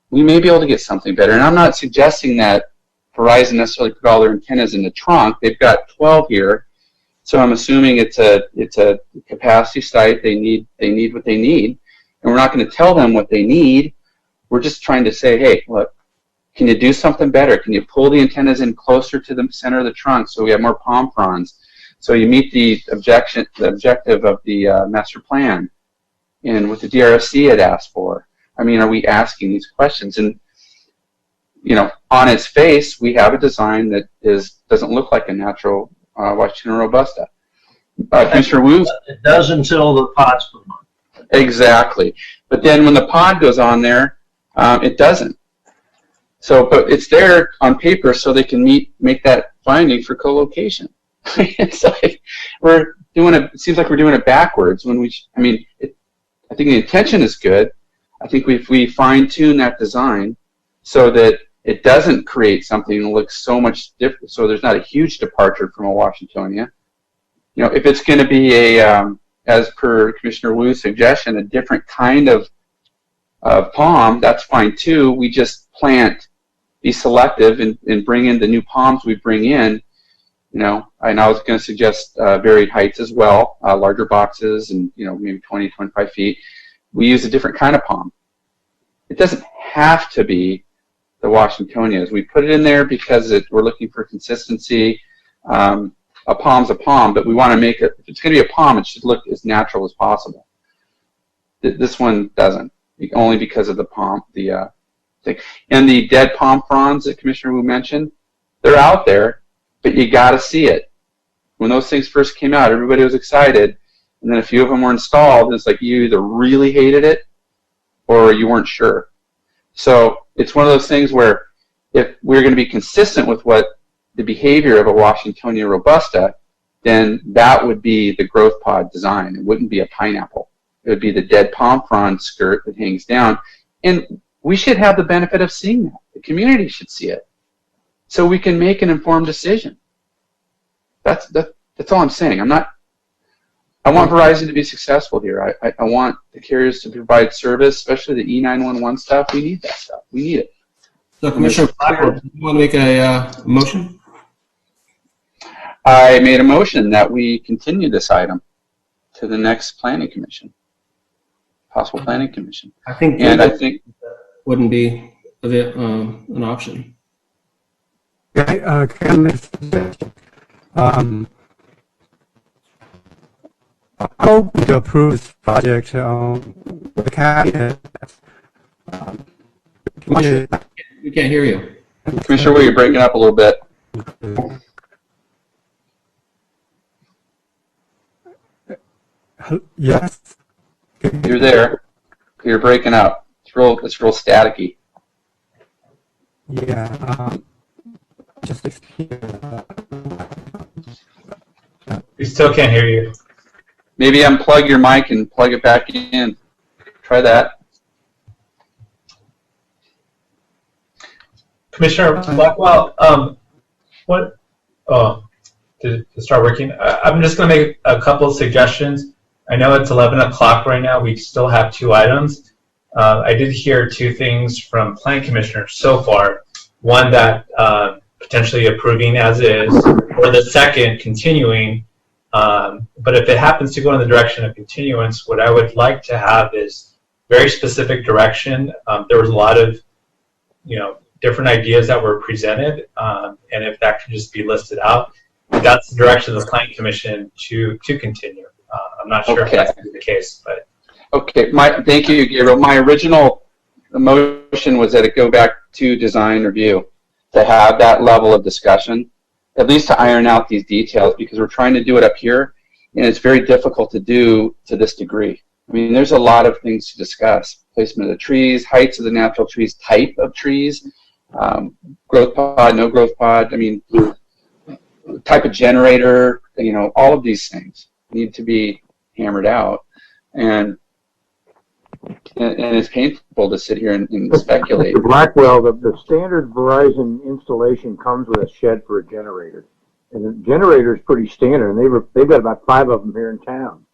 we may be able to get something better. And I'm not suggesting that Verizon necessarily put all their antennas in the trunk. They've got 12 here, so I'm assuming it's a capacity site. They need what they need, and we're not going to tell them what they need. We're just trying to say, hey, look, can you do something better? Can you pull the antennas in closer to the center of the trunk so we have more palm fronds? So you meet the objective of the master plan and what the DRSC had asked for. I mean, are we asking these questions? And you know, on its face, we have a design that doesn't look like a natural Washington Robusta. Commissioner Wu? It does until the pod's put on. Exactly. But then when the pod goes on there, it doesn't. So, but it's there on paper so they can make that finding for co-location. It's like it seems like we're doing it backwards when I think the intention is good. I think if we fine-tune that design so that it doesn't create something that looks so much different, so there's not a huge departure from a Washingtonia. You know, if it's going to be as per Commissioner Wu's suggestion, a different kind of palm, that's fine too. We just be selective and bring in the new palms we bring in. You know, and I was going to suggest varied heights as well, larger boxes and, you know, maybe 20, 25 feet. We use a different kind of palm. It doesn't have to be the Washingtonias. We put it in there because we're looking for consistency. A palm's a palm, but we want to make it, if it's going to be a palm, it should look as natural as possible. This one doesn't, only because of the palm, the thing. And the dead palm fronds that Commissioner Wu mentioned, they're out there, but you got to see it. When those things first came out, everybody was excited, and then a few of them were installed, and it's like you either really hated it or you weren't sure. So it's one of those things where if we're going to be consistent with what the behavior of a Washingtonia robusta, then that would be the growth pod design. It wouldn't be a pineapple. It would be the dead palm frond skirt that hangs down. And we should have the benefit of seeing that. The community should see it, so we can make an informed decision. That's all I'm saying. I want Verizon to be successful here. I want the carriers to provide service, especially the E911 stuff. We need that stuff. We need it. So, Commissioner Blackburn, do you want to make a motion? I made a motion that we continue this item to the next planning commission, possible planning commission. I think wouldn't be an option. Okay, can I make a suggestion? I hope to approve this project with the caveat. We can't hear you. Commissioner Wu, you're breaking up a little bit. Yes. You're there. You're breaking up. It's real staticky. Yeah. Just We still can't hear you. Maybe unplug your mic and plug it back in. Try that. Commissioner Blackwell, to start working, I'm just going to make a couple of suggestions. I know it's 11 o'clock right now. We still have 2 items. I did hear 2 things from Plan Commissioner so far. One, that potentially approving as is, or the second, continuing. But if it happens to go in the direction of continuance, what I would like to have is very specific direction. There was a lot of, different ideas that were presented, and if that could just be listed out, that's the direction of the Planning Commission to continue. I'm not sure if that's going to be the case, but okay. Thank you, Gabriel. My original the motion was that it go back to design review to have that level of discussion, at least to iron out these details, because we're trying to do it up here, and it's very difficult to do to this degree. I mean, there's a lot of things to discuss. Placement of the trees, heights of the natural trees, type of trees, growth pod, no growth pod. I mean, type of generator, you know, all of these things need to be hammered out. And it's painful to sit here and speculate. Mr. Blackwell, the standard Verizon installation comes with a shed for a generator. And the generator is pretty standard, and they've got about 5 of them here in town.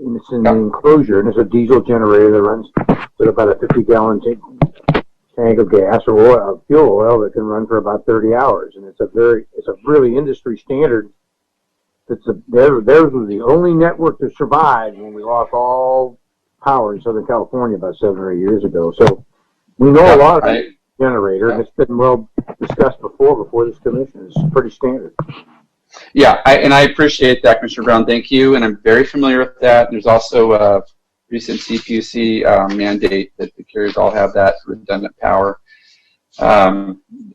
And it's in the enclosure, and it's a diesel generator that runs with about a 50-gallon tank of gas or oil, fuel oil that can run for about 30 hours. And it's a really industry standard. Theirs was the only network to survive when we lost all power in Southern California about 7 or 8 years ago. So we know a lot about the generator, and it's been well discussed before this commission. It's pretty standard. Yeah, I appreciate that, Commissioner Brown. Thank you, and I'm very familiar with that. There's also a recent CPUC mandate that the carriers all have that redundant power.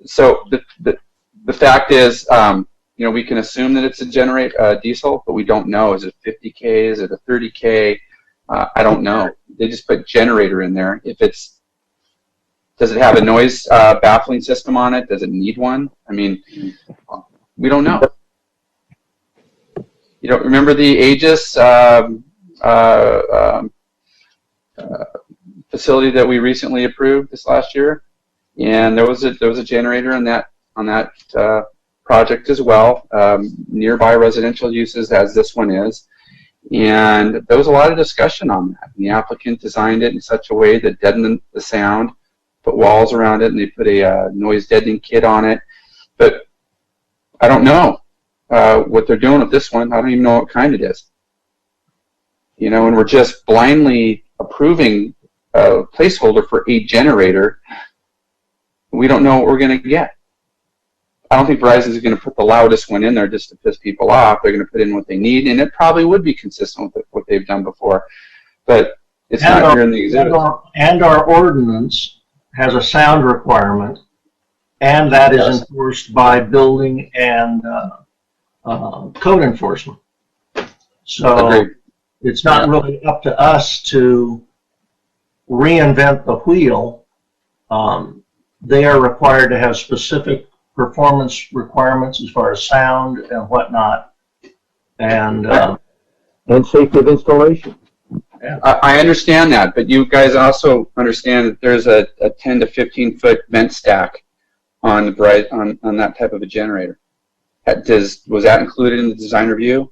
So the fact is, you know, we can assume that it's a diesel, but we don't know. Is it 50K? Is it a 30K? I don't know. They just put generator in there. Does it have a noise baffling system on it? Does it need one? I mean, we don't know. You don't remember the Aegis facility that we recently approved this last year, and there was a generator on that project as well, nearby residential uses as this one is, and there was a lot of discussion on that. And the applicant designed it in such a way that deadened the sound, put walls around it, and they put a noise deadening kit on it. But I don't know what they're doing with this one. I don't even know what kind it is. You know, and we're just blindly approving a placeholder for a generator. We don't know what we're going to get. I don't think Verizon is going to put the loudest one in there just to piss people off. They're going to put in what they need, and it probably would be consistent with what they've done before. But it's not here in the exhibit. And our ordinance has a sound requirement, and that is enforced by building and code enforcement. So it's not really up to us to reinvent the wheel. They are required to have specific performance requirements as far as sound and whatnot, and safety of installation. Yeah. I understand that, but you guys also understand that there's a 10 to 15 foot vent stack on that type of a generator. Was that included in the design review?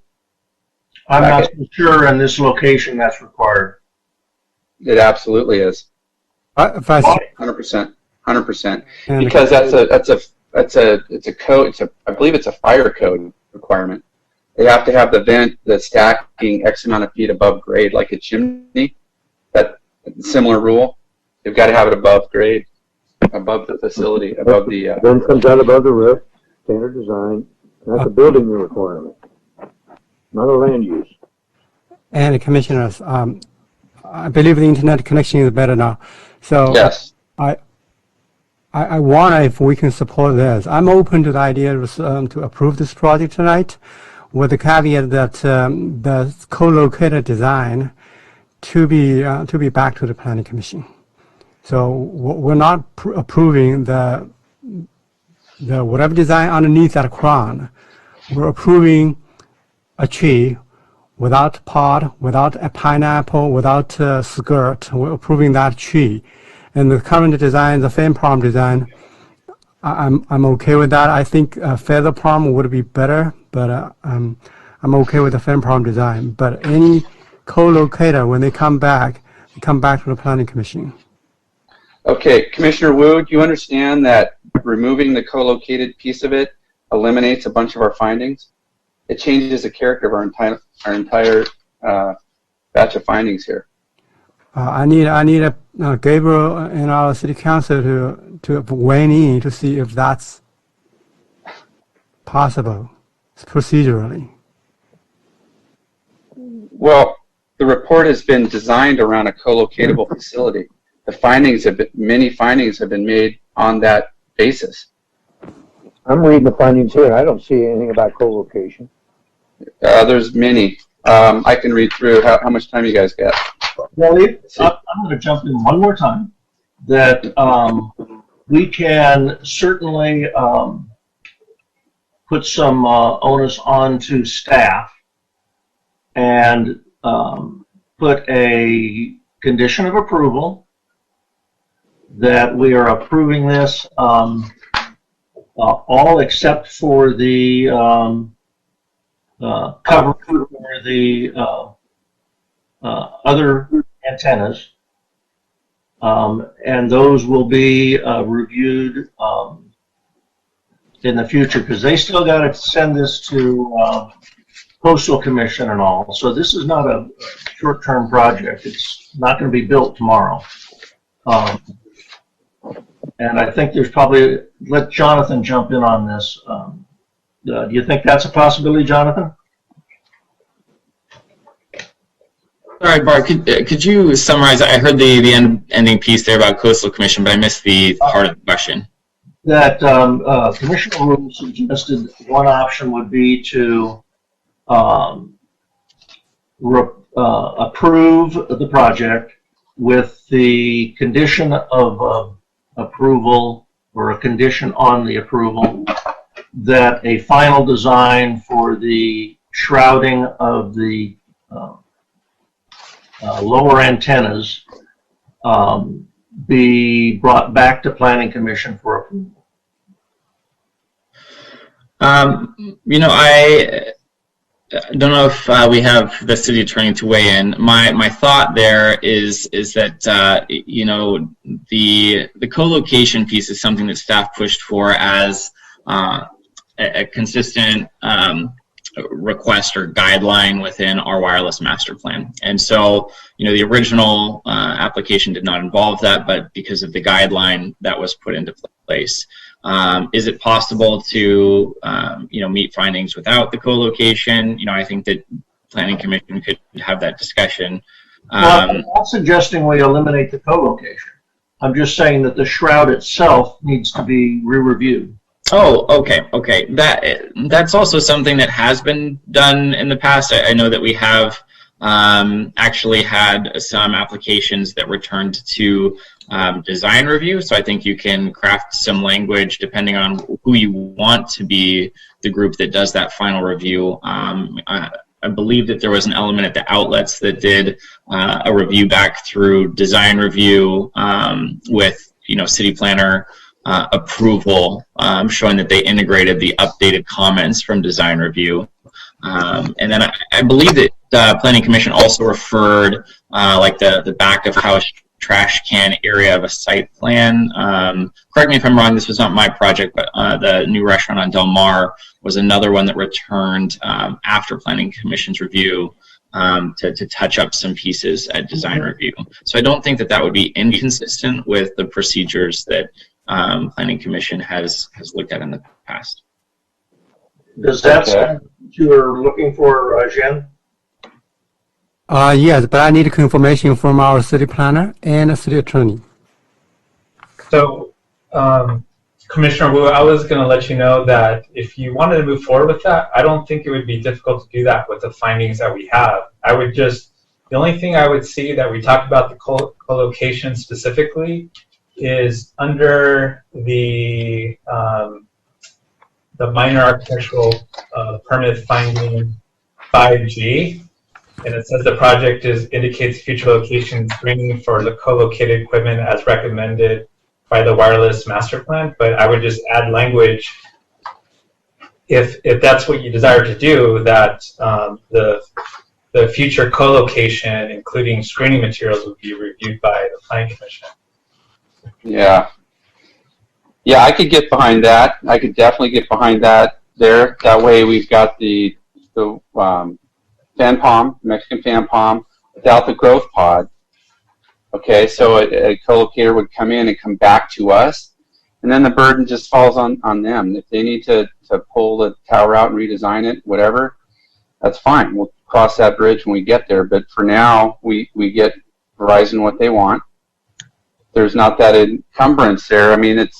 I'm not so sure in this location that's required. It absolutely is. 100%. 100%. Because it's a code. I believe it's a fire code requirement. They have to have the vent that's stacking X amount of feet above grade, like a chimney. That similar rule. They've got to have it above grade, above the facility, above the. Vent comes out above the roof. Standard design. That's a building requirement, not a land use. And commissioners, I believe the internet connection is better now. So yes. I wonder if we can support this. I'm open to the idea to approve this project tonight, with the caveat that the co-located design to be back to the Planning Commission. So we're not approving the whatever design underneath that crown. We're approving a tree without pod, without a pineapple, without a skirt. We're approving that tree. And the current design, the fan palm design, I'm okay with that. I think feather palm would be better, but I'm okay with the fan palm design. But any co-locator, when they come back to the Planning Commission. Okay, Commissioner Wu, do you understand that removing the co-located piece of it eliminates a bunch of our findings? It changes the character of our entire batch of findings here. I need Gabriel and our city council to weigh in to see if that's possible procedurally. Well, the report has been designed around a co-locatable facility. many findings have been made on that basis. I'm reading the findings here, and I don't see anything about co-location. There's many. I can read through. How much time you guys got? Well, I'm going to jump in one more time. That we can certainly put some onus onto staff and put a condition of approval that we are approving this all except for the cover for the other antennas, and those will be reviewed in the future, because they still got to send this to Coastal Commission and all. So this is not a short-term project. It's not going to be built tomorrow. And I think there's probably, let Jonathan jump in on this. Do you think that's a possibility, Jonathan? All right, Bart, could you summarize? I heard the ending piece there about Coastal Commission, but I missed the part of the question. That Commissioner Rule suggested one option would be to approve the project with the condition of approval, or a condition on the approval, that a final design for the shrouding of the lower antennas be brought back to Planning Commission for approval. You know, I don't know if we have the city attorney to weigh in. My thought there is that you know, the co-location piece is something that staff pushed for as a consistent request or guideline within our wireless master plan. And so, you know, the original application did not involve that, but because of the guideline that was put into place. Is it possible to, you know, meet findings without the co-location? You know, I think that Planning Commission could have that discussion. Well, I'm not suggesting we eliminate the co-location. I'm just saying that the shroud itself needs to be re-reviewed. Oh, okay. That's also something that has been done in the past. I know that we have actually had some applications that returned to design review. So I think you can craft some language depending on who you want to be the group that does that final review. I believe that there was an element at the outlets that did a review back through design review with, you know, city planner approval, showing that they integrated the updated comments from design review. And then I believe that Planning Commission also referred like the back of house trash can area of a site plan. Correct me if I'm wrong, this was not my project, but the new restaurant on Del Mar was another one that returned after Planning Commission's review to touch up some pieces at design review. So I don't think that would be inconsistent with the procedures that Planning Commission has looked at in the past. Does that sound what you're looking for, Jen? Yes, but I need confirmation from our city planner and city attorney. So, Commissioner Wu, I was going to let you know that if you wanted to move forward with that, I don't think it would be difficult to do that with the findings that we have. The only thing I would see that we talked about the co-location specifically is under the minor architectural permit finding 5G, and it says the project indicates future location screening for the co-located equipment as recommended by the wireless master plan. But I would just add language, if that's what you desire to do, that the future co-location, including screening materials, would be reviewed by the Planning Commission. Yeah, I could get behind that. I could definitely get behind that there. That way we've got the fan palm, Mexican fan palm, without the growth pod. Okay, so a co-locator would come in and come back to us, and then the burden just falls on them. If they need to pull the tower out and redesign it, whatever, that's fine. We'll cross that bridge when we get there. But for now, we get Verizon what they want, there's not that encumbrance there. I mean, it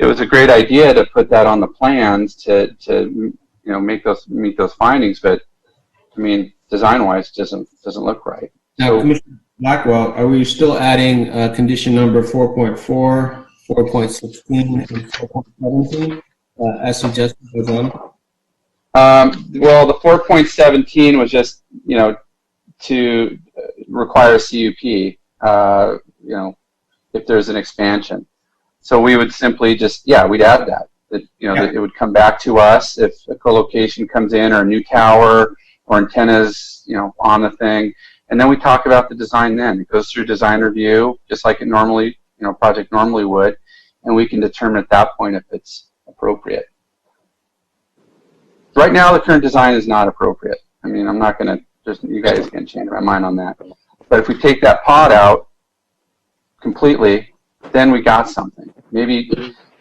was a great idea to put that on the plans to meet those findings, but I mean, design-wise, doesn't look right. Now, So, Commissioner Blackwell, are we still adding condition number 4.4, 4.16, and 4.17 as suggested by John? well, the 4.17 was just, to require a CUP, if there's an expansion. So we would simply just, we'd add that. That it would come back to us if a co-location comes in or a new tower or antennas, on the thing. And then we talk about the design then. It goes through design review, just like it normally, project normally would. And we can determine at that point if it's appropriate. Right now, the current design is not appropriate. I mean, I'm not going to, you guys can change my mind on that. But if we take that pod out completely, then we got something. Maybe,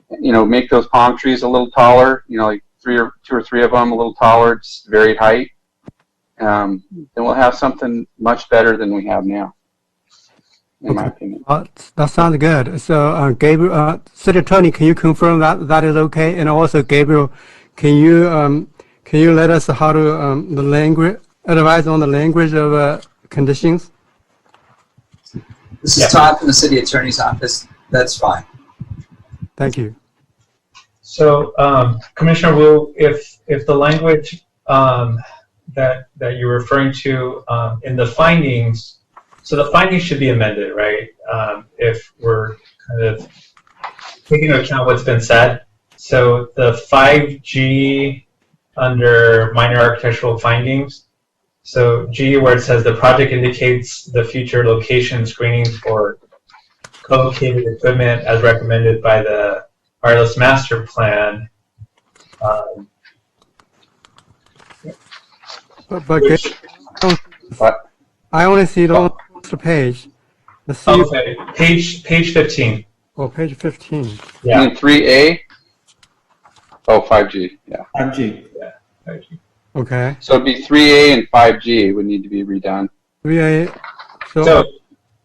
make those palm trees a little taller, like two or three of them a little taller, just varied height. Then we'll have something much better than we have now, in my opinion. That sounds good. So, Gabriel, City Attorney, can you confirm that is okay? And also, Gabriel, can you let us how to the language advise on the language of conditions? This is Todd from the City Attorney's Office. That's fine. Thank you. So, Commissioner Wu, if the language that you're referring to in the findings, so the findings should be amended, right? If we're kind of taking into account what's been said. So the 5G under minor architectural findings. So G, where it says the project indicates the future location screening for co-located equipment as recommended by the wireless master plan. But I only see it on the page. Okay, page 15. Oh, page 15. Yeah. You mean 3A? Oh, 5G. Yeah. 5G. Yeah, 5G. Okay. So it'd be 3A and 5G would need to be redone. 3A.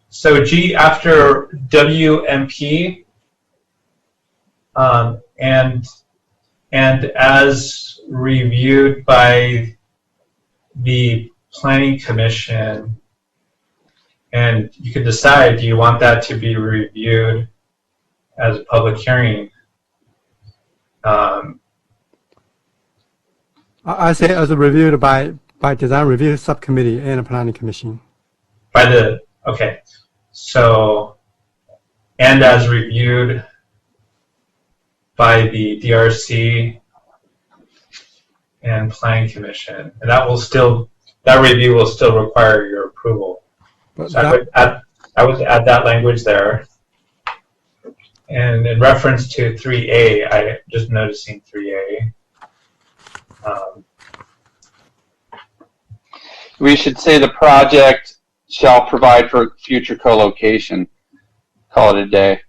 So G after WMP, and as reviewed by the Planning Commission, and you could decide, do you want that to be reviewed as a public hearing? I say as reviewed by Design Review Subcommittee and the Planning Commission. Okay. So, and as reviewed by the DRC and Planning Commission, and that review will still require your approval. But so I would add that language there. And in reference to 3A, I just noticing 3A. We should say the project shall provide for future co-location. Call it a day.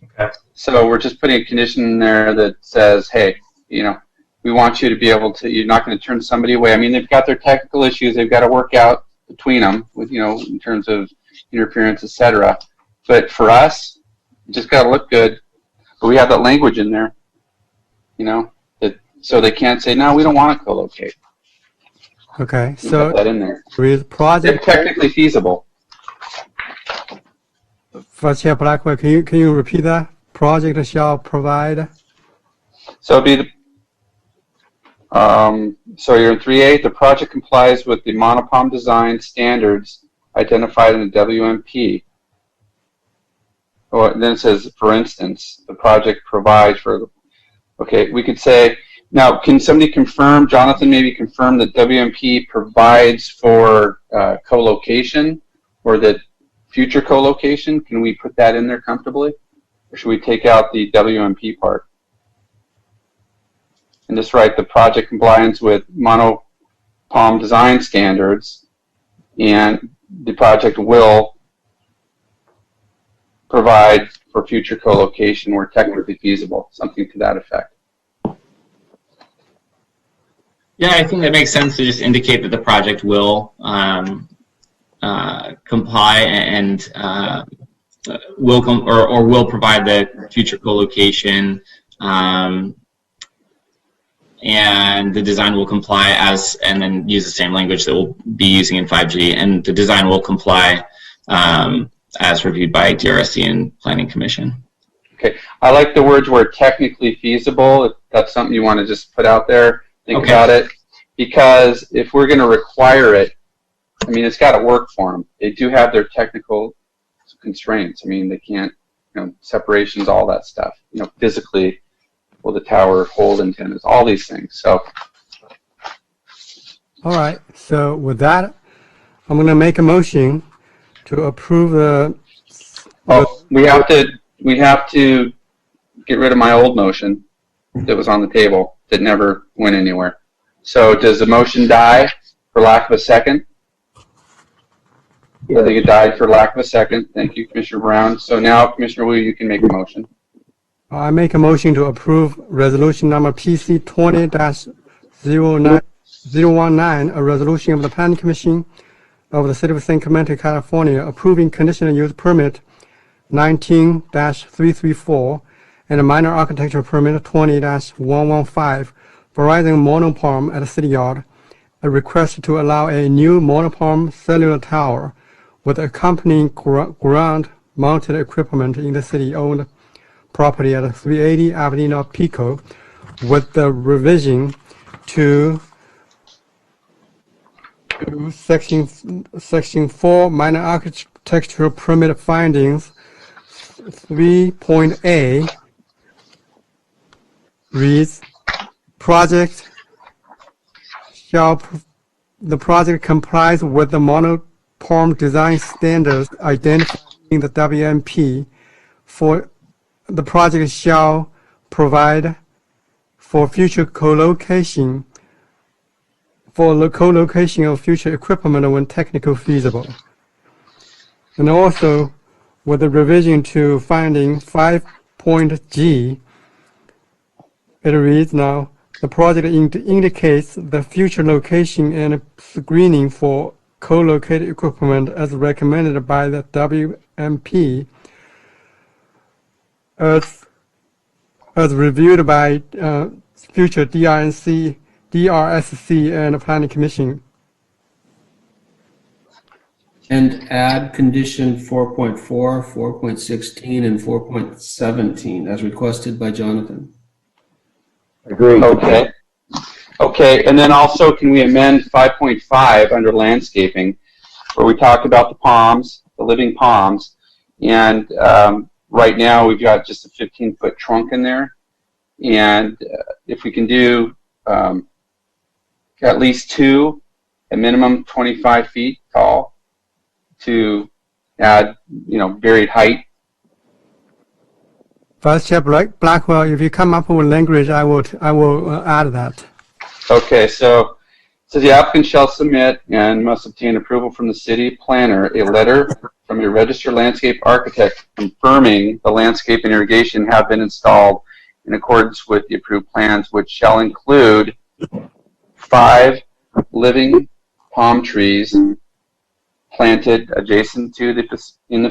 Okay. So we're just putting a condition in there that says, hey, we want you to be able to, you're not going to turn somebody away. I mean, they've got their technical issues they've got to work out between them with, in terms of interference, etc. But for us, it just got to look good. But we have that language in there, so they can't say, no, we don't want to co-locate. Okay, so put that in there. With project, it's technically feasible. Vice Chair Blackwell, can you repeat that? Project shall provide. So it'd be so you're in 3A. The project complies with the monopom design standards identified in the WMP. Or then it says, for instance, the project provides for. Okay, we could say. Now, can somebody confirm, Jonathan, maybe confirm that WMP provides for co-location or that future co-location? Can we put that in there comfortably? Or should we take out the WMP part? And just write the project compliance with monopom design standards, and the project will provide for future co-location where technically feasible, something to that effect. Yeah, I think that makes sense to just indicate that the project will comply and will provide the future co-location, and the design will comply and then use the same language that we'll be using in 5G, and the design will comply as reviewed by DRC and Planning Commission. Okay, I like the words where technically feasible. If that's something you want to just put out there, think about it. Because if we're going to require it, I mean, it's got to work for them. They do have their technical constraints. I mean, they can't, separations, all that stuff. Physically, will the tower hold antennas? All these things. So. All right. So with that, I'm going to make a motion to approve the. We have to get rid of my old motion that was on the table that never went anywhere. So does the motion die for lack of a second? I think it died for lack of a second. Thank you, Commissioner Brown. So now, Commissioner Wu, you can make a motion. I make a motion to approve resolution number PC 20-019, a resolution of the Planning Commission of the City of San Clemente, California, approving conditional use permit 19-334 and a minor architectural permit 20-115, Verizon monopalm at the City Yard, a request to allow a new monopalm cellular tower with accompanying ground-mounted equipment in the city-owned property at 380 Avenida Pico, with the revision to section 4 minor architectural permit findings 3.A reads, the project complies with the monopalm design standards identified in the WMP. For the project shall provide for future co-location of future equipment when technically feasible. And also, with the revision to finding 5.G, it reads now, the project indicates the future location and screening for co-located equipment as recommended by the WMP as reviewed by future DRC and the Planning Commission. And add condition 4.4, 4.16, and 4.17 as requested by Jonathan. Agreed. Okay, and then also can we amend 5.5 under landscaping, where we talked about the palms, the living palms, and right now we've got just a 15-foot trunk in there, and if we can do at least two, a minimum 25 feet tall, to add, varied height. Vice Chair Blackwell, if you come up with language, I will add that. Okay, so the applicant shall submit and must obtain approval from the city planner a letter from a registered landscape architect confirming the landscape and irrigation have been installed in accordance with the approved plans, which shall include 5 living palm trees planted adjacent to the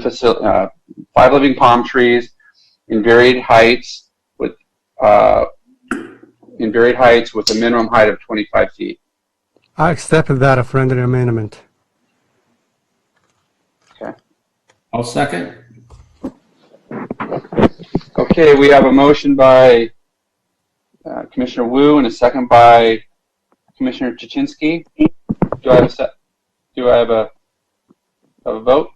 facility. 5 living palm trees in varied heights with a minimum height of 25 feet. I accept that, a friendly amendment. Okay. I'll second. Okay, we have a motion by Commissioner Wu and a second by Commissioner Chichinsky. Do I have a vote?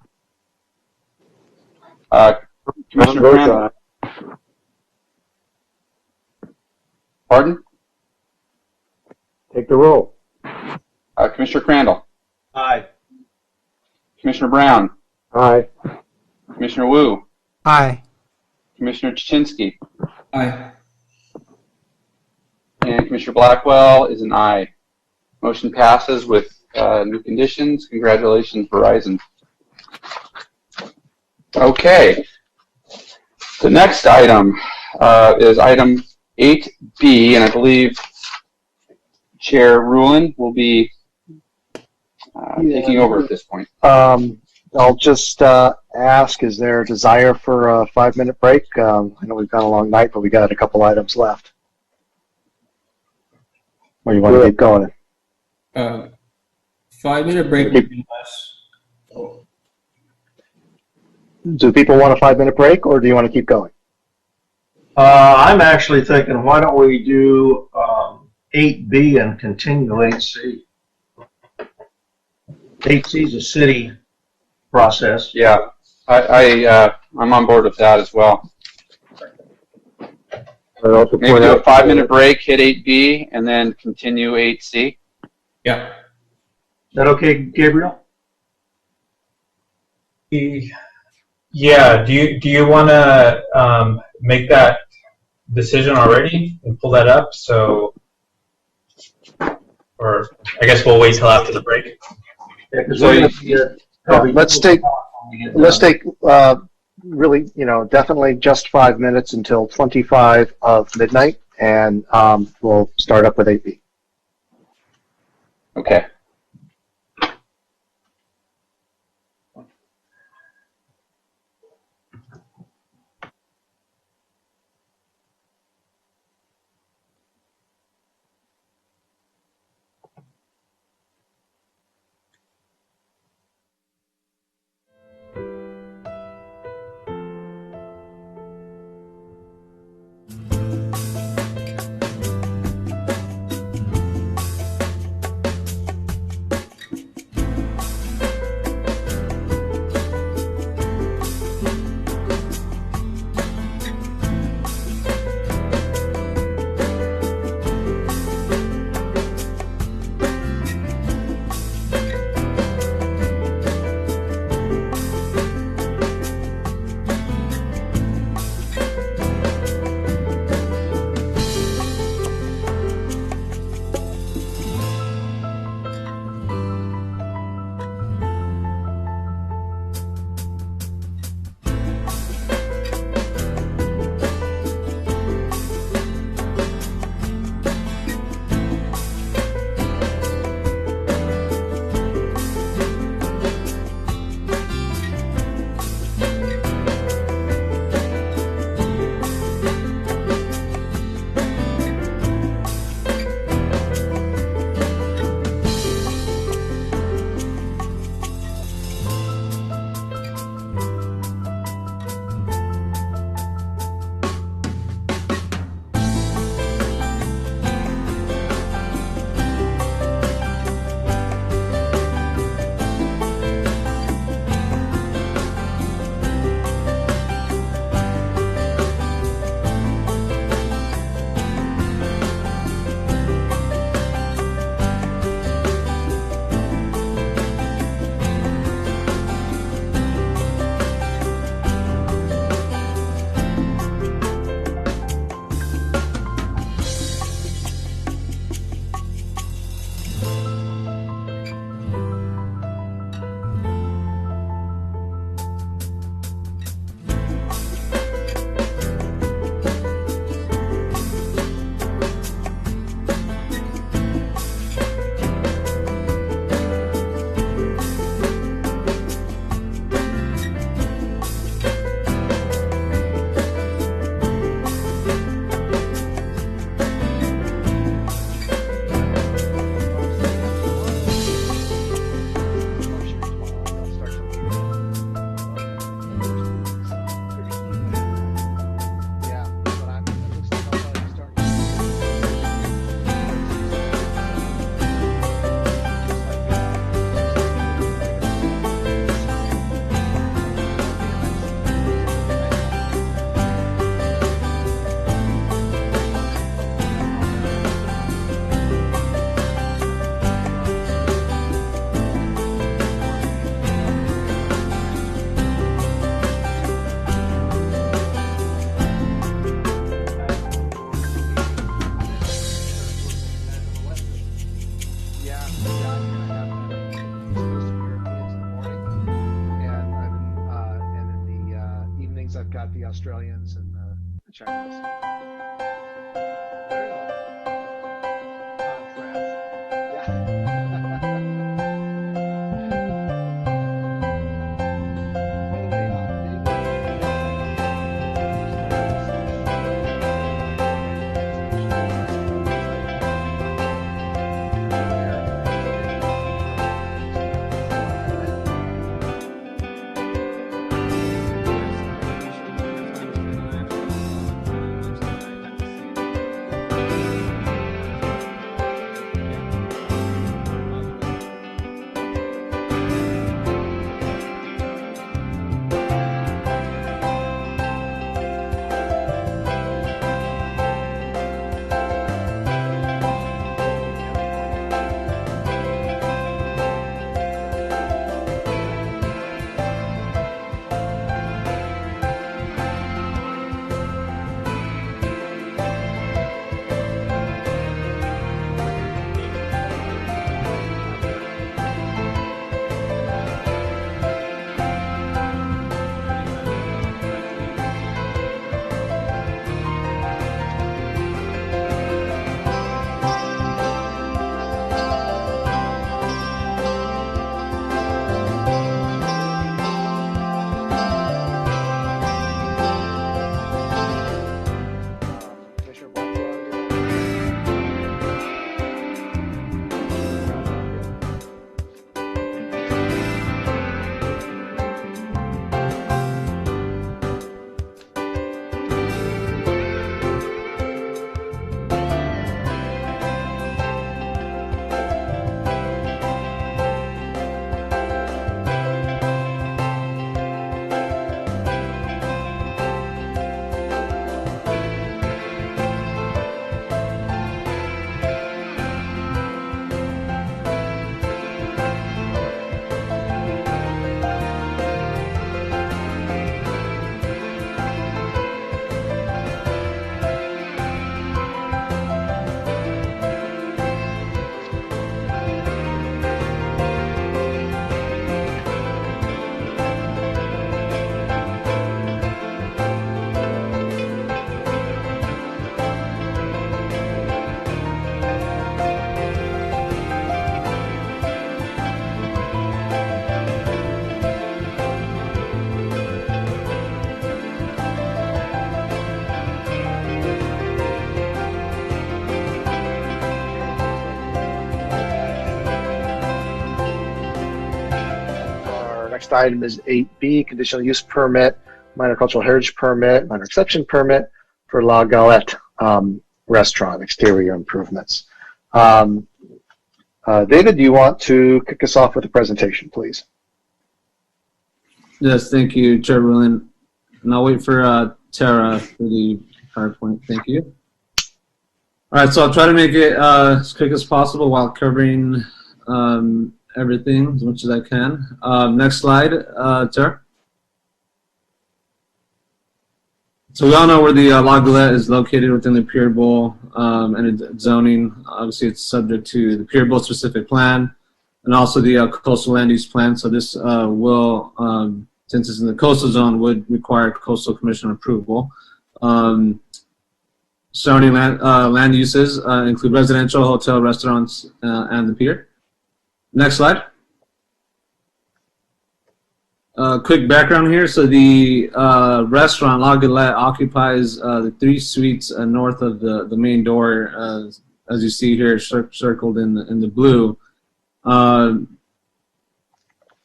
Commissioner Crandall. Pardon? Take the roll. Commissioner Crandall. Aye. Commissioner Brown. Aye. Commissioner Wu. Aye. Commissioner Chichinsky. Aye. And Commissioner Blackwell is an aye. Motion passes with new conditions. Congratulations, Verizon. Okay. The next item is item 8B, and I believe Chair Rulin will be taking over at this point. I'll just ask, is there a desire for a 5-minute break? I know we've got a long night, but we got a couple items left. Or you want to keep going? 5-minute break would be nice. Do people want a 5-minute break, or do you want to keep going? I'm actually thinking, why don't we do 8B and continue 8C? 8C is a city process. Yeah, I'm on board with that as well. Maybe do a 5-minute break, hit 8B, and then continue 8C. Yeah. Is that okay, Gabriel? Yeah. Do you want to make that decision already and pull that up? So, or I guess we'll wait till after the break. Yeah, because let's take really, definitely just 5 minutes until 25 of midnight, and we'll start up with 8B. Okay. Australians and the Chinese. Contrast. Yeah. next item is 8B, conditional use permit, minor cultural heritage permit, minor exception permit for La Galette restaurant, exterior improvements. David, do you want to kick us off with a presentation, please? Yes, thank you, Chair Berlin. And I'll wait for Tara for the PowerPoint. Thank you. All right, so I'll try to make it as quick as possible while covering everything as much as I can. Next slide, Tara. So we all know where the La Galette is located within the Pier Bowl and its zoning. Obviously, it's subject to the Pier Bowl specific plan and also the coastal land use plan. So this will, since it's in the coastal zone, would require coastal commission approval. Surrounding land uses include residential, hotel, restaurants, and the pier. Next slide. Quick background here. So the restaurant La Galette occupies the 3 suites north of the main door, as you see here, circled in the blue.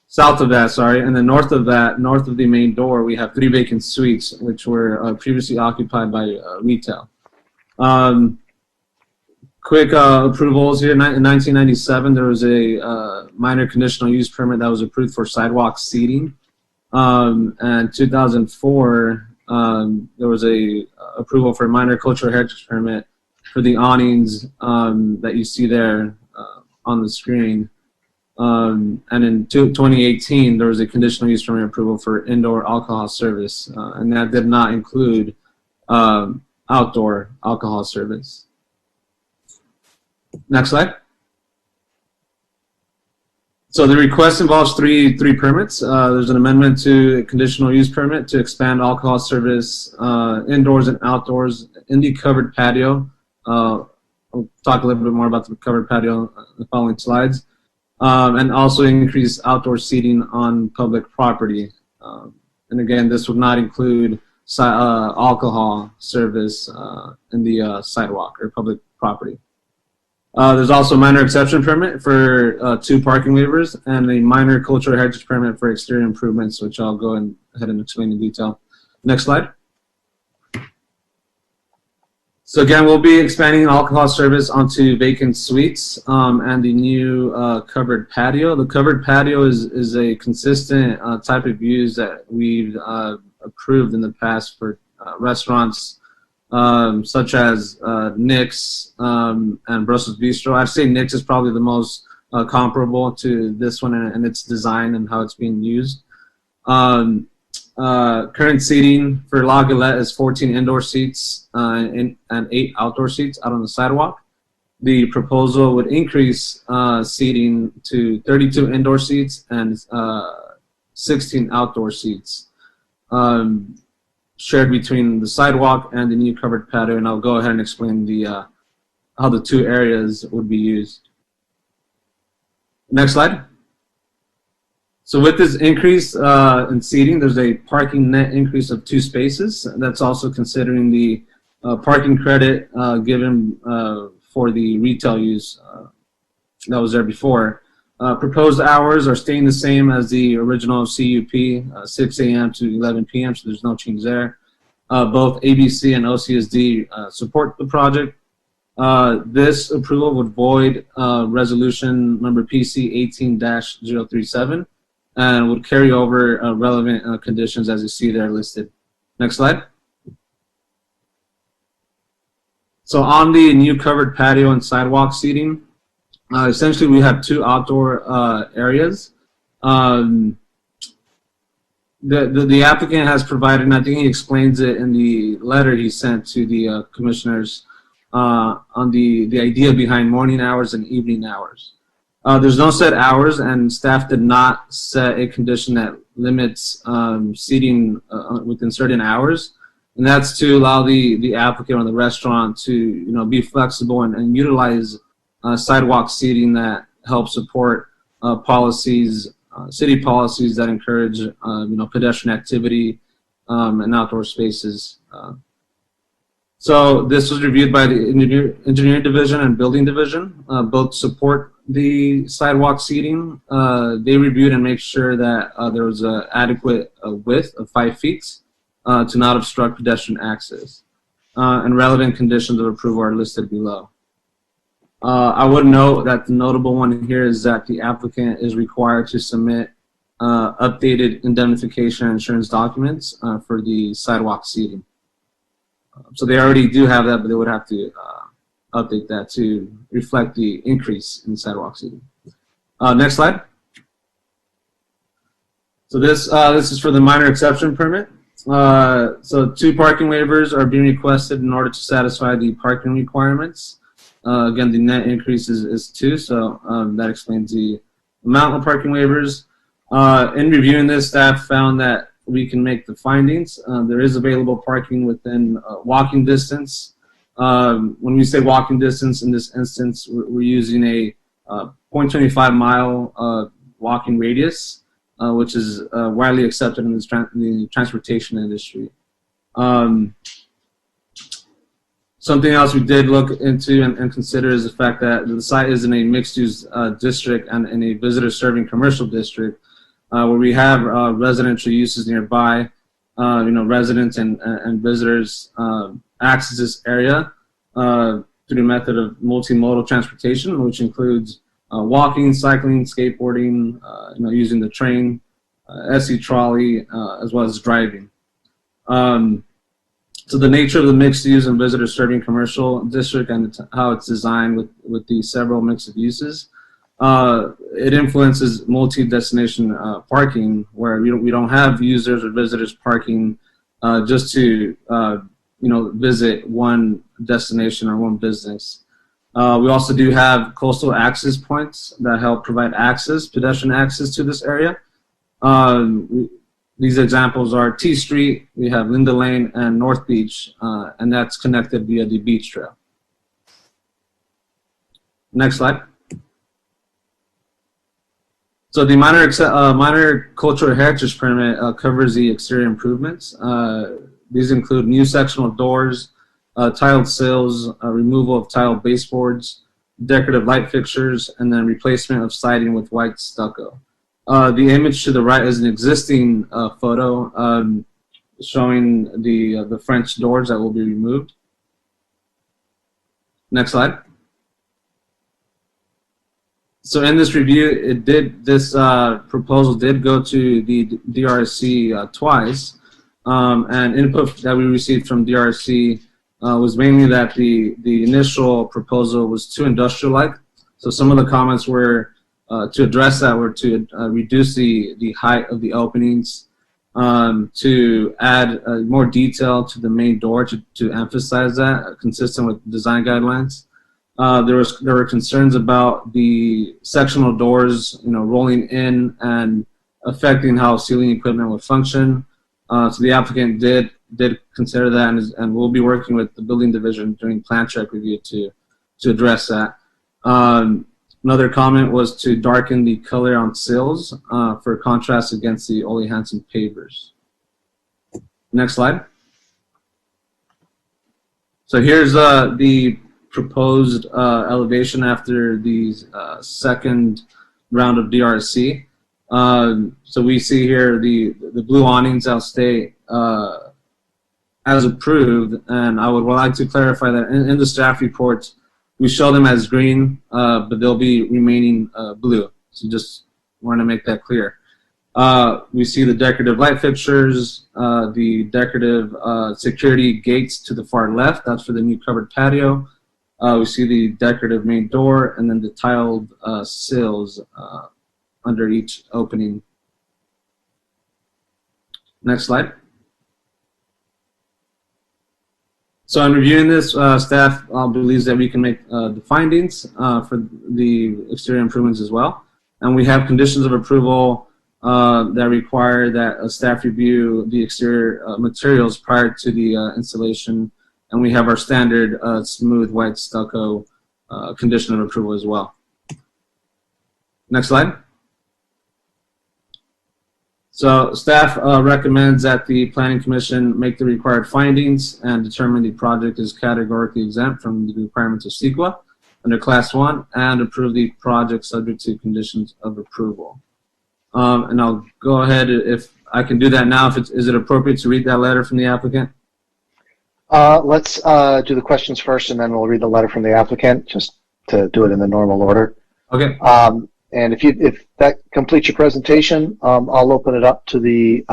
South of that, sorry, and then north of that, north of the main door, we have 3 vacant suites, which were previously occupied by retail. Quick approvals here. In 1997, there was a minor conditional use permit that was approved for sidewalk seating. And 2004, there was a approval for a minor cultural heritage permit for the awnings that you see there on the screen. And in 2018, there was a conditional use permit approval for indoor alcohol service, and that did not include outdoor alcohol service. Next slide. So the request involves three permits. There's an amendment to a conditional use permit to expand alcohol service indoors and outdoors in the covered patio. I'll talk a little bit more about the covered patio in the following slides. And also increase outdoor seating on public property. And again, this would not include alcohol service in the sidewalk or public property. There's also a minor exception permit for 2 parking waivers and a minor cultural heritage permit for exterior improvements, which I'll go ahead and explain in detail. Next slide. So again, we'll be expanding alcohol service onto vacant suites and the new covered patio. The covered patio is a consistent type of use that we've approved in the past for restaurants such as Nick's and Brussels Bistro. I'd say Nick's is probably the most comparable to this one and its design and how it's being used. Current seating for La Galette is 14 indoor seats and 8 outdoor seats out on the sidewalk. The proposal would increase seating to 32 indoor seats and 16 outdoor seats shared between the sidewalk and the new covered patio, and I'll go ahead and explain how the 2 areas would be used. Next slide. So with this increase in seating, there's a parking net increase of 2 spaces. That's also considering the parking credit given for the retail use that was there before. Proposed hours are staying the same as the original CUP, 6 a.m. to 11 p.m., so there's no change there. Both ABC and OCSD support the project. This approval would void resolution number PC 18-037 and would carry over relevant conditions as you see there listed. Next slide. So on the new covered patio and sidewalk seating, essentially we have 2 outdoor areas. The applicant has provided, and I think he explains it in the letter he sent to the commissioners on the idea behind morning hours and evening hours. There's no set hours, and staff did not set a condition that limits seating within certain hours, and that's to allow the applicant or the restaurant to be flexible and utilize sidewalk seating that help support policies, city policies that encourage pedestrian activity and outdoor spaces. So this was reviewed by the engineering division and building division. Both support the sidewalk seating. They reviewed and make sure that there was an adequate width of 5 feet to not obstruct pedestrian access. And relevant conditions of approval are listed below. I would note that the notable one here is that the applicant is required to submit updated indemnification and insurance documents for the sidewalk seating. So they already do have that, but they would have to update that to reflect the increase in sidewalk seating. Next slide. So this is for the minor exception permit. So 2 parking waivers are being requested in order to satisfy the parking requirements. Again, the net increase is 2, so that explains the amount of parking waivers. In reviewing this, staff found that we can make the findings. There is available parking within walking distance. When we say walking distance, in this instance, we're using a 0.25 mile walking radius, which is widely accepted in the transportation industry. Something else we did look into and consider is the fact that the site is in a mixed-use district and in a visitor-serving commercial district, where we have residential uses nearby. Residents and visitors access this area through the method of multimodal transportation, which includes walking, cycling, skateboarding, using the train, SC trolley, as well as driving. So the nature of the mixed-use and visitor-serving commercial district and how it's designed with the several mix of uses, it influences multi-destination parking, where we don't have users or visitors parking just to visit one destination or one business. We also do have coastal access points that help provide pedestrian access to this area. These examples are T Street, we have Linda Lane, and North Beach, and that's connected via the beach trail. Next slide. So the minor cultural heritage permit covers the exterior improvements. These include new sectional doors, tiled sills, removal of tiled baseboards, decorative light fixtures, and then replacement of siding with white stucco. The image to the right is an existing photo showing the French doors that will be removed. Next slide. So in this review, this proposal did go to the DRC twice, and input that we received from DRC was mainly that the initial proposal was too industrial-like. So some of the comments were to address that were to reduce the height of the openings, to add more detail to the main door to emphasize that, consistent with design guidelines. There were concerns about the sectional doors, rolling in and affecting how ceiling equipment would function. So the applicant did consider that, and we'll be working with the building division during plan check review to address that. Another comment was to darken the color on sills for contrast against the Ole Hansen pavers. Next slide. So here's the proposed elevation after the second round of DRC. So we see here the blue awnings that'll stay as approved, and I would like to clarify that in the staff report, we show them as green, but they'll be remaining blue. So just want to make that clear. We see the decorative light fixtures, the decorative security gates to the far left. That's for the new covered patio. We see the decorative main door, and then the tiled sills under each opening. Next slide. So in reviewing this, staff believes that we can make the findings for the exterior improvements as well. And we have conditions of approval that require that a staff review the exterior materials prior to the installation. And we have our standard smooth white stucco condition of approval as well. Next slide. So staff recommends that the Planning Commission make the required findings and determine the project is categorically exempt from the requirements of CEQA under Class 1 and approve the project subject to conditions of approval. And I'll go ahead if I can do that now. Is it appropriate to read that letter from the applicant? Let's do the questions first, and then we'll read the letter from the applicant, just to do it in the normal order. Okay. And if that completes your presentation, I'll open it up to the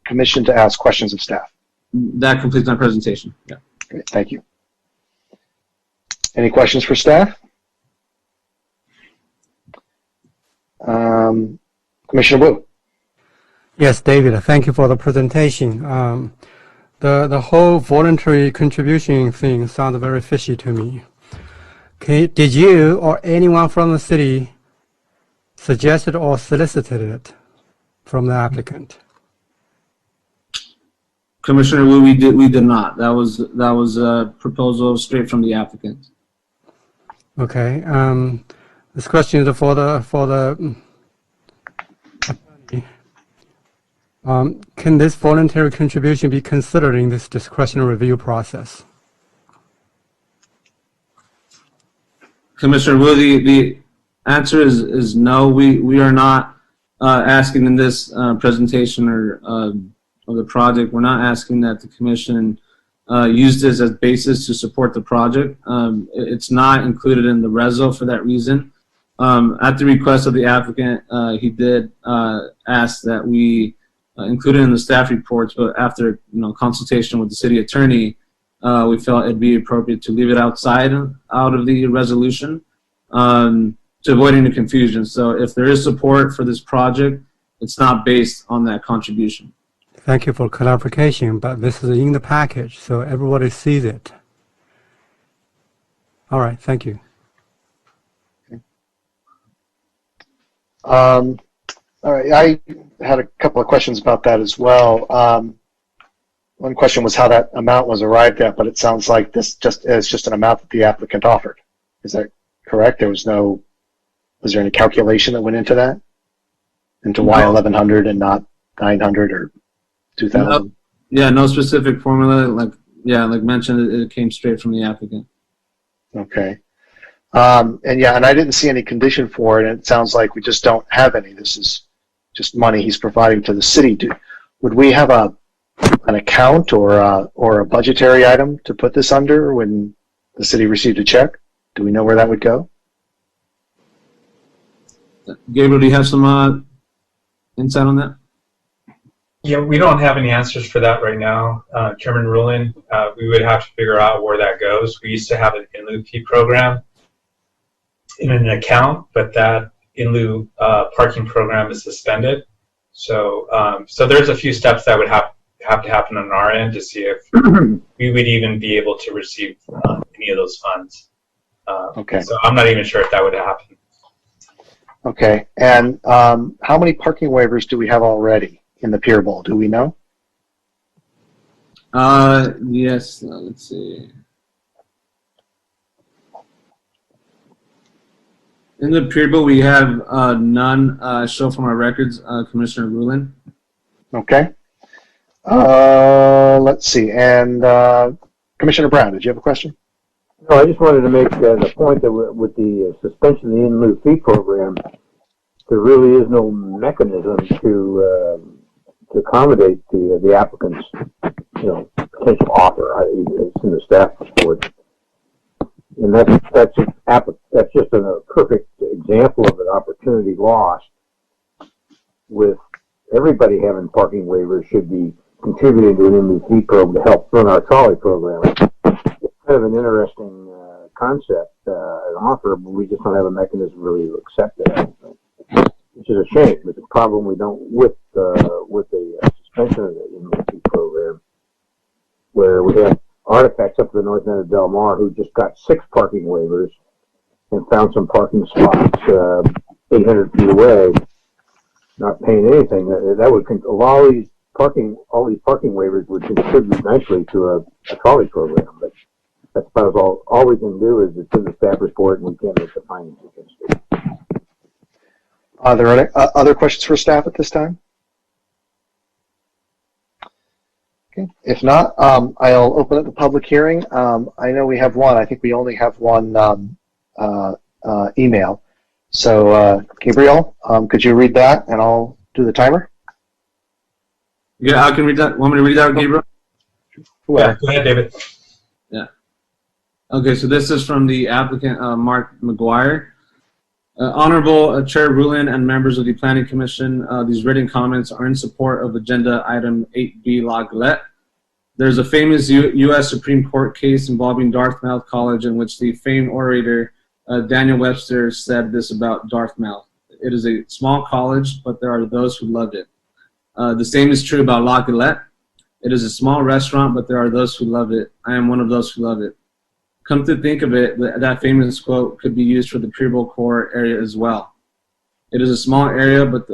commission to ask questions of staff. That completes my presentation. Yeah. Great, thank you. Any questions for staff? Commissioner Wu. Yes, David, thank you for the presentation. The whole voluntary contribution thing sounds very fishy to me. Okay, did you or anyone from the city suggested or solicited it from the applicant? Commissioner Wu, we did not. That was a proposal straight from the applicant. Okay. This question is for the attorney. Can this voluntary contribution be considered in this discretionary review process? Commissioner Wu, the answer is no. We are not asking in this presentation or of the project. We're not asking that the commission use this as basis to support the project. It's not included in the reso for that reason. At the request of the applicant, he did ask that we include it in the staff reports, but after consultation with the city attorney, we felt it'd be appropriate to leave it out of the resolution to avoid any confusion. So if there is support for this project, it's not based on that contribution. Thank you for clarification, but this is in the package, so everybody sees it. All right, thank you. Okay. All right, I had a couple of questions about that as well. One question was how that amount was arrived at, but it sounds like this is just an amount that the applicant offered. Is that correct? Was there any calculation that went into that? Into why 1,100 and not 900 or 2,000? No, yeah, no specific formula. Like mentioned, it came straight from the applicant. Okay. And I didn't see any condition for it, and it sounds like we just don't have any. This is just money he's providing to the city. Would we have an account or a budgetary item to put this under when the city received a check? Do we know where that would go? Gabriel, do you have some insight on that? Yeah, we don't have any answers for that right now, Chairman Rulin. We would have to figure out where that goes. We used to have an in lieu fee program in an account, but that in lieu parking program is suspended. So there's a few steps that would have to happen on our end to see if we would even be able to receive any of those funds. Okay. So I'm not even sure if that would happen. Okay. And how many parking waivers do we have already in the Pier Bowl? Do we know? Yes. Let's see. In the Pier Bowl, we have none show from our records, Commissioner Rulin. Okay. Let's see. And Commissioner Brown, did you have a question? No, I just wanted to make the point that with the suspension of the in lieu fee program, there really is no mechanism to accommodate the applicant's potential offer. It's in the staff report, and that's just a perfect example of an opportunity lost. With everybody having parking waivers should be contributing to an in lieu fee program to help run our trolley program. It's kind of an interesting concept, an offer, but we just don't have a mechanism really to accept it. Which is a shame. It's a problem we don't with the suspension of the in lieu fee program, where we have artifacts up to the north end of Del Mar who just got 6 parking waivers and found some parking spots 800 feet away, not paying anything. That would all these parking waivers would contribute nicely to a trolley program, but that's about all we can do is it's in the staff report and we can't make the findings against it. Are there other questions for staff at this time? Okay. If not, I'll open up the public hearing. I know we have one. I think we only have one email. So, Gabriel, could you read that and I'll do the timer? Yeah, I can read that. Want me to read that, Gabriel? Yeah, go ahead, David. Yeah. Okay, so this is from the applicant, Mark McGuire. Honorable Chair Rulin and members of the Planning Commission, these written comments are in support of Agenda Item 8B La Galette. There's a famous U.S. Supreme Court case involving Dartmouth College in which the famed orator Daniel Webster said this about Dartmouth. It is a small college, but there are those who loved it. The same is true about La Galette. It is a small restaurant, but there are those who love it. I am one of those who love it. Come to think of it, that famous quote could be used for the Pico core area as well. It is a small area, but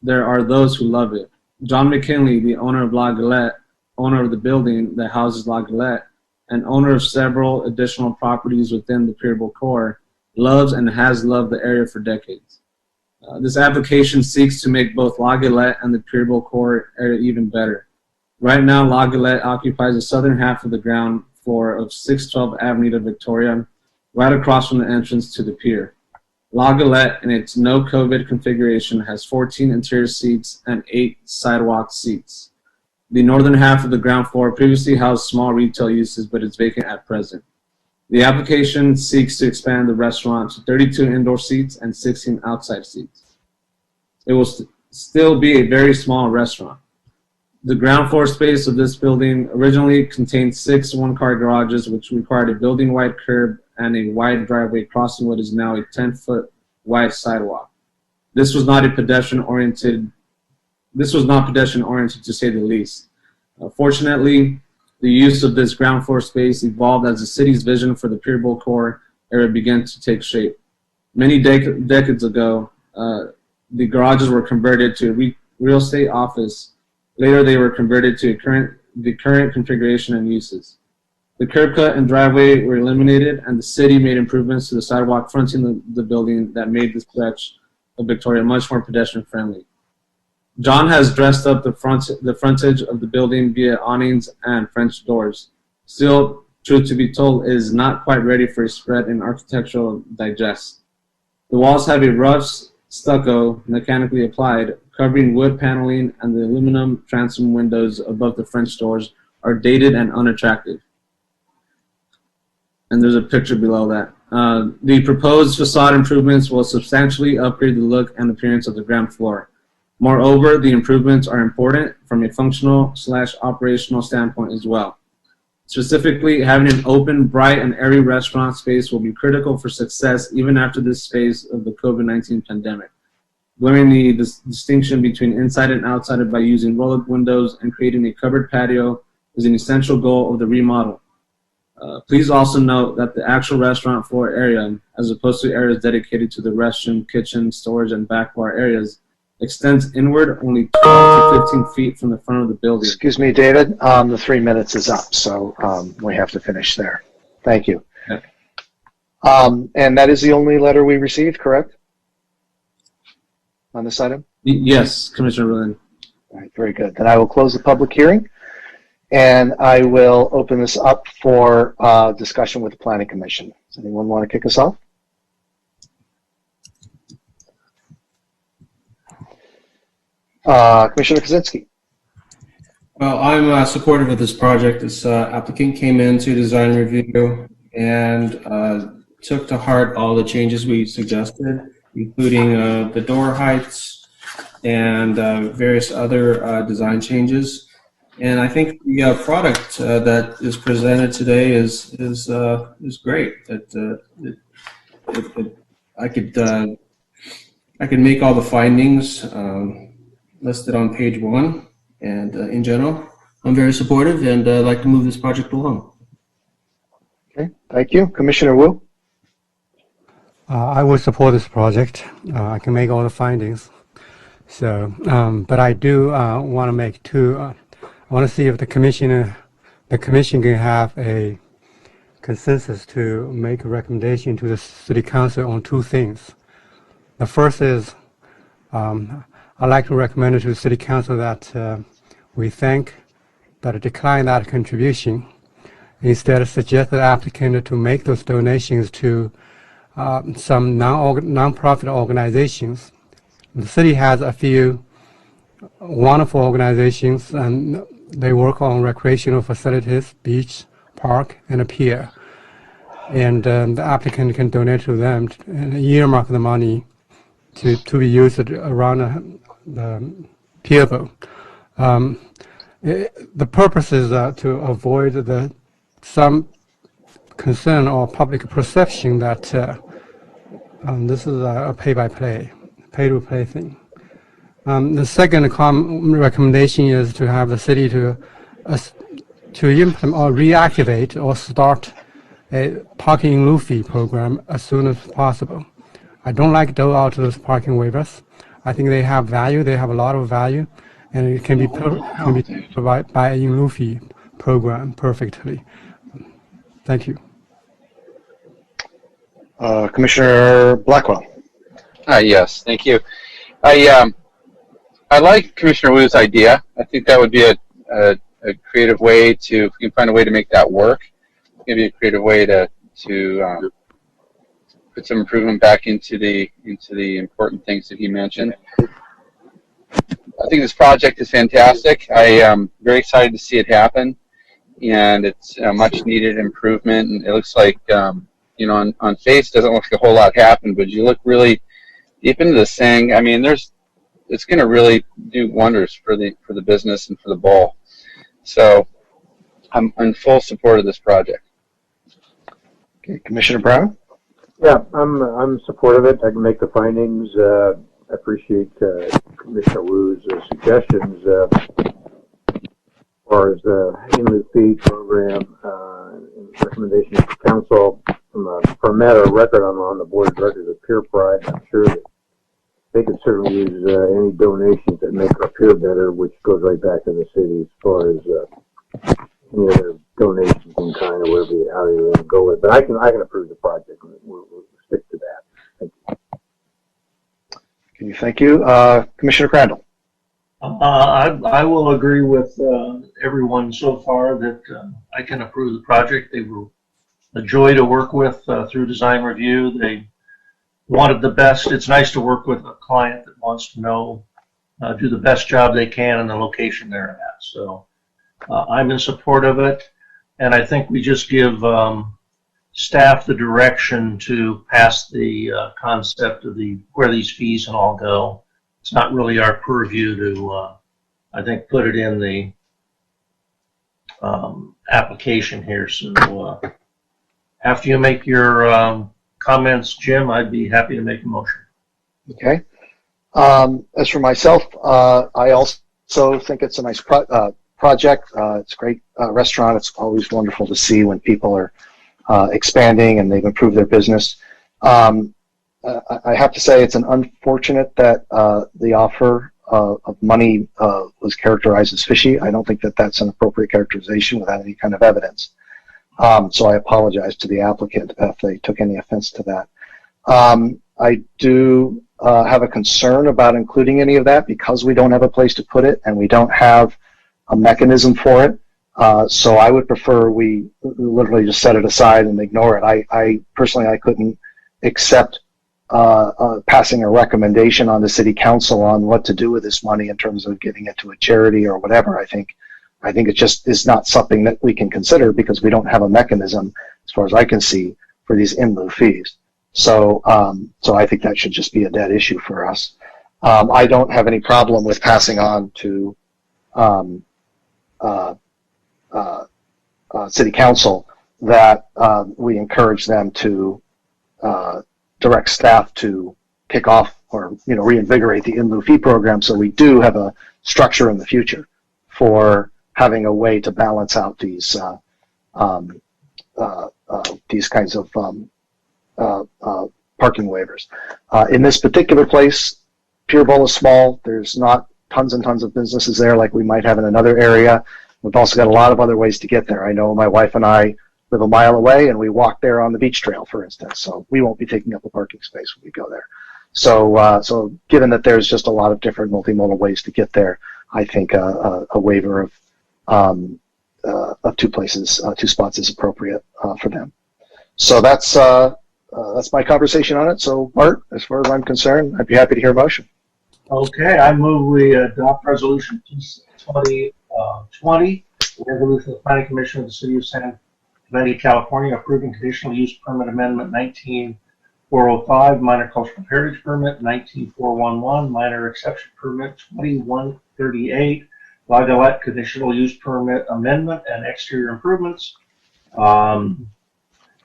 there are those who love it. John McKinley, the owner of La Galette, owner of the building that houses La Galette, and owner of several additional properties within the Pico core, loves and has loved the area for decades. This application seeks to make both La Galette and the Pico core area even better. Right now, La Galette occupies the southern half of the ground floor of 612 Avenida Victoria, right across from the entrance to the pier. La Galette, in its no-COVID configuration, has 14 interior seats and 8 sidewalk seats. The northern half of the ground floor previously housed small retail uses, but is vacant at present. The application seeks to expand the restaurant to 32 indoor seats and 16 outside seats. It will still be a very small restaurant. The ground floor space of this building originally contained 6 one-car garages, which required a building-wide curb and a wide driveway crossing what is now a 10-foot wide sidewalk. This was not pedestrian-oriented to say the least. Fortunately, the use of this ground floor space evolved as the city's vision for the Pico core area began to take shape. Many decades ago, the garages were converted to a real estate office. Later, they were converted to the current configuration and uses. The curb cut and driveway were eliminated, and the city made improvements to the sidewalk fronting the building that made the stretch of Victoria much more pedestrian-friendly. John has dressed up the frontage of the building via awnings and French doors. Still, truth to be told, it is not quite ready for a spread in architectural digest. The walls have a rough stucco mechanically applied, covering wood paneling, and the aluminum transom windows above the French doors are dated and unattractive. And there's a picture below that. The proposed facade improvements will substantially upgrade the look and appearance of the ground floor. Moreover, the improvements are important from a functional/operational standpoint as well. Specifically, having an open, bright, and airy restaurant space will be critical for success even after this phase of the COVID-19 pandemic. Blurring the distinction between inside and outside by using roll-up windows and creating a covered patio is an essential goal of the remodel. Please also note that the actual restaurant floor area, as opposed to areas dedicated to the restroom, kitchen, storage, and back bar areas, extends inward only 12 to 15 feet from the front of the building. Excuse me, David. The 3 minutes is up, so we have to finish there. Thank you. Okay. And that is the only letter we received, correct? On this item? Yes, Commissioner Rulin. All right, very good. Then I will close the public hearing, and I will open this up for discussion with the Planning Commission. Does anyone want to kick us off? Commissioner Kozinski. Well, I'm supportive of this project. This applicant came in to design review and took to heart all the changes we suggested, including the door heights and various other design changes. And I think the product that is presented today is great. I could make all the findings listed on page 1, and in general, I'm very supportive and I'd like to move this project along. Okay, thank you. Commissioner Wu? I would support this project. I can make all the findings. So, but I do want to make two. I want to see if the commission can have a consensus to make a recommendation to the City Council on 2 things. The first is I'd like to recommend to the City Council that we thank but declined that contribution. Instead, suggested the applicant to make those donations to some non-profit organizations. The city has a few wonderful organizations, and they work on recreational facilities, beach, park, and a pier. And the applicant can donate to them and earmark the money to be used around the pier boat. The purpose is to avoid some concern or public perception that this is a pay-to-play thing. The second recommendation is to have the city to implement or reactivate or start a parking in lieu fee program as soon as possible. I don't like dole out those parking waivers. I think they have value. They have a lot of value, and it can be provided by a in lieu fee program perfectly. Thank you. Commissioner Blackwell. Yes, thank you. I like Commissioner Wu's idea. I think that would be a creative way to, if we can find a way to make that work, maybe a creative way to put some improvement back into the important things that he mentioned. I think this project is fantastic. I am very excited to see it happen, and it's a much needed improvement. And it looks like, you know, on face doesn't look like a whole lot happened, but you look really deep into this thing. I mean, it's going to really do wonders for the business and for the bowl. So I'm in full support of this project. Okay, Commissioner Brown. Yeah, I'm supportive of it. I can make the findings. I appreciate Commissioner Wu's suggestions as far as the in lieu fee program and recommendations to council. For a matter of record, I'm on the board of directors of Peer Pride. I'm sure that they could certainly use any donations that make our pier better, which goes right back to the city as far as any other donations in kind or whatever how you want to go with. But I can approve the project. We'll stick to that. Thank you. Okay, thank you. Commissioner Crandall. I will agree with everyone so far that I can approve the project. They were a joy to work with through design review. They wanted the best. It's nice to work with a client that wants to know, do the best job they can in the location they're at. So I'm in support of it, and I think we just give staff the direction to pass the concept of where these fees and all go. It's not really our purview to, I think, put it in the application here. So after you make your comments, Jim, I'd be happy to make a motion. Okay. As for myself, I also think it's a nice project. It's a great restaurant. It's always wonderful to see when people are expanding and they've improved their business. I have to say it's an unfortunate that the offer of money was characterized as fishy. I don't think that that's an appropriate characterization without any kind of evidence. So I apologize to the applicant if they took any offense to that. I do have a concern about including any of that because we don't have a place to put it and we don't have a mechanism for it. So I would prefer we literally just set it aside and ignore it. I personally, I couldn't accept passing a recommendation on the city council on what to do with this money in terms of giving it to a charity or whatever. I think it just is not something that we can consider because we don't have a mechanism, as far as I can see, for these in lieu fees. So, so I think that should just be a dead issue for us. I don't have any problem with passing on to city council that we encourage them to direct staff to kick off or reinvigorate the in lieu fee program, so we do have a structure in the future for having a way to balance out these kinds of parking waivers. In this particular place, Pier Bowl is small. There's not tons and tons of businesses there like we might have in another area. We've also got a lot of other ways to get there. I know my wife and I live a mile away and we walk there on the beach trail, for instance. So we won't be taking up a parking space when we go there. So, so given that there's just a lot of different multimodal ways to get there, I think a waiver of of two places, two spots is appropriate for them. So that's my conversation on it. So Bart, as far as I'm concerned, I'd be happy to hear a motion. Okay, I move we adopt resolution 2020, resolution of the Planning Commission of the City of San Avenida, California, approving conditional use permit amendment 19405, minor cultural heritage permit 19411, minor exception permit 2138, La Galette conditional use permit amendment and exterior improvements.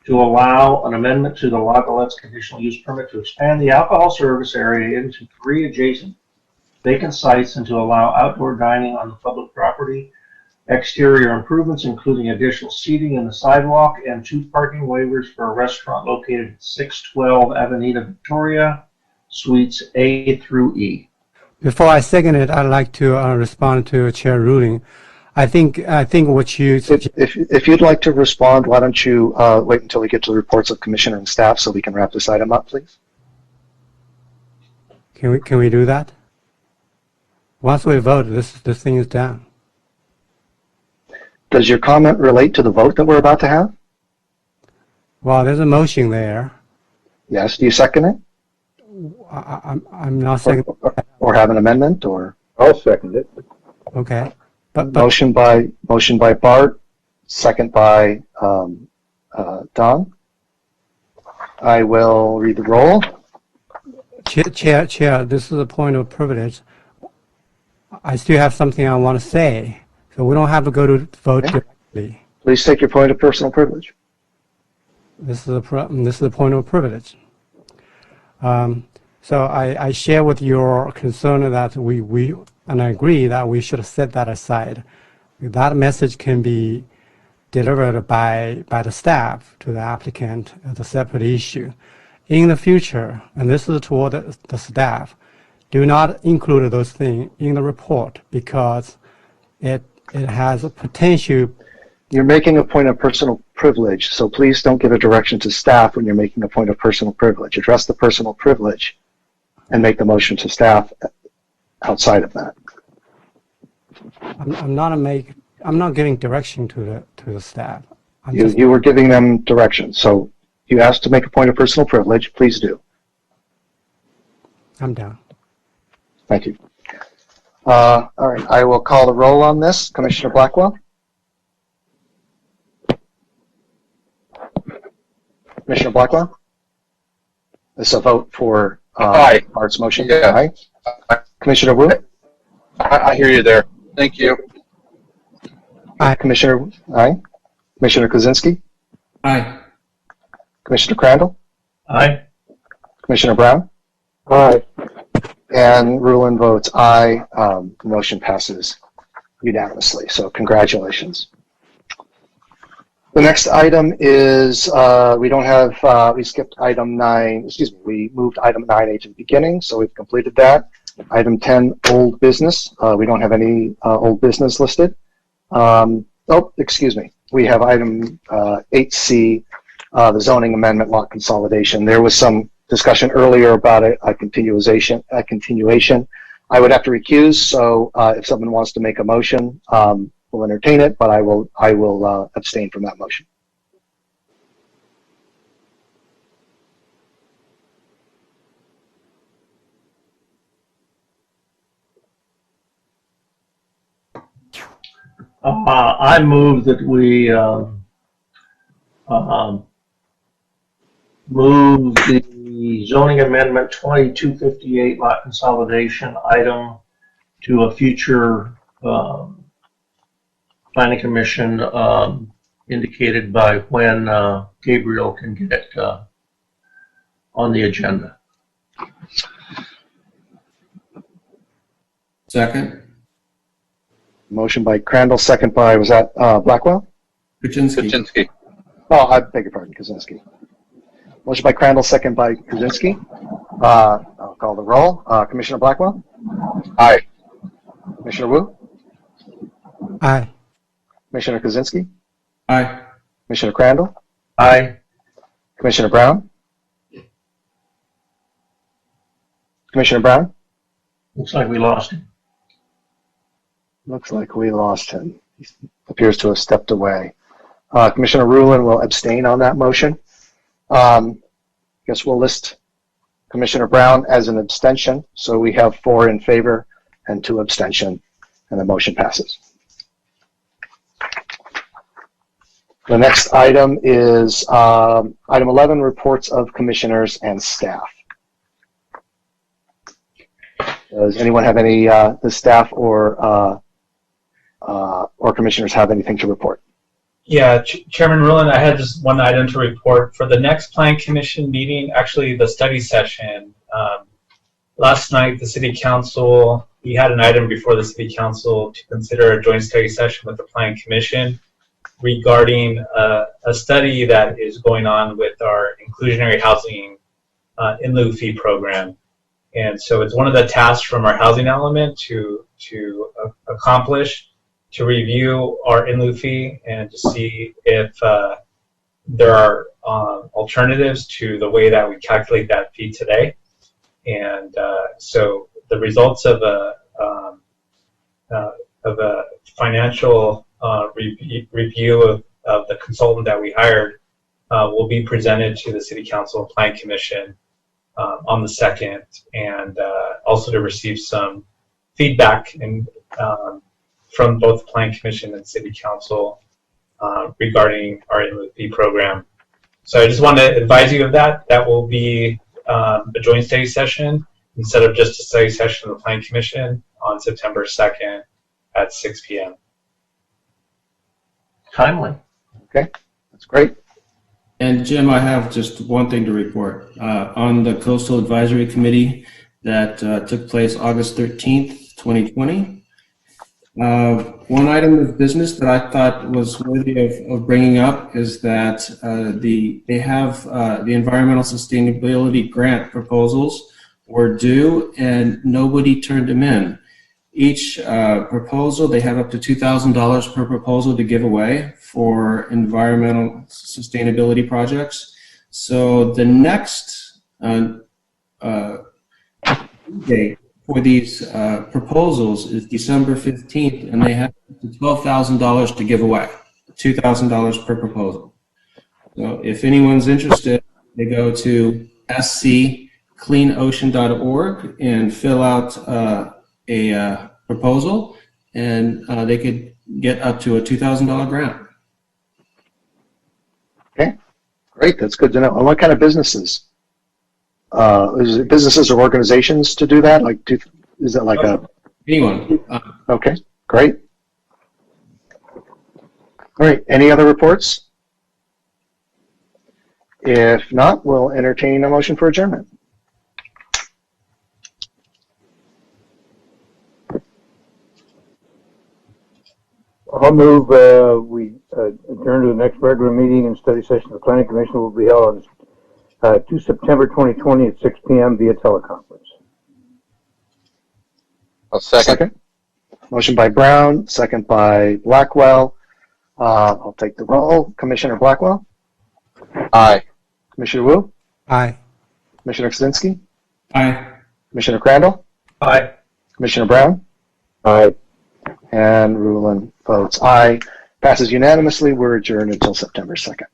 To allow an amendment to the La Galette's conditional use permit to expand the alcohol service area into 3 adjacent vacant sites and to allow outdoor dining on the public property, exterior improvements including additional seating in the sidewalk, and 2 parking waivers for a restaurant located at 612 Avenida Victoria, Suites A through E. Before I second it, I'd like to respond to Chair ruling. I think what you if you'd like to respond, why don't you wait until we get to the reports of commissioner and staff so we can wrap this item up, please? Can we do that? Once we vote, this thing is down. Does your comment relate to the vote that we're about to have? Well, there's a motion there. Yes. Do you second it? I'm not seconding. Or have an amendment, or? I'll second it. Okay. But motion by Bart, second by Don. I will read the roll. Chair, this is a point of privilege. I still have something I want to say, so we don't have to go to vote directly. Please take your point of personal privilege. This is a point of privilege. So I share with your concern that and I agree that we should set that aside. That message can be delivered by the staff to the applicant as a separate issue. In the future, and this is toward the staff, do not include those things in the report because it has a potential. You're making a point of personal privilege, so please don't give a direction to staff when you're making a point of personal privilege. Address the personal privilege and make the motion to staff outside of that. I'm not giving direction to the staff. You were giving them direction, so you asked to make a point of personal privilege. Please do. I'm down. Thank you. All right, I will call the roll on this. Commissioner Blackwell? Commissioner Blackwell? This is a vote for Bart's motion. Yeah. Aye. Commissioner Wu? I hear you there. Thank you. Aye. Commissioner Kozinski? Aye. Commissioner Crandall? Aye. Commissioner Brown? Aye. And Rulin votes aye. The motion passes unanimously. So congratulations. The next item is we skipped item 9. Excuse me. We moved item 9A to the beginning, so we've completed that. Item 10, old business. We don't have any old business listed. Excuse me. We have item 8C, the zoning amendment lot consolidation. There was some discussion earlier about a continuation. I would have to recuse, so if someone wants to make a motion, we'll entertain it, but I will abstain from that motion. I move that we move the zoning amendment 2258 lot consolidation item to a future planning commission indicated by when Gabriel can get it on the agenda. Second. Motion by Crandall, second by, was that Blackwell? Kuczynski. Oh, I beg your pardon, Kozinski. Motion by Crandall, second by Kozinski. I'll call the roll. Commissioner Blackwell? Aye. Commissioner Wu? Aye. Commissioner Kozinski? Aye. Commissioner Crandall? Aye. Commissioner Brown? Commissioner Brown? Looks like we lost him. Looks like we lost him. appears to have stepped away. Commissioner Rulin will abstain on that motion. Guess we'll list Commissioner Brown as an abstention. So we have 4 in favor and 2 abstention, and the motion passes. The next item is item 11, reports of commissioners and staff. Does anyone have any, the staff or commissioners have anything to report? Yeah, Chairman Rulin, I had just one item to report. For the next Plan Commission meeting, actually the study session, last night the City Council, we had an item before the City Council to consider a joint study session with the Plan Commission regarding a study that is going on with our inclusionary housing in lieu fee program. And so it's one of the tasks from our housing element to accomplish, to review our in lieu fee and to see if there are alternatives to the way that we calculate that fee today. And so the results of a financial review of the consultant that we hired will be presented to the City Council and Plan Commission on the 2nd, and also to receive some feedback from both Plan Commission and City Council regarding our in lieu fee program. So I just want to advise you of that. That will be a joint study session instead of just a study session of the Plan Commission on September 2nd at 6 p.m. Timely. Okay, that's great. And Jim, I have just one thing to report. On the Coastal Advisory Committee that took place August 13th, 2020, one item of business that I thought was worthy of bringing up is that they have the environmental sustainability grant proposals were due and nobody turned them in. Each proposal, they have up to $2,000 per proposal to give away for environmental sustainability projects. So the next date for these proposals is December 15th, and they have $12,000 to give away, $2,000 per proposal. So if anyone's interested, they go to sccleanocean.org and fill out a proposal, and they could get up to a $2,000 grant. Okay, great. That's good to know. And what kind of businesses? Is it businesses or organizations to do that? Like, is it like anyone? Okay, great. All right. Any other reports? If not, we'll entertain a motion for adjournment. I'll move we adjourn to the next regular meeting and study session of the Planning Commission will be held on 2 September 2020 at 6 p.m. via teleconference. I'll second. Motion by Brown, second by Blackwell. I'll take the roll. Commissioner Blackwell? Aye. Commissioner Wu? Aye. Commissioner Kaczynski? Aye. Commissioner Crandall? Aye. Commissioner Brown? Aye. And Rulin votes aye. Passes unanimously. We're adjourned until September 2nd.